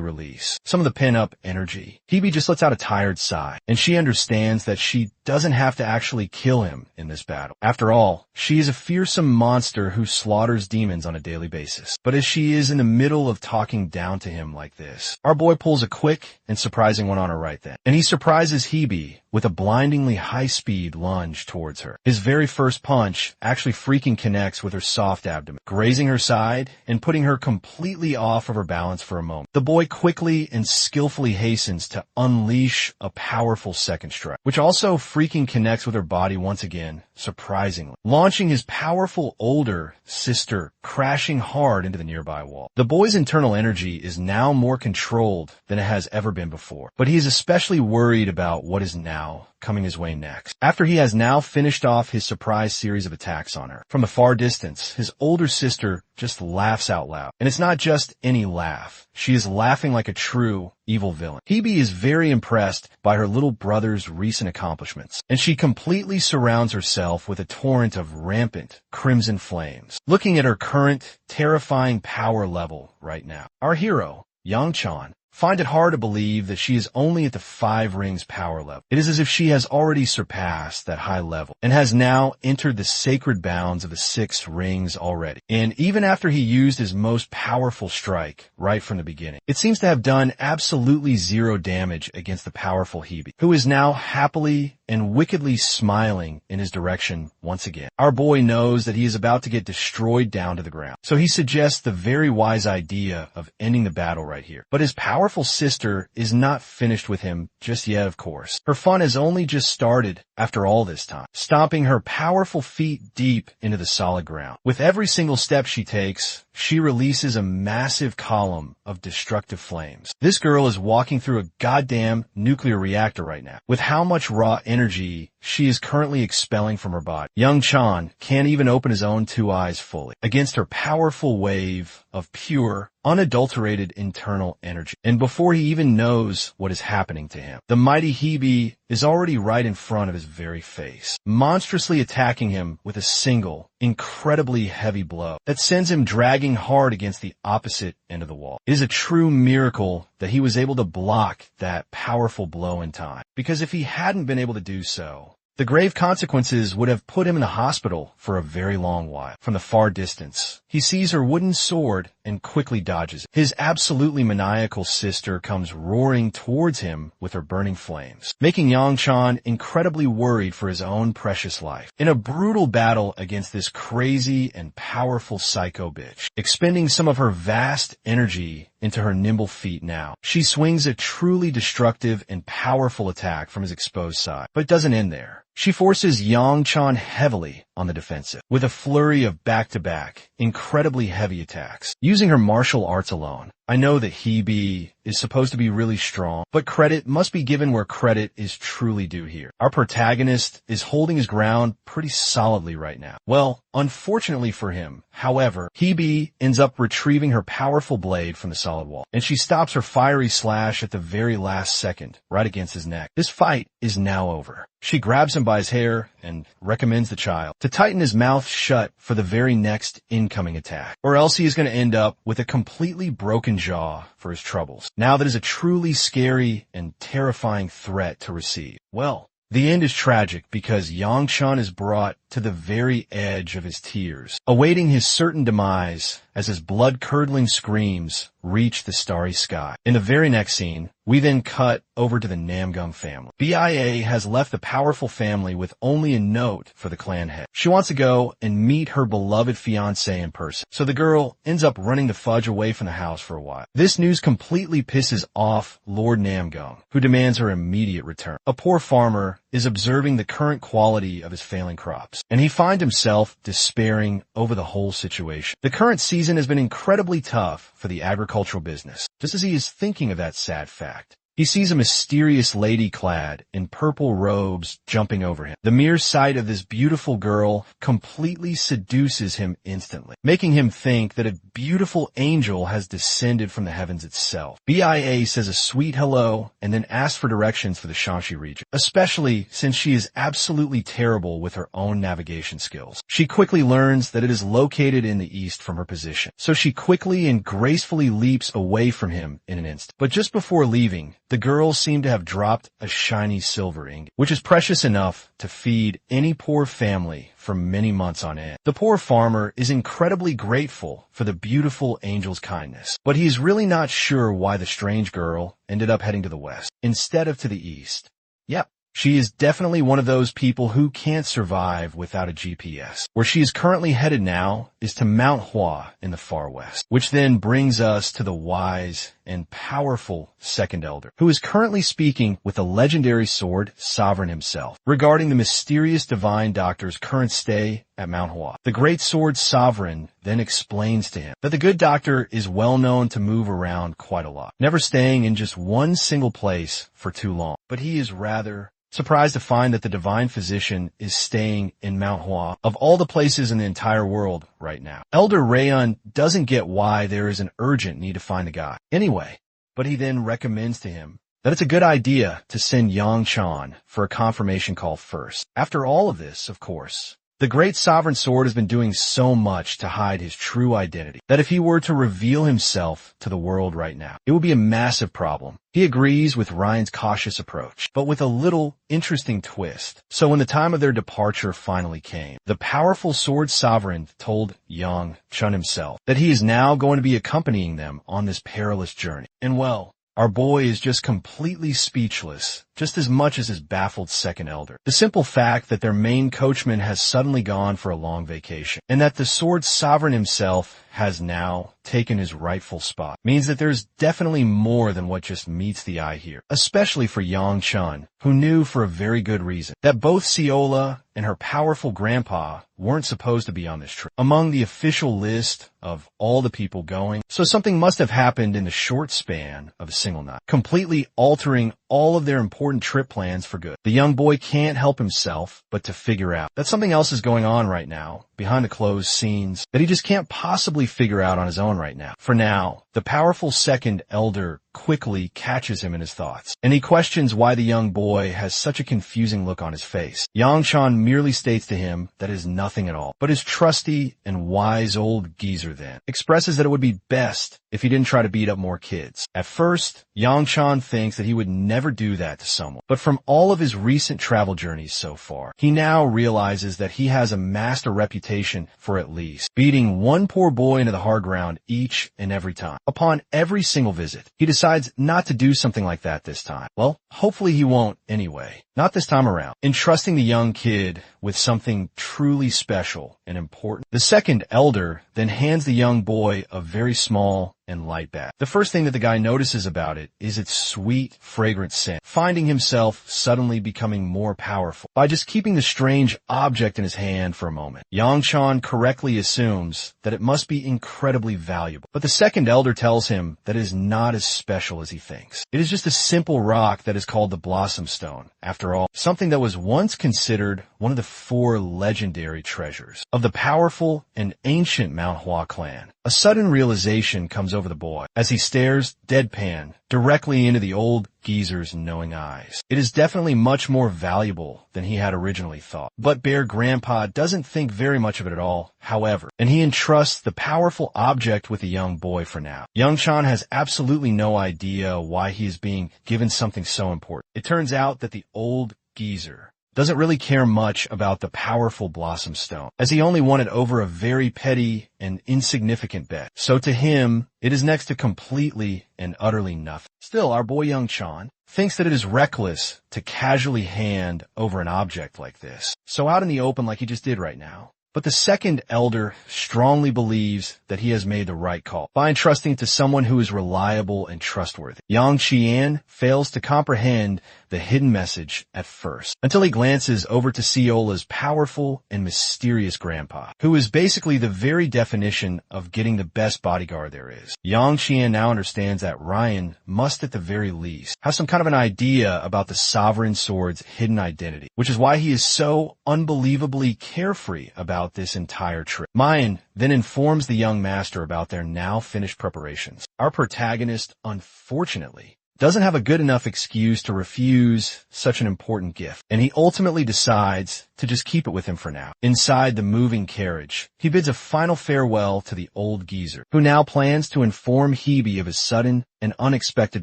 release some of the pent-up energy. Hebe just lets out a tired sigh, and she understands that she doesn't have to actually kill him in this battle. After all, she is a fearsome monster who slaughters demons on a daily basis. But as she is in the middle of talking down to him like this, our boy pulls a quick and surprising one on her right then, and he surprises Hebe with a blindingly high-speed lunge towards her. His very first punch actually freaking connects with her soft abdomen, grazing her side and putting her completely off of her balance for a moment. The boy quickly and skillfully hastens to unleash a powerful second strike, which also freaking connects with her body once again, surprisingly, launching his powerful older sister crashing hard into the nearby wall. The boy's internal energy is now more controlled than it has ever been before, but he is especially worried about what is now coming his way next. After he has now finished off his surprise series of attacks on her, from the far distance, his older sister just laughs out loud. And it's not just any laugh. She is laughing like a true evil villain. Hebe is very impressed by her little brother's recent accomplishments, and she completely surrounds herself with a torrent of rampant crimson flames, looking at her current terrifying power level right now. Our hero, Yang Chan, find it hard to believe that she is only at the 5 rings power level. It is as if she has already surpassed that high level and has now entered the sacred bounds of the 6 rings already. And even after he used his most powerful strike right from the beginning, it seems to have done absolutely 0 damage against the powerful Hebe, who is now happily and wickedly smiling in his direction once again. Our boy knows that he is about to get destroyed down to the ground, so he suggests the very wise idea of ending the battle right here. But his powerful sister is not finished with him just yet, of course. Her fun has only just started after all this time, stomping her powerful feet deep into the solid ground. With every single step she takes, she releases a massive column of destructive flames. This girl is walking through a goddamn nuclear reactor right now, with how much raw energy she is currently expelling from her body. Young Chan can't even open his own 2 eyes fully against her powerful wave of pure, unadulterated internal energy. And before he even knows what is happening to him, the mighty Hebe is already right in front of his very face, monstrously attacking him with a single, incredibly heavy blow that sends him dragging hard against the opposite end of the wall. It is a true miracle that he was able to block that powerful blow in time, because if he hadn't been able to do so, the grave consequences would have put him in the hospital for a very long while. From the far distance, he sees her wooden sword and quickly dodges it. His absolutely maniacal sister comes roaring towards him with her burning flames, making Yang Chan incredibly worried for his own precious life. In a brutal battle against this crazy and powerful psycho bitch, expending some of her vast energy into her nimble feet now, she swings a truly destructive and powerful attack from his exposed side. But it doesn't end there. She forces Yang Chan heavily on the defensive, with a flurry of back-to-back, incredibly heavy attacks. Using her martial arts alone, I know that Hebe is supposed to be really strong, but credit must be given where credit is truly due here. Our protagonist is holding his ground pretty solidly right now. Well, unfortunately for him, however, Hebe ends up retrieving her powerful blade from the solid wall, and she stops her fiery slash at the very last second, right against his neck. This fight is now over. She grabs him by his hair and recommends the child to tighten his mouth shut for the very next incoming attack, or else he is going to end up with a completely broken jaw for his troubles. Now that is a truly scary and terrifying threat to receive. Well, the end is tragic because Yang Chan is brought to the very edge of his tears, awaiting his certain demise as his blood-curdling screams reach the starry sky. In the very next scene, we then cut over to the Namgung family. BIA has left the powerful family with only a note for the clan head. She wants to go and meet her beloved fiancé in person, so the girl ends up running the fudge away from the house for a while. This news completely pisses off Lord Namgung, who demands her immediate return. A poor farmer is observing the current quality of his failing crops, and he finds himself despairing over the whole situation. The current season has been incredibly tough for the agricultural business. Just as he is thinking of that sad fact, he sees a mysterious lady clad in purple robes jumping over him. The mere sight of this beautiful girl completely seduces him instantly, making him think that a beautiful angel has descended from the heavens itself. BIA says a sweet hello and then asks for directions for the Shanxi region, especially since she is absolutely terrible with her own navigation skills. She quickly learns that it is located in the east from her position, so she quickly and gracefully leaps away from him in an instant. But just before leaving, the girl seemed to have dropped a shiny silver ingot, which is precious enough to feed any poor family for many months on end. The poor farmer is incredibly grateful for the beautiful angel's kindness, but he is really not sure why the strange girl ended up heading to the west instead of to the east. Yep. She is definitely one of those people who can't survive without a GPS. Where she is currently headed now is to Manhwa in the far west, which then brings us to the wise and powerful second elder, who is currently speaking with the legendary sword Sovereign himself regarding the mysterious divine doctor's current stay at Manhwa. The great sword Sovereign then explains to him that the good doctor is well known to move around quite a lot, never staying in just one single place for too long, but he is rather surprised to find that the divine physician is staying in Manhwa, of all the places in the entire world right now. Elder Rayon doesn't get why there is an urgent need to find the guy anyway, but he then recommends to him that it's a good idea to send Yang Chan for a confirmation call first. After all of this, of course, the great sovereign sword has been doing so much to hide his true identity that if he were to reveal himself to the world right now, it would be a massive problem. He agrees with Ryan's cautious approach, but with a little interesting twist. So when the time of their departure finally came, the powerful sword sovereign told Yang Chun himself that he is now going to be accompanying them on this perilous journey. And well, our boy is just completely speechless, just as much as his baffled second elder. The simple fact that their main coachman has suddenly gone for a long vacation, and that the sword sovereign himself has now taken his rightful spot, means that there's definitely more than what just meets the eye here, especially for Yang Chun, who knew for a very good reason that both Ciola and her powerful grandpa weren't supposed to be on this trip among the official list of all the people going. So something must have happened in the short span of a single night, completely altering all of their important trip plans for good. The young boy can't help himself but to figure out that something else is going on right now behind the closed scenes that he just can't possibly figure out on his own right now. For now, the powerful second elder quickly catches him in his thoughts, and he questions why the young boy has such a confusing look on his face. Yang Chan merely states to him that it is nothing at all, but his trusty and wise old geezer then expresses that it would be best if he didn't try to beat up more kids. At first, Yang Chan thinks that he would never do that to someone, but from all of his recent travel journeys so far, he now realizes that he has amassed a reputation for at least beating one poor boy into the hard ground each and every time. Upon every single visit, he decides not to do something like that this time. Well, hopefully he won't anyway. Not this time around. Entrusting the young kid with something truly special and important, the second elder then hands the young boy a very small and light bat. The first thing that the guy notices about it is its sweet, fragrant scent, finding himself suddenly becoming more powerful by just keeping the strange object in his hand for a moment. Yang Chan correctly assumes that it must be incredibly valuable, but the second elder tells him that it is not as special as he thinks. It is just a simple rock that is called the Blossom Stone. After all, something that was once considered one of the 4 legendary treasures of the powerful and ancient Manhwa clan. A sudden realization comes over the boy as he stares deadpan directly into the old geezer's knowing eyes. It is definitely much more valuable than he had originally thought. But Bear Grandpa doesn't think very much of it at all, however, and he entrusts the powerful object with the young boy for now. Young Chan has absolutely no idea why he is being given something so important. It turns out that the old geezer doesn't really care much about the powerful Blossom Stone, as he only won it over a very petty and insignificant bet. So to him, it is next to completely and utterly nothing. Still, our boy Young Chan thinks that it is reckless to casually hand over an object like this, so out in the open like he just did right now. But the second elder strongly believes that he has made the right call by entrusting to someone who is reliable and trustworthy. Yang Qian fails to comprehend the hidden message at first, until he glances over to Ciola's powerful and mysterious grandpa, who is basically the very definition of getting the best bodyguard there is. Yang Qian now understands that Ryan must at the very least have some kind of an idea about the sovereign sword's hidden identity, which is why he is so unbelievably carefree about this entire trip. Mayan then informs the young master about their now finished preparations. Our protagonist, unfortunately, doesn't have a good enough excuse to refuse such an important gift, and he ultimately decides to just keep it with him for now. Inside the moving carriage, he bids a final farewell to the old geezer, who now plans to inform Hebe of his sudden and unexpected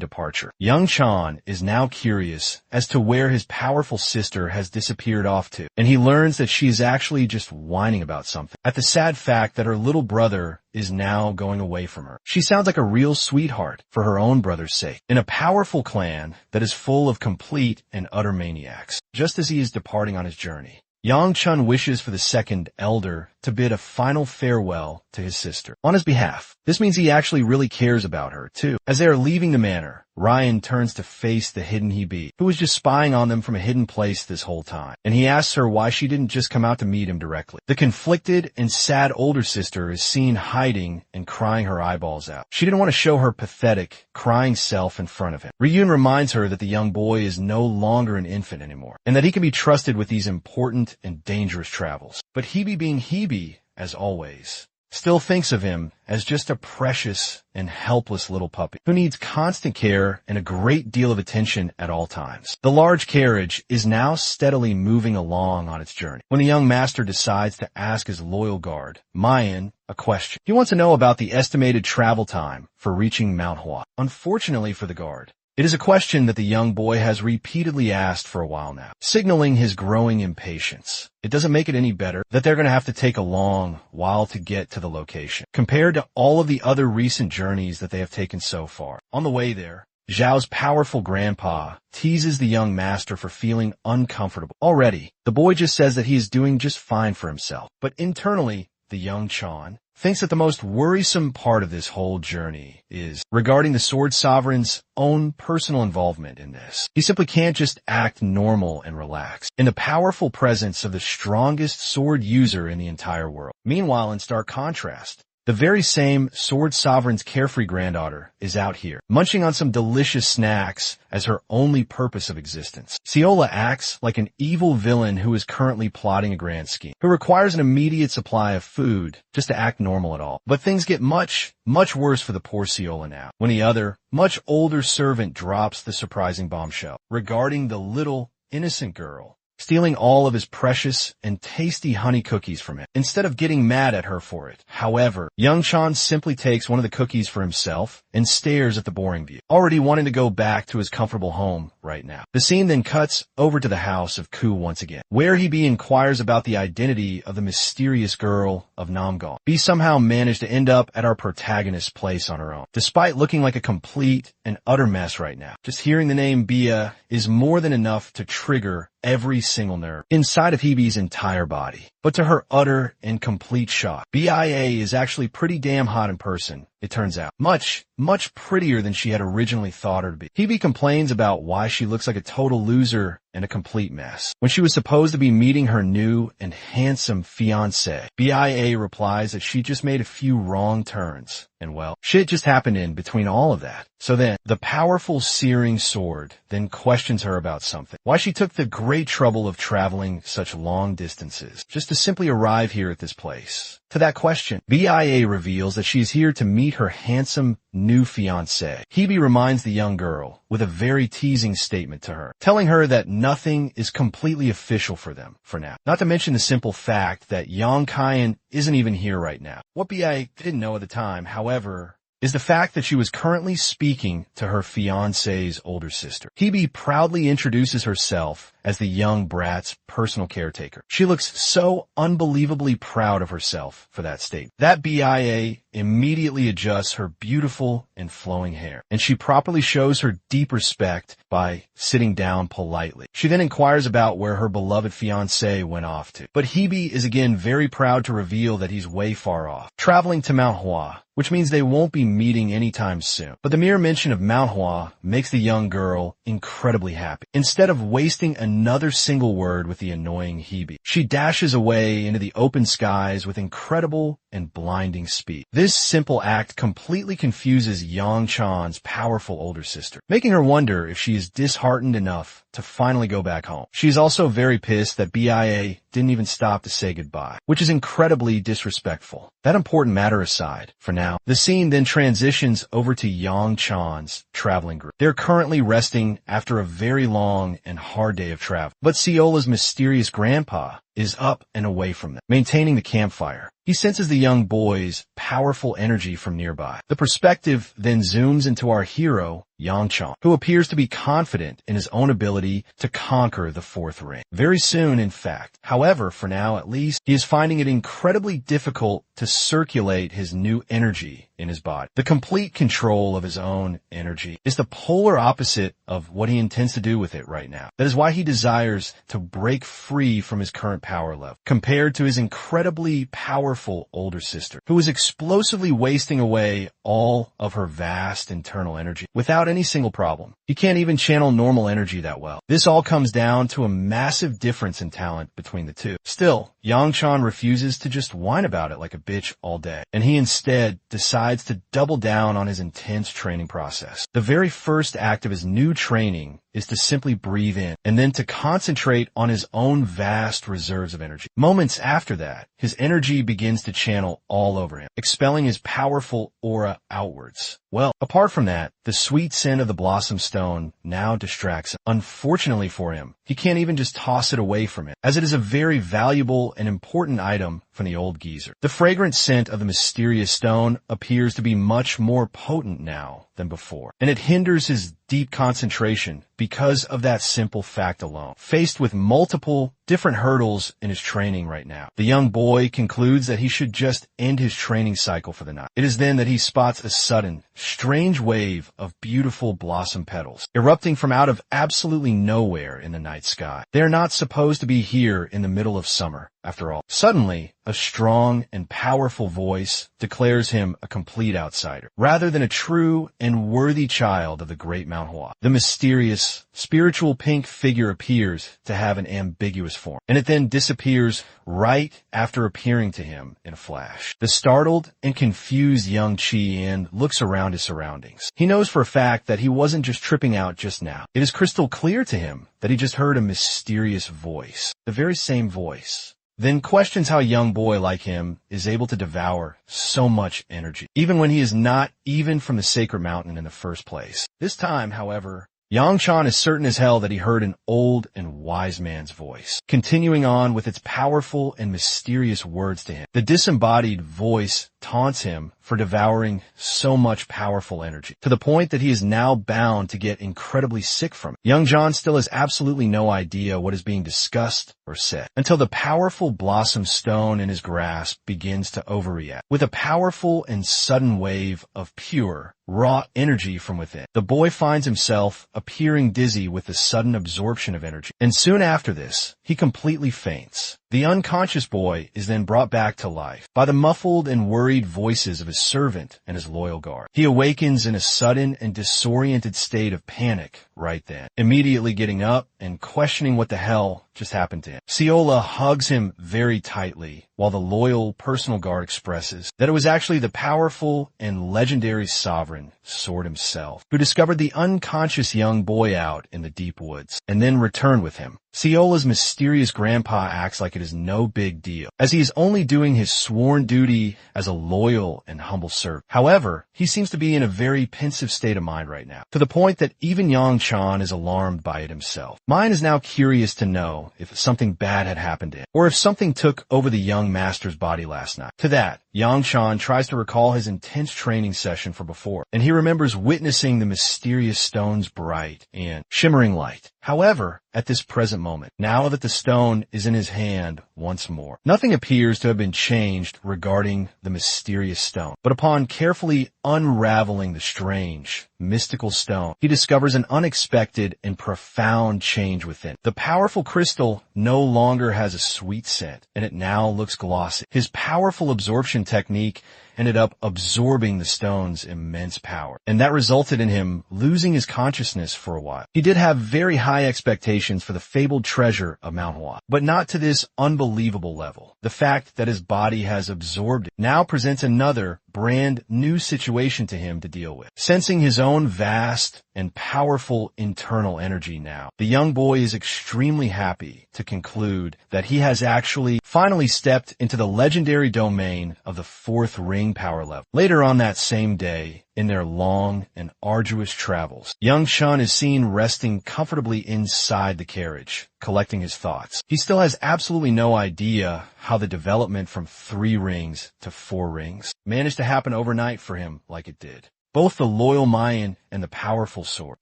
departure. Young Chan is now curious as to where his powerful sister has disappeared off to, and he learns that she is actually just whining about something, at the sad fact that her little brother is now going away from her. She sounds like a real sweetheart for her own brother's sake, in a powerful clan that is full of complete and utter maniacs. Just as he is departing on his journey, Yang Chun wishes for the second elder to bid a final farewell to his sister on his behalf. This means he actually really cares about her, too. As they are leaving the manor, Ryan turns to face the hidden Hebe, who was just spying on them from a hidden place this whole time, and he asks her why she didn't just come out to meet him directly. The conflicted and sad older sister is seen hiding and crying her eyeballs out. She didn't want to show her pathetic, crying self in front of him. Ryun reminds her that the young boy is no longer an infant anymore, and that he can be trusted with these important and dangerous travels. But Hebe, being Hebe, as always, still thinks of him as just a precious and helpless little puppy who needs constant care and a great deal of attention at all times. The large carriage is now steadily moving along on its journey when the young master decides to ask his loyal guard, Mayan, a question. He wants to know about the estimated travel time for reaching Manhwa. Unfortunately for the guard, it is a question that the young boy has repeatedly asked for a while now, signaling his growing impatience. It doesn't make it any better that they're going to have to take a long while to get to the location, compared to all of the other recent journeys that they have taken so far. On the way there, Zhao's powerful grandpa teases the young master for feeling uncomfortable. Already, the boy just says that he is doing just fine for himself, but internally, the young Chan thinks that the most worrisome part of this whole journey is regarding the Sword Sovereign's own personal involvement in this. He simply can't just act normal and relaxed in the powerful presence of the strongest sword user in the entire world. Meanwhile, in stark contrast, the very same Sword Sovereign's carefree granddaughter is out here, munching on some delicious snacks as her only purpose of existence. Ciola acts like an evil villain who is currently plotting a grand scheme, who requires an immediate supply of food just to act normal at all. But things get much worse for the poor Ciola now, when the other, much older servant drops the surprising bombshell regarding the little, innocent girl, stealing all of his precious and tasty honey cookies from him, instead of getting mad at her for it. However, young Chan simply takes one of the cookies for himself and stares at the boring view, already wanting to go back to his comfortable home right now. The scene then cuts over to the house of Ku once again, where Hebe inquires about the identity of the mysterious girl of Namgong. Bee somehow managed to end up at our protagonist's place on her own, despite looking like a complete and utter mess right now. Just hearing the name Bia is more than enough to trigger every single nerve inside of Hebe's entire body. But to her utter and complete shock, BIA is actually pretty damn hot in person, it turns out. Much prettier than she had originally thought her to be. Hebe complains about why she looks like a total loser and a complete mess when she was supposed to be meeting her new and handsome fiancé. BIA replies that she just made a few wrong turns, and well, shit just happened in between all of that. So then, the powerful searing sword then questions her about something. Why she took the great trouble of traveling such long distances just to simply arrive here at this place. To that question, BIA reveals that she is here to meet her handsome new fiancé. Hebe reminds the young girl with a very teasing statement to her, telling her that nothing is completely official for them for now. Not to mention the simple fact that Yang Kaian isn't even here right now. What BIA didn't know at the time, however, is the fact that she was currently speaking to her fiancé's older sister. Hebe proudly introduces herself as the young brat's personal caretaker. She looks so unbelievably proud of herself for that statement. That BIA immediately adjusts her beautiful and flowing hair, and she properly shows her deep respect by sitting down politely. She then inquires about where her beloved fiancé went off to. But Hebe is again very proud to reveal that he's way far off, traveling to Manhwa, which means they won't be meeting anytime soon. But the mere mention of Manhwa makes the young girl incredibly happy. Instead of wasting another single word with the annoying Hebe, she dashes away into the open skies with incredible and blinding speed. This simple act completely confuses Yang Chan's powerful older sister, making her wonder if she is disheartened enough to finally go back home. She is also very pissed that BIA didn't even stop to say goodbye, which is incredibly disrespectful. That important matter aside, for now, the scene then transitions over to Yang Chan's traveling group. They're currently resting after a very long and hard day of travel, but Seola's mysterious grandpa is up and away from them, maintaining the campfire. He senses the young boy's powerful energy from nearby. The perspective then zooms into our hero, Yang Chan, who appears to be confident in his own ability to conquer the fourth ring. Very soon, in fact. However, for now at least, he is finding it incredibly difficult to circulate his new energy in his body. The complete control of his own energy is the polar opposite of what he intends to do with it right now. That is why he desires to break free from his current power level, compared to his incredibly powerful older sister, who is explosively wasting away all of her vast internal energy without any single problem. He can't even channel normal energy that well. This all comes down to a massive difference in talent between the two. Still, Yang Chan refuses to just whine about it like a bitch all day, and he instead decides to double down on his intense training process. The very first act of his new training is to simply breathe in and then to concentrate on his own vast reserves of energy. Moments after that, his energy begins to channel all over him, expelling his powerful aura outwards. Well, apart from that, the sweet scent of the blossom stone now distracts him. Unfortunately for him, he can't even just toss it away from him, as it is a very valuable and important item from the old geezer. The fragrant scent of the mysterious stone appears to be much more potent now than before, and it hinders his deep concentration because of that simple fact alone. Faced with multiple different hurdles in his training right now, the young boy concludes that he should just end his training cycle for the night. It is then that he spots a sudden, strange wave of beautiful blossom petals erupting from out of absolutely nowhere in the night sky. They are not supposed to be here in the middle of summer, after all. Suddenly, a strong and powerful voice declares him a complete outsider, rather than a true and worthy child of the great Manhwa. The mysterious, spiritual pink figure appears to have an ambiguous form, and it then disappears right after appearing to him in a flash. The startled and confused young Chi-In looks around his surroundings. He knows for a fact that he wasn't just tripping out just now. It is crystal clear to him that he just heard a mysterious voice, the very same voice. Then questions how a young boy like him is able to devour so much energy, even when he is not even from the sacred mountain in the first place. This time, however, Yang Chan is certain as hell that he heard an old and wise man's voice, continuing on with its powerful and mysterious words to him. The disembodied voice taunts him for devouring so much powerful energy, to the point that he is now bound to get incredibly sick from it. Young John still has absolutely no idea what is being discussed or said, until the powerful blossom stone in his grasp begins to overreact. With a powerful and sudden wave of pure, raw energy from within, the boy finds himself appearing dizzy with the sudden absorption of energy, and soon after this, he completely faints. The unconscious boy is then brought back to life by the muffled and worried voices of his servant and his loyal guard. He awakens in a sudden and disoriented state of panic right then, immediately getting up and questioning what the hell just happened to him. Seola hugs him very tightly, while the loyal personal guard expresses that it was actually the powerful and legendary sovereign, Sword himself, who discovered the unconscious young boy out in the deep woods, and then returned with him. Seola's mysterious grandpa acts like it is no big deal, as he is only doing his sworn duty as a loyal and humble servant. However, he seems to be in a very pensive state of mind right now, to the point that even Yang-chan is alarmed by it himself. Mine is now curious to know if something bad had happened to him, or if something took over the young master's body last night. To that, Yang-chan tries to recall his intense training session from before, and he remembers witnessing the mysterious stone's bright and shimmering light. However, at this present moment, now that the stone is in his hand once more, nothing appears to have been changed regarding the mysterious stone. But upon carefully unraveling the strange, mystical stone, he discovers an unexpected and profound change within. The powerful crystal no longer has a sweet scent, and it now looks glossy. His powerful absorption technique ended up absorbing the stone's immense power, and that resulted in him losing his consciousness for a while. He did have very high expectations for the fabled treasure of Manhwa, but not to this unbelievable level. The fact that his body has absorbed it now presents another brand new situation to him to deal with. Sensing his own vast and powerful internal energy now, the young boy is extremely happy to conclude that he has actually finally stepped into the legendary domain of the fourth ring power level. Later on that same day, in their long and arduous travels, young Shun is seen resting comfortably inside the carriage, collecting his thoughts. He still has absolutely no idea how the development from 3 rings to 4 rings managed to happen overnight for him like it did. Both the loyal Mayan and the powerful sword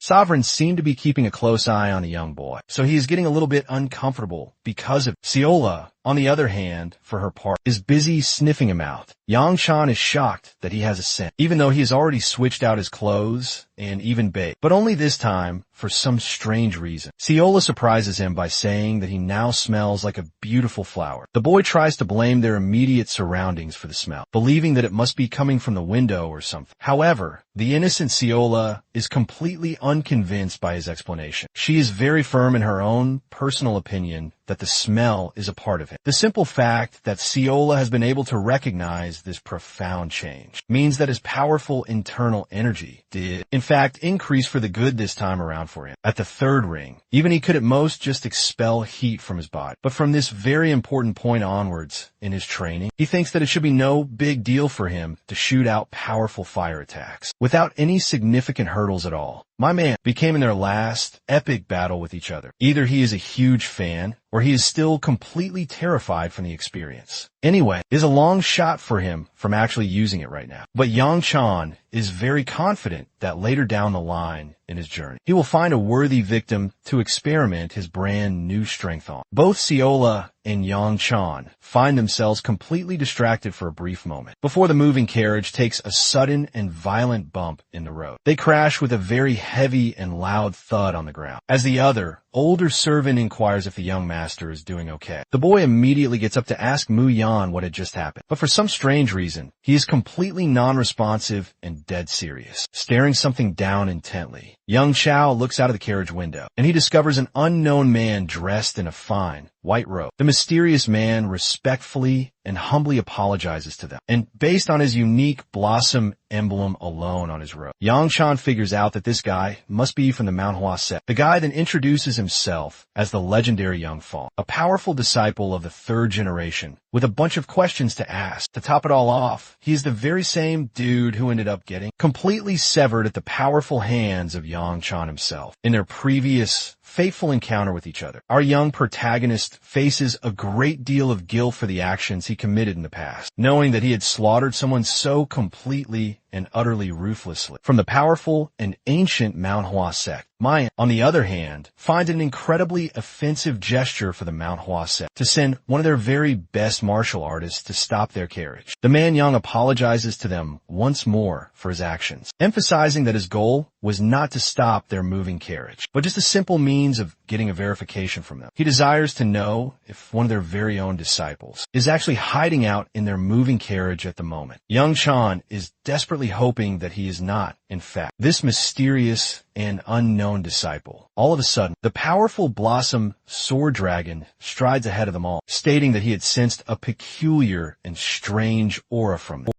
sovereign seem to be keeping a close eye on the young boy, so he is getting a little bit uncomfortable because of it. Seola, on the other hand, for her part, is busy sniffing him out. Yang-chan is shocked that he has a scent, even though he has already switched out his clothes and even bathed, but only this time for some strange reason. Seola surprises him by saying that he now smells like a beautiful flower. The boy tries to blame their immediate surroundings for the smell, believing that it must be coming from the window or something. However, the innocent Seola is completely unconvinced by his explanation. She is very firm in her own personal opinion that the smell is a part of him. The simple fact that Seola has been able to recognize this profound change means that his powerful internal energy did, in fact, increase for the good this time around for him. At the 3rd ring, even he could at most just expel heat from his body. But from this very important point onwards in his training, he thinks that it should be no big deal for him to shoot out powerful fire attacks without any significant hurdles at all. My man became in their last epic battle with each other. Either he is a huge fan, or he is still completely terrified from the experience. Anyway, it is a long shot for him from actually using it right now. But Yang-chan is very confident that later down the line in his journey, he will find a worthy victim to experiment his brand new strength on. Both Seola and Yang-chan find themselves completely distracted for a brief moment before the moving carriage takes a sudden and violent bump in the road. They crash with a very heavy and loud thud on the ground. As the other, older servant inquires if the young master is doing okay, the boy immediately gets up to ask Mu Yan what had just happened. But for some strange reason, he is completely non-responsive and dead serious, staring something down intently. Young Chao looks out of the carriage window, and he discovers an unknown man dressed in a fine white robe. The mysterious man respectfully and humbly apologizes to them, and based on his unique blossom emblem alone on his robe, Yang-chan figures out that this guy must be from the Manhwa sect. The guy then introduces himself as the legendary Young Fawn, a powerful disciple of the 3rd generation, with a bunch of questions to ask. To top it all off, he is the very same dude who ended up getting completely severed at the powerful hands of Yang-chan himself in their previous fateful encounter with each other. Our young protagonist faces a great deal of guilt for the actions he committed in the past, knowing that he had slaughtered someone so completely and utterly ruthlessly from the powerful and ancient Manhwa sect. Maya, on the other hand, finds an incredibly offensive gesture for the Manhwa sect to send one of their very best martial artists to stop their carriage. The man Young apologizes to them once more for his actions, emphasizing that his goal was not to stop their moving carriage, but just a simple means of getting a verification from them. He desires to know if one of their very own disciples is actually hiding out in their moving carriage at the moment. Young Chan is desperately hoping that he is not, in fact, this mysterious and unknown disciple. All of a sudden, the powerful Blossom Sword Dragon strides ahead of them all, stating that he had sensed a peculiar and strange aura from them.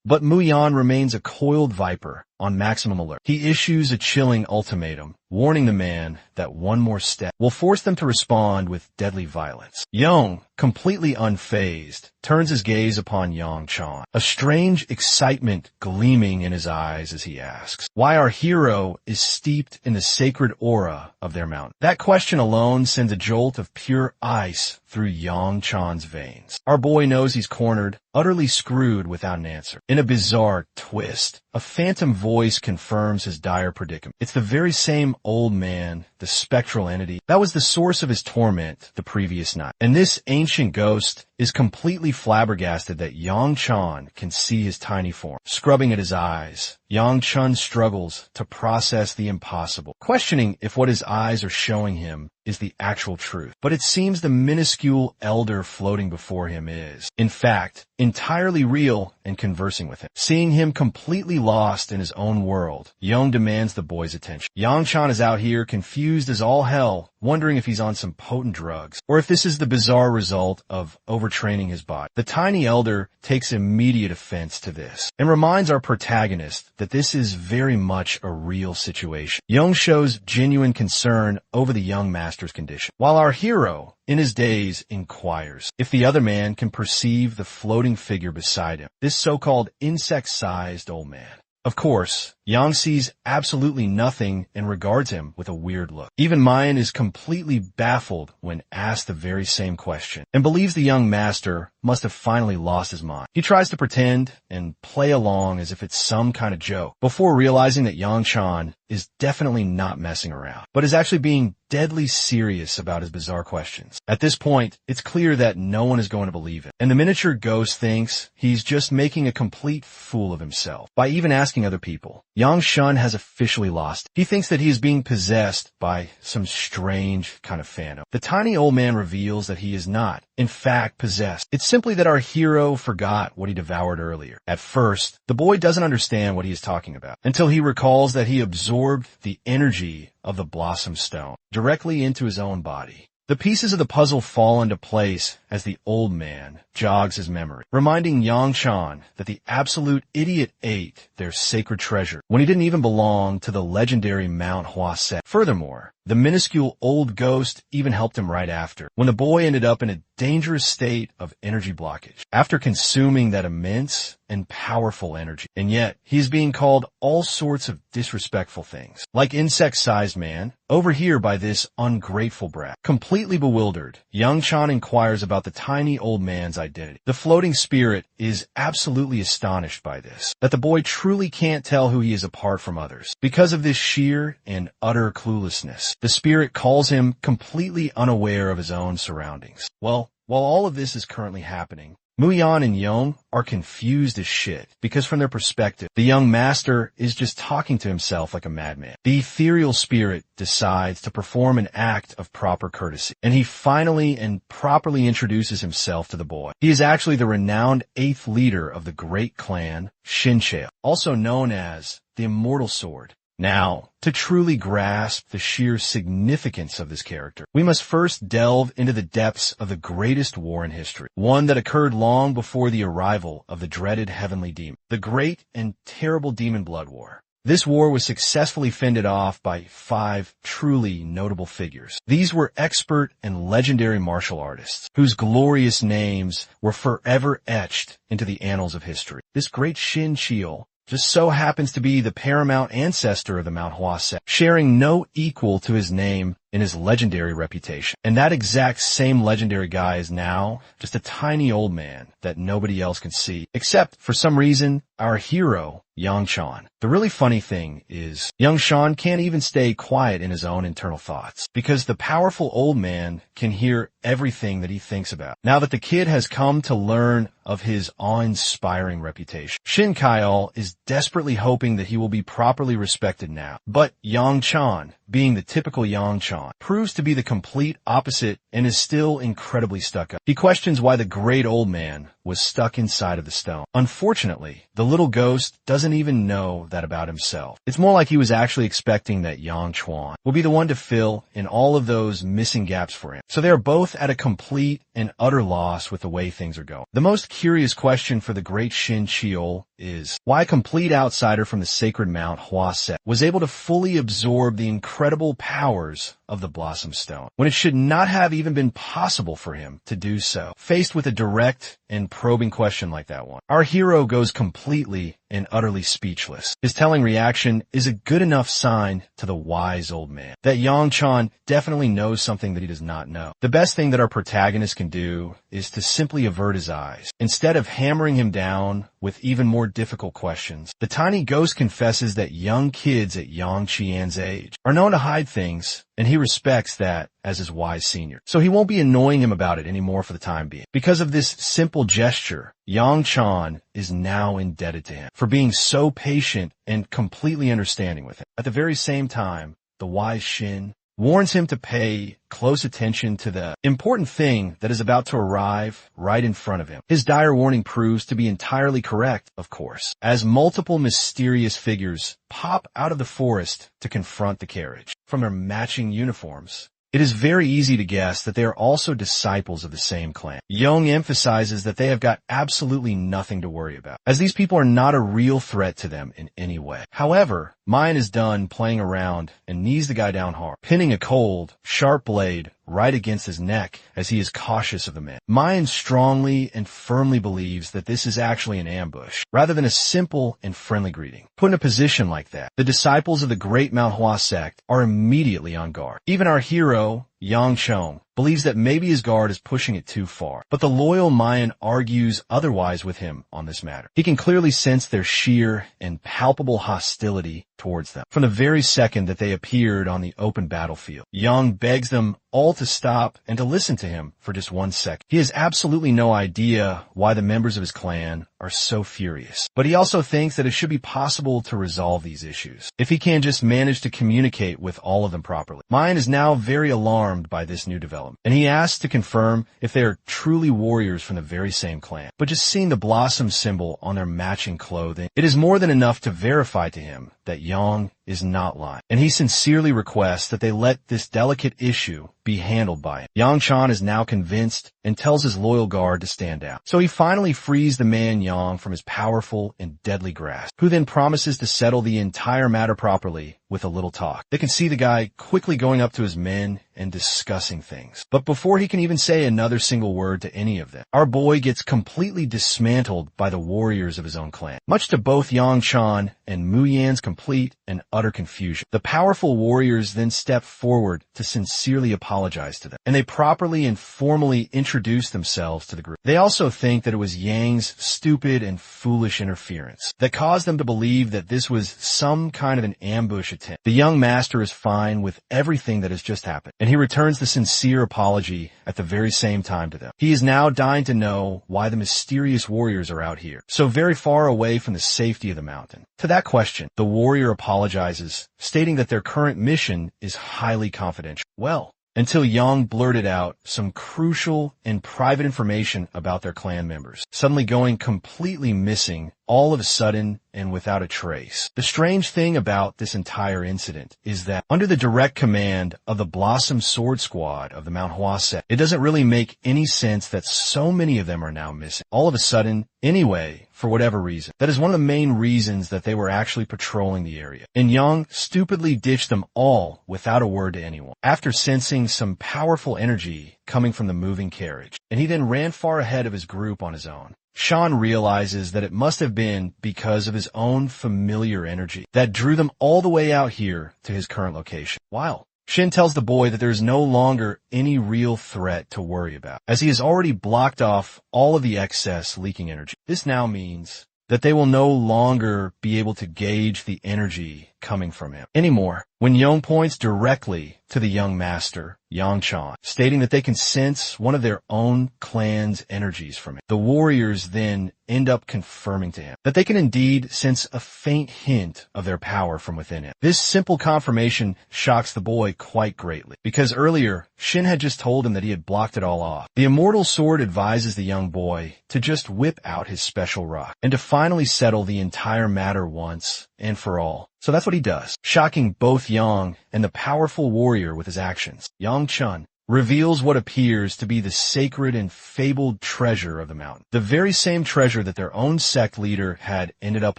But Mu Yan remains a coiled viper, on maximum alert. He issues a chilling ultimatum, warning the man that one more step will force them to respond with deadly violence. Young, completely unfazed, turns his gaze upon Yang-chan, a strange excitement gleaming in his eyes as he asks why our hero is steeped in the sacred aura of their mountain. That question alone sends a jolt of pure ice through Yang-chan's veins. Our boy knows he's cornered, utterly screwed without an answer. In a bizarre twist, a phantom voice confirms his dire predicament. It's the very same old man, the spectral entity, that was the source of his torment the previous night. And this ancient ghost is completely flabbergasted that Yang-chan can see his tiny form. Scrubbing at his eyes, Yang-chan struggles to process the impossible, questioning if what his eyes are showing him is the actual truth. But it seems the minuscule elder floating before him is, in fact, entirely real and conversing with him. Seeing him completely lost in his own world, Young demands the boy's attention. Yang-chan is out here confused as all hell, wondering if he's on some potent drugs, or if this is the bizarre result of overtraining his body. The tiny elder takes immediate offense to this, and reminds our protagonist that this is very much a real situation. Young shows genuine concern over the young master's condition, while our hero, in his daze, inquires if the other man can perceive the floating figure beside him, this so-called insect-sized old man. Of course, Yang sees absolutely nothing and regards him with a weird look. Even Mayan is completely baffled when asked the very same question, and believes the young master must have finally lost his mind. He tries to pretend and play along as if it's some kind of joke, before realizing that Yang-chan is definitely not messing around, but is actually being deadly serious about his bizarre questions. At this point, it's clear that no one is going to believe it, and the miniature ghost thinks he's just making a complete fool of himself by even asking other people. Yang-shun has officially lost. He thinks that he is being possessed by some strange kind of phantom. The tiny old man reveals that he is not, in fact, possessed. It's simply that our hero forgot what he devoured earlier. At first, the boy doesn't understand what he is talking about, until he recalls that he absorbed the energy of the Blossom Stone directly into his own body. The pieces of the puzzle fall into place as the old man jogs his memory, reminding Yang-chan that the absolute idiot ate their sacred treasure when he didn't even belong to the legendary Manhwa set. Furthermore, the minuscule old ghost even helped him right after, when the boy ended up in a dangerous state of energy blockage after consuming that immense and powerful energy. And yet, he's being called all sorts of disrespectful things, like insect-sized man, over here by this ungrateful brat. Completely bewildered, Yang-chan inquires about the tiny old man's identity. The floating spirit is absolutely astonished by this, that the boy truly can't tell who he is apart from others. Because of this sheer and utter cluelessness, the spirit calls him completely unaware of his own surroundings. Well, while all of this is currently happening, Muyan and Young are confused as shit, because from their perspective, the young master is just talking to himself like a madman. The ethereal spirit decides to perform an act of proper courtesy, and he finally and properly introduces himself to the boy. He is actually the renowned 8th leader of the great clan, Shincheil, also known as the Immortal Sword. Now, to truly grasp the sheer significance of this character, we must first delve into the depths of the greatest war in history, one that occurred long before the arrival of the dreaded heavenly demon, the great and terrible Demon Blood War. This war was successfully fended off by 5 truly notable figures. These were expert and legendary martial artists, whose glorious names were forever etched into the annals of history. This great Shincheil just so happens to be the paramount ancestor of the Manhwa set, sharing no equal to his name in his legendary reputation. And that exact same legendary guy is now just a tiny old man that nobody else can see, except for some reason, our hero, Yang-chan. The really funny thing is, Yang-chan can't even stay quiet in his own internal thoughts, because the powerful old man can hear everything that he thinks about. Now that the kid has come to learn of his awe-inspiring reputation, Shincheil is desperately hoping that he will be properly respected now. But Yang-chan, being the typical Yang-chan, proves to be the complete opposite and is still incredibly stuck up. He questions why the great old man was stuck inside of the stone. Unfortunately, the little ghost doesn't even know that about himself. It's more like he was actually expecting that Yang Chuan will be the one to fill in all of those missing gaps for him. So they are both at a complete and utter loss with the way things are going. The most curious question for the great Shin Chiol is why a complete outsider from the sacred Mount Hua set was able to fully absorb the incredible powers of the Blossom Stone, when it should not have even been possible for him to do so. Faced with a direct and probing question like that one, our hero goes completely and utterly speechless. His telling reaction is a good enough sign to the wise old man that Yang Chan definitely knows something that he does not know. The best thing that our protagonist can do is to simply avert his eyes. Instead of hammering him down with even more difficult questions, the tiny ghost confesses that young kids at Yang Qian's age are known to hide things, and he respects that as his wise senior. So he won't be annoying him about it anymore for the time being. Because of this simple gesture, Yang Chan is now indebted to him for being so patient and completely understanding with him. At the very same time, the wise Shin warns him to pay close attention to the important thing that is about to arrive right in front of him. His dire warning proves to be entirely correct, of course, as multiple mysterious figures pop out of the forest to confront the carriage. From their matching uniforms, it is very easy to guess that they are also disciples of the same clan. Young emphasizes that they have got absolutely nothing to worry about, as these people are not a real threat to them in any way. However, Mayan is done playing around and knees the guy down hard, pinning a cold, sharp blade right against his neck as he is cautious of the man. Mayan strongly and firmly believes that this is actually an ambush, rather than a simple and friendly greeting. Put in a position like that, the disciples of the great Manhwa sect are immediately on guard. Even our hero, Yang Chong, believes that maybe his guard is pushing it too far, but the loyal Mayan argues otherwise with him on this matter. He can clearly sense their sheer and palpable hostility towards them from the very second that they appeared on the open battlefield. Yang begs them all to stop and to listen to him for just 1 second. He has absolutely no idea why the members of his clan are so furious, but he also thinks that it should be possible to resolve these issues if he can just manage to communicate with all of them properly. Mayan is now very alarmed by this new development, and he asks to confirm if they are truly warriors from the very same clan. But just seeing the blossom symbol on their matching clothing, it is more than enough to verify to him that Yang is not lying, and he sincerely requests that they let this delicate issue be handled by him. Yang Chan is now convinced and tells his loyal guard to stand down. So he finally frees the man Yang from his powerful and deadly grasp, who then promises to settle the entire matter properly with a little talk. They can see the guy quickly going up to his men and discussing things. But before he can even say another single word to any of them, our boy gets completely dismantled by the warriors of his own clan, much to both Yang Chan and Mu Yan's complete and utter confusion. The powerful warriors then step forward to sincerely apologize to them, and they properly and formally introduce themselves to the group. They also think that it was Yang's stupid and foolish interference that caused them to believe that this was some kind of an ambush attempt. The young master is fine with everything that has just happened, and he returns the sincere apology at the very same time to them. He is now dying to know why the mysterious warriors are out here, so very far away from the safety of the mountain. To that question, the warrior apologizes, stating that their current mission is highly confidential. Well, until Yang blurted out some crucial and private information about their clan members, suddenly going completely missing all of a sudden and without a trace. The strange thing about this entire incident is that under the direct command of the Blossom Sword Squad of the Manhwa set, it doesn't really make any sense that so many of them are now missing all of a sudden anyway, for whatever reason. That is one of the main reasons that they were actually patrolling the area. And Yang stupidly ditched them all without a word to anyone, after sensing some powerful energy coming from the moving carriage, and he then ran far ahead of his group on his own. Sean realizes that it must have been because of his own familiar energy that drew them all the way out here to his current location. Wow. Shin tells the boy that there is no longer any real threat to worry about, as he has already blocked off all of the excess leaking energy. This now means that they will no longer be able to gauge the energy coming from him anymore. When Yong points directly to the young master, Yongchan, stating that they can sense one of their own clan's energies from him, the warriors then end up confirming to him that they can indeed sense a faint hint of their power from within him. This simple confirmation shocks the boy quite greatly, because earlier, Shin had just told him that he had blocked it all off. The immortal sword advises the young boy to just whip out his special rock, and to finally settle the entire matter once and for all. So that's what he does, shocking both Yang and the powerful warrior with his actions. Yang Chun reveals what appears to be the sacred and fabled treasure of the mountain, the very same treasure that their own sect leader had ended up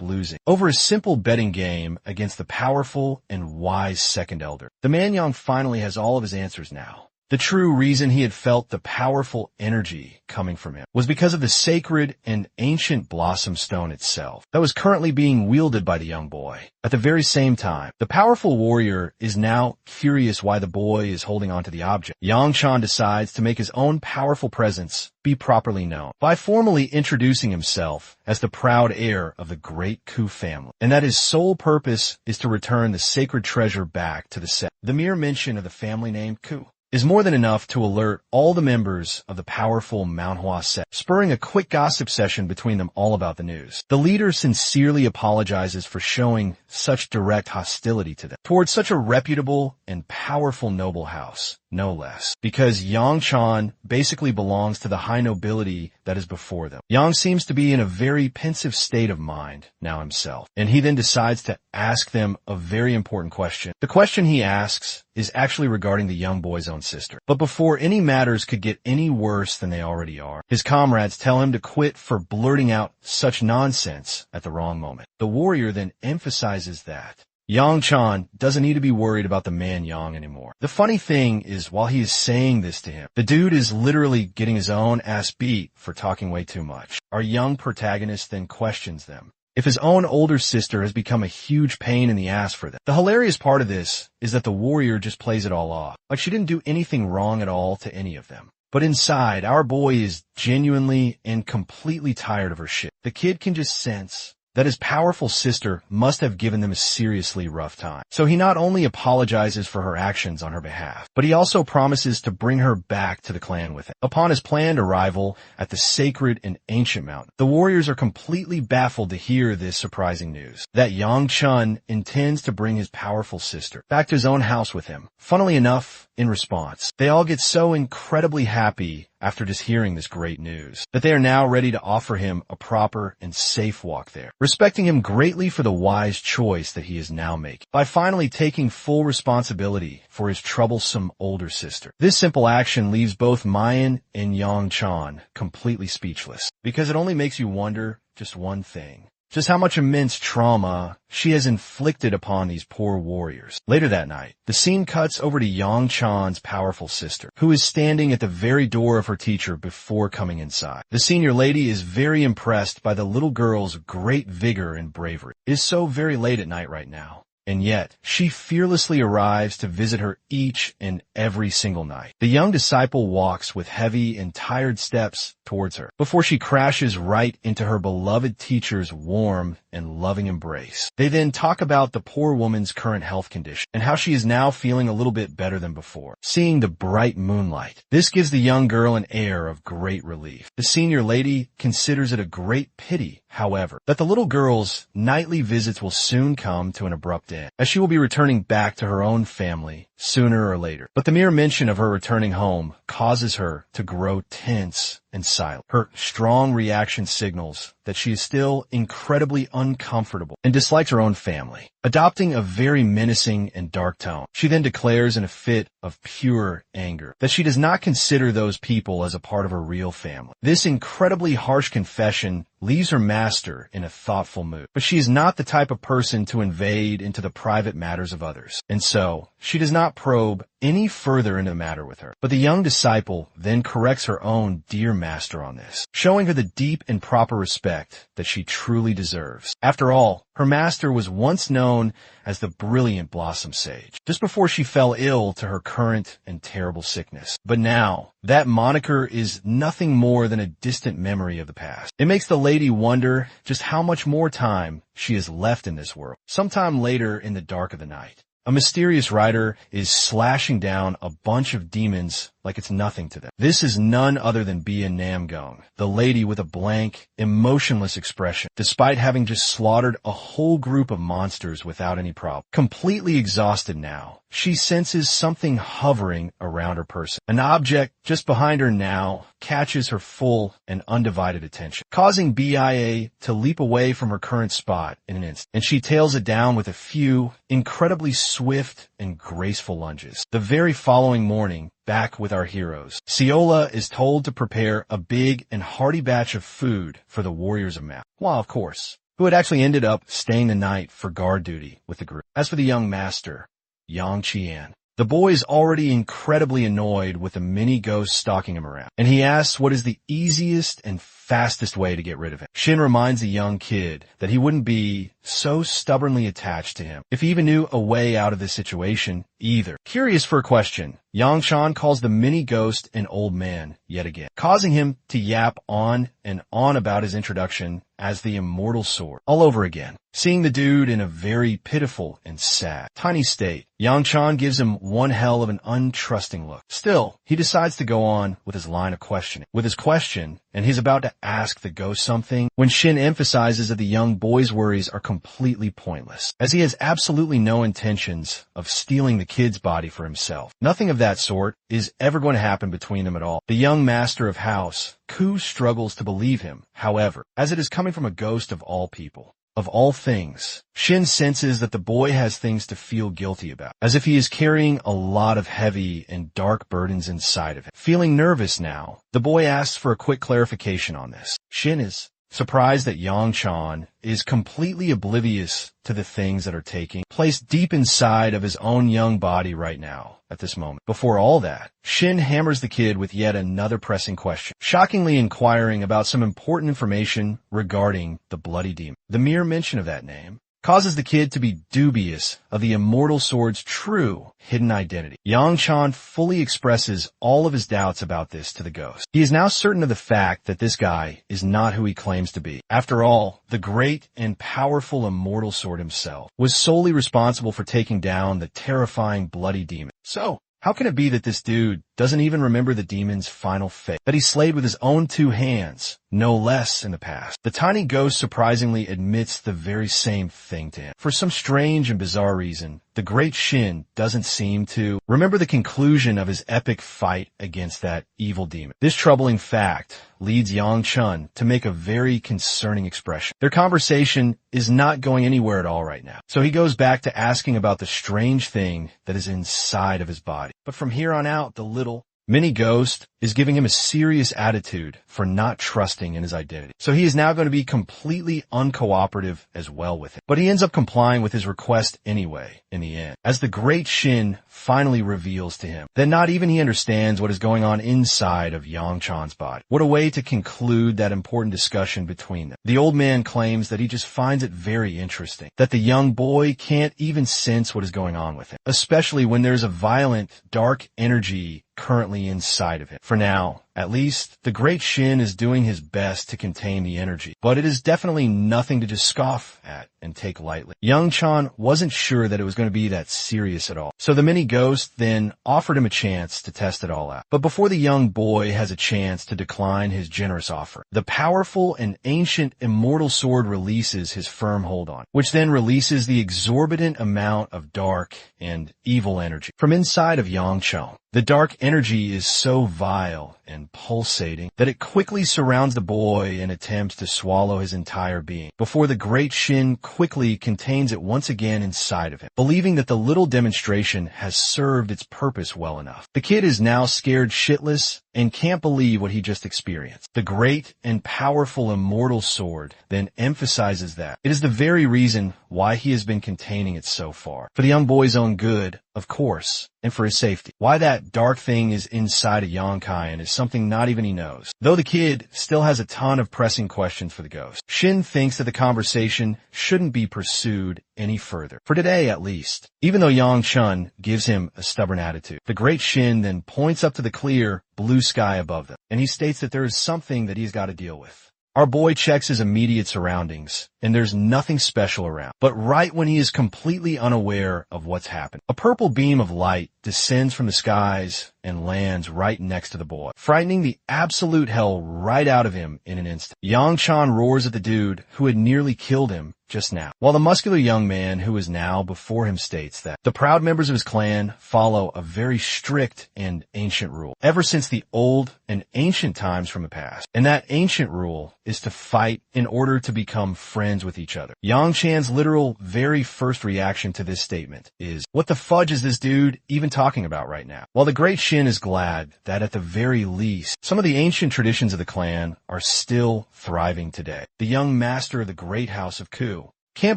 losing over a simple betting game against the powerful and wise second elder. The man Yang finally has all of his answers now. The true reason he had felt the powerful energy coming from him was because of the sacred and ancient blossom stone itself that was currently being wielded by the young boy. At the very same time, the powerful warrior is now curious why the boy is holding onto the object. Yongchan decides to make his own powerful presence be properly known by formally introducing himself as the proud heir of the great Ku family, and that his sole purpose is to return the sacred treasure back to the set. The mere mention of the family name Ku is more than enough to alert all the members of the powerful Manhwa sect, spurring a quick gossip session between them all about the news. The leader sincerely apologizes for showing such direct hostility to them towards such a reputable and powerful noble house, no less, because Yang Chan basically belongs to the high nobility that is before them. Yang seems to be in a very pensive state of mind now himself, and he then decides to ask them a very important question. The question he asks is actually regarding the young boy's own sister. But before any matters could get any worse than they already are, his comrades tell him to quit for blurting out such nonsense at the wrong moment. The warrior then emphasizes that Yang Chan doesn't need to be worried about the man Yang anymore. The funny thing is, while he is saying this to him, the dude is literally getting his own ass beat for talking way too much. Our young protagonist then questions them if his own older sister has become a huge pain in the ass for them. The hilarious part of this is that the warrior just plays it all off, like she didn't do anything wrong at all to any of them. But inside, our boy is genuinely and completely tired of her shit. The kid can just sense that his powerful sister must have given them a seriously rough time. So he not only apologizes for her actions on her behalf, but he also promises to bring her back to the clan with him. Upon his planned arrival at the sacred and ancient mountain, the warriors are completely baffled to hear this surprising news, that Yang Chun intends to bring his powerful sister back to his own house with him. Funnily enough, in response, they all get so incredibly happy after just hearing this great news that they are now ready to offer him a proper and safe walk there, respecting him greatly for the wise choice that he is now making by finally taking full responsibility for his troublesome older sister. This simple action leaves both Mayan and Yang Chan completely speechless, because it only makes you wonder just one thing: just how much immense trauma she has inflicted upon these poor warriors. Later that night, the scene cuts over to Yang Chan's powerful sister, who is standing at the very door of her teacher before coming inside. The senior lady is very impressed by the little girl's great vigor and bravery. It is so very late at night right now, and yet she fearlessly arrives to visit her each and every single night. The young disciple walks with heavy and tired steps towards her before she crashes right into her beloved teacher's warm and loving embrace. They then talk about the poor woman's current health condition and how she is now feeling a little bit better than before, seeing the bright moonlight. This gives the young girl an air of great relief. The senior lady considers it a great pity, however, that the little girl's nightly visits will soon come to an abrupt end, as she will be returning back to her own family sooner or later. But the mere mention of her returning home causes her to grow tense and silent. Her strong reaction signals that she is still incredibly uncomfortable and dislikes her own family. Adopting a very menacing and dark tone, she then declares in a fit of pure anger that she does not consider those people as a part of her real family. This incredibly harsh confession leaves her master in a thoughtful mood, but she is not the type of person to invade into the private matters of others, and so she does not probe any further into the matter with her. But the young disciple then corrects her own dear master on this, showing her the deep and proper respect that she truly deserves. After all, Her master was once known as the brilliant Blossom Sage, just before she fell ill to her current and terrible sickness. But now, that moniker is nothing more than a distant memory of the past. It makes the lady wonder just how much more time she has left in this world. Sometime later in the dark of the night, a mysterious rider is slashing down a bunch of demons like it's nothing to them. This is none other than Bia Namgong, the lady with a blank, emotionless expression, despite having just slaughtered a whole group of monsters without any problem. Completely exhausted now, she senses something hovering around her person. An object just behind her now catches her full and undivided attention, causing BIA to leap away from her current spot in an instant, and she tails it down with a few incredibly swift and graceful lunges. The very following morning, back with our heroes, Ciola is told to prepare a big and hearty batch of food for the warriors of Manhwa, of course, who had actually ended up staying the night for guard duty with the group. As for the young master, Yang Qian, the boy is already incredibly annoyed with the mini ghost stalking him around, and he asks what is the easiest and fastest way to get rid of him. Shin reminds the young kid that he wouldn't be so stubbornly attached to him if he even knew a way out of this situation either. Curious for a question, Yang Shan calls the mini ghost an old man yet again, causing him to yap on and on about his introduction as the immortal sword all over again. Seeing the dude in a very pitiful and sad, tiny state, Yang Chan gives him one hell of an untrusting look. Still, he decides to go on with his line of questioning. With his question, and he's about to ask the ghost something, when Shin emphasizes that the young boy's worries are completely pointless, as he has absolutely no intentions of stealing the kid's body for himself. Nothing of that sort is ever going to happen between them at all. The young master of house, Ku, struggles to believe him, however, as it is coming from a ghost of all people. Of all things, Shin senses that the boy has things to feel guilty about, as if he is carrying a lot of heavy and dark burdens inside of him. Feeling nervous now, the boy asks for a quick clarification on this. Shin is surprised that Yang Chan is completely oblivious to the things that are taking place deep inside of his own young body right now, at this moment. Before all that, Shin hammers the kid with yet another pressing question, shockingly inquiring about some important information regarding the bloody demon. The mere mention of that name causes the kid to be dubious of the immortal sword's true hidden identity. Yang Chan fully expresses all of his doubts about this to the ghost. He is now certain of the fact that this guy is not who he claims to be. After all, the great and powerful immortal sword himself was solely responsible for taking down the terrifying bloody demon. So, how can it be that this dude doesn't even remember the demon's final fate, that he slayed with his own 2 hands, no less, in the past? The tiny ghost surprisingly admits the very same thing to him. For some strange and bizarre reason, the great Shin doesn't seem to remember the conclusion of his epic fight against that evil demon. This troubling fact leads Yang Chun to make a very concerning expression. Their conversation is not going anywhere at all right now, so he goes back to asking about the strange thing that is inside of his body. But from here on out, the little mini ghost is giving him a serious attitude for not trusting in his identity. So he is now going to be completely uncooperative as well with it. But he ends up complying with his request anyway, in the end, as the great Shin finally reveals to him that not even he understands what is going on inside of Yang Chan's body. What a way to conclude that important discussion between them. The old man claims that he just finds it very interesting that the young boy can't even sense what is going on with him, especially when there's a violent, dark energy currently inside of him. For now, at least, the great Shin is doing his best to contain the energy, but it is definitely nothing to just scoff at and take lightly. Young Chan wasn't sure that it was going to be that serious at all, so the mini ghost then offered him a chance to test it all out. But before the young boy has a chance to decline his generous offer, the powerful and ancient immortal sword releases his firm hold on, which then releases the exorbitant amount of dark and evil energy from inside of Yang Chan. The dark energy is so vile and pulsating that it quickly surrounds the boy and attempts to swallow his entire being, before the great Shin quickly contains it once again inside of him, believing that the little demonstration has served its purpose well enough. The kid is now scared shitless and can't believe what he just experienced. The great and powerful immortal sword then emphasizes that it is the very reason why he has been containing it so far. For the young boy's own good, of course, and for his safety. Why that dark thing is inside a Yonkaian is something not even he knows. Though the kid still has a ton of pressing questions for the ghost, Shin thinks that the conversation shouldn't be pursued any further. For today, at least. Even though Yang Chun gives him a stubborn attitude, the great Shin then points up to the clear blue sky above them, and he states that there is something that he's got to deal with. Our boy checks his immediate surroundings, and there's nothing special around. But right when he is completely unaware of what's happened, a purple beam of light descends from the skies and lands right next to the boy, frightening the absolute hell right out of him in an instant. Yang Chan roars at the dude who had nearly killed him just now, while the muscular young man who is now before him states that the proud members of his clan follow a very strict and ancient rule, ever since the old and ancient times from the past. And that ancient rule is to fight in order to become friends with each other. Yang Chan's literal very first reaction to this statement is, what the fudge is this dude even talking about right now? While the great Shin is glad that at the very least, some of the ancient traditions of the clan are still thriving today. The young master of the great house of Ku can't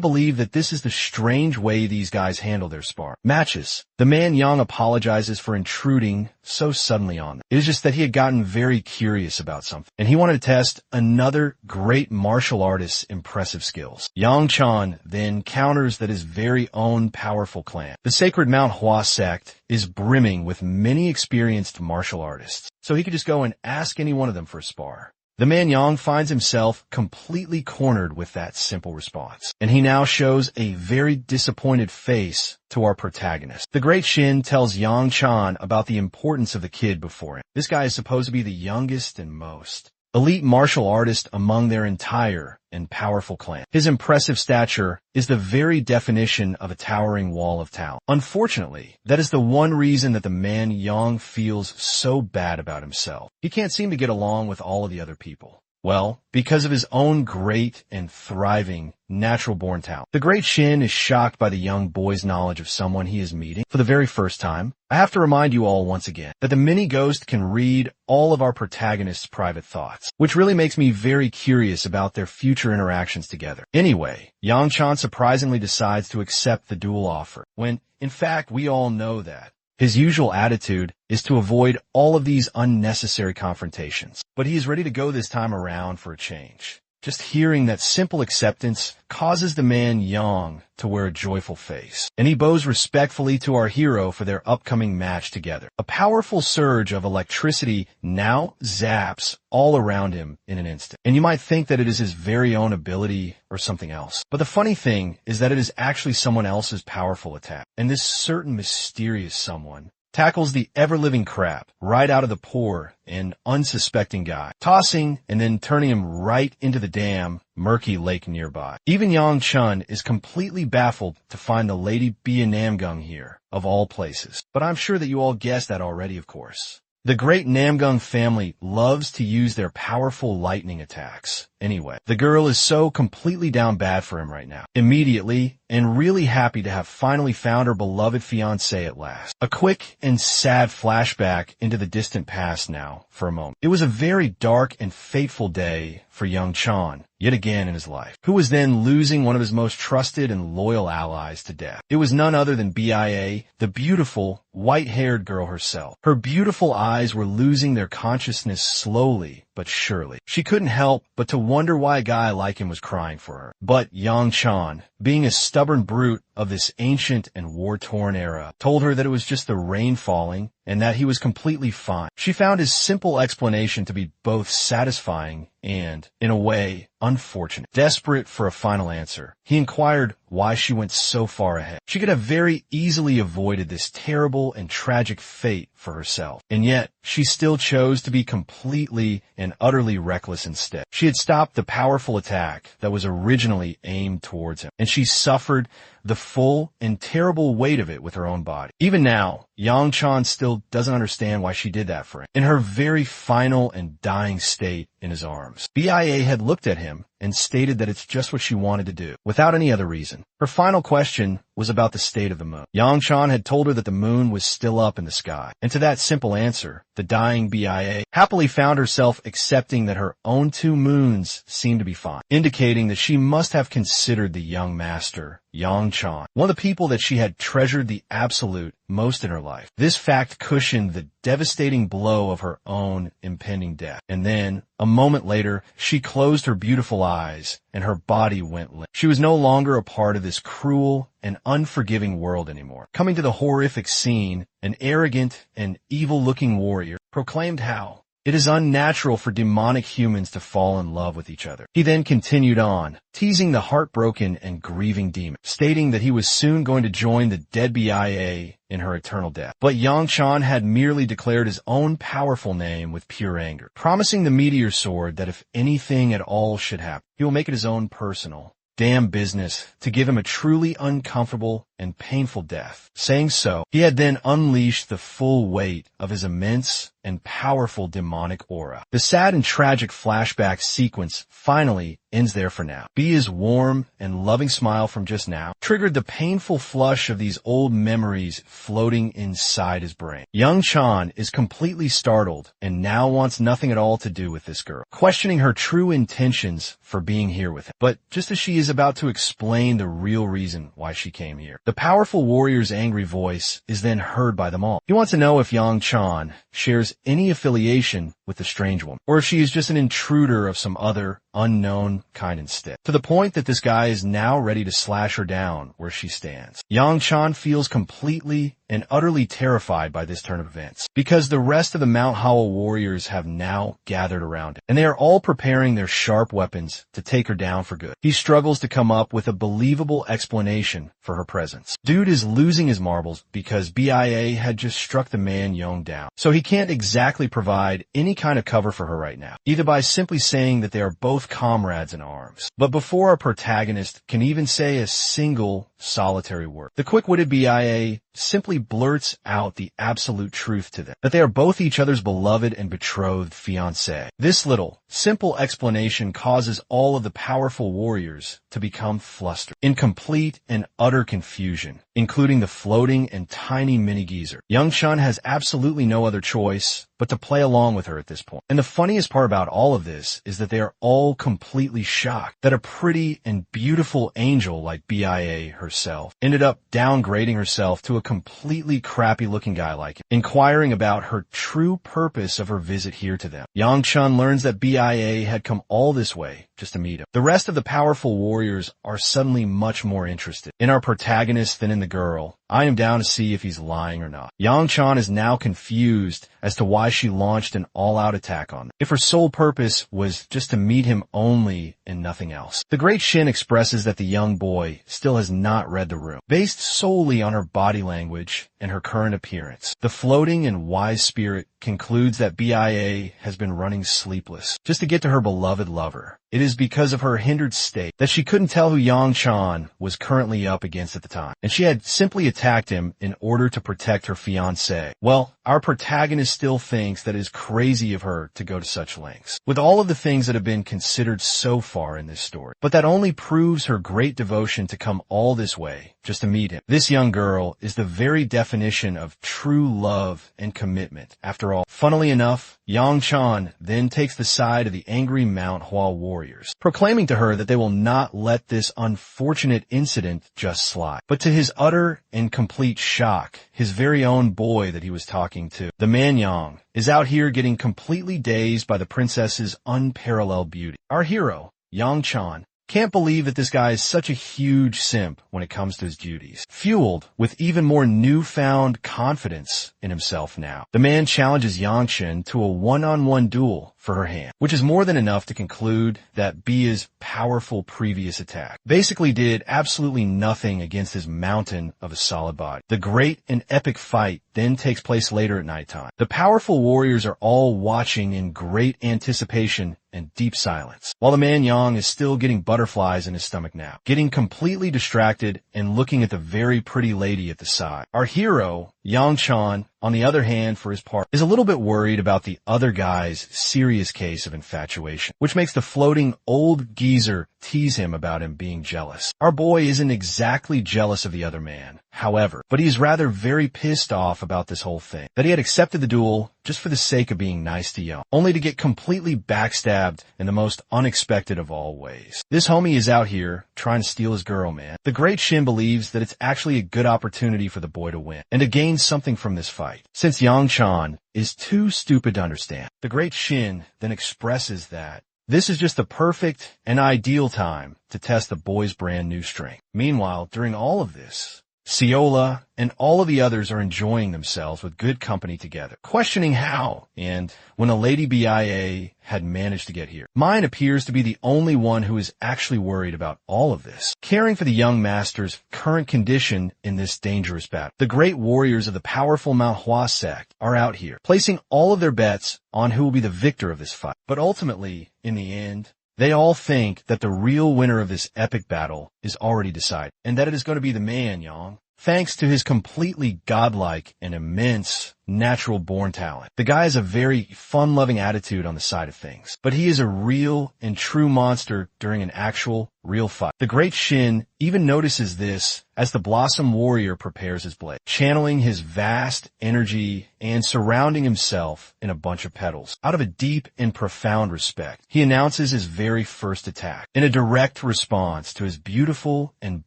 believe that this is the strange way these guys handle their spar matches. The man Yang apologizes for intruding so suddenly on them. It is just that he had gotten very curious about something, and he wanted to test another great martial artist's impressive skills. Yang Chan then counters that his very own powerful clan, the sacred Manhwa sect, is brimming with many experienced martial artists, so he could just go and ask any one of them for a spar. The man Yang finds himself completely cornered with that simple response, and he now shows a very disappointed face to our protagonist. The great Shin tells Yang Chan about the importance of the kid before him. This guy is supposed to be the youngest and most elite martial artist among their entire and powerful clan. His impressive stature is the very definition of a towering wall of talent. Unfortunately, that is the one reason that the man Yang feels so bad about himself. He can't seem to get along with all of the other people. Well, because of his own great and thriving natural-born talent. The great Shin is shocked by the young boy's knowledge of someone he is meeting for the very first time. I have to remind you all once again that the mini-ghost can read all of our protagonists' private thoughts, which really makes me very curious about their future interactions together. Anyway, Yang Chan surprisingly decides to accept the duel offer, when, in fact, we all know that his usual attitude is to avoid all of these unnecessary confrontations. But he is ready to go this time around for a change. Just hearing that simple acceptance causes the man Yang to wear a joyful face, and he bows respectfully to our hero for their upcoming match together. A powerful surge of electricity now zaps all around him in an instant, and you might think that it is his very own ability or something else. But the funny thing is that it is actually someone else's powerful attack, and this certain mysterious someone tackles the ever-living crap right out of the poor and unsuspecting guy, tossing and then turning him right into the damn murky lake nearby. Even Yang Chun is completely baffled to find the Lady Bia Namgung here, of all places. But I'm sure that you all guessed that already, of course. The great Namgung family loves to use their powerful lightning attacks. Anyway, the girl is so completely down bad for him right now, immediately, and really happy to have finally found her beloved fiancé at last. A quick and sad flashback into the distant past now, for a moment. It was a very dark and fateful day for young Chan, yet again in his life, who was then losing one of his most trusted and loyal allies to death. It was none other than BIA, the beautiful, white-haired girl herself. Her beautiful eyes were losing their consciousness slowly but surely. She couldn't help but to wonder why a guy like him was crying for her. But Yang Chan, being a stubborn brute of this ancient and war-torn era, told her that it was just the rain falling and that he was completely fine. She found his simple explanation to be both satisfying and, in a way, unfortunate. Desperate for a final answer, he inquired why she went so far ahead. She could have very easily avoided this terrible and tragic fate for herself, and yet she still chose to be completely and utterly reckless instead. She had stopped the powerful attack that was originally aimed towards him, and she suffered the full and terrible weight of it with her own body. Even now, Yang Chan still doesn't understand why she did that for him. In her very final and dying state in his arms, BIA had looked at him and stated that it's just what she wanted to do, without any other reason. Her final question was about the state of the moon. Yang Chan had told her that the moon was still up in the sky, and to that simple answer, the dying BIA happily found herself accepting that her own two moons seemed to be fine, indicating that she must have considered the young master, Yang Chan, one of the people that she had treasured the absolute most in her life. This fact cushioned the devastating blow of her own impending death. And then, a moment later, she closed her beautiful eyes and her body went limp. She was no longer a part of this cruel and unforgiving world anymore. Coming to the horrific scene, an arrogant and evil-looking warrior proclaimed how it is unnatural for demonic humans to fall in love with each other. He then continued on, teasing the heartbroken and grieving demon, stating that he was soon going to join the dead BIA in her eternal death. But Yang Chan had merely declared his own powerful name with pure anger, promising the meteor sword that if anything at all should happen, he will make it his own personal damn business to give him a truly uncomfortable and painful death. Saying so, he had then unleashed the full weight of his immense and powerful demonic aura. The sad and tragic flashback sequence finally ends there for now. Bia's warm and loving smile from just now triggered the painful flush of these old memories floating inside his brain. Yang Chan is completely startled and now wants nothing at all to do with this girl, questioning her true intentions for being here with him. But just as she is about to explain the real reason why she came here, the powerful warrior's angry voice is then heard by them all. He wants to know if Yang Chan shares any affiliation with the strange woman, or if she is just an intruder of some other unknown kind instead, to the point that this guy is now ready to slash her down where she stands. Yang Chan feels completely and utterly terrified by this turn of events, because the rest of the Mount Howell warriors have now gathered around him, and they are all preparing their sharp weapons to take her down for good. He struggles to come up with a believable explanation for her presence. Dude is losing his marbles because BIA had just struck the man Yong down, so he can't exactly provide any kind of cover for her right now, either by simply saying that they are both comrades in arms. But before our protagonist can even say a single solitary word, the quick-witted BIA simply blurts out the absolute truth to them, that they are both each other's beloved and betrothed fiancé. This little, simple explanation causes all of the powerful warriors to become flustered, in complete and utter confusion, including the floating and tiny mini-geezer. Yang Chan has absolutely no other choice but to play along with her at this point. And the funniest part about all of this is that they are all completely shocked that a pretty and beautiful angel like BIA herself ended up downgrading herself to a completely crappy-looking guy like him, inquiring about her true purpose of her visit here to them. Yang Chan learns that BIA had come all this way just to meet him. The rest of the powerful warriors are suddenly much more interested in our protagonist than in the girl. I am down to see if he's lying or not. Yang Chan is now confused as to why she launched an all-out attack on them, if her sole purpose was just to meet him only and nothing else. The Great Shin expresses that the young boy still has not read the room, based solely on her body language and her current appearance. The floating and wise spirit concludes that BIA has been running sleepless just to get to her beloved lover. It is because of her hindered state that she couldn't tell who Yang Chan was currently up against at the time, and she had simply attacked him in order to protect her fiancé. Well, our protagonist still thinks that it is crazy of her to go to such lengths, with all of the things that have been considered so far in this story. But that only proves her great devotion to come all this way just to meet him. This young girl is the very definition of true love and commitment. After all, funnily enough, Yang Chan then takes the side of the angry Mount Hua warriors, proclaiming to her that they will not let this unfortunate incident just slide. But to his utter and complete shock, his very own boy that he was talking to, the man Yang, is out here getting completely dazed by the princess's unparalleled beauty. Our hero, Yang Chan, can't believe that this guy is such a huge simp when it comes to his duties. Fueled with even more newfound confidence in himself now, the man challenges Yang Chen to a one-on-one duel for her hand, which is more than enough to conclude that Bia's powerful previous attack basically did absolutely nothing against his mountain of a solid body. The great and epic fight then takes place later at nighttime. The powerful warriors are all watching in great anticipation and deep silence, while the man Yang is still getting butterflies in his stomach now, getting completely distracted and looking at the very pretty lady at the side. Our hero, Yang Chan, on the other hand, for his part, is a little bit worried about the other guy's serious case of infatuation, which makes the floating old geezer tease him about him being jealous. Our boy isn't exactly jealous of the other man, however, but he's rather very pissed off about this whole thing, that he had accepted the duel just for the sake of being nice to Yang, only to get completely backstabbed in the most unexpected of all ways. This homie is out here trying to steal his girl, man. The great Shin believes that it's actually a good opportunity for the boy to win and to gain something from this fight, since Yang Chan is too stupid to understand. The great Shin then expresses that this is just the perfect and ideal time to test the boy's brand new strength. Meanwhile, during all of this, Ciola and all of the others are enjoying themselves with good company together, questioning how and when a lady BIA had managed to get here. Mine appears to be the only one who is actually worried about all of this, caring for the young master's current condition in this dangerous battle. The great warriors of the powerful Manhwa sect are out here, placing all of their bets on who will be the victor of this fight. But ultimately, in the end, they all think that the real winner of this epic battle is already decided, and that it is going to be the man Yang, thanks to his completely godlike and immense natural-born talent. The guy has a very fun-loving attitude on the side of things, but he is a real and true monster during an actual, real fight. The great Shin even notices this as the Blossom Warrior prepares his blade, channeling his vast energy and surrounding himself in a bunch of petals. Out of a deep and profound respect, he announces his very first attack. In a direct response to his beautiful and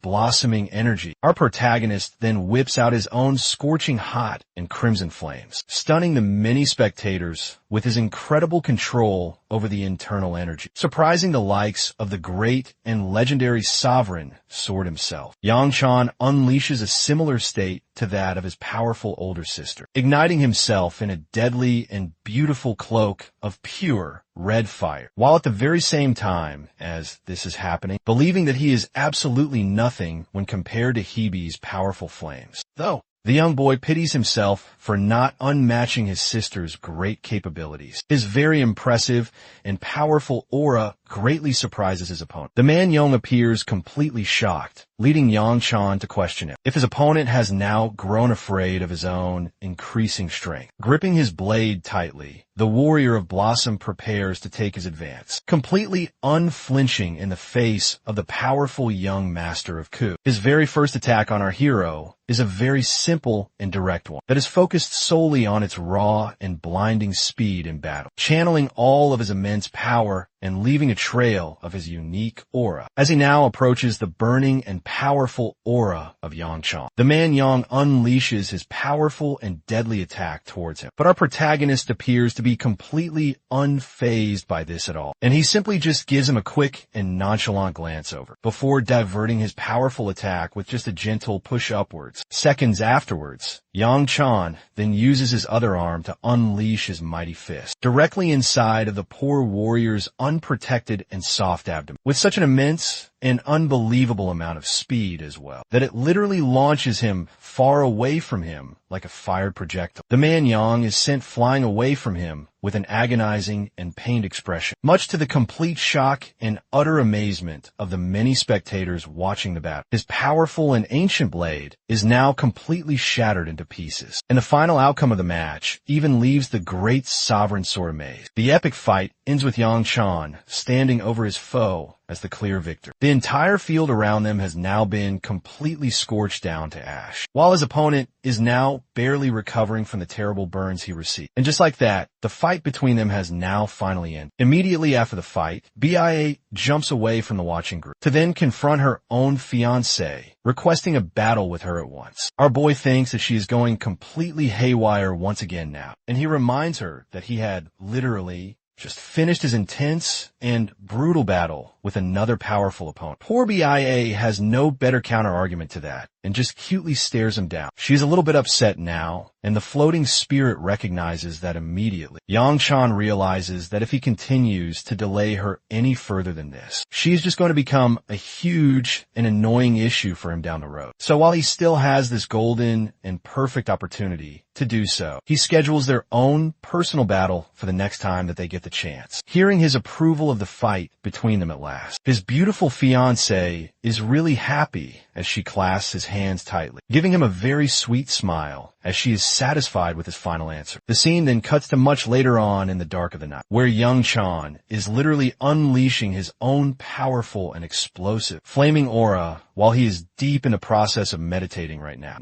blossoming energy, our protagonist then whips out his own scorching hot and crimson flames, stunning the many spectators with his incredible control over the internal energy, surprising the likes of the great and legendary sovereign Sword himself. Yang Chan unleashes a similar state to that of his powerful older sister, igniting himself in a deadly and beautiful cloak of pure red fire, while at the very same time as this is happening, believing that he is absolutely nothing when compared to Hebe's powerful flames. Though the young boy pities himself for not unmatching his sister's great capabilities. His very impressive and powerful aura greatly surprises his opponent. The man Young appears completely shocked, leading Yang Chan to question him if his opponent has now grown afraid of his own increasing strength. Gripping his blade tightly, the warrior of Blossom prepares to take his advance, completely unflinching in the face of the powerful young master of Ku. His very first attack on our hero is a very simple and direct one that is focused solely on its raw and blinding speed in battle, channeling all of his immense power and leaving a trail of his unique aura. As he now approaches the burning and powerful aura of Yang Chan, the man Yang unleashes his powerful and deadly attack towards him. But our protagonist appears to be completely unfazed by this at all, and he simply just gives him a quick and nonchalant glance over, before diverting his powerful attack with just a gentle push upwards. Seconds afterwards, Yang Chan then uses his other arm to unleash his mighty fist, directly inside of the poor warrior's unprotected and soft abdomen, with such an immense and unbelievable amount of speed as well, that it literally launches him far away from him like a fired projectile. The man Yang is sent flying away from him with an agonizing and pained expression, much to the complete shock and utter amazement of the many spectators watching the battle. His powerful and ancient blade is now completely shattered into pieces, and the final outcome of the match even leaves the great sovereign sword amazed. The epic fight ends with Yang Chan standing over his foe as the clear victor. The entire field around them has now been completely scorched down to ash, while his opponent is now barely recovering from the terrible burns he received. And just like that, the fight between them has now finally ended. Immediately after the fight, BIA jumps away from the watching group to then confront her own fiancé, requesting a battle with her at once. Our boy thinks that she is going completely haywire once again now, and he reminds her that he had literally just finished his intense and brutal battle with another powerful opponent. Poor BIA has no better counter-argument to that, and just cutely stares him down. She's a little bit upset now, and the floating spirit recognizes that immediately. Yang-chan realizes that if he continues to delay her any further than this, she's just going to become a huge and annoying issue for him down the road. So while he still has this golden and perfect opportunity to do so, he schedules their own personal battle for the next time that they get the chance. Hearing his approval of the fight between them at last, his beautiful fiancée is really happy as she clasps his hands tightly, giving him a very sweet smile as she is satisfied with his final answer. The scene then cuts to much later on in the dark of the night, where Yang-chan is literally unleashing his own powerful and explosive flaming aura while he is deep in the process of meditating right now.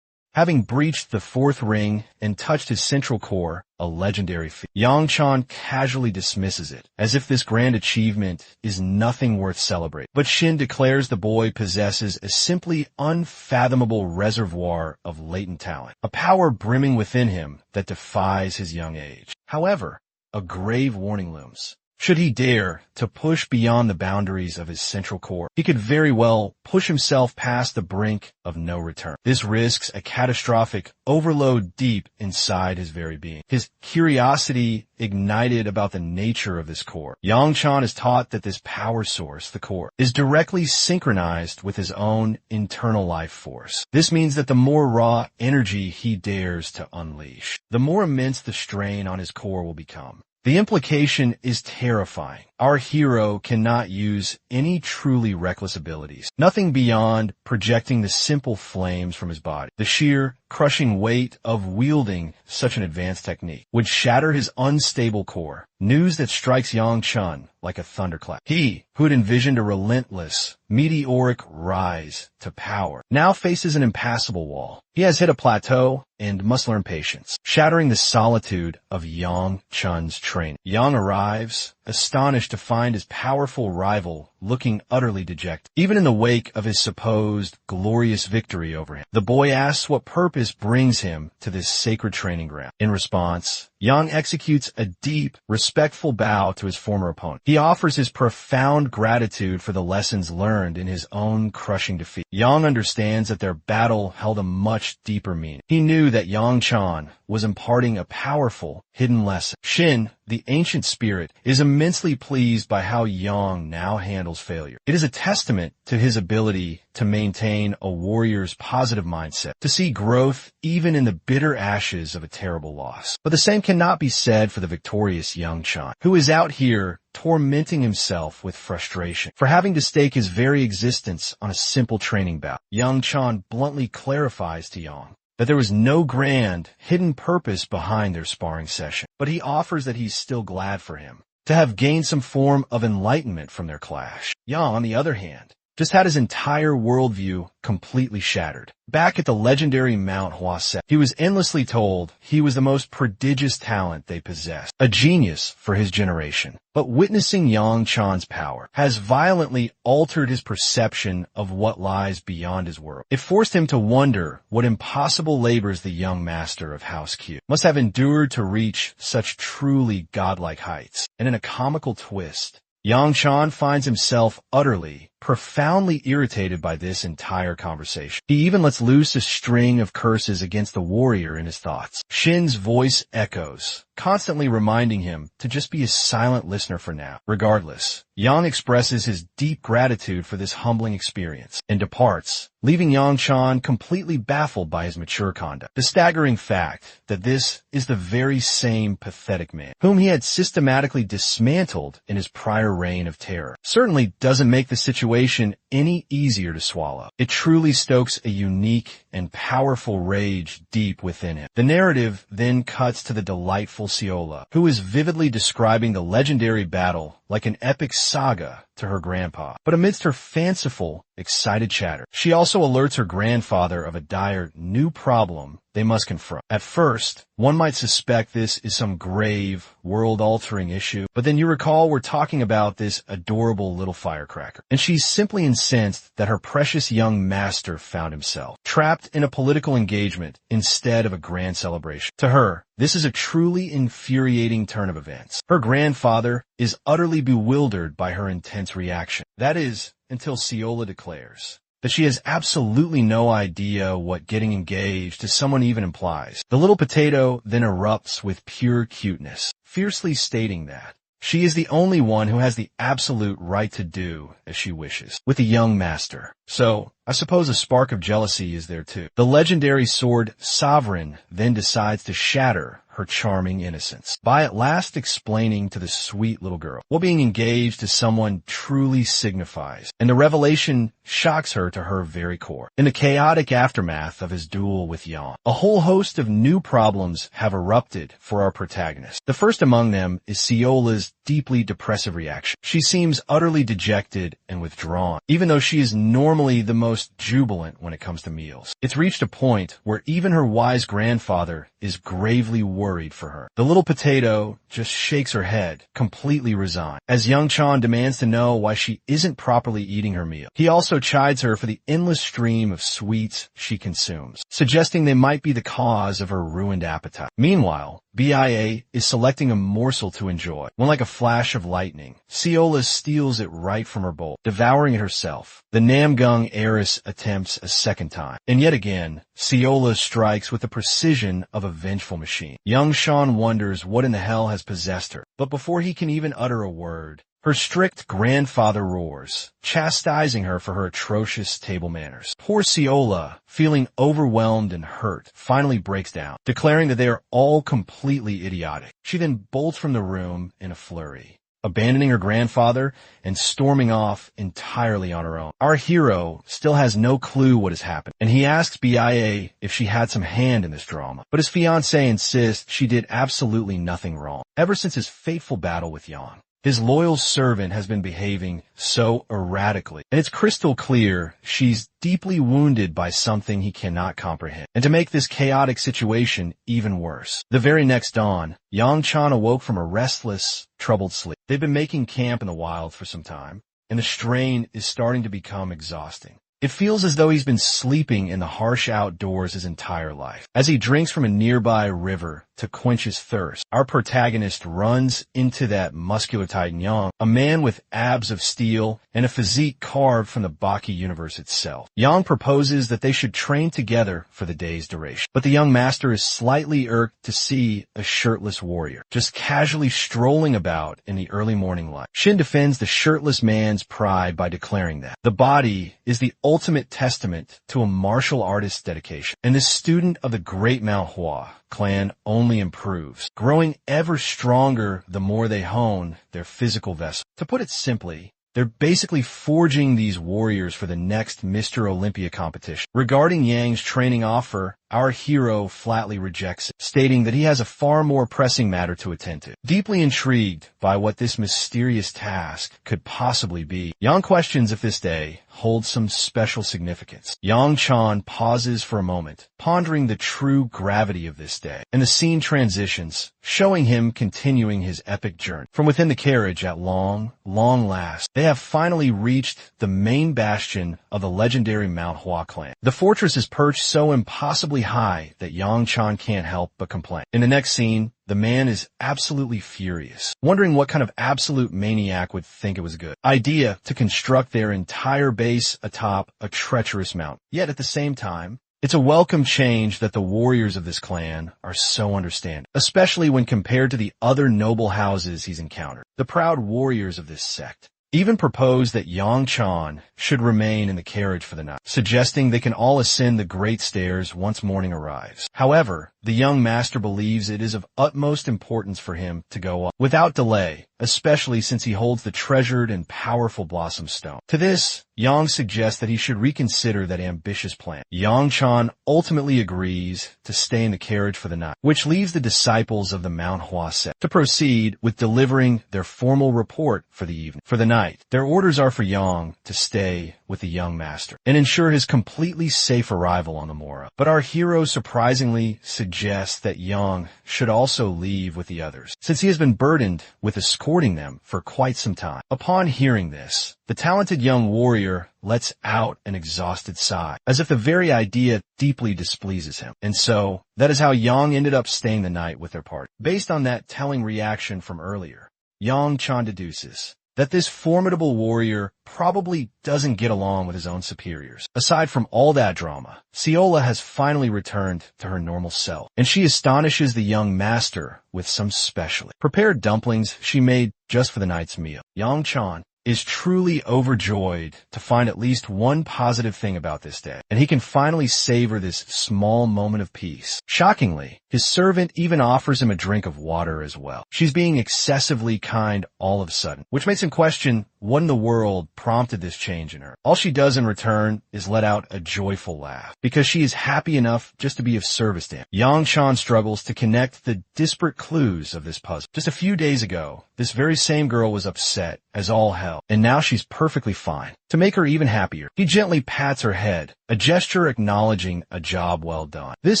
Having breached the fourth ring and touched his central core, a legendary feat, Yang-chan casually dismisses it, as if this grand achievement is nothing worth celebrating. But Shin declares the boy possesses a simply unfathomable reservoir of latent talent, a power brimming within him that defies his young age. However, a grave warning looms. Should he dare to push beyond the boundaries of his central core, he could very well push himself past the brink of no return. This risks a catastrophic overload deep inside his very being. His curiosity ignited about the nature of this core. Yang-chan is taught that this power source, the core, is directly synchronized with his own internal life force. This means that the more raw energy he dares to unleash, the more immense the strain on his core will become. The implication is terrifying. Our hero cannot use any truly reckless abilities, nothing beyond projecting the simple flames from his body. The sheer, crushing weight of wielding such an advanced technique would shatter his unstable core, news that strikes Yang-chan like a thunderclap. He, who had envisioned a relentless, meteoric rise to power, now faces an impassable wall. He has hit a plateau and must learn patience, shattering the solitude of Yang-chan's training. Yang arrives, astonished to find his powerful rival looking utterly dejected, even in the wake of his supposed glorious victory over him. The boy asks what purpose brings him to this sacred training ground. In response, Yang executes a deep, respectful bow to his former opponent. He offers his profound gratitude for the lessons learned in his own crushing defeat. Yang understands that their battle held a much deeper meaning. He knew that Yang-chan was imparting a powerful, hidden lesson. Shin, the ancient spirit, is immensely pleased by how Yang now handles failure. It is a testament to his ability to maintain a warrior's positive mindset, to see growth even in the bitter ashes of a terrible loss. But the same cannot be said for the victorious Yang-chan, who is out here tormenting himself with frustration for having to stake his very existence on a simple training bout. Yang-chan bluntly clarifies to Yang that there was no grand, hidden purpose behind their sparring session, but he offers that he's still glad for him to have gained some form of enlightenment from their clash. Yang, on the other hand, just had his entire worldview completely shattered. Back at the legendary Manhwa set, he was endlessly told he was the most prodigious talent they possessed, a genius for his generation. But witnessing Yang-chan's power has violently altered his perception of what lies beyond his world. It forced him to wonder what impossible labors the young master of House Q must have endured to reach such truly godlike heights. And in a comical twist, Yang-chan finds himself utterly, profoundly irritated by this entire conversation. He even lets loose a string of curses against the warrior in his thoughts. Shin's voice echoes, constantly reminding him to just be a silent listener for now. Regardless, Yang expresses his deep gratitude for this humbling experience and departs, leaving Yang-chan completely baffled by his mature conduct. The staggering fact that this is the very same pathetic man whom he had systematically dismantled in his prior reign of terror certainly doesn't make the situation any easier to swallow. It truly stokes a unique and powerful rage deep within him. The narrative then cuts to the delightful Ciola, who is vividly describing the legendary battle like an epic saga to her grandpa. But amidst her fanciful, excited chatter, she also alerts her grandfather of a dire new problem they must confront. At first, one might suspect this is some grave, world-altering issue, but then you recall we're talking about this adorable little firecracker, and she's simply incensed that her precious young master found himself trapped in a political engagement instead of a grand celebration. To her, this is a truly infuriating turn of events. Her grandfather is utterly bewildered by her intense reaction. That is, until Seola declares that she has absolutely no idea what getting engaged to someone even implies. The little potato then erupts with pure cuteness, fiercely stating that she is the only one who has the absolute right to do as she wishes with the young master. So, I suppose a spark of jealousy is there too. The legendary sword Sovereign then decides to shatter her charming innocence by at last explaining to the sweet little girl what being engaged to someone truly signifies, and the revelation shocks her to her very core. In the chaotic aftermath of his duel with Yang, a whole host of new problems have erupted for our protagonist. The first among them is Seola's deeply depressive reaction. She seems utterly dejected and withdrawn, even though she is normally the most jubilant when it comes to meals. It's reached a point where even her wise grandfather is gravely worried for her. The little potato just shakes her head, completely resigned, as Young Chan demands to know why she isn't properly eating her meal. He also chides her for the endless stream of sweets she consumes, suggesting they might be the cause of her ruined appetite. Meanwhile, BIA is selecting a morsel to enjoy, when like a flash of lightning, Seola steals it right from her bowl, devouring it herself. The Namgung heiress attempts a second time, and yet again, Seola strikes with the precision of a vengeful machine. Young Sean wonders what in the hell has possessed her, but before he can even utter a word, her strict grandfather roars, chastising her for her atrocious table manners. Poor Seola, feeling overwhelmed and hurt, finally breaks down, declaring that they are all completely idiotic. She then bolts from the room in a flurry, abandoning her grandfather and storming off entirely on her own. Our hero still has no clue what has happened, and he asks BIA if she had some hand in this drama. But his fiancée insists she did absolutely nothing wrong. Ever since his fateful battle with Yang, his loyal servant has been behaving so erratically, and it's crystal clear she's deeply wounded by something he cannot comprehend. And to make this chaotic situation even worse, the very next dawn, Yang Chan awoke from a restless, troubled sleep. They've been making camp in the wild for some time, and the strain is starting to become exhausting. It feels as though he's been sleeping in the harsh outdoors his entire life. As he drinks from a nearby river to quench his thirst, our protagonist runs into that muscular titan Yang, a man with abs of steel and a physique carved from the Baki universe itself. Yang proposes that they should train together for the day's duration, but the young master is slightly irked to see a shirtless warrior just casually strolling about in the early morning light. Shin defends the shirtless man's pride by declaring that the body is the ultimate testament to a martial artist's dedication, and this student of the great Manhwa clan only improves, growing ever stronger the more they hone their physical vessel. To put it simply, they're basically forging these warriors for the next Mr. Olympia competition. Regarding Yang's training offer, our hero flatly rejects it, stating that he has a far more pressing matter to attend to. Deeply intrigued by what this mysterious task could possibly be, Yang questions if this day holds some special significance. Yang Chan pauses for a moment, pondering the true gravity of this day, and the scene transitions, showing him continuing his epic journey. From within the carriage at long last, they have finally reached the main bastion of the legendary Manhwa clan. The fortress is perched so impossibly high that Yang Chan can't help but complain. In the next scene, the man is absolutely furious, wondering what kind of absolute maniac would think it was a good idea to construct their entire base atop a treacherous mountain. Yet at the same time, it's a welcome change that the warriors of this clan are so understanding, especially when compared to the other noble houses he's encountered. The proud warriors of this sect even propose that Yang Chan should remain in the carriage for the night, suggesting they can all ascend the great stairs once morning arrives. However, the young master believes it is of utmost importance for him to go up without delay, especially since he holds the treasured and powerful Blossom Stone. To this, Yang suggests that he should reconsider that ambitious plan. Yang Chan ultimately agrees to stay in the carriage for the night, which leaves the disciples of the Manhwa sect to proceed with delivering their formal report for the evening. For the night, their orders are for Yang to stay with the young master and ensure his completely safe arrival on the morrow. But our hero surprisingly suggests that Yang should also leave with the others, since he has been burdened with escorting them for quite some time. Upon hearing this, the talented young warrior lets out an exhausted sigh, as if the very idea deeply displeases him. And so, that is how Yang ended up staying the night with their party. Based on that telling reaction from earlier, Yang Chan deduces that this formidable warrior probably doesn't get along with his own superiors. Aside from all that drama, Seola has finally returned to her normal self, and she astonishes the young master with some specially prepared dumplings she made just for the night's meal. Yang Chan is truly overjoyed to find at least one positive thing about this day, and he can finally savor this small moment of peace. Shockingly, his servant even offers him a drink of water as well. She's being excessively kind all of a sudden, which makes him question what in the world prompted this change in her. All she does in return is let out a joyful laugh, because she is happy enough just to be of service to him. Yang Chan struggles to connect the disparate clues of this puzzle. Just a few days ago, this very same girl was upset as all hell, and now she's perfectly fine. To make her even happier, he gently pats her head, a gesture acknowledging a job well done. This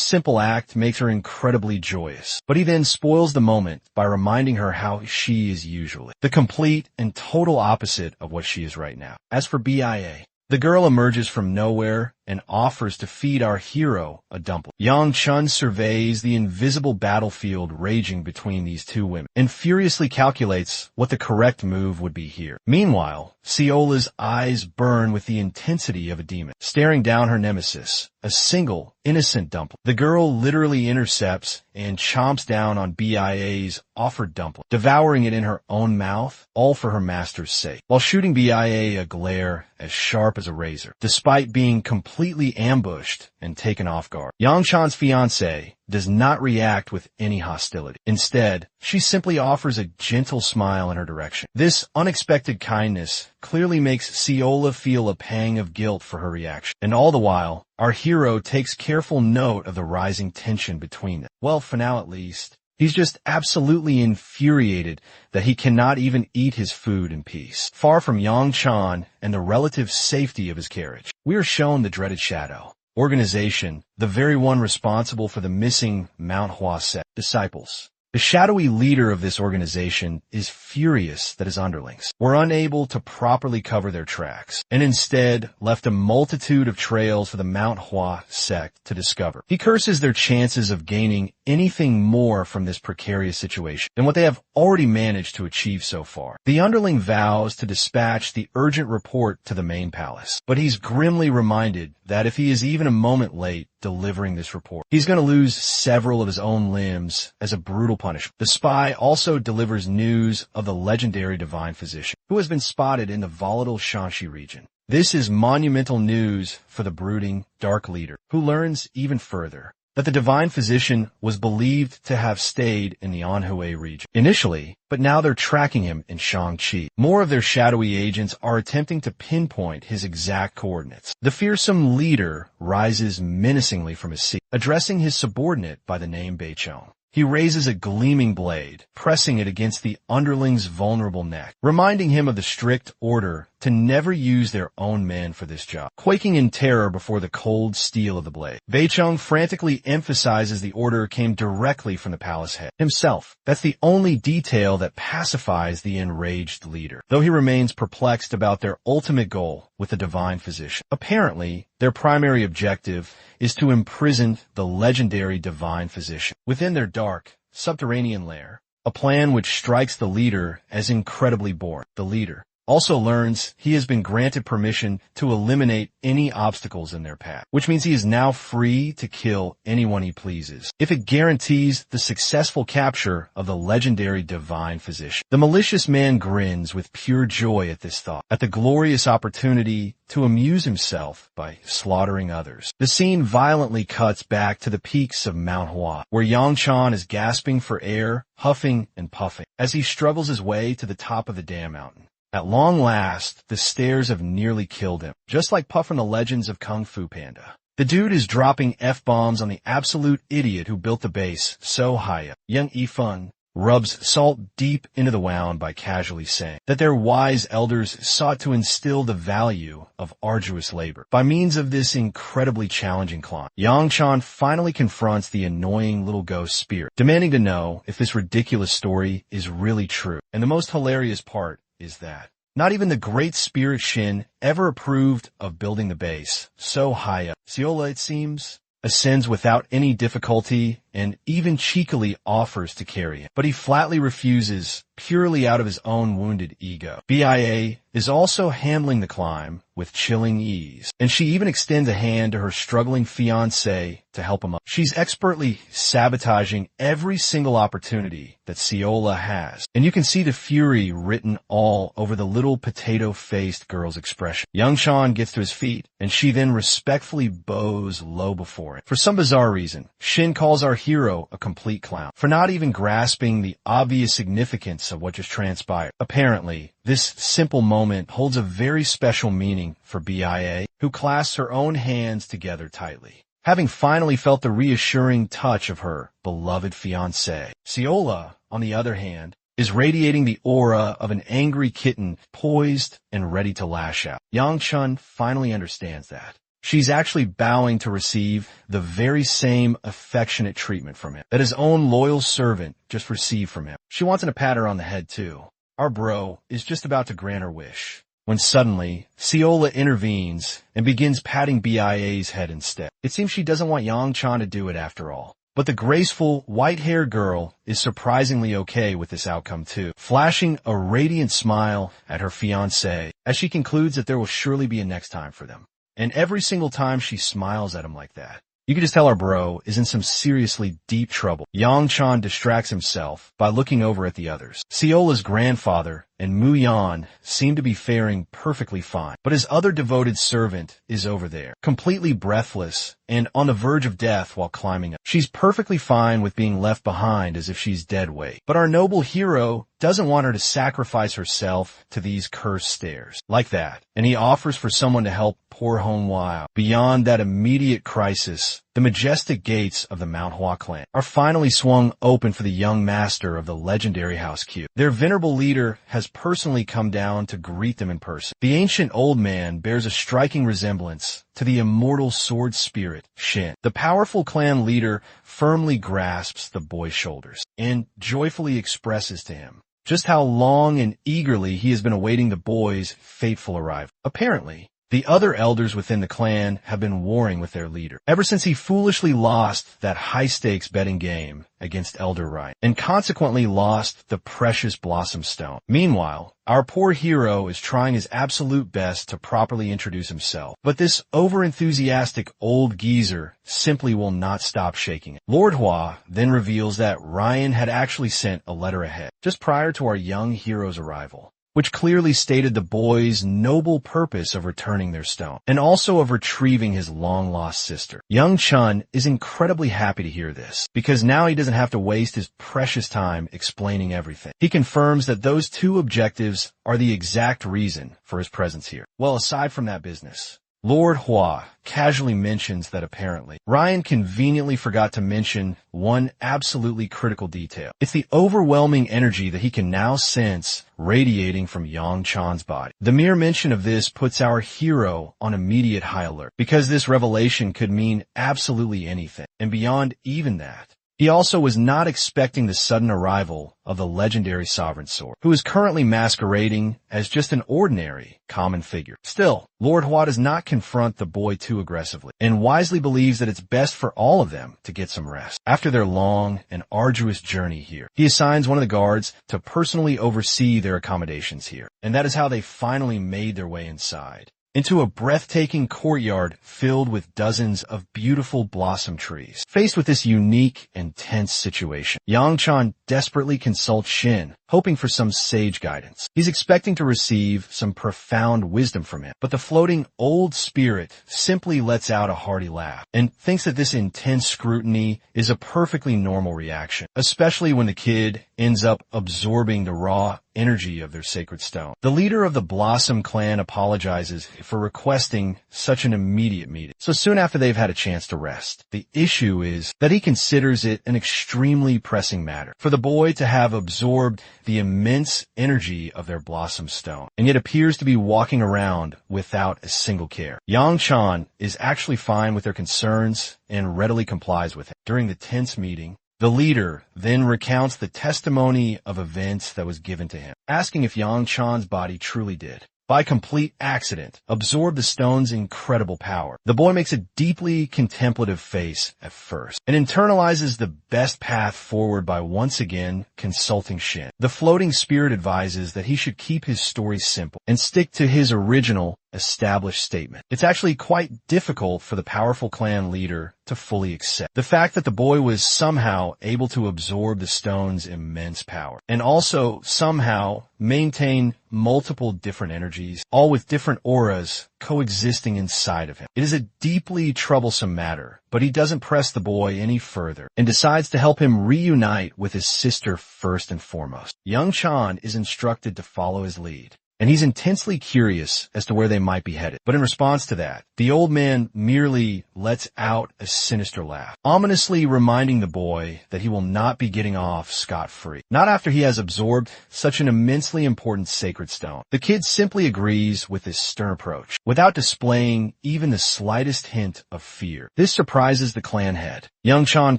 simple act makes her incredibly joyous, but he then spoils the moment by reminding her how she is usually, the complete and total opposite of what she is right now. As for BIA, the girl emerges from nowhere and offers to feed our hero a dumpling. Yang Chun surveys the invisible battlefield raging between these two women and furiously calculates what the correct move would be here. Meanwhile, Seola's eyes burn with the intensity of a demon, staring down her nemesis, a single, innocent dumpling. The girl literally intercepts and chomps down on BIA's offered dumpling, devouring it in her own mouth, all for her master's sake, while shooting BIA a glare as sharp as a razor, despite being completely ambushed and taken off guard. Yang Chan's fiancée does not react with any hostility. Instead, she simply offers a gentle smile in her direction. This unexpected kindness clearly makes Seola feel a pang of guilt for her reaction. And all the while, our hero takes careful note of the rising tension between them. Well, for now at least, he's just absolutely infuriated that he cannot even eat his food in peace. Far from Yang Chan and the relative safety of his carriage, we are shown the dreaded shadow organization, the very one responsible for the missing Manhwa sect disciples. The shadowy leader of this organization is furious that his underlings were unable to properly cover their tracks, and instead left a multitude of trails for the Manhwa sect to discover. He curses their chances of gaining anything more from this precarious situation than what they have already managed to achieve so far. The underling vows to dispatch the urgent report to the main palace, but he's grimly reminded that if he is even a moment late delivering this report, he's going to lose several of his own limbs as a brutal punishment. The spy also delivers news of the legendary divine physician who has been spotted in the volatile Shanxi region. This is monumental news for the brooding, dark leader, who learns even further that the divine physician was believed to have stayed in the Anhui region initially, but now they're tracking him in Shangqi. More of their shadowy agents are attempting to pinpoint his exact coordinates. The fearsome leader rises menacingly from his seat, addressing his subordinate by the name Beichong. He raises a gleaming blade, pressing it against the underling's vulnerable neck, reminding him of the strict order to never use their own men for this job. Quaking in terror before the cold steel of the blade, Beichong frantically emphasizes the order came directly from the palace head himself. That's the only detail that pacifies the enraged leader, though he remains perplexed about their ultimate goal with the divine physician. Apparently, their primary objective is to imprison the legendary divine physician within their dark, subterranean lair, a plan which strikes the leader as incredibly boring. The leader also learns he has been granted permission to eliminate any obstacles in their path, which means he is now free to kill anyone he pleases, if it guarantees the successful capture of the legendary divine physician. The malicious man grins with pure joy at this thought, at the glorious opportunity to amuse himself by slaughtering others. The scene violently cuts back to the peaks of Mount Hua, where Yang Chan is gasping for air, huffing and puffing, as he struggles his way to the top of the damn mountain. At long last, the stairs have nearly killed him, just like Puff from the Legends of Kung Fu Panda. The dude is dropping F-bombs on the absolute idiot who built the base so high up. Young Yifeng rubs salt deep into the wound by casually saying that their wise elders sought to instill the value of arduous labor by means of this incredibly challenging climb. Yang Chan finally confronts the annoying little ghost spirit, demanding to know if this ridiculous story is really true. And the most hilarious part is that not even the great spirit Shin ever approved of building the base so high up. Seola, it seems, ascends without any difficulty and even cheekily offers to carry him, but he flatly refuses purely out of his own wounded ego. BIA is also handling the climb with chilling ease, and she even extends a hand to her struggling fiancé to help him up. She's expertly sabotaging every single opportunity that Ciola has, and you can see the fury written all over the little potato-faced girl's expression. Young Sean gets to his feet, and she then respectfully bows low before him. For some bizarre reason, Shin calls our hero a complete clown for not even grasping the obvious significance of what just transpired. Apparently, this simple moment holds a very special meaning for BIA, who clasps her own hands together tightly, having finally felt the reassuring touch of her beloved fiancé. Ciola, on the other hand, is radiating the aura of an angry kitten poised and ready to lash out. Yang Chun finally understands that. She's actually bowing to receive the very same affectionate treatment from him that his own loyal servant just received from him. She wants him to pat her on the head too. Our bro is just about to grant her wish, when suddenly, Ciola intervenes and begins patting BIA's head instead. It seems she doesn't want Yang Chan to do it after all. But the graceful, white-haired girl is surprisingly okay with this outcome too, flashing a radiant smile at her fiancé as she concludes that there will surely be a next time for them. And every single time she smiles at him like that, you can just tell our bro is in some seriously deep trouble. Yang Chan distracts himself by looking over at the others. Ciola's grandfather and Mu Yan seem to be faring perfectly fine, but his other devoted servant is over there, completely breathless and on the verge of death while climbing up. She's perfectly fine with being left behind as if she's dead weight, but our noble hero doesn't want her to sacrifice herself to these cursed stairs like that, and he offers for someone to help poor Manhwa out. Beyond that immediate crisis, the majestic gates of the Manhwa clan are finally swung open for the young master of the legendary House Q. Their venerable leader has personally come down to greet them in person. The ancient old man bears a striking resemblance to the immortal sword spirit, Shin. The powerful clan leader firmly grasps the boy's shoulders and joyfully expresses to him just how long and eagerly he has been awaiting the boy's fateful arrival. Apparently, the other elders within the clan have been warring with their leader ever since he foolishly lost that high-stakes betting game against Elder Ryan and consequently lost the precious Blossom Stone. Meanwhile, our poor hero is trying his absolute best to properly introduce himself, but this over-enthusiastic old geezer simply will not stop shaking it. Lord Hua then reveals that Ryan had actually sent a letter ahead just prior to our young hero's arrival, which clearly stated the boy's noble purpose of returning their stone, and also of retrieving his long-lost sister. Young Chun is incredibly happy to hear this, because now he doesn't have to waste his precious time explaining everything. He confirms that those two objectives are the exact reason for his presence here. Well, aside from that business, Lord Hua casually mentions that apparently Ryan conveniently forgot to mention one absolutely critical detail. It's the overwhelming energy that he can now sense radiating from Yang Chan's body. The mere mention of this puts our hero on immediate high alert, because this revelation could mean absolutely anything. And beyond even that, he also was not expecting the sudden arrival of the legendary Sovereign Sword, who is currently masquerading as just an ordinary, common figure. Still, Lord Hua does not confront the boy too aggressively, and wisely believes that it's best for all of them to get some rest. After their long and arduous journey here, he assigns one of the guards to personally oversee their accommodations here, and that is how they finally made their way inside, into a breathtaking courtyard filled with dozens of beautiful blossom trees. Faced with this unique and tense situation, Yang Chan desperately consults Shin, hoping for some sage guidance. He's expecting to receive some profound wisdom from him, but the floating old spirit simply lets out a hearty laugh and thinks that this intense scrutiny is a perfectly normal reaction, especially when the kid ends up absorbing the raw energy of their sacred stone. The leader of the Blossom clan apologizes for requesting such an immediate meeting so soon after they've had a chance to rest. The issue is that he considers it an extremely pressing matter for the boy to have absorbed the immense energy of their Blossom Stone, and yet appears to be walking around without a single care. Yang Chan is actually fine with their concerns and readily complies with it. During the tense meeting, the leader then recounts the testimony of events that was given to him, asking if Yang Chan's body truly did by complete accident, absorb the stone's incredible power. The boy makes a deeply contemplative face at first and internalizes the best path forward by once again consulting Shin. The floating spirit advises that he should keep his story simple and stick to his original established statement. It's actually quite difficult for the powerful clan leader to fully accept the fact that the boy was somehow able to absorb the stone's immense power and also somehow maintain multiple different energies, all with different auras coexisting inside of him. It is a deeply troublesome matter, but he doesn't press the boy any further and decides to help him reunite with his sister first and foremost. Young Chan is instructed to follow his lead, and he's intensely curious as to where they might be headed. But in response to that, the old man merely lets out a sinister laugh, ominously reminding the boy that he will not be getting off scot-free, not after he has absorbed such an immensely important sacred stone. The kid simply agrees with this stern approach, without displaying even the slightest hint of fear. This surprises the clan head. Young Chan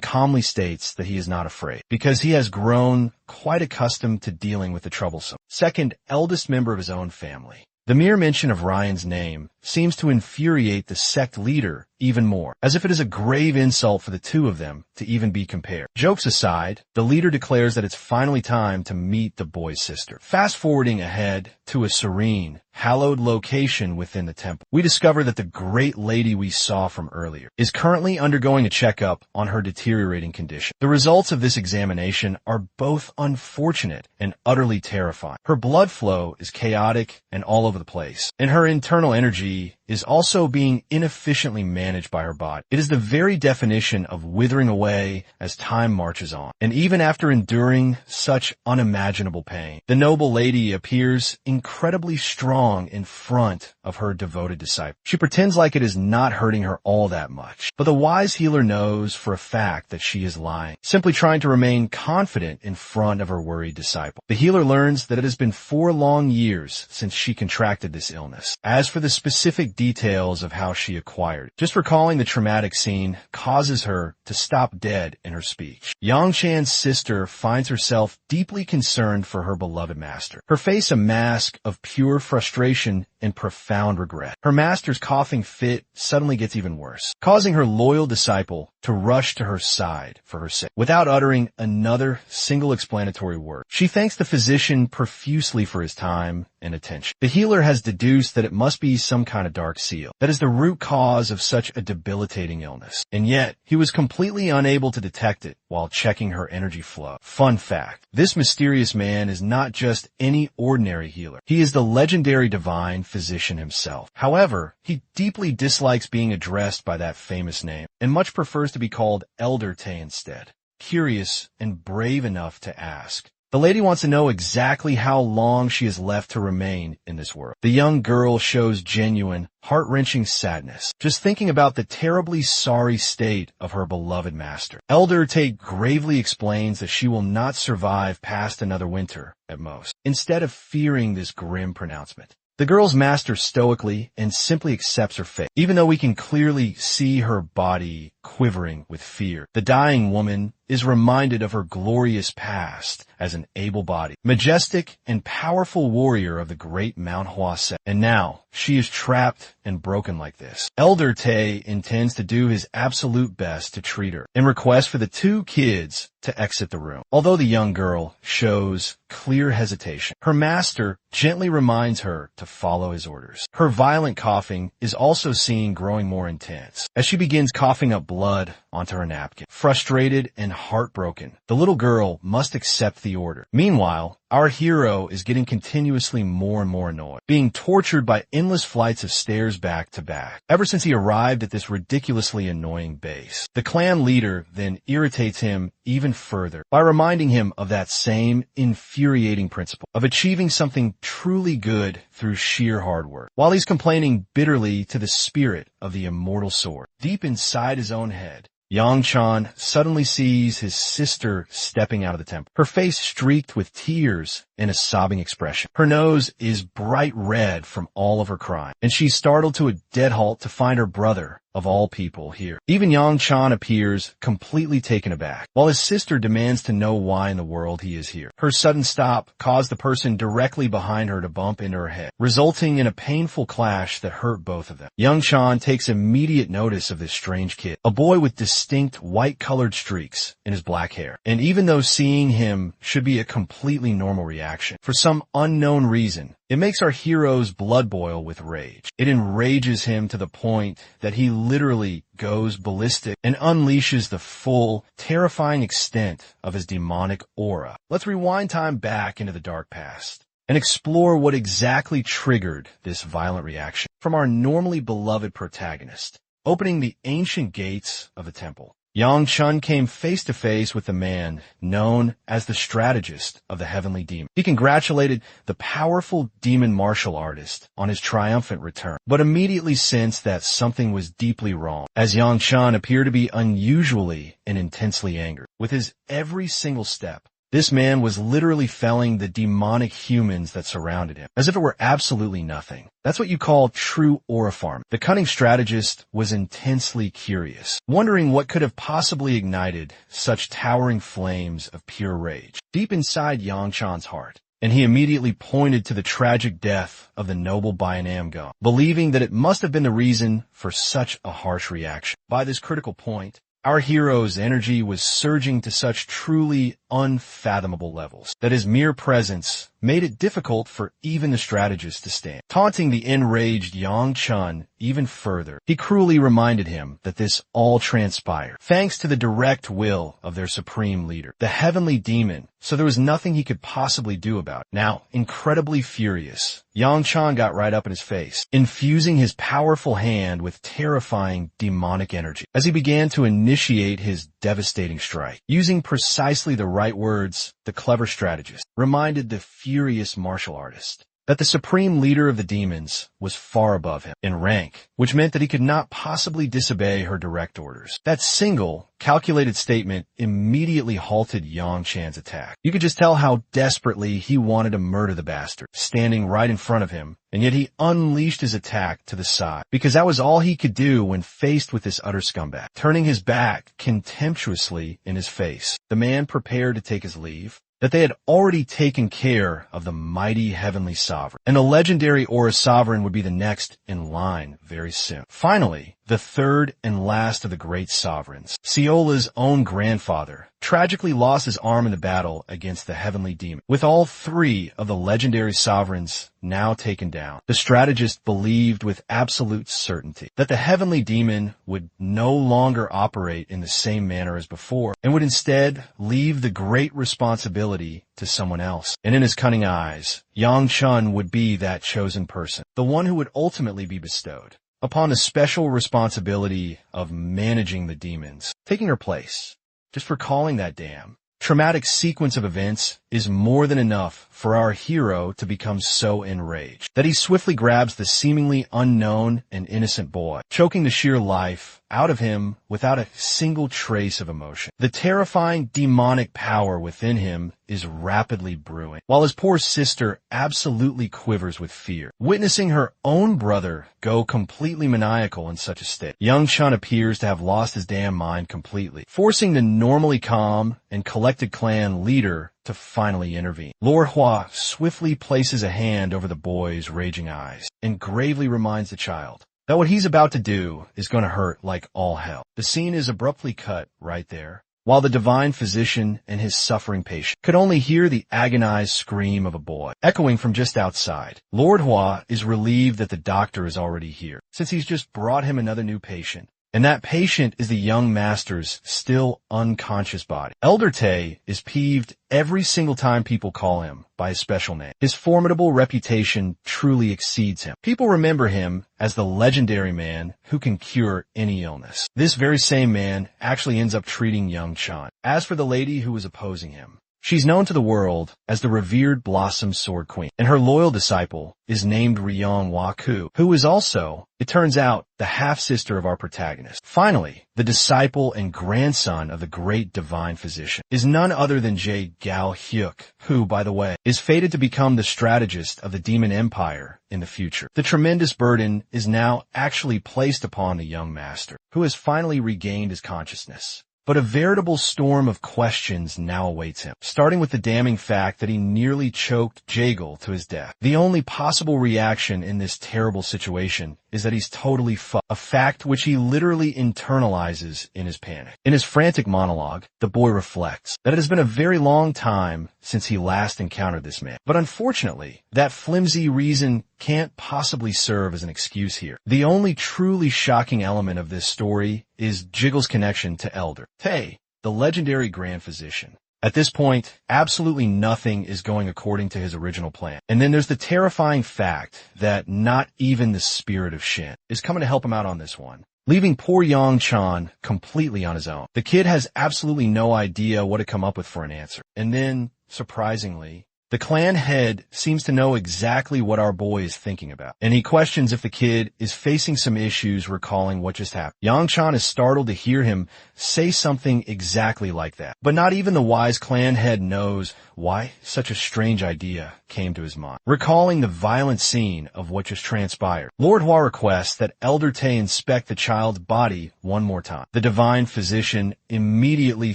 calmly states that he is not afraid, because he has grown quite accustomed to dealing with the troublesome second eldest member of his own family. The mere mention of Ryan's name seems to infuriate the sect leader even more, as if it is a grave insult for the two of them to even be compared. Jokes aside, the leader declares that it's finally time to meet the boy's sister. Fast forwarding ahead to a serene, hallowed location within the temple, we discover that the great lady we saw from earlier is currently undergoing a checkup on her deteriorating condition. The results of this examination are both unfortunate and utterly terrifying. Her blood flow is chaotic and all over the place, and her internal energy is also being inefficiently managed by her body. It is the very definition of withering away as time marches on. And even after enduring such unimaginable pain, the noble lady appears incredibly strong in front of her devoted disciple. She pretends like it is not hurting her all that much, but the wise healer knows for a fact that she is lying, simply trying to remain confident in front of her worried disciple. The healer learns that it has been 4 long years since she contracted this illness. As for the specific details of how she acquired it, just recalling the traumatic scene causes her to stop dead in her speech. Yang Chan's sister finds herself deeply concerned for her beloved master, her face a mask of pure frustration and profound regret. Her master's coughing fit suddenly gets even worse, causing her loyal disciple to rush to her side for her sake. Without uttering another single explanatory word, she thanks the physician profusely for his time and attention. The healer has deduced that it must be some kind of dark seal that is the root cause of such a debilitating illness, and yet he was completely unable to detect it while checking her energy flow. Fun fact, this mysterious man is not just any ordinary healer. He is the legendary divine physician himself. However, he deeply dislikes being addressed by that famous name and much prefers to be called Elder Tay instead. Curious and brave enough to ask, the lady wants to know exactly how long she is left to remain in this world. The young girl shows genuine, heart-wrenching sadness, just thinking about the terribly sorry state of her beloved master. Elder Tate gravely explains that she will not survive past another winter at most, instead of fearing this grim pronouncement. The girl's master stoically and simply accepts her fate, even though we can clearly see her body quivering with fear. The dying woman is reminded of her glorious past as an able-bodied, majestic, and powerful warrior of the great Manhwa sect. And now, she is trapped and broken like this. Elder Tay intends to do his absolute best to treat her and requests for the 2 kids to exit the room. Although the young girl shows clear hesitation, her master gently reminds her to follow his orders. Her violent coughing is also seen growing more intense as she begins coughing up blood onto her napkin. Frustrated and heartbroken, the little girl must accept the order. Meanwhile, our hero is getting continuously more and more annoyed, being tortured by endless flights of stairs back to back, ever since he arrived at this ridiculously annoying base. The clan leader then irritates him even further by reminding him of that same infuriating principle of achieving something truly good through sheer hard work, while he's complaining bitterly to the spirit of the immortal sword. Deep inside his own head, Yang Chan suddenly sees his sister stepping out of the temple, her face streaked with tears and a sobbing expression. Her nose is bright red from all of her crying, and she's startled to a dead halt to find her brother of all people, here. Even Yang Chan appears completely taken aback, while his sister demands to know why in the world he is here. Her sudden stop caused the person directly behind her to bump into her head, resulting in a painful clash that hurt both of them. Yang Chan takes immediate notice of this strange kid, a boy with distinct white-colored streaks in his black hair. And even though seeing him should be a completely normal reaction, for some unknown reason, it makes our hero's blood boil with rage. It enrages him to the point that he literally goes ballistic and unleashes the full, terrifying extent of his demonic aura. Let's rewind time back into the dark past and explore what exactly triggered this violent reaction from our normally beloved protagonist, opening the ancient gates of the temple. Yang Chun came face to face with the man known as the strategist of the heavenly demon. He congratulated the powerful demon martial artist on his triumphant return, but immediately sensed that something was deeply wrong, as Yang Chun appeared to be unusually and intensely angered. With his every single step, this man was literally felling the demonic humans that surrounded him, as if it were absolutely nothing. That's what you call true aura farming. The cunning strategist was intensely curious, wondering what could have possibly ignited such towering flames of pure rage deep inside Yang Chan's heart. And he immediately pointed to the tragic death of the noble Bayanam Gum, believing that it must have been the reason for such a harsh reaction. By this critical point, our hero's energy was surging to such truly unfathomable levels that his mere presence made it difficult for even the strategist to stand. Taunting the enraged Yang Chun even further, he cruelly reminded him that this all transpired thanks to the direct will of their supreme leader, the heavenly demon, so there was nothing he could possibly do about it. Now, incredibly furious, Yang Chan got right up in his face, infusing his powerful hand with terrifying demonic energy as he began to initiate his devastating strike. Using precisely the right words, the clever strategist reminded the furious martial artist that the supreme leader of the demons was far above him in rank, which meant that he could not possibly disobey her direct orders. That single, calculated statement immediately halted Yang Chan's attack. You could just tell how desperately he wanted to murder the bastard, standing right in front of him, and yet he unleashed his attack to the side, because that was all he could do when faced with this utter scumbag. Turning his back contemptuously in his face, the man prepared to take his leave, that they had already taken care of the mighty heavenly sovereign, and the legendary Aura sovereign would be the next in line very soon. Finally, the third and last of the great sovereigns, Siola's own grandfather, tragically lost his arm in the battle against the heavenly demon. With all three of the legendary sovereigns now taken down, the strategist believed with absolute certainty that the heavenly demon would no longer operate in the same manner as before, and would instead leave the great responsibility to someone else. And in his cunning eyes, Yang Chun would be that chosen person, the one who would ultimately be bestowed upon the special responsibility of managing the demons, taking her place. Just recalling that damn traumatic sequence of events is more than enough for our hero to become so enraged that he swiftly grabs the seemingly unknown and innocent boy, choking the sheer life out of him without a single trace of emotion. The terrifying demonic power within him is rapidly brewing, while his poor sister absolutely quivers with fear, witnessing her own brother go completely maniacal in such a state. Young Chun appears to have lost his damn mind completely, forcing the normally calm and collected clan leader to finally intervene. Lord Hua swiftly places a hand over the boy's raging eyes and gravely reminds the child that what he's about to do is going to hurt like all hell. The scene is abruptly cut right there, while the divine physician and his suffering patient could only hear the agonized scream of a boy echoing from just outside. Lord Hua is relieved that the doctor is already here, since he's just brought him another new patient. And that patient is the young master's still unconscious body. Elder Tay is peeved every single time people call him by his special name. His formidable reputation truly exceeds him. People remember him as the legendary man who can cure any illness. This very same man actually ends up treating young Chan. As for the lady who was opposing him, She's known to the world as the revered Blossom Sword Queen, and her loyal disciple is named Ryongwaku, who is also, it turns out, the half-sister of our protagonist. Finally, the disciple and grandson of the great divine physician is none other than Jae Gal-hyuk, who, by the way, is fated to become the strategist of the Demon Empire in the future. The tremendous burden is now actually placed upon the young master, who has finally regained his consciousness. But a veritable storm of questions now awaits him, starting with the damning fact that he nearly choked Jaegal to his death. The only possible reaction in this terrible situation is that he's totally fucked, a fact which he literally internalizes in his panic. In his frantic monologue, the boy reflects that it has been a very long time since he last encountered this man. But unfortunately, that flimsy reason can't possibly serve as an excuse here. The only truly shocking element of this story is Jiggle's connection to Elder Tae, the legendary Grand Physician. At this point, absolutely nothing is going according to his original plan. And then there's the terrifying fact that not even the spirit of Shin is coming to help him out on this one, leaving poor Yang Chan completely on his own. The kid has absolutely no idea what to come up with for an answer. And then, surprisingly, the clan head seems to know exactly what our boy is thinking about, and he questions if the kid is facing some issues recalling what just happened. Yang Chan is startled to hear him say something exactly like that, but not even the wise clan head knows why such a strange idea came to his mind. Recalling the violent scene of what just transpired, Lord Hua requests that Elder Tae inspect the child's body one more time. The divine physician immediately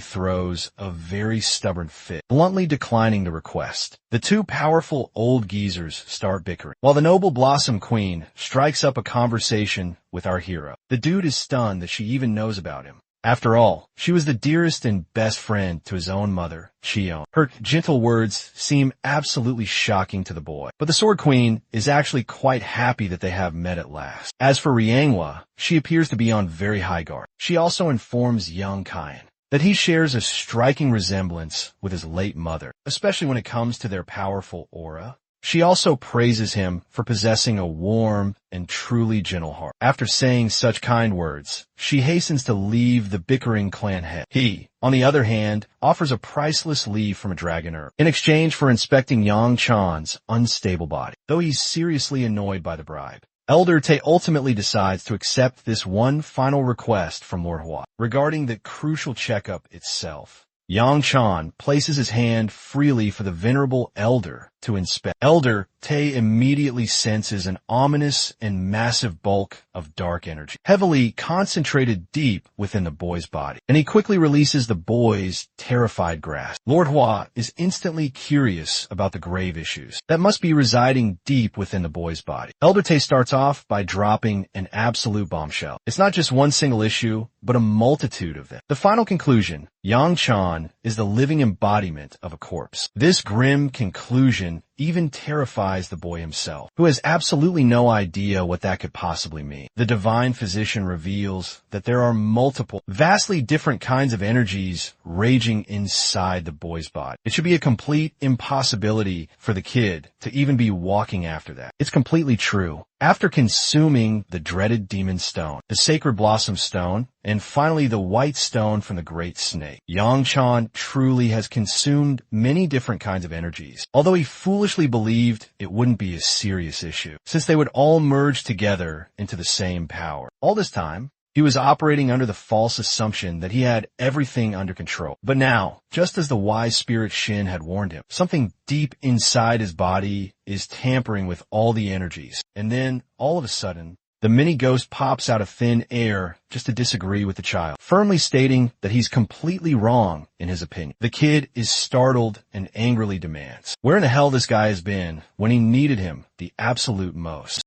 throws a very stubborn fit, bluntly declining the request. The two powerful old geezers start bickering, while the noble Blossom Queen strikes up a conversation with our hero. The dude is stunned that she even knows about him. After all, she was the dearest and best friend to his own mother, Cheon. Her gentle words seem absolutely shocking to the boy, but the Sword Queen is actually quite happy that they have met at last. As for Ryangwa, she appears to be on very high guard. She also informs young Kyan that he shares a striking resemblance with his late mother, especially when it comes to their powerful aura. She also praises him for possessing a warm and truly gentle heart. After saying such kind words, she hastens to leave the bickering clan head. He, on the other hand, offers a priceless leave from a dragon herb in exchange for inspecting Yang Chan's unstable body, though he's seriously annoyed by the bribe. Elder Tae ultimately decides to accept this one final request from Lord Hua. Regarding the crucial checkup itself, Yang Chan places his hand freely for the venerable Elder to inspect. Elder Tae immediately senses an ominous and massive bulk of dark energy, heavily concentrated deep within the boy's body, and he quickly releases the boy's terrified grasp. Lord Hua is instantly curious about the grave issues that must be residing deep within the boy's body. Elder Tae starts off by dropping an absolute bombshell. It's not just one single issue, but a multitude of them. The final conclusion: Yang Chan is the living embodiment of a corpse. This grim conclusion even terrifies the boy himself, who has absolutely no idea what that could possibly mean. The divine physician reveals that there are multiple, vastly different kinds of energies raging inside the boy's body. It should be a complete impossibility for the kid to even be walking after that. It's completely true. After consuming the dreaded demon stone, the sacred blossom stone, and finally the white stone from the great snake, Yang Chan truly has consumed many different kinds of energies, although he foolishly believed it wouldn't be a serious issue, since they would all merge together into the same power. All this time, he was operating under the false assumption that he had everything under control. But now, just as the wise spirit Shin had warned him, something deep inside his body is tampering with all the energies. And then, all of a sudden, the mini-ghost pops out of thin air just to disagree with the child, firmly stating that he's completely wrong in his opinion. The kid is startled and angrily demands where in the hell this guy has been when he needed him the absolute most.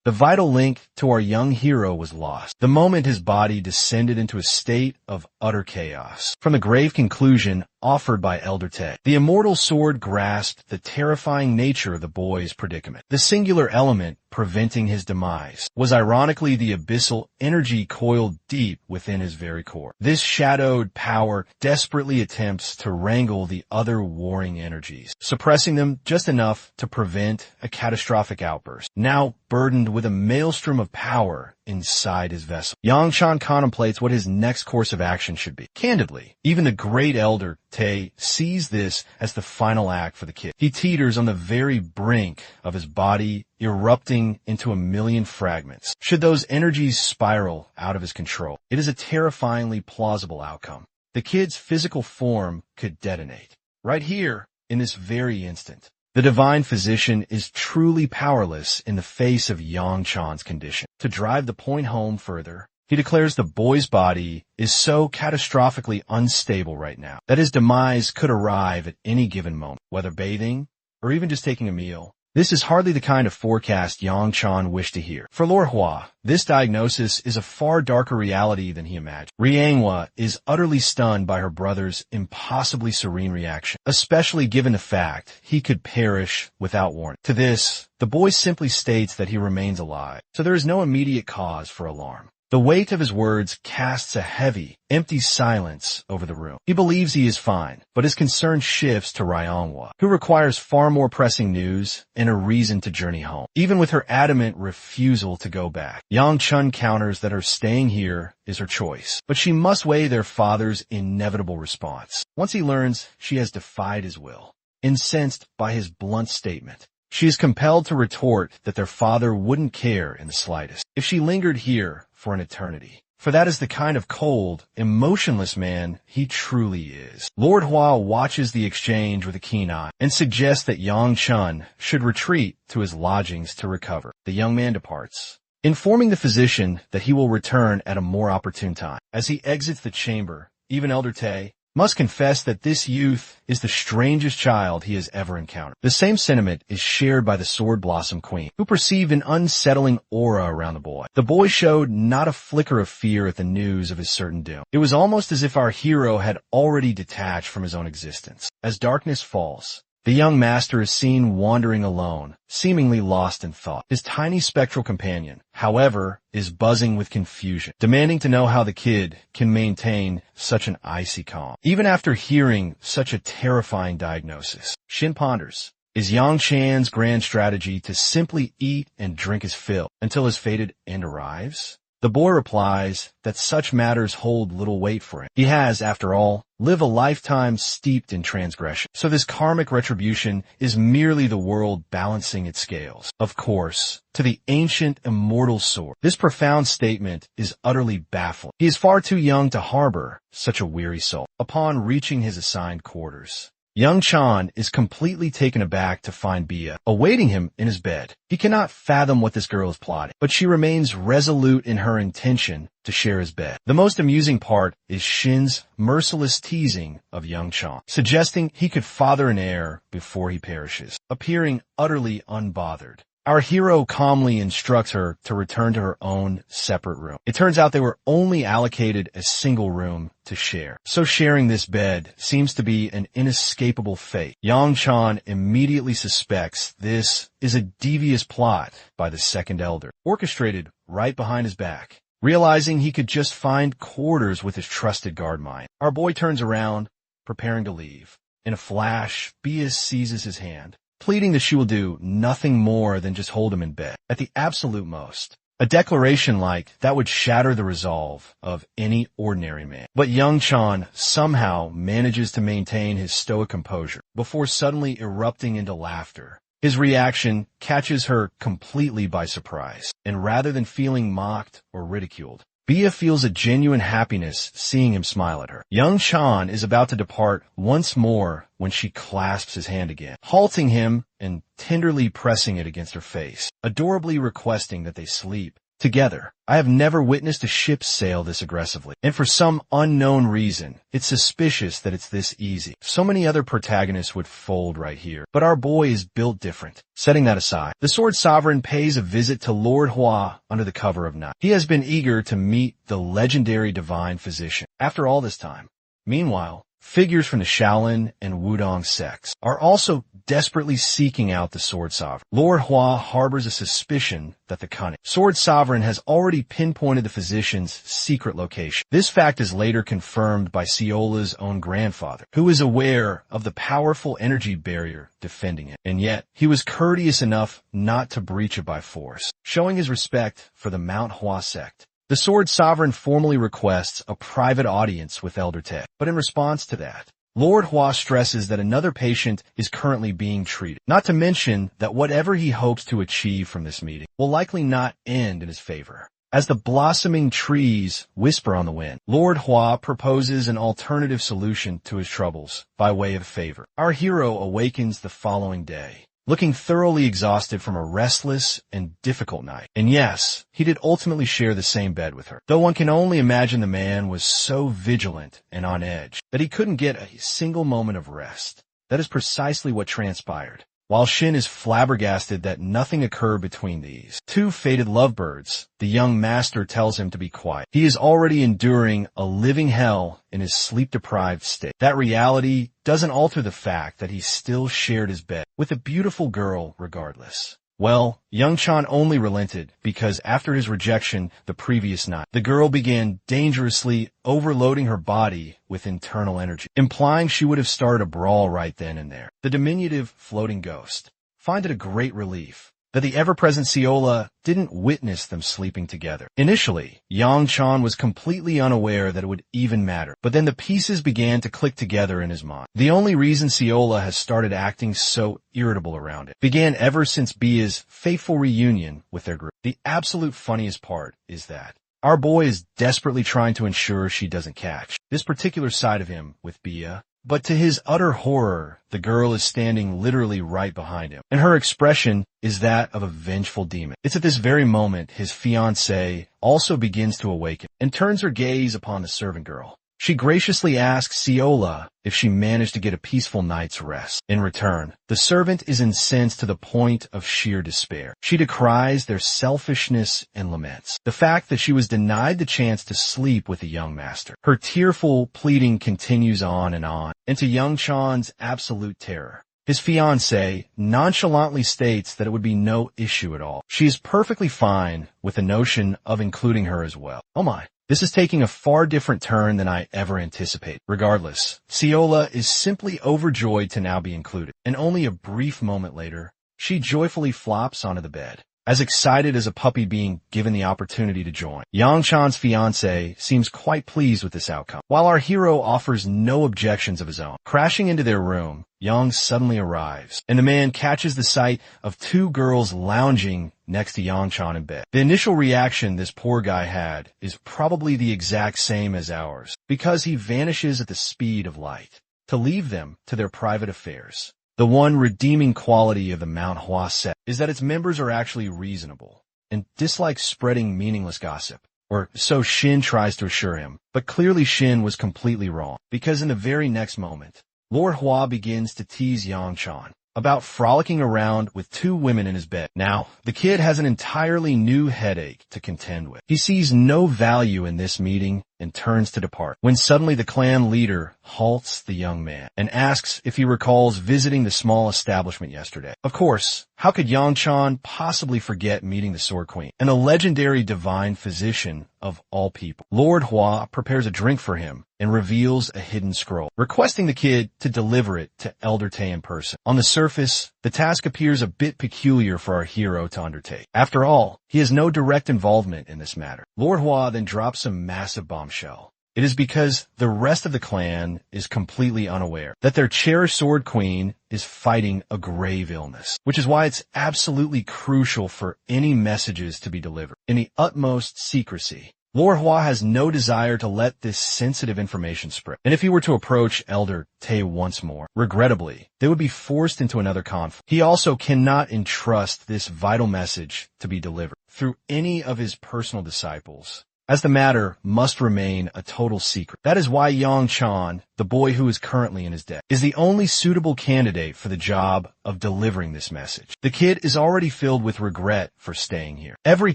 The vital link to our young hero was lost the moment his body descended into a state of utter chaos. From the grave conclusion, offered by Elder Te. The immortal sword grasped the terrifying nature of the boy's predicament. The singular element preventing his demise was ironically the abyssal energy coiled deep within his very core. This shadowed power desperately attempts to wrangle the other warring energies, suppressing them just enough to prevent a catastrophic outburst. Now burdened with a maelstrom of power inside his vessel, Yangshan contemplates what his next course of action should be. Candidly, even the great elder Te sees this as the final act for the kid. He teeters on the very brink of his body erupting into a million fragments. Should those energies spiral out of his control, it is a terrifyingly plausible outcome. The kid's physical form could detonate. Right here, in this very instant. The divine physician is truly powerless in the face of Yangshan's condition. To drive the point home further, he declares the boy's body is so catastrophically unstable right now that his demise could arrive at any given moment, whether bathing or even just taking a meal. This is hardly the kind of forecast Yangshan wished to hear. For Lord Hua, this diagnosis is a far darker reality than he imagined. Rianghua is utterly stunned by her brother's impossibly serene reaction, especially given the fact he could perish without warning. To this, the boy simply states that he remains alive, so there is no immediate cause for alarm. The weight of his words casts a heavy, empty silence over the room. He believes he is fine, but his concern shifts to Rianghua, who requires far more pressing news and a reason to journey home. Even with her adamant refusal to go back, Yang Chun counters that her staying here is her choice, but she must weigh their father's inevitable response. Once he learns she has defied his will, incensed by his blunt statement, she is compelled to retort that their father wouldn't care in the slightest if she lingered here for an eternity. For that is the kind of cold, emotionless man he truly is. Lord Hua watches the exchange with a keen eye and suggests that Yang Chun should retreat to his lodgings to recover. The young man departs, informing the physician that he will return at a more opportune time. As he exits the chamber, even Elder Te must confess that this youth is the strangest child he has ever encountered. The same sentiment is shared by the Sword Blossom Queen, who perceived an unsettling aura around the boy. The boy showed not a flicker of fear at the news of his certain doom. It was almost as if our hero had already detached from his own existence. As darkness falls, the young master is seen wandering alone, seemingly lost in thought. His tiny spectral companion, however, is buzzing with confusion, demanding to know how the kid can maintain such an icy calm. Even after hearing such a terrifying diagnosis, Shin ponders, is Yang Chan's grand strategy to simply eat and drink his fill until his fated end arrives? The boy replies that such matters hold little weight for him. He has, after all, lived a lifetime steeped in transgression. So this karmic retribution is merely the world balancing its scales. Of course, to the ancient immortal sword, this profound statement is utterly baffling. He is far too young to harbor such a weary soul. Upon reaching his assigned quarters, Young Chan is completely taken aback to find Bia awaiting him in his bed. He cannot fathom what this girl is plotting, but she remains resolute in her intention to share his bed. The most amusing part is Shin's merciless teasing of Young Chan, suggesting he could father an heir before he perishes. Appearing utterly unbothered, our hero calmly instructs her to return to her own separate room. It turns out they were only allocated a single room to share, so sharing this bed seems to be an inescapable fate. Yang Chan immediately suspects this is a devious plot by the second elder, orchestrated right behind his back. Realizing he could just find quarters with his trusted guard mind, our boy turns around, preparing to leave. In a flash, Bia seizes his hand, pleading that she will do nothing more than just hold him in bed. At the absolute most, a declaration like that would shatter the resolve of any ordinary man. But Young Chan somehow manages to maintain his stoic composure before suddenly erupting into laughter. His reaction catches her completely by surprise, and rather than feeling mocked or ridiculed, Bia feels a genuine happiness seeing him smile at her. Young Chan is about to depart once more when she clasps his hand again, halting him and tenderly pressing it against her face, adorably requesting that they sleep together. I have never witnessed a ship sail this aggressively, and for some unknown reason, it's suspicious that it's this easy. So many other protagonists would fold right here, but our boy is built different. Setting that aside, the Sword Sovereign pays a visit to Lord Hua under the cover of night. He has been eager to meet the legendary divine physician after all this time. Meanwhile, Figures from the Shaolin and Wudong sects are also desperately seeking out the Sword Sovereign. Lord Hua harbors a suspicion that the cunning Sword Sovereign has already pinpointed the physician's secret location. This fact is later confirmed by Siola's own grandfather, who is aware of the powerful energy barrier defending it, and yet he was courteous enough not to breach it by force, showing his respect for the Manhwa sect. The Sword Sovereign formally requests a private audience with Elder Te, but in response to that, Lord Hua stresses that another patient is currently being treated, not to mention that whatever he hopes to achieve from this meeting will likely not end in his favor. As the blossoming trees whisper on the wind, Lord Hua proposes an alternative solution to his troubles by way of favor. Our hero awakens the following day, looking thoroughly exhausted from a restless and difficult night. And yes, he did ultimately share the same bed with her, though one can only imagine the man was so vigilant and on edge that he couldn't get a single moment of rest. That is precisely what transpired. While Shin is flabbergasted that nothing occurred between these two fated lovebirds, the young master tells him to be quiet. He is already enduring a living hell in his sleep-deprived state. That reality doesn't alter the fact that he still shared his bed with a beautiful girl regardless. Well, Young Chan only relented because after his rejection the previous night, the girl began dangerously overloading her body with internal energy, implying she would have started a brawl right then and there. The diminutive floating ghost find it a great relief that the ever-present Siola didn't witness them sleeping together. Initially, Yang Chan was completely unaware that it would even matter, but then the pieces began to click together in his mind. The only reason Siola has started acting so irritable around it began ever since Bia's fateful reunion with their group. The absolute funniest part is that our boy is desperately trying to ensure she doesn't catch this particular side of him with Bia, but to his utter horror, the girl is standing literally right behind him, and her expression is that of a vengeful demon. It's at this very moment his fiancée also begins to awaken and turns her gaze upon the servant girl. She graciously asks Siola if she managed to get a peaceful night's rest. In return, the servant is incensed to the point of sheer despair. She decries their selfishness and laments the fact that she was denied the chance to sleep with the young master. Her tearful pleading continues on, and to Young Chan's absolute terror, his fiancée nonchalantly states that it would be no issue at all. She is perfectly fine with the notion of including her as well. Oh my. This is taking a far different turn than I ever anticipated. Regardless, Siola is simply overjoyed to now be included, and only a brief moment later, she joyfully flops onto the bed, as excited as a puppy being given the opportunity to join. Yang Chan's fiancé seems quite pleased with this outcome, while our hero offers no objections of his own. Crashing into their room, Yang suddenly arrives, and the man catches the sight of two girls lounging next to Yang Chan in bed. The initial reaction this poor guy had is probably the exact same as ours, because he vanishes at the speed of light, to leave them to their private affairs. The one redeeming quality of the Manhwa set is that its members are actually reasonable and dislike spreading meaningless gossip, or so Shin tries to assure him. But clearly Shin was completely wrong, because in the very next moment, Lord Hua begins to tease Yang Chan about frolicking around with two women in his bed. Now, the kid has an entirely new headache to contend with. He sees no value in this meeting and turns to depart, when suddenly the clan leader halts the young man and asks if he recalls visiting the small establishment yesterday. Of course, how could Yang Chan possibly forget meeting the Sword Queen and a legendary divine physician of all people? Lord Hua prepares a drink for him and reveals a hidden scroll, requesting the kid to deliver it to Elder Te in person. On the surface, the task appears a bit peculiar for our hero to undertake. After all, he has no direct involvement in this matter. Lord Hua then drops a massive bombshell. It is because the rest of the clan is completely unaware that their cherished Sword Queen is fighting a grave illness, which is why it's absolutely crucial for any messages to be delivered in the utmost secrecy. Lord Hua has no desire to let this sensitive information spread, and if he were to approach Elder Te once more, regrettably, they would be forced into another conflict. He also cannot entrust this vital message to be delivered through any of his personal disciples, as the matter must remain a total secret. That is why Yang Chan, the boy who is currently in his debt, is the only suitable candidate for the job of delivering this message. The kid is already filled with regret for staying here. Every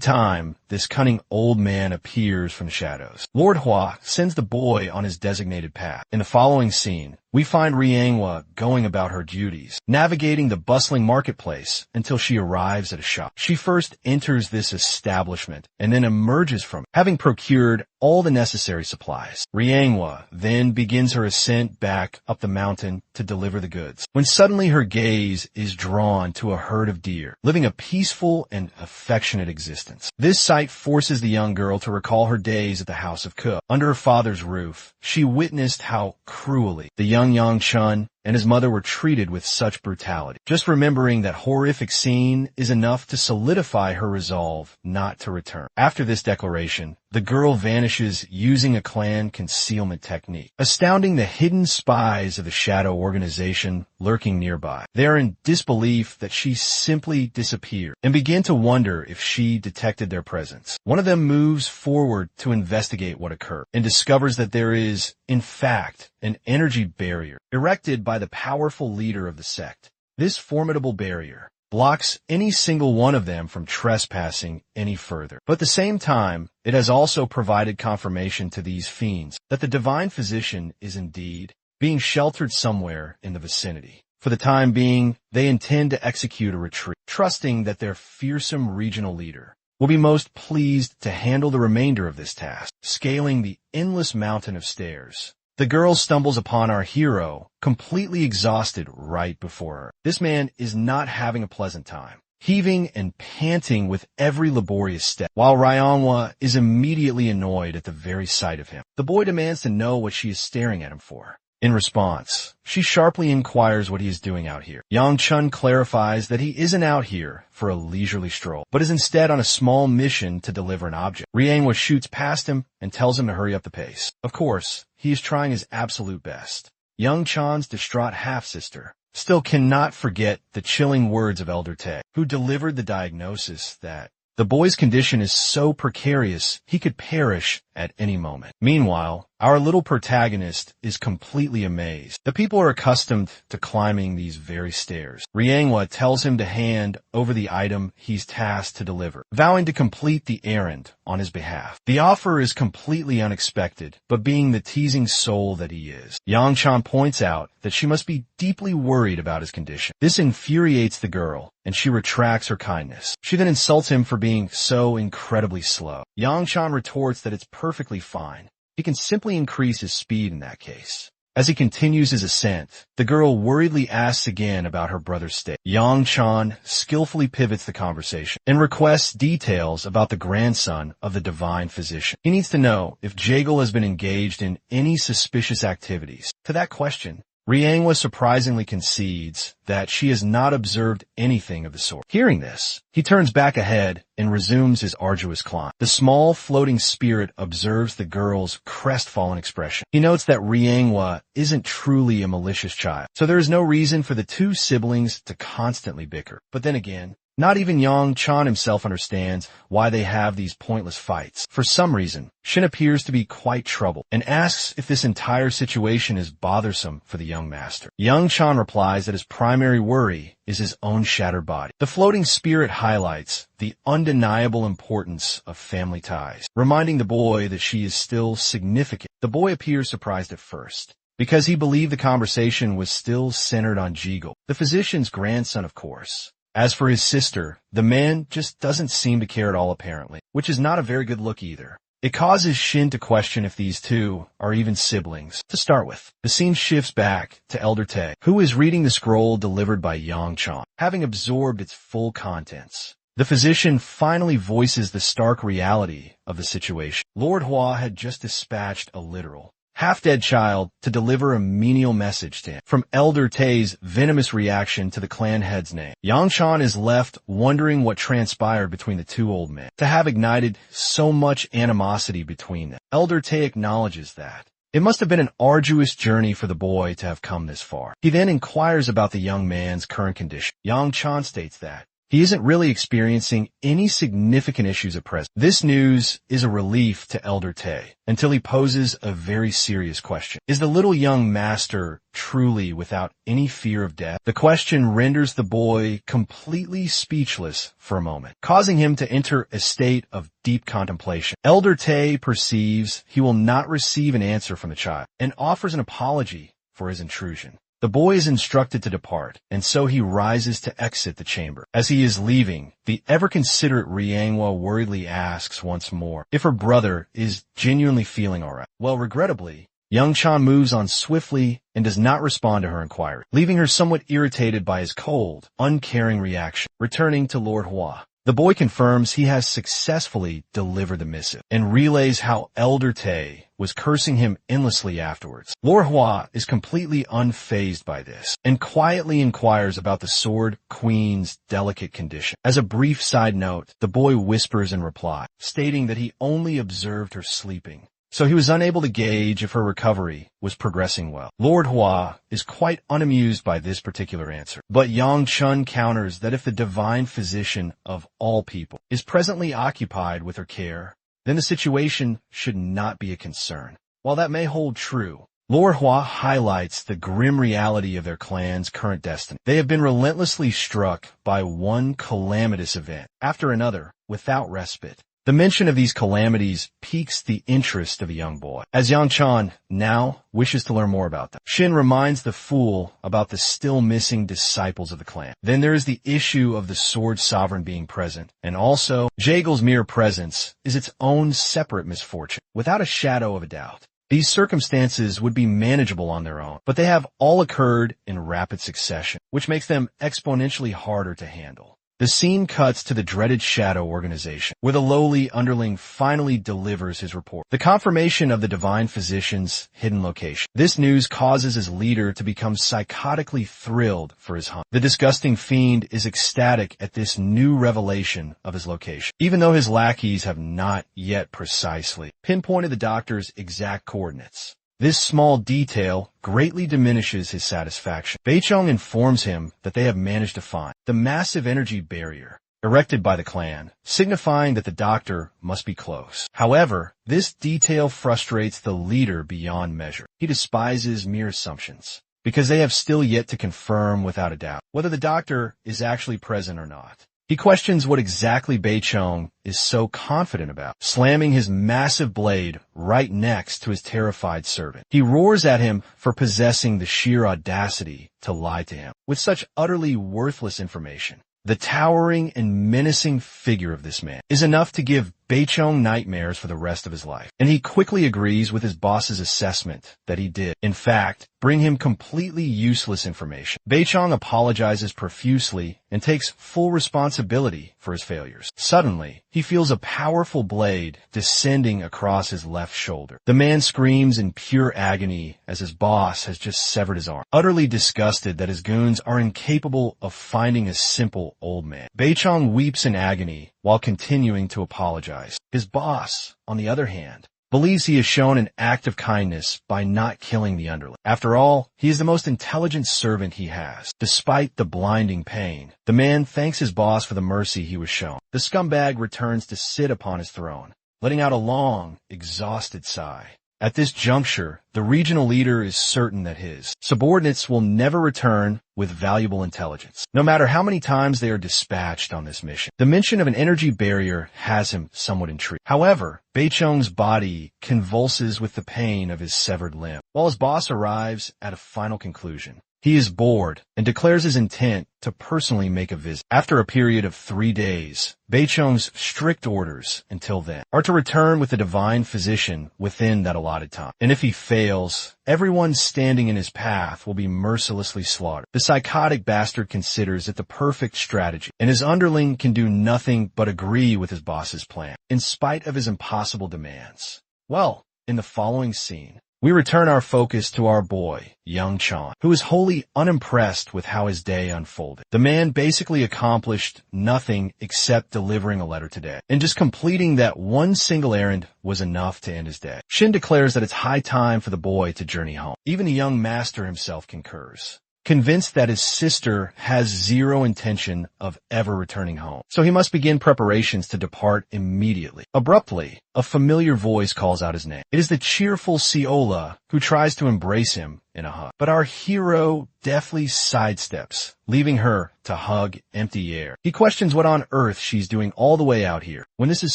time this cunning old man appears from the shadows. Lord Hua sends the boy on his designated path. In the following scene, we find Rianghua going about her duties, navigating the bustling marketplace until she arrives at a shop. She first enters this establishment and then emerges from it, having procured all the necessary supplies. Rianghua then begins her ascent back up the mountain to deliver the goods, when suddenly her gaze is drawn to a herd of deer, living a peaceful and affectionate existence. This sight forces the young girl to recall her days at the house of Ke. Under her father's roof, she witnessed how cruelly the young Chun and his mother were treated with such brutality. Just remembering that horrific scene is enough to solidify her resolve not to return. After this declaration, the girl vanishes using a clan concealment technique, astounding the hidden spies of the shadow organization lurking nearby. They are in disbelief that she simply disappeared and begin to wonder if she detected their presence. One of them moves forward to investigate what occurred and discovers that there is, in fact, an energy barrier erected by the powerful leader of the sect. This formidable barrier blocks any single one of them from trespassing any further. But at the same time, it has also provided confirmation to these fiends that the divine physician is indeed being sheltered somewhere in the vicinity. For the time being, they intend to execute a retreat, trusting that their fearsome regional leader will be most pleased to handle the remainder of this task, scaling the endless mountain of stairs. The girl stumbles upon our hero, completely exhausted right before her. This man is not having a pleasant time, heaving and panting with every laborious step, while Rianghua is immediately annoyed at the very sight of him. The boy demands to know what she is staring at him for. In response, she sharply inquires what he is doing out here. Yang Chun clarifies that he isn't out here for a leisurely stroll, but is instead on a small mission to deliver an object. Rianghua shoots past him and tells him to hurry up the pace. Of course, he is trying his absolute best. Young Chan's distraught half-sister still cannot forget the chilling words of Elder Tae, who delivered the diagnosis that the boy's condition is so precarious he could perish at any moment. Meanwhile, our little protagonist is completely amazed. The people are accustomed to climbing these very stairs. Rianghua tells him to hand over the item he's tasked to deliver, vowing to complete the errand on his behalf. The offer is completely unexpected, but being the teasing soul that he is, Yang Chan points out that she must be deeply worried about his condition. This infuriates the girl, and she retracts her kindness. She then insults him for being so incredibly slow. Yang Chan retorts that it's perfectly fine. He can simply increase his speed in that case. As he continues his ascent, the girl worriedly asks again about her brother's state. Yang Chan skillfully pivots the conversation and requests details about the grandson of the divine physician. He needs to know if Jagal has been engaged in any suspicious activities. To that question, Rianghua surprisingly concedes that she has not observed anything of the sort. Hearing this, he turns back ahead and resumes his arduous climb. The small floating spirit observes the girl's crestfallen expression. He notes that Rianghua isn't truly a malicious child, so there is no reason for the two siblings to constantly bicker. But then again, not even Yang Chan himself understands why they have these pointless fights. For some reason, Shin appears to be quite troubled and asks if this entire situation is bothersome for the young master. Yang Chan replies that his primary worry is his own shattered body. The floating spirit highlights the undeniable importance of family ties, reminding the boy that she is still significant. The boy appears surprised at first, because he believed the conversation was still centered on Jigal, the physician's grandson, of course. As for his sister, the man just doesn't seem to care at all apparently, which is not a very good look either. It causes Shin to question if these two are even siblings. To start with, the scene shifts back to Elder Tae, who is reading the scroll delivered by Yang Chan. Having absorbed its full contents, the physician finally voices the stark reality of the situation. Lord Hua had just dispatched a literal half-dead child to deliver a menial message to him. From Elder Tae's venomous reaction to the clan head's name, Yang Chan is left wondering what transpired between the two old men to have ignited so much animosity between them. Elder Tae acknowledges that it must have been an arduous journey for the boy to have come this far. He then inquires about the young man's current condition. Yang Chan states that He isn't really experiencing any significant issues at present. This news is a relief to Elder Tay until he poses a very serious question. Is the little young master truly without any fear of death? The question renders the boy completely speechless for a moment, causing him to enter a state of deep contemplation. Elder Tay perceives he will not receive an answer from the child and offers an apology for his intrusion. The boy is instructed to depart, and so he rises to exit the chamber. As he is leaving, the ever-considerate Riangwa worriedly asks once more if her brother is genuinely feeling all right. Well, regrettably, Young Chan moves on swiftly and does not respond to her inquiry, leaving her somewhat irritated by his cold, uncaring reaction. Returning to Lord Hua, the boy confirms he has successfully delivered the missive and relays how Elder Tay was cursing him endlessly afterwards. Lord Hua is completely unfazed by this and quietly inquires about the Sword Queen's delicate condition. As a brief side note, the boy whispers in reply, stating that he only observed her sleeping, so he was unable to gauge if her recovery was progressing well. Lord Hua is quite unamused by this particular answer, but Yang Chun counters that if the divine physician of all people is presently occupied with her care, then the situation should not be a concern. While that may hold true, Lord Hua highlights the grim reality of their clan's current destiny. They have been relentlessly struck by one calamitous event after another without respite. The mention of these calamities piques the interest of the young boy, as Yang Chan now wishes to learn more about them. Shin reminds the fool about the still missing disciples of the clan. Then there is the issue of the sword sovereign being present, and also Jagel's mere presence is its own separate misfortune, without a shadow of a doubt. These circumstances would be manageable on their own, but they have all occurred in rapid succession, which makes them exponentially harder to handle. The scene cuts to the dreaded Shadow Organization, where the lowly underling finally delivers his report. The confirmation of the divine physician's hidden location. This news causes his leader to become psychotically thrilled for his hunt. The disgusting fiend is ecstatic at this new revelation of his location, even though his lackeys have not yet precisely pinpointed the doctor's exact coordinates. This small detail greatly diminishes his satisfaction. Beichong informs him that they have managed to find the massive energy barrier erected by the clan, signifying that the doctor must be close. However, this detail frustrates the leader beyond measure. He despises mere assumptions, because they have still yet to confirm without a doubt whether the doctor is actually present or not. He questions what exactly Beichong is so confident about, slamming his massive blade right next to his terrified servant. He roars at him for possessing the sheer audacity to lie to him with such utterly worthless information. The towering and menacing figure of this man is enough to give Beichong nightmares for the rest of his life, and he quickly agrees with his boss's assessment that he did, in fact, bring him completely useless information. Beichong apologizes profusely and takes full responsibility for his failures. Suddenly, he feels a powerful blade descending across his left shoulder. The man screams in pure agony as his boss has just severed his arm, utterly disgusted that his goons are incapable of finding a simple old man. Beichong weeps in agony while continuing to apologize. His boss, on the other hand, believes he has shown an act of kindness by not killing the underling. After all, he is the most intelligent servant he has. Despite the blinding pain, the man thanks his boss for the mercy he was shown. The scumbag returns to sit upon his throne, letting out a long, exhausted sigh. At this juncture, the regional leader is certain that his subordinates will never return with valuable intelligence, no matter how many times they are dispatched on this mission. The mention of an energy barrier has him somewhat intrigued. However, Beichong's body convulses with the pain of his severed limb, while his boss arrives at a final conclusion. He is bored and declares his intent to personally make a visit. After a period of 3 days, Beichong's strict orders until then are to return with the divine physician within that allotted time. And if he fails, everyone standing in his path will be mercilessly slaughtered. The psychotic bastard considers it the perfect strategy, and his underling can do nothing but agree with his boss's plan, in spite of his impossible demands. Well, in the following scene, we return our focus to our boy, Young Chan, who is wholly unimpressed with how his day unfolded. The man basically accomplished nothing except delivering a letter today, and just completing that one single errand was enough to end his day. Shin declares that it's high time for the boy to journey home. Even the young master himself concurs. convinced that his sister has zero intention of ever returning home. So he must begin preparations to depart immediately. Abruptly, a familiar voice calls out his name. It is the cheerful Siola, who tries to embrace him in a hug. But our hero deftly sidesteps, leaving her to hug empty air. He questions what on earth she's doing all the way out here, when this is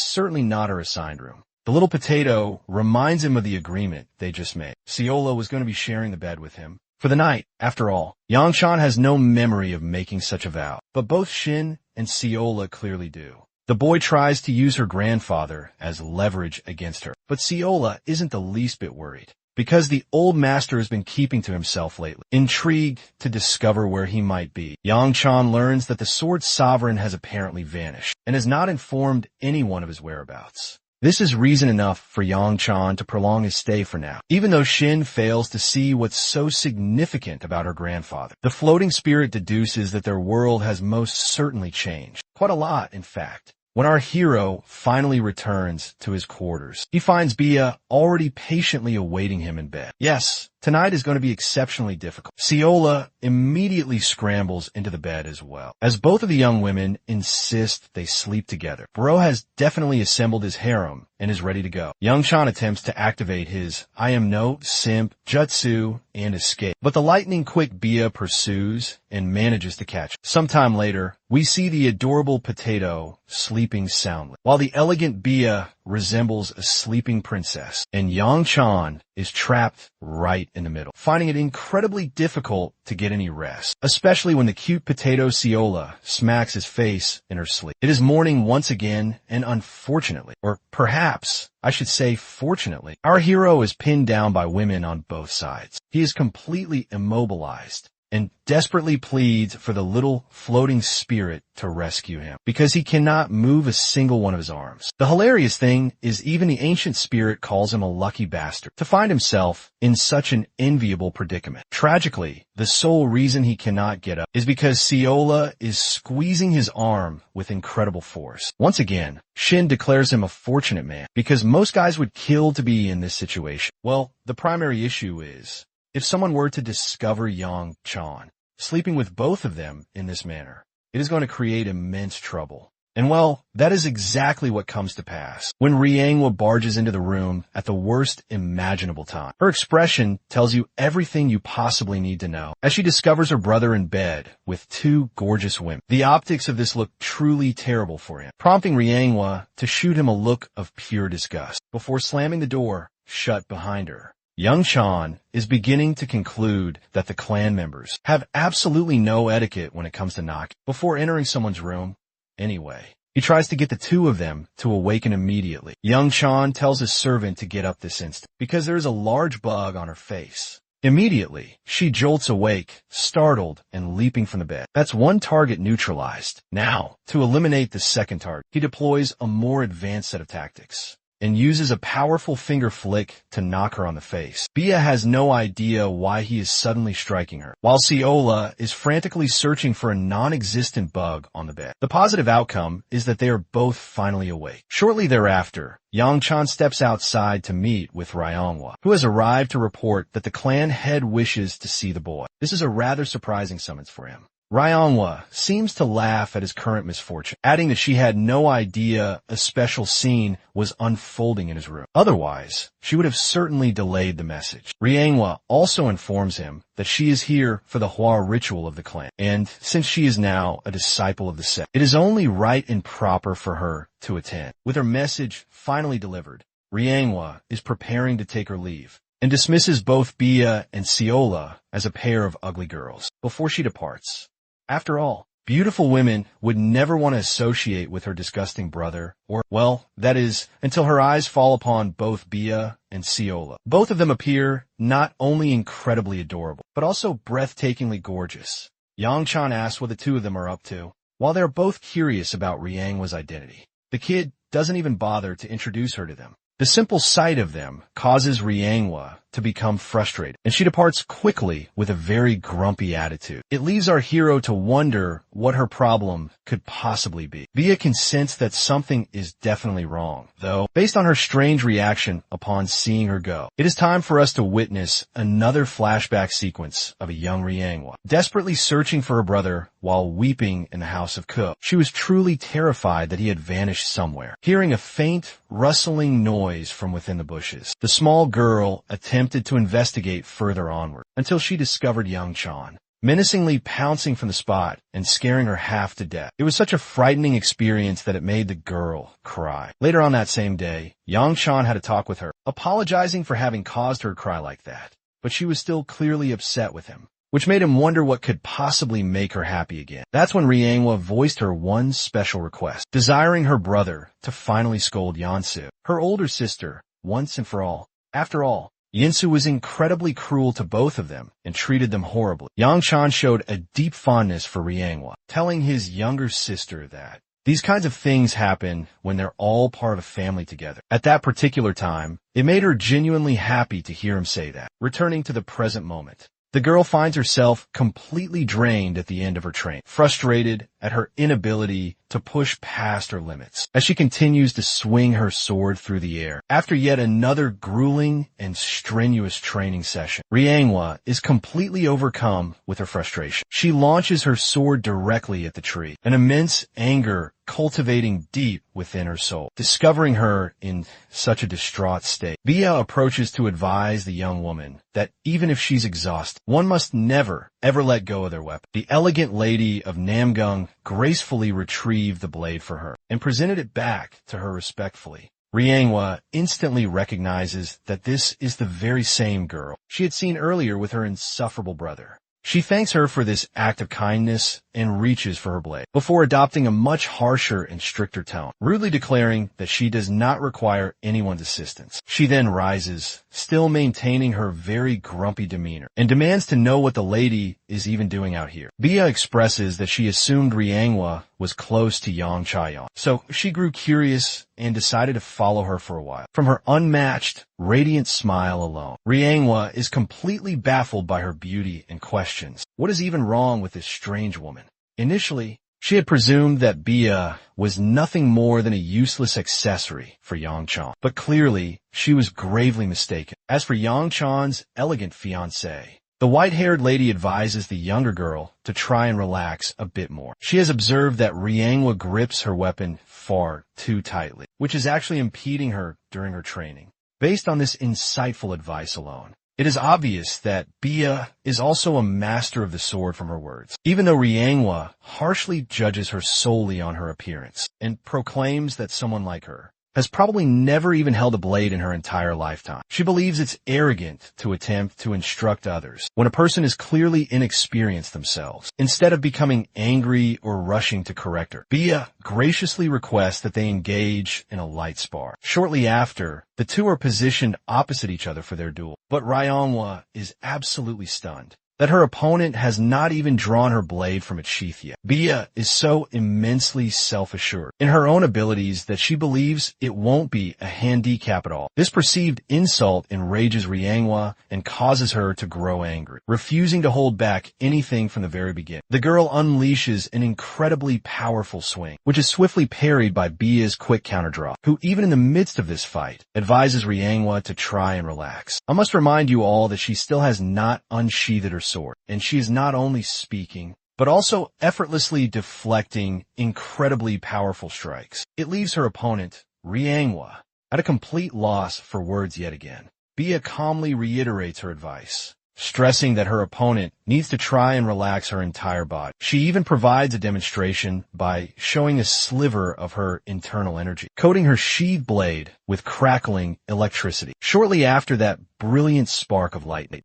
certainly not her assigned room. The little potato reminds him of the agreement they just made. Siola was going to be sharing the bed with him for the night. After all, Yangshan has no memory of making such a vow, but both Shin and Siola clearly do. The boy tries to use her grandfather as leverage against her, but Siola isn't the least bit worried, because the old master has been keeping to himself lately. Intrigued to discover where he might be, Yangshan learns that the sword sovereign has apparently vanished, and has not informed anyone of his whereabouts. This is reason enough for Yangshan to prolong his stay for now, even though Shin fails to see what's so significant about her grandfather. The floating spirit deduces that their world has most certainly changed. Quite a lot, in fact. When our hero finally returns to his quarters, he finds Bia already patiently awaiting him in bed. Yes, tonight is going to be exceptionally difficult. Siola immediately scrambles into the bed as well, as both of the young women insist they sleep together. Bro has definitely assembled his harem and is ready to go. Yangshan attempts to activate his I am no simp jutsu and escape, but the lightning-quick Bia pursues and manages to catch him. Sometime later, we see the adorable potato sleeping soundly, while the elegant Bia resembles a sleeping princess, and Yangshan is trapped right in the middle, finding it incredibly difficult to get any rest, especially when the cute potato Siola smacks his face in her sleep. It is morning once again, and unfortunately, or perhaps I should say fortunately, our hero is pinned down by women on both sides. He is completely immobilized and desperately pleads for the little floating spirit to rescue him, because he cannot move a single one of his arms. The hilarious thing is even the ancient spirit calls him a lucky bastard to find himself in such an enviable predicament. Tragically, the sole reason he cannot get up is because Siola is squeezing his arm with incredible force. Once again, Shin declares him a fortunate man, because most guys would kill to be in this situation. Well, the primary issue is, if someone were to discover Yangshan sleeping with both of them in this manner, it is going to create immense trouble. And well, that is exactly what comes to pass when Riangwa barges into the room at the worst imaginable time. Her expression tells you everything you possibly need to know as she discovers her brother in bed with two gorgeous women. The optics of this look truly terrible for him, prompting Riangwa to shoot him a look of pure disgust before slamming the door shut behind her. Yangshan is beginning to conclude that the clan members have absolutely no etiquette when it comes to knocking before entering someone's room. Anyway, he tries to get the two of them to awaken immediately. Yangshan tells his servant to get up this instant, because there is a large bug on her face. Immediately, she jolts awake, startled and leaping from the bed. That's one target neutralized. Now, to eliminate the second target, he deploys a more advanced set of tactics and uses a powerful finger flick to knock her on the face. Bia has no idea why he is suddenly striking her, while Siola is frantically searching for a non-existent bug on the bed. The positive outcome is that they are both finally awake. Shortly thereafter, Yangshan steps outside to meet with Ryangwa, who has arrived to report that the clan head wishes to see the boy. This is a rather surprising summons for him. Ryangwa seems to laugh at his current misfortune, adding that she had no idea a special scene was unfolding in his room. Otherwise, she would have certainly delayed the message. Ryangwa also informs him that she is here for the Hua ritual of the clan, and since she is now a disciple of the sect, it is only right and proper for her to attend. With her message finally delivered, Ryangwa is preparing to take her leave, and dismisses both Bia and Siola as a pair of ugly girls before she departs. After all, beautiful women would never want to associate with her disgusting brother, or, well, that is, until her eyes fall upon both Bia and Siola. Both of them appear not only incredibly adorable, but also breathtakingly gorgeous. Yangshan asks what the two of them are up to, while they're both curious about Ryangwa's identity. The kid doesn't even bother to introduce her to them. The simple sight of them causes Ryangwa to become frustrated, and she departs quickly with a very grumpy attitude. It leaves our hero to wonder what her problem could possibly be. Bia can sense that something is definitely wrong, though, based on her strange reaction upon seeing her go. It is time for us to witness another flashback sequence of a young Manhwa, desperately searching for her brother while weeping in the house of Ko. She was truly terrified that he had vanished somewhere. Hearing a faint, rustling noise from within the bushes, the small girl attempted to investigate further onward until she discovered young Chan, menacingly pouncing from the spot and scaring her half to death. It was such a frightening experience that it made the girl cry. Later on that same day, Yang Chan had a talk with her, apologizing for having caused her to cry like that, but she was still clearly upset with him, which made him wonder what could possibly make her happy again. That's when Manhwa voiced her one special request, desiring her brother to finally scold Yansu, her older sister, once and for all. After all, Yinsu was incredibly cruel to both of them and treated them horribly. Yang Chan showed a deep fondness for Manhwa, telling his younger sister that these kinds of things happen when they're all part of a family together. At that particular time, it made her genuinely happy to hear him say that. Returning to the present moment, the girl finds herself completely drained at the end of her train, frustrated at her inability to push past her limits as she continues to swing her sword through the air. After yet another grueling and strenuous training session, Manhwa is completely overcome with her frustration. She launches her sword directly at the tree, an immense anger cultivating deep within her soul. Discovering her in such a distraught state, Bia approaches to advise the young woman that even if she's exhausted, one must never, ever let go of their weapon. The elegant lady of Namgung gracefully retrieved the blade for her and presented it back to her respectfully. Manhwa instantly recognizes that this is the very same girl she had seen earlier with her insufferable brother. She thanks her for this act of kindness and reaches for her blade, before adopting a much harsher and stricter tone, rudely declaring that she does not require anyone's assistance. She then rises, still maintaining her very grumpy demeanor, and demands to know what the lady is even doing out here. Bia expresses that she assumed Manhwa was close to Yang Chaeyeon, so she grew curious and decided to follow her for a while. From her unmatched, radiant smile alone, Manhwa is completely baffled by her beauty and questions what is even wrong with this strange woman. Initially, she had presumed that Bia was nothing more than a useless accessory for Yang Chan, but clearly she was gravely mistaken. As for Yang Chan's elegant fiancé, the white-haired lady advises the younger girl to try and relax a bit more. She has observed that Manhwa grips her weapon far too tightly, which is actually impeding her during her training. Based on this insightful advice alone, it is obvious that Bia is also a master of the sword from her words, even though Manhwa harshly judges her solely on her appearance and proclaims that someone like her has probably never even held a blade in her entire lifetime. She believes it's arrogant to attempt to instruct others when a person is clearly inexperienced themselves. Instead of becoming angry or rushing to correct her, Bia graciously requests that they engage in a light spar. Shortly after, the two are positioned opposite each other for their duel, but Manhwa is absolutely stunned that her opponent has not even drawn her blade from its sheath yet. Bia is so immensely self-assured in her own abilities that she believes it won't be a handicap at all. This perceived insult enrages Manhwa and causes her to grow angry, refusing to hold back anything from the very beginning. The girl unleashes an incredibly powerful swing, which is swiftly parried by Bia's quick counterdraw, who even in the midst of this fight advises Manhwa to try and relax. I must remind you all that she still has not unsheathed her sword, and she is not only speaking, but also effortlessly deflecting incredibly powerful strikes. It leaves her opponent, Manhwa, at a complete loss for words yet again. Bia calmly reiterates her advice, stressing that her opponent needs to try and relax her entire body. She even provides a demonstration by showing a sliver of her internal energy, coating her sheathed blade with crackling electricity. Shortly after that brilliant spark of lightning,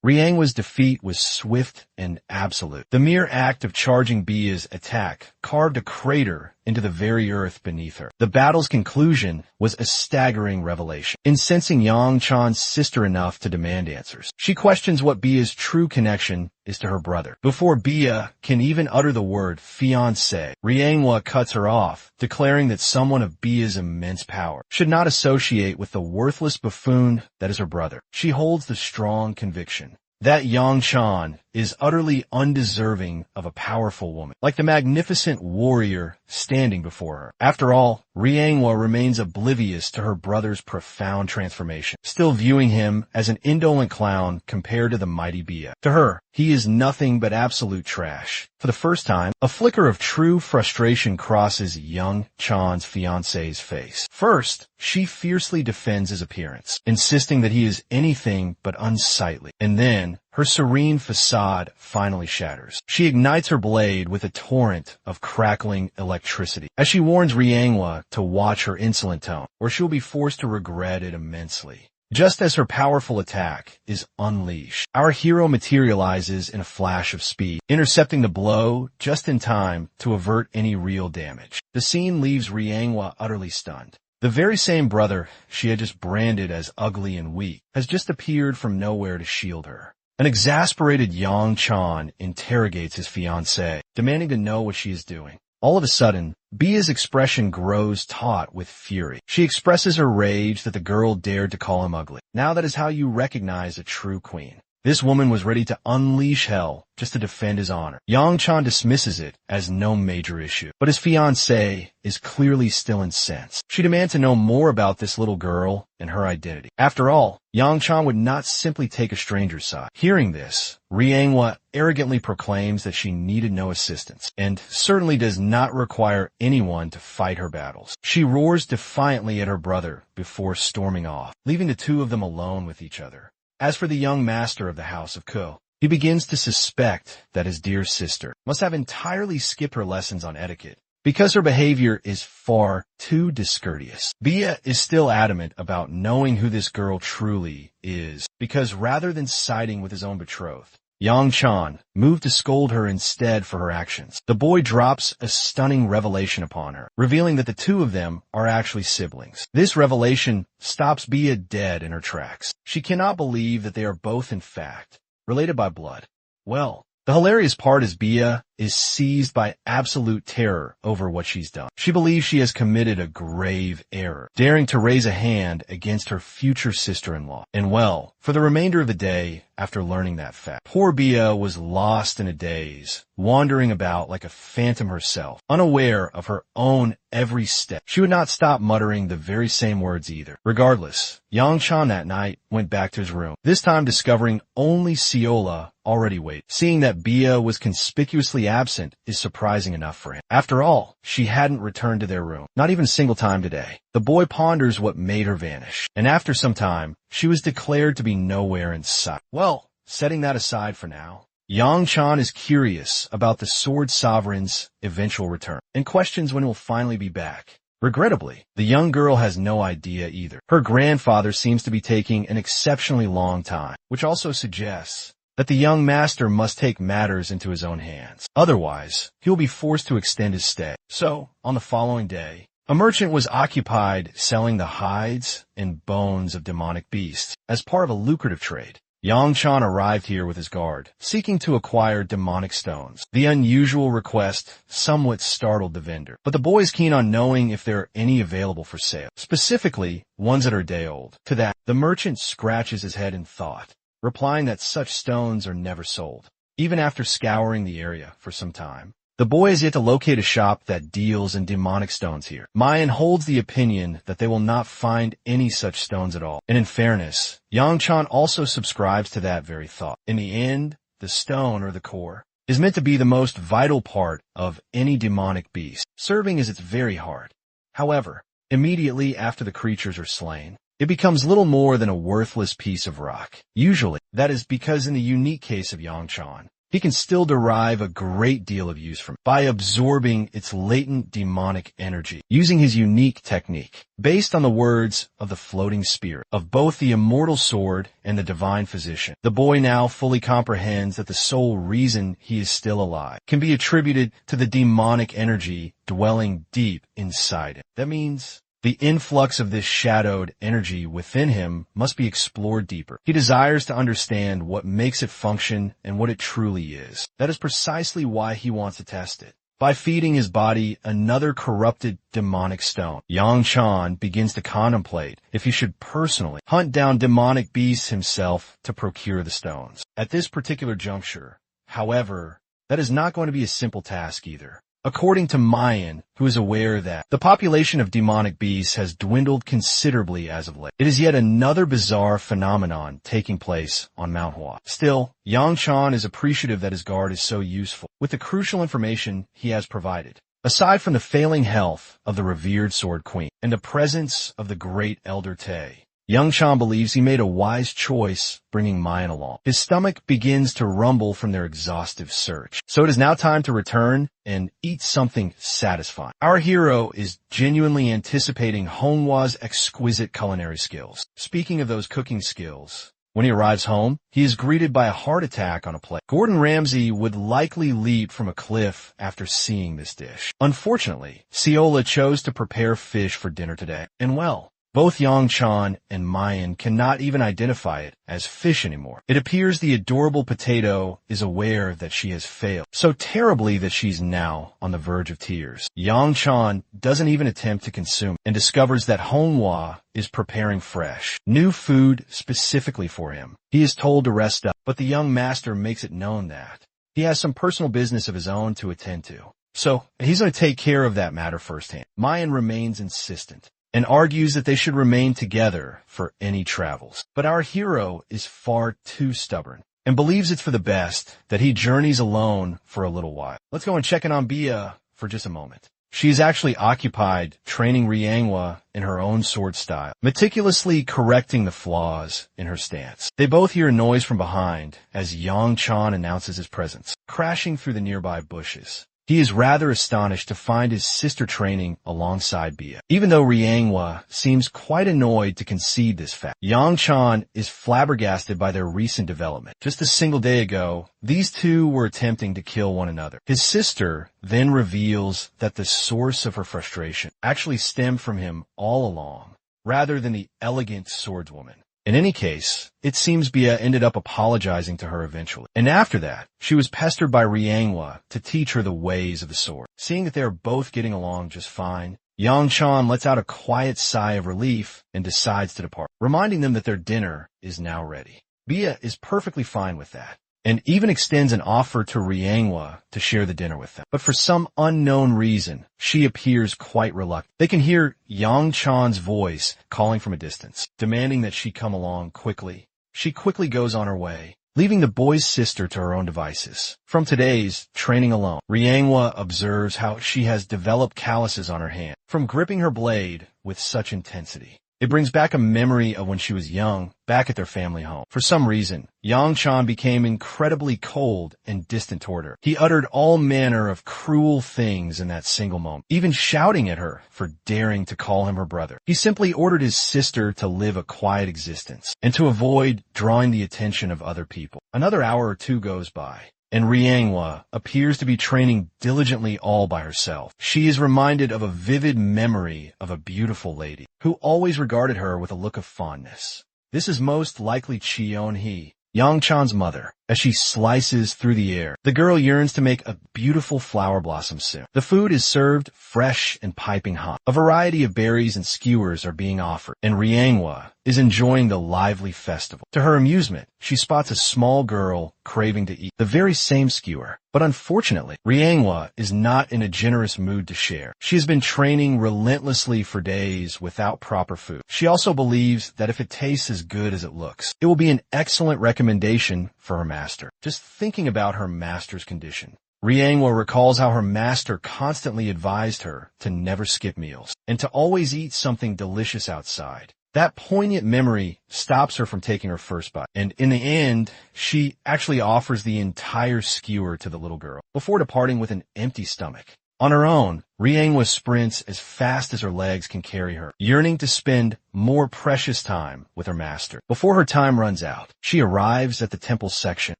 Manhwa's defeat was swift and absolute. The mere act of charging Bia's attack carved a crater into the very earth beneath her. The battle's conclusion was a staggering revelation, incensing Yang Chan's sister enough to demand answers. She questions what Bia's true connection is to her brother. Before Bia can even utter the word fiancé, Rienhua cuts her off, declaring that someone of Bia's immense power should not associate with the worthless buffoon that is her brother. She holds the strong conviction that Yang Chan is utterly undeserving of a powerful woman, like the magnificent warrior standing before her. After all, Rienhua remains oblivious to her brother's profound transformation, still viewing him as an indolent clown compared to the mighty Bia. To her, he is nothing but absolute trash. For the first time, a flicker of true frustration crosses Yang Chan's fiancé's face. First, she fiercely defends his appearance, insisting that he is anything but unsightly. And then, her serene facade finally shatters. She ignites her blade with a torrent of crackling electricity, as she warns Rienhua to watch her insolent tone, or she'll be forced to regret it immensely. Just as her powerful attack is unleashed, our hero materializes in a flash of speed, intercepting the blow just in time to avert any real damage. The scene leaves Rienhua utterly stunned. The very same brother she had just branded as ugly and weak has just appeared from nowhere to shield her. An exasperated Yang Chan interrogates his fiancée, demanding to know what she is doing. All of a sudden, Bia's expression grows taut with fury. She expresses her rage that the girl dared to call him ugly. Now that is how you recognize a true queen. This woman was ready to unleash hell just to defend his honor. Yang Chan dismisses it as no major issue, but his fiancée is clearly still incensed. She demands to know more about this little girl and her identity. After all, Yang Chan would not simply take a stranger's side. Hearing this, Rienhua arrogantly proclaims that she needed no assistance, and certainly does not require anyone to fight her battles. She roars defiantly at her brother before storming off, leaving the two of them alone with each other. As for the young master of the House of Ko, he begins to suspect that his dear sister must have entirely skipped her lessons on etiquette, because her behavior is far too discourteous. Bia is still adamant about knowing who this girl truly is, because rather than siding with his own betrothed, Yang Chan moved to scold her instead for her actions. The boy drops a stunning revelation upon her, revealing that the two of them are actually siblings. This revelation stops Bia dead in her tracks. She cannot believe that they are both, in fact, related by blood. Well, the hilarious part is Bia is seized by absolute terror over what she's done. She believes she has committed a grave error, daring to raise a hand against her future sister-in-law. And well, for the remainder of the day, after learning that fact, poor Bia was lost in a daze, wandering about like a phantom herself, unaware of her own every step. She would not stop muttering the very same words either. Regardless, Yang Chan that night went back to his room, this time discovering only Ciola already waited. Seeing that Bia was conspicuously absent is surprising enough for him. After all, she hadn't returned to their room, not even a single time today. The boy ponders what made her vanish, and after some time, she was declared to be nowhere in sight. Well, setting that aside for now, Yang Chan is curious about the Sword Sovereign's eventual return, and questions when he will finally be back. Regrettably, the young girl has no idea either. Her grandfather seems to be taking an exceptionally long time, which also suggests that the young master must take matters into his own hands. Otherwise, he will be forced to extend his stay. So, on the following day, a merchant was occupied selling the hides and bones of demonic beasts as part of a lucrative trade. Yang Chan arrived here with his guard, seeking to acquire demonic stones. The unusual request somewhat startled the vendor, but the boy is keen on knowing if there are any available for sale, specifically ones that are day old. To that, the merchant scratches his head in thought, replying that such stones are never sold, even after scouring the area for some time. The boy has yet to locate a shop that deals in demonic stones here. Mayan holds the opinion that they will not find any such stones at all. And in fairness, Yang Chan also subscribes to that very thought. In the end, the stone, or the core, is meant to be the most vital part of any demonic beast, serving as its very heart. However, immediately after the creatures are slain, it becomes little more than a worthless piece of rock. Usually, that is because in the unique case of Yang Chan, he can still derive a great deal of use from it by absorbing its latent demonic energy, using his unique technique. Based on the words of the floating spirit of both the immortal sword and the divine physician, the boy now fully comprehends that the sole reason he is still alive can be attributed to the demonic energy dwelling deep inside him. That means the influx of this shadowed energy within him must be explored deeper. He desires to understand what makes it function and what it truly is. That is precisely why he wants to test it. By feeding his body another corrupted demonic stone, Yang Chan begins to contemplate if he should personally hunt down demonic beasts himself to procure the stones. At this particular juncture, however, that is not going to be a simple task either. According to Mayan, who is aware that the population of demonic beasts has dwindled considerably as of late, it is yet another bizarre phenomenon taking place on Manhwa. Still, Yang Chan is appreciative that his guard is so useful with the crucial information he has provided. Aside from the failing health of the revered Sword Queen and the presence of the great Elder Tay, Yang Chan believes he made a wise choice bringing Mayan along. His stomach begins to rumble from their exhaustive search. So it is now time to return and eat something satisfying. Our hero is genuinely anticipating Honghwa's exquisite culinary skills. Speaking of those cooking skills, when he arrives home, he is greeted by a heart attack on a plate. Gordon Ramsay would likely leap from a cliff after seeing this dish. Unfortunately, Ciola chose to prepare fish for dinner today. And well, both Yang Chan and Mayan cannot even identify it as fish anymore. It appears the adorable potato is aware that she has failed so terribly that she's now on the verge of tears. Yang Chan doesn't even attempt to consume and discovers that Honghwa is preparing fresh, new food specifically for him. He is told to rest up, but the young master makes it known that he has some personal business of his own to attend to. So he's going to take care of that matter firsthand. Mayan remains insistent and argues that they should remain together for any travels. But our hero is far too stubborn and believes it's for the best that he journeys alone for a little while. Let's go and check in on Bia for just a moment. She is actually occupied training Riangwa in her own sword style, meticulously correcting the flaws in her stance. They both hear a noise from behind as Yang Chan announces his presence, crashing through the nearby bushes. He is rather astonished to find his sister training alongside Bia. Even though Riangwa seems quite annoyed to concede this fact, Yang Chan is flabbergasted by their recent development. Just a single day ago, these two were attempting to kill one another. His sister then reveals that the source of her frustration actually stemmed from him all along, rather than the elegant swordswoman. In any case, it seems Bia ended up apologizing to her eventually. And after that, she was pestered by Riangwa to teach her the ways of the sword. Seeing that they are both getting along just fine, Yang Chan lets out a quiet sigh of relief and decides to depart, reminding them that their dinner is now ready. Bia is perfectly fine with that, and even extends an offer to Riangwa to share the dinner with them. But for some unknown reason, she appears quite reluctant. They can hear Yang Chan's voice calling from a distance, demanding that she come along quickly. She quickly goes on her way, leaving the boy's sister to her own devices. From today's training alone, Riangwa observes how she has developed calluses on her hand from gripping her blade with such intensity. It brings back a memory of when she was young, back at their family home. For some reason, Yang Chan became incredibly cold and distant toward her. He uttered all manner of cruel things in that single moment, even shouting at her for daring to call him her brother. He simply ordered his sister to live a quiet existence and to avoid drawing the attention of other people. Another hour or two goes by, and Riangwa appears to be training diligently all by herself. She is reminded of a vivid memory of a beautiful lady who always regarded her with a look of fondness. This is most likely Cheon-hee, Yang Chan's mother. As she slices through the air, the girl yearns to make a beautiful flower blossom soon. The food is served fresh and piping hot. A variety of berries and skewers are being offered, and Riangwa is enjoying the lively festival. To her amusement, she spots a small girl craving to eat the very same skewer. But unfortunately, Riangwa is not in a generous mood to share. She has been training relentlessly for days without proper food. She also believes that if it tastes as good as it looks, it will be an excellent recommendation for her master. Just thinking about her master's condition, Riangwa recalls how her master constantly advised her to never skip meals and to always eat something delicious outside. That poignant memory stops her from taking her first bite, and in the end, she actually offers the entire skewer to the little girl before departing with an empty stomach. On her own, Riengwa sprints as fast as her legs can carry her, yearning to spend more precious time with her master. Before her time runs out, she arrives at the temple section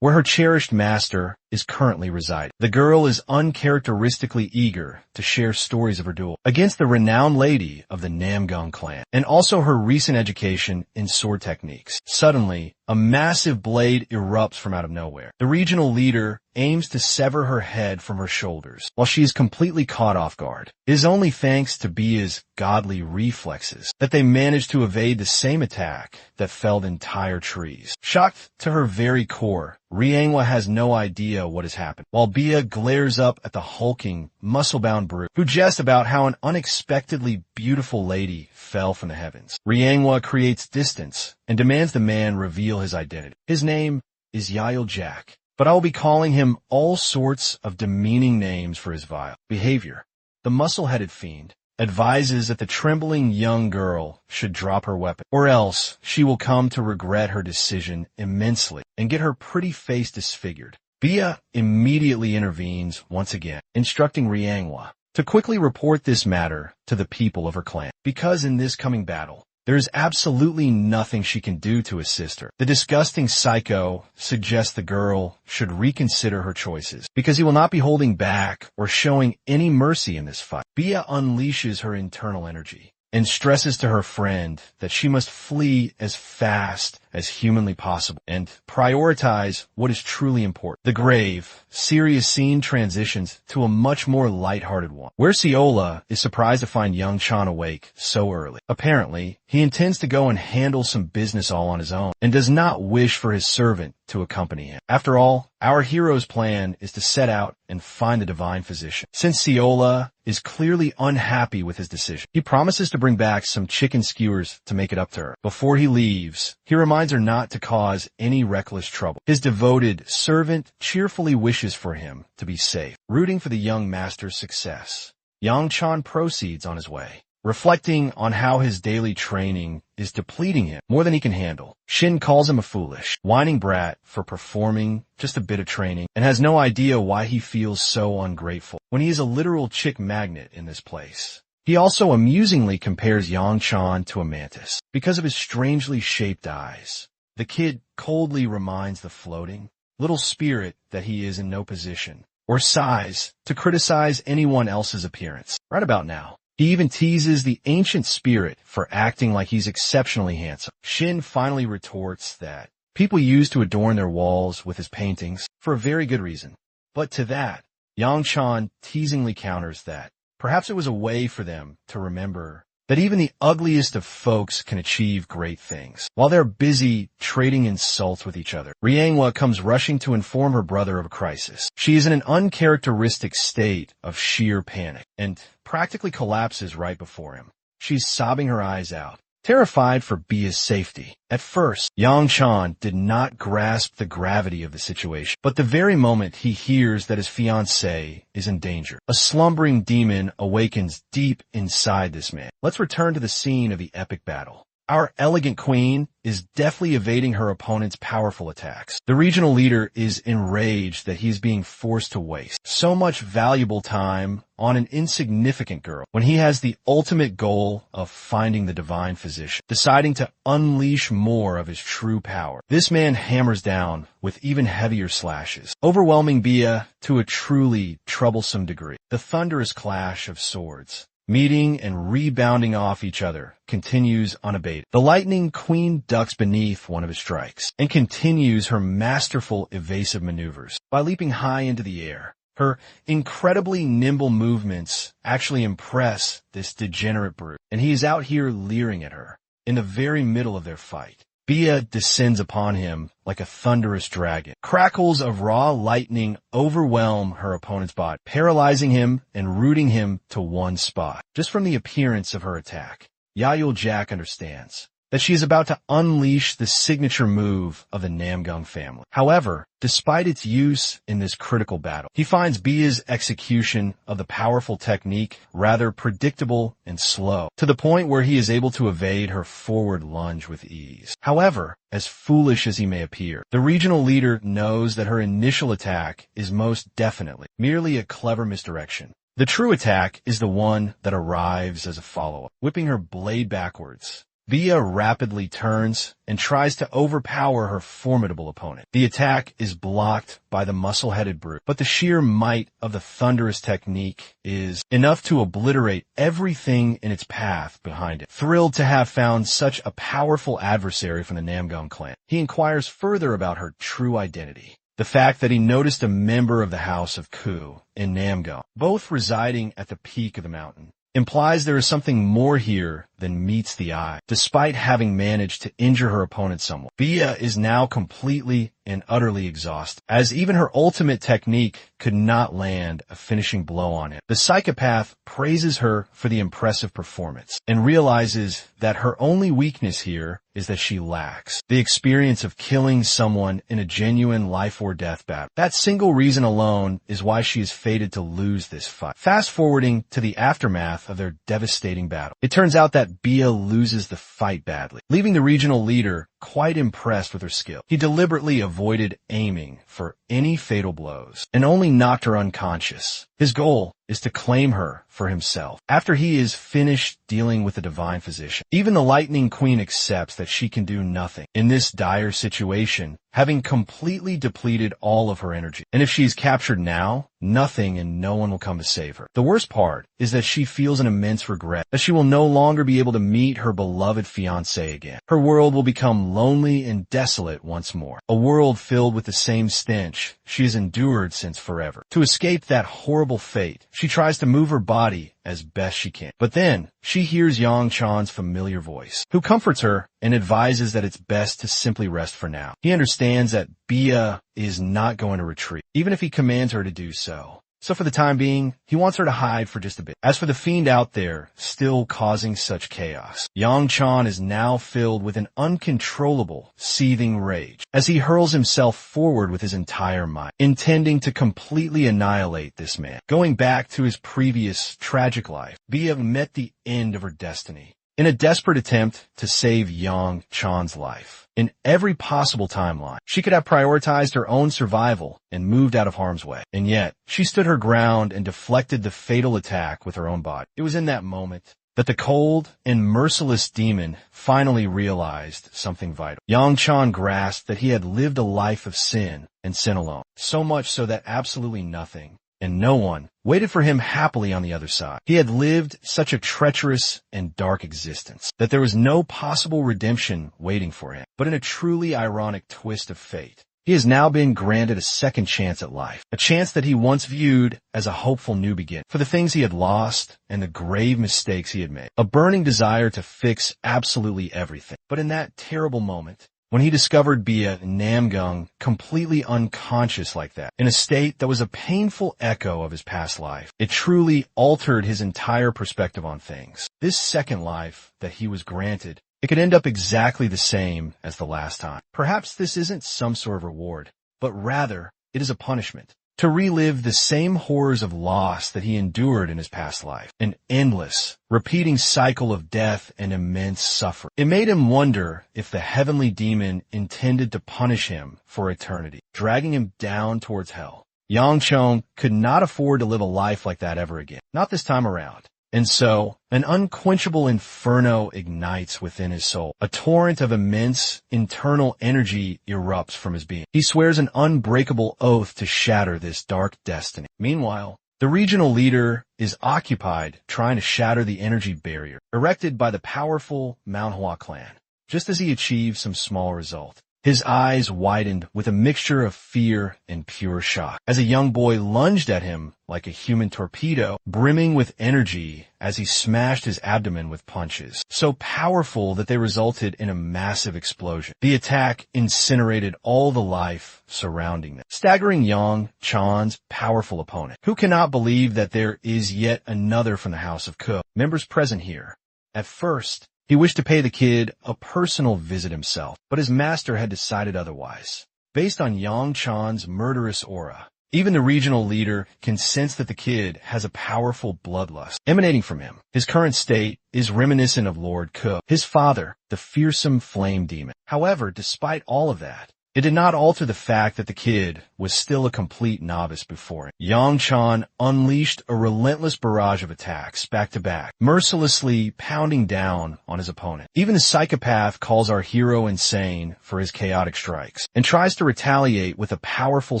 where her cherished master is currently residing. The girl is uncharacteristically eager to share stories of her duel against the renowned lady of the Namgung clan, and also her recent education in sword techniques. Suddenly, a massive blade erupts from out of nowhere. The regional leader aims to sever her head from her shoulders while she is completely caught off guard. It is only thanks to Bia's godly reflexes that they manage to evade the same attack that felled entire trees. Shocked to her very core, Riengwa has no idea what has happened, while Bia glares up at the hulking, muscle-bound brute, who jests about how an unexpectedly beautiful lady fell from the heavens. Riengwa creates distance and demands the man reveal his identity. His name is Yael Jack, but I will be calling him all sorts of demeaning names for his vile behavior. The muscle-headed fiend advises that the trembling young girl should drop her weapon, or else she will come to regret her decision immensely and get her pretty face disfigured. Bia immediately intervenes once again, instructing Riengwa to quickly report this matter to the people of her clan, because in this coming battle, there is absolutely nothing she can do to assist her. The disgusting psycho suggests the girl should reconsider her choices, because he will not be holding back or showing any mercy in this fight. Bia unleashes her internal energy and stresses to her friend that she must flee as fast as humanly possible and prioritize what is truly important. The grave, serious scene transitions to a much more lighthearted one, where Siola is surprised to find young Chan awake so early. Apparently, he intends to go and handle some business all on his own and does not wish for his servant to accompany him. After all, our hero's plan is to set out and find the divine physician. Since Siola is clearly unhappy with his decision, he promises to bring back some chicken skewers to make it up to her. Before he leaves, he reminds her not to cause any reckless trouble. His devoted servant cheerfully wishes for him to be safe, rooting for the young master's success. Yang Chan proceeds on his way, reflecting on how his daily training is depleting him more than he can handle. Shin calls him a foolish, whining brat for performing just a bit of training and has no idea why he feels so ungrateful when he is a literal chick magnet in this place. He also amusingly compares Yang Chan to a mantis because of his strangely shaped eyes. The kid coldly reminds the floating little spirit that he is in no position or size to criticize anyone else's appearance. Right about now, he even teases the ancient spirit for acting like he's exceptionally handsome. Shin finally retorts that people used to adorn their walls with his paintings for a very good reason. But to that, Yang Chan teasingly counters that perhaps it was a way for them to remember that even the ugliest of folks can achieve great things. While they're busy trading insults with each other, Riengwa comes rushing to inform her brother of a crisis. She is in an uncharacteristic state of sheer panic and practically collapses right before him. She's sobbing her eyes out, terrified for Bia's safety. At first, Yang Chan did not grasp the gravity of the situation, but the very moment he hears that his fiancée is in danger, a slumbering demon awakens deep inside this man. Let's return to the scene of the epic battle. Our elegant queen is deftly evading her opponent's powerful attacks. The regional leader is enraged that he's being forced to waste so much valuable time on an insignificant girl when he has the ultimate goal of finding the divine physician, deciding to unleash more of his true power. This man hammers down with even heavier slashes, overwhelming Bia to a truly troublesome degree. The thunderous clash of swords, meeting and rebounding off each other, continues unabated. The lightning queen ducks beneath one of his strikes and continues her masterful evasive maneuvers by leaping high into the air. Her incredibly nimble movements actually impress this degenerate brute, and he is out here leering at her in the very middle of their fight. Bia descends upon him like a thunderous dragon. Crackles of raw lightning overwhelm her opponent's body, paralyzing him and rooting him to one spot. Just from the appearance of her attack, Yael Jack understands that she is about to unleash the signature move of the Namgung family. However, despite its use in this critical battle, he finds Bia's execution of the powerful technique rather predictable and slow, to the point where he is able to evade her forward lunge with ease. However, as foolish as he may appear, the regional leader knows that her initial attack is most definitely merely a clever misdirection. The true attack is the one that arrives as a follow-up. Whipping her blade backwards, Bia rapidly turns and tries to overpower her formidable opponent. The attack is blocked by the muscle-headed brute, but the sheer might of the thunderous technique is enough to obliterate everything in its path behind it. Thrilled to have found such a powerful adversary from the Namgung clan, he inquires further about her true identity. The fact that he noticed a member of the House of Ku in Namgung, both residing at the peak of the mountain, implies there is something more here than meets the eye. Despite having managed to injure her opponent somewhat, Bia is now completely and utterly exhausted, as even her ultimate technique could not land a finishing blow on him. The psychopath praises her for the impressive performance and realizes that her only weakness here is that she lacks the experience of killing someone in a genuine life or death battle. That single reason alone is why she is fated to lose this fight. Fast forwarding to the aftermath of their devastating battle, it turns out that Bia loses the fight badly, leaving the regional leader quite impressed with her skill. He deliberately avoided aiming for any fatal blows and only knocked her unconscious. His goal is to claim her for himself after he is finished dealing with the divine physician. Even the Lightning Queen accepts that she can do nothing in this dire situation, having completely depleted all of her energy. And if she is captured now, nothing and no one will come to save her. The worst part is that she feels an immense regret that she will no longer be able to meet her beloved fiancé again. Her world will become lonely and desolate once more, a world filled with the same stench she has endured since forever. To escape that horrible fate, she tries to move her body as best she can. But then, she hears Yang Chan's familiar voice, who comforts her and advises that it's best to simply rest for now. He understands that Bia is not going to retreat, even if he commands her to do so. So for the time being, he wants her to hide for just a bit. As for the fiend out there, still causing such chaos, Yang Chan is now filled with an uncontrollable, seething rage as he hurls himself forward with his entire might, intending to completely annihilate this man. Going back to his previous tragic life, Bia met the end of her destiny in a desperate attempt to save Yang Chan's life. In every possible timeline, she could have prioritized her own survival and moved out of harm's way. And yet, she stood her ground and deflected the fatal attack with her own body. It was in that moment that the cold and merciless demon finally realized something vital. Yang Chan grasped that he had lived a life of sin and sin alone, so much so that absolutely nothing and no one waited for him happily on the other side. He had lived such a treacherous and dark existence that there was no possible redemption waiting for him. But in a truly ironic twist of fate, he has now been granted a second chance at life, a chance that he once viewed as a hopeful new beginning for the things he had lost and the grave mistakes he had made, a burning desire to fix absolutely everything. But in that terrible moment, when he discovered Bia in Namgung completely unconscious like that, in a state that was a painful echo of his past life, it truly altered his entire perspective on things. This second life that he was granted, it could end up exactly the same as the last time. Perhaps this isn't some sort of reward, but rather it is a punishment. To relive the same horrors of loss that he endured in his past life, an endless, repeating cycle of death and immense suffering. It made him wonder if the heavenly demon intended to punish him for eternity, dragging him down towards hell. Yang Chong could not afford to live a life like that ever again, not this time around. And so, an unquenchable inferno ignites within his soul. A torrent of immense internal energy erupts from his being. He swears an unbreakable oath to shatter this dark destiny. Meanwhile, the regional leader is occupied trying to shatter the energy barrier erected by the powerful Manhwa clan. Just as he achieves some small result, his eyes widened with a mixture of fear and pure shock as a young boy lunged at him like a human torpedo, brimming with energy as he smashed his abdomen with punches, so powerful that they resulted in a massive explosion. The attack incinerated all the life surrounding them, staggering Yang Chan's powerful opponent, who cannot believe that there is yet another from the House of Ku, members present here. At first, He wished to pay the kid a personal visit himself, but his master had decided otherwise. Based on Yang Chan's murderous aura, even the regional leader can sense that the kid has a powerful bloodlust emanating from him. His current state is reminiscent of Lord Ku, his father, the fearsome flame demon. However, despite all of that, it did not alter the fact that the kid was still a complete novice before him. Yang Chan unleashed a relentless barrage of attacks back to back, mercilessly pounding down on his opponent. Even the psychopath calls our hero insane for his chaotic strikes and tries to retaliate with a powerful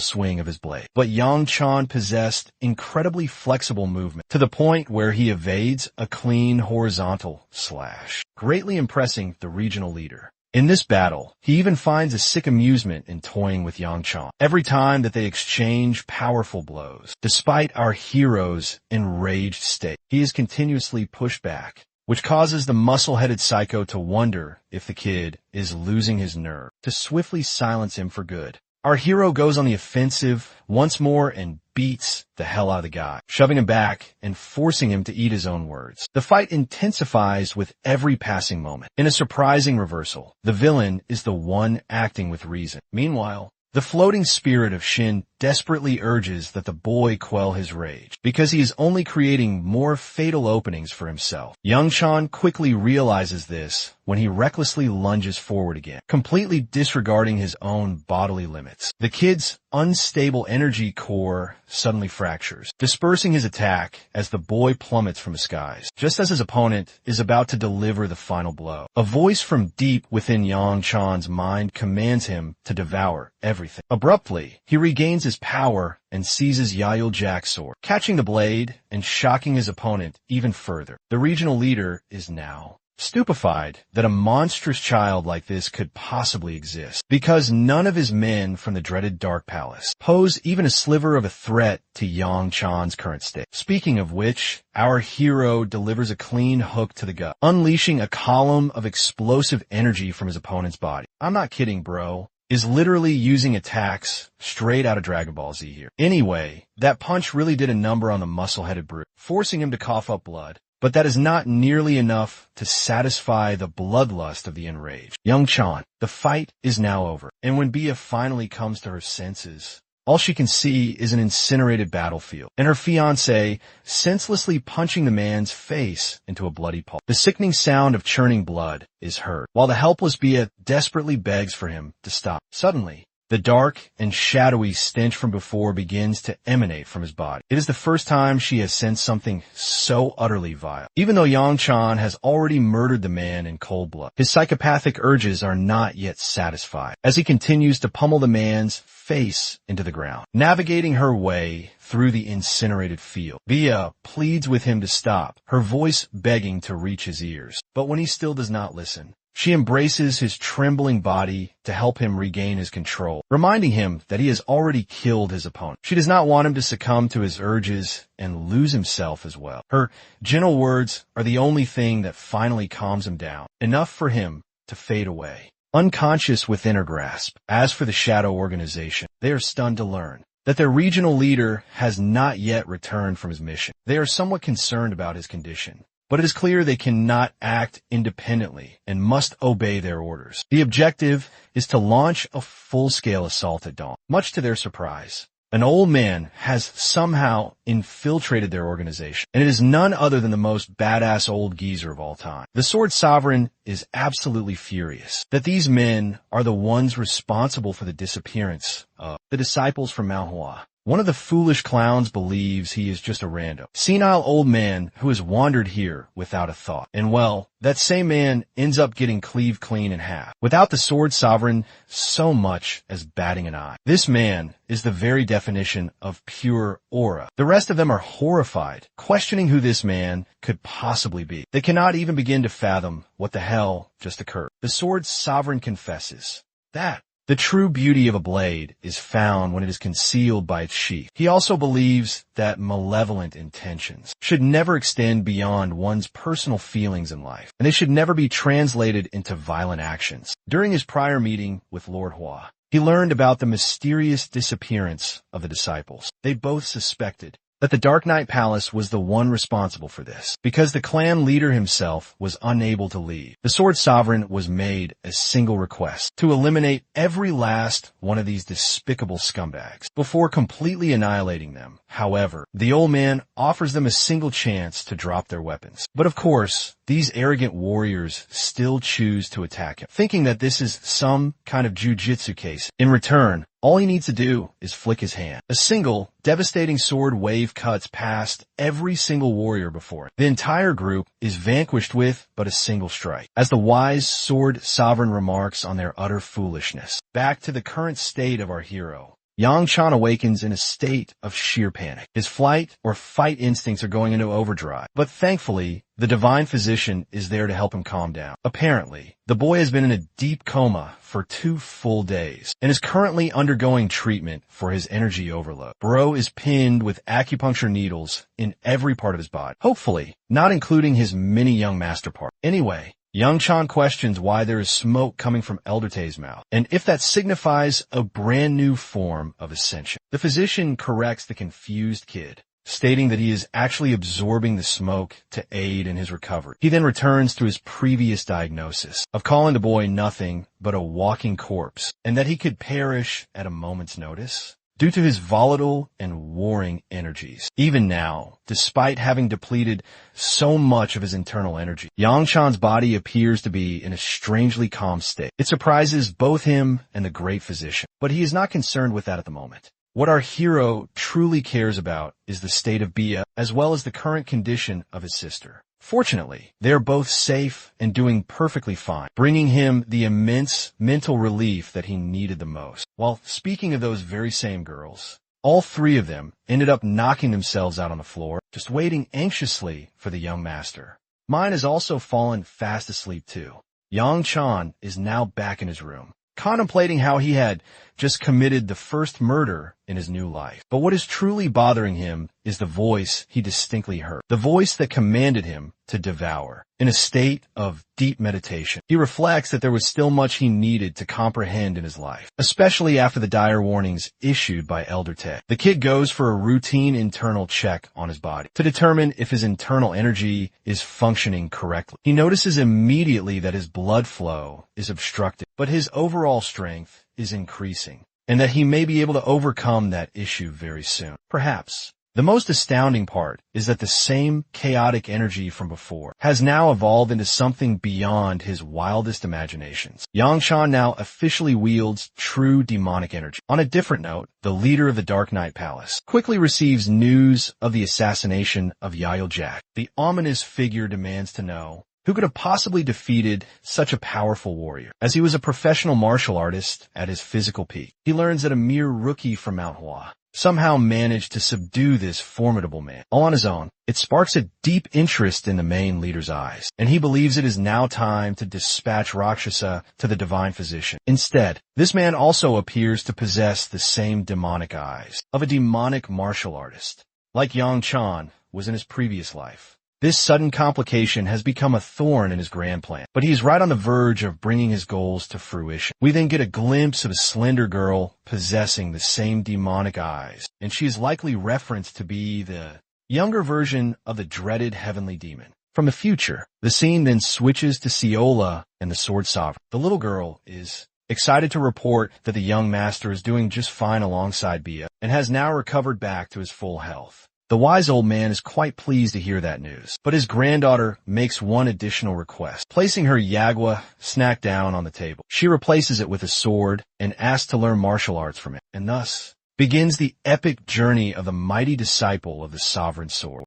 swing of his blade. But Yang Chan possessed incredibly flexible movement to the point where he evades a clean horizontal slash, greatly impressing the regional leader. In this battle, he even finds a sick amusement in toying with Yang Chan every time that they exchange powerful blows. Despite our hero's enraged state, he is continuously pushed back, which causes the muscle-headed psycho to wonder if the kid is losing his nerve. To swiftly silence him for good, our hero goes on the offensive once more and beats the hell out of the guy, shoving him back and forcing him to eat his own words. The fight intensifies with every passing moment. In a surprising reversal, the villain is the one acting with reason. Meanwhile, the floating spirit of Shin desperately urges that the boy quell his rage, because he is only creating more fatal openings for himself. Yang Chan quickly realizes this when he recklessly lunges forward again, completely disregarding his own bodily limits. The kid's unstable energy core suddenly fractures, dispersing his attack as the boy plummets from the skies, just as his opponent is about to deliver the final blow. A voice from deep within Yang Chan's mind commands him to devour everything. Abruptly, he regains his power and seizes Yahello Jack's sword, catching the blade and shocking his opponent even further. The regional leader is now stupefied that a monstrous child like this could possibly exist, because none of his men from the dreaded Dark Palace pose even a sliver of a threat to Yang Chan's current state. Speaking of which, our hero delivers a clean hook to the gut, unleashing a column of explosive energy from his opponent's body. I'm not kidding, bro. Is literally using attacks straight out of Dragon Ball Z here. Anyway, that punch really did a number on the muscle-headed brute, forcing him to cough up blood. But that is not nearly enough to satisfy the bloodlust of the enraged Yang Chan. The fight is now over, and when Bia finally comes to her senses, all she can see is an incinerated battlefield, and her fiancé senselessly punching the man's face into a bloody pulp. The sickening sound of churning blood is heard, while the helpless Bia desperately begs for him to stop. Suddenly, the dark and shadowy stench from before begins to emanate from his body. It is the first time she has sensed something so utterly vile. Even though Yang Chan has already murdered the man in cold blood, his psychopathic urges are not yet satisfied, as he continues to pummel the man's face into the ground, navigating her way through the incinerated field. Bia pleads with him to stop, her voice begging to reach his ears. But when he still does not listen, she embraces his trembling body to help him regain his control, reminding him that he has already killed his opponent. She does not want him to succumb to his urges and lose himself as well. Her gentle words are the only thing that finally calms him down, enough for him to fade away, unconscious within her grasp. As for the Shadow Organization, they are stunned to learn that their regional leader has not yet returned from his mission. They are somewhat concerned about his condition, but it is clear they cannot act independently and must obey their orders. The objective is to launch a full-scale assault at dawn. Much to their surprise, an old man has somehow infiltrated their organization, and it is none other than the most badass old geezer of all time. The Sword Sovereign is absolutely furious that these men are the ones responsible for the disappearance of the disciples from Manhwa. One of the foolish clowns believes he is just a random, senile old man who has wandered here without a thought. And well, that same man ends up getting cleaved clean in half, without the Sword Sovereign so much as batting an eye. This man is the very definition of pure aura. The rest of them are horrified, questioning who this man could possibly be. They cannot even begin to fathom what the hell just occurred. The Sword Sovereign confesses that the true beauty of a blade is found when it is concealed by its sheath. He also believes that malevolent intentions should never extend beyond one's personal feelings in life, and they should never be translated into violent actions. During his prior meeting with Lord Hua, he learned about the mysterious disappearance of the disciples. They both suspected that the Dark Knight Palace was the one responsible for this, because the clan leader himself was unable to leave. The Sword Sovereign was made a single request to eliminate every last one of these despicable scumbags before completely annihilating them. However, the old man offers them a single chance to drop their weapons. But of course, these arrogant warriors still choose to attack him, thinking that this is some kind of jujitsu case. In return, all he needs to do is flick his hand. A single, devastating sword wave cuts past every single warrior before it. The entire group is vanquished with but a single strike. As the wise Sword Sovereign remarks on their utter foolishness. Back to the current state of our hero. Yang Chan awakens in a state of sheer panic. His flight or fight instincts are going into overdrive. But thankfully, the divine physician is there to help him calm down. Apparently, the boy has been in a deep coma for 2 full days and is currently undergoing treatment for his energy overload. Bro is pinned with acupuncture needles in every part of his body, hopefully not including his mini young master part. Anyway, Young Chan questions why there is smoke coming from Elder Tae's mouth, and if that signifies a brand new form of ascension. The physician corrects the confused kid, stating that he is actually absorbing the smoke to aid in his recovery. He then returns to his previous diagnosis of calling the boy nothing but a walking corpse, and that he could perish at a moment's notice due to his volatile and warring energies. Even now, despite having depleted so much of his internal energy, Yang Chan's body appears to be in a strangely calm state. It surprises both him and the great physician, but he is not concerned with that at the moment. What our hero truly cares about is the state of Bia, as well as the current condition of his sister. Fortunately, they are both safe and doing perfectly fine, bringing him the immense mental relief that he needed the most. While speaking of those very same girls, all 3 of them ended up knocking themselves out on the floor, just waiting anxiously for the young master. Mine has also fallen fast asleep too. Yang Chan is now back in his room, contemplating how he had just committed the first murder in his new life. But what is truly bothering him is the voice he distinctly heard, the voice that commanded him to devour. In a state of deep meditation, he reflects that there was still much he needed to comprehend in his life, especially after the dire warnings issued by Elder Tae. The kid goes for a routine internal check on his body to determine if his internal energy is functioning correctly. He notices immediately that his blood flow is obstructed, but his overall strength is increasing, and that he may be able to overcome that issue very soon. Perhaps the most astounding part is that the same chaotic energy from before has now evolved into something beyond his wildest imaginations. Yang Chan now officially wields true demonic energy. On a different note, the leader of the Dark Knight Palace quickly receives news of the assassination of Yahello. The ominous figure demands to know who could have possibly defeated such a powerful warrior. As he was a professional martial artist at his physical peak, he learns that a mere rookie from Manhwa somehow managed to subdue this formidable man all on his own. It sparks a deep interest in the main leader's eyes, and he believes it is now time to dispatch Rakshasa to the divine physician. Instead, this man also appears to possess the same demonic eyes of a demonic martial artist, like Yang Chan was in his previous life. This sudden complication has become a thorn in his grand plan, but he is right on the verge of bringing his goals to fruition. We then get a glimpse of a slender girl possessing the same demonic eyes, and she is likely referenced to be the younger version of the dreaded heavenly demon. From the future, the scene then switches to Ciola and the Sword Sovereign. The little girl is excited to report that the young master is doing just fine alongside Bia and has now recovered back to his full health. The wise old man is quite pleased to hear that news, but his granddaughter makes one additional request, placing her Yagua snack down on the table. She replaces it with a sword and asks to learn martial arts from it, and thus begins the epic journey of the mighty disciple of the sovereign sword.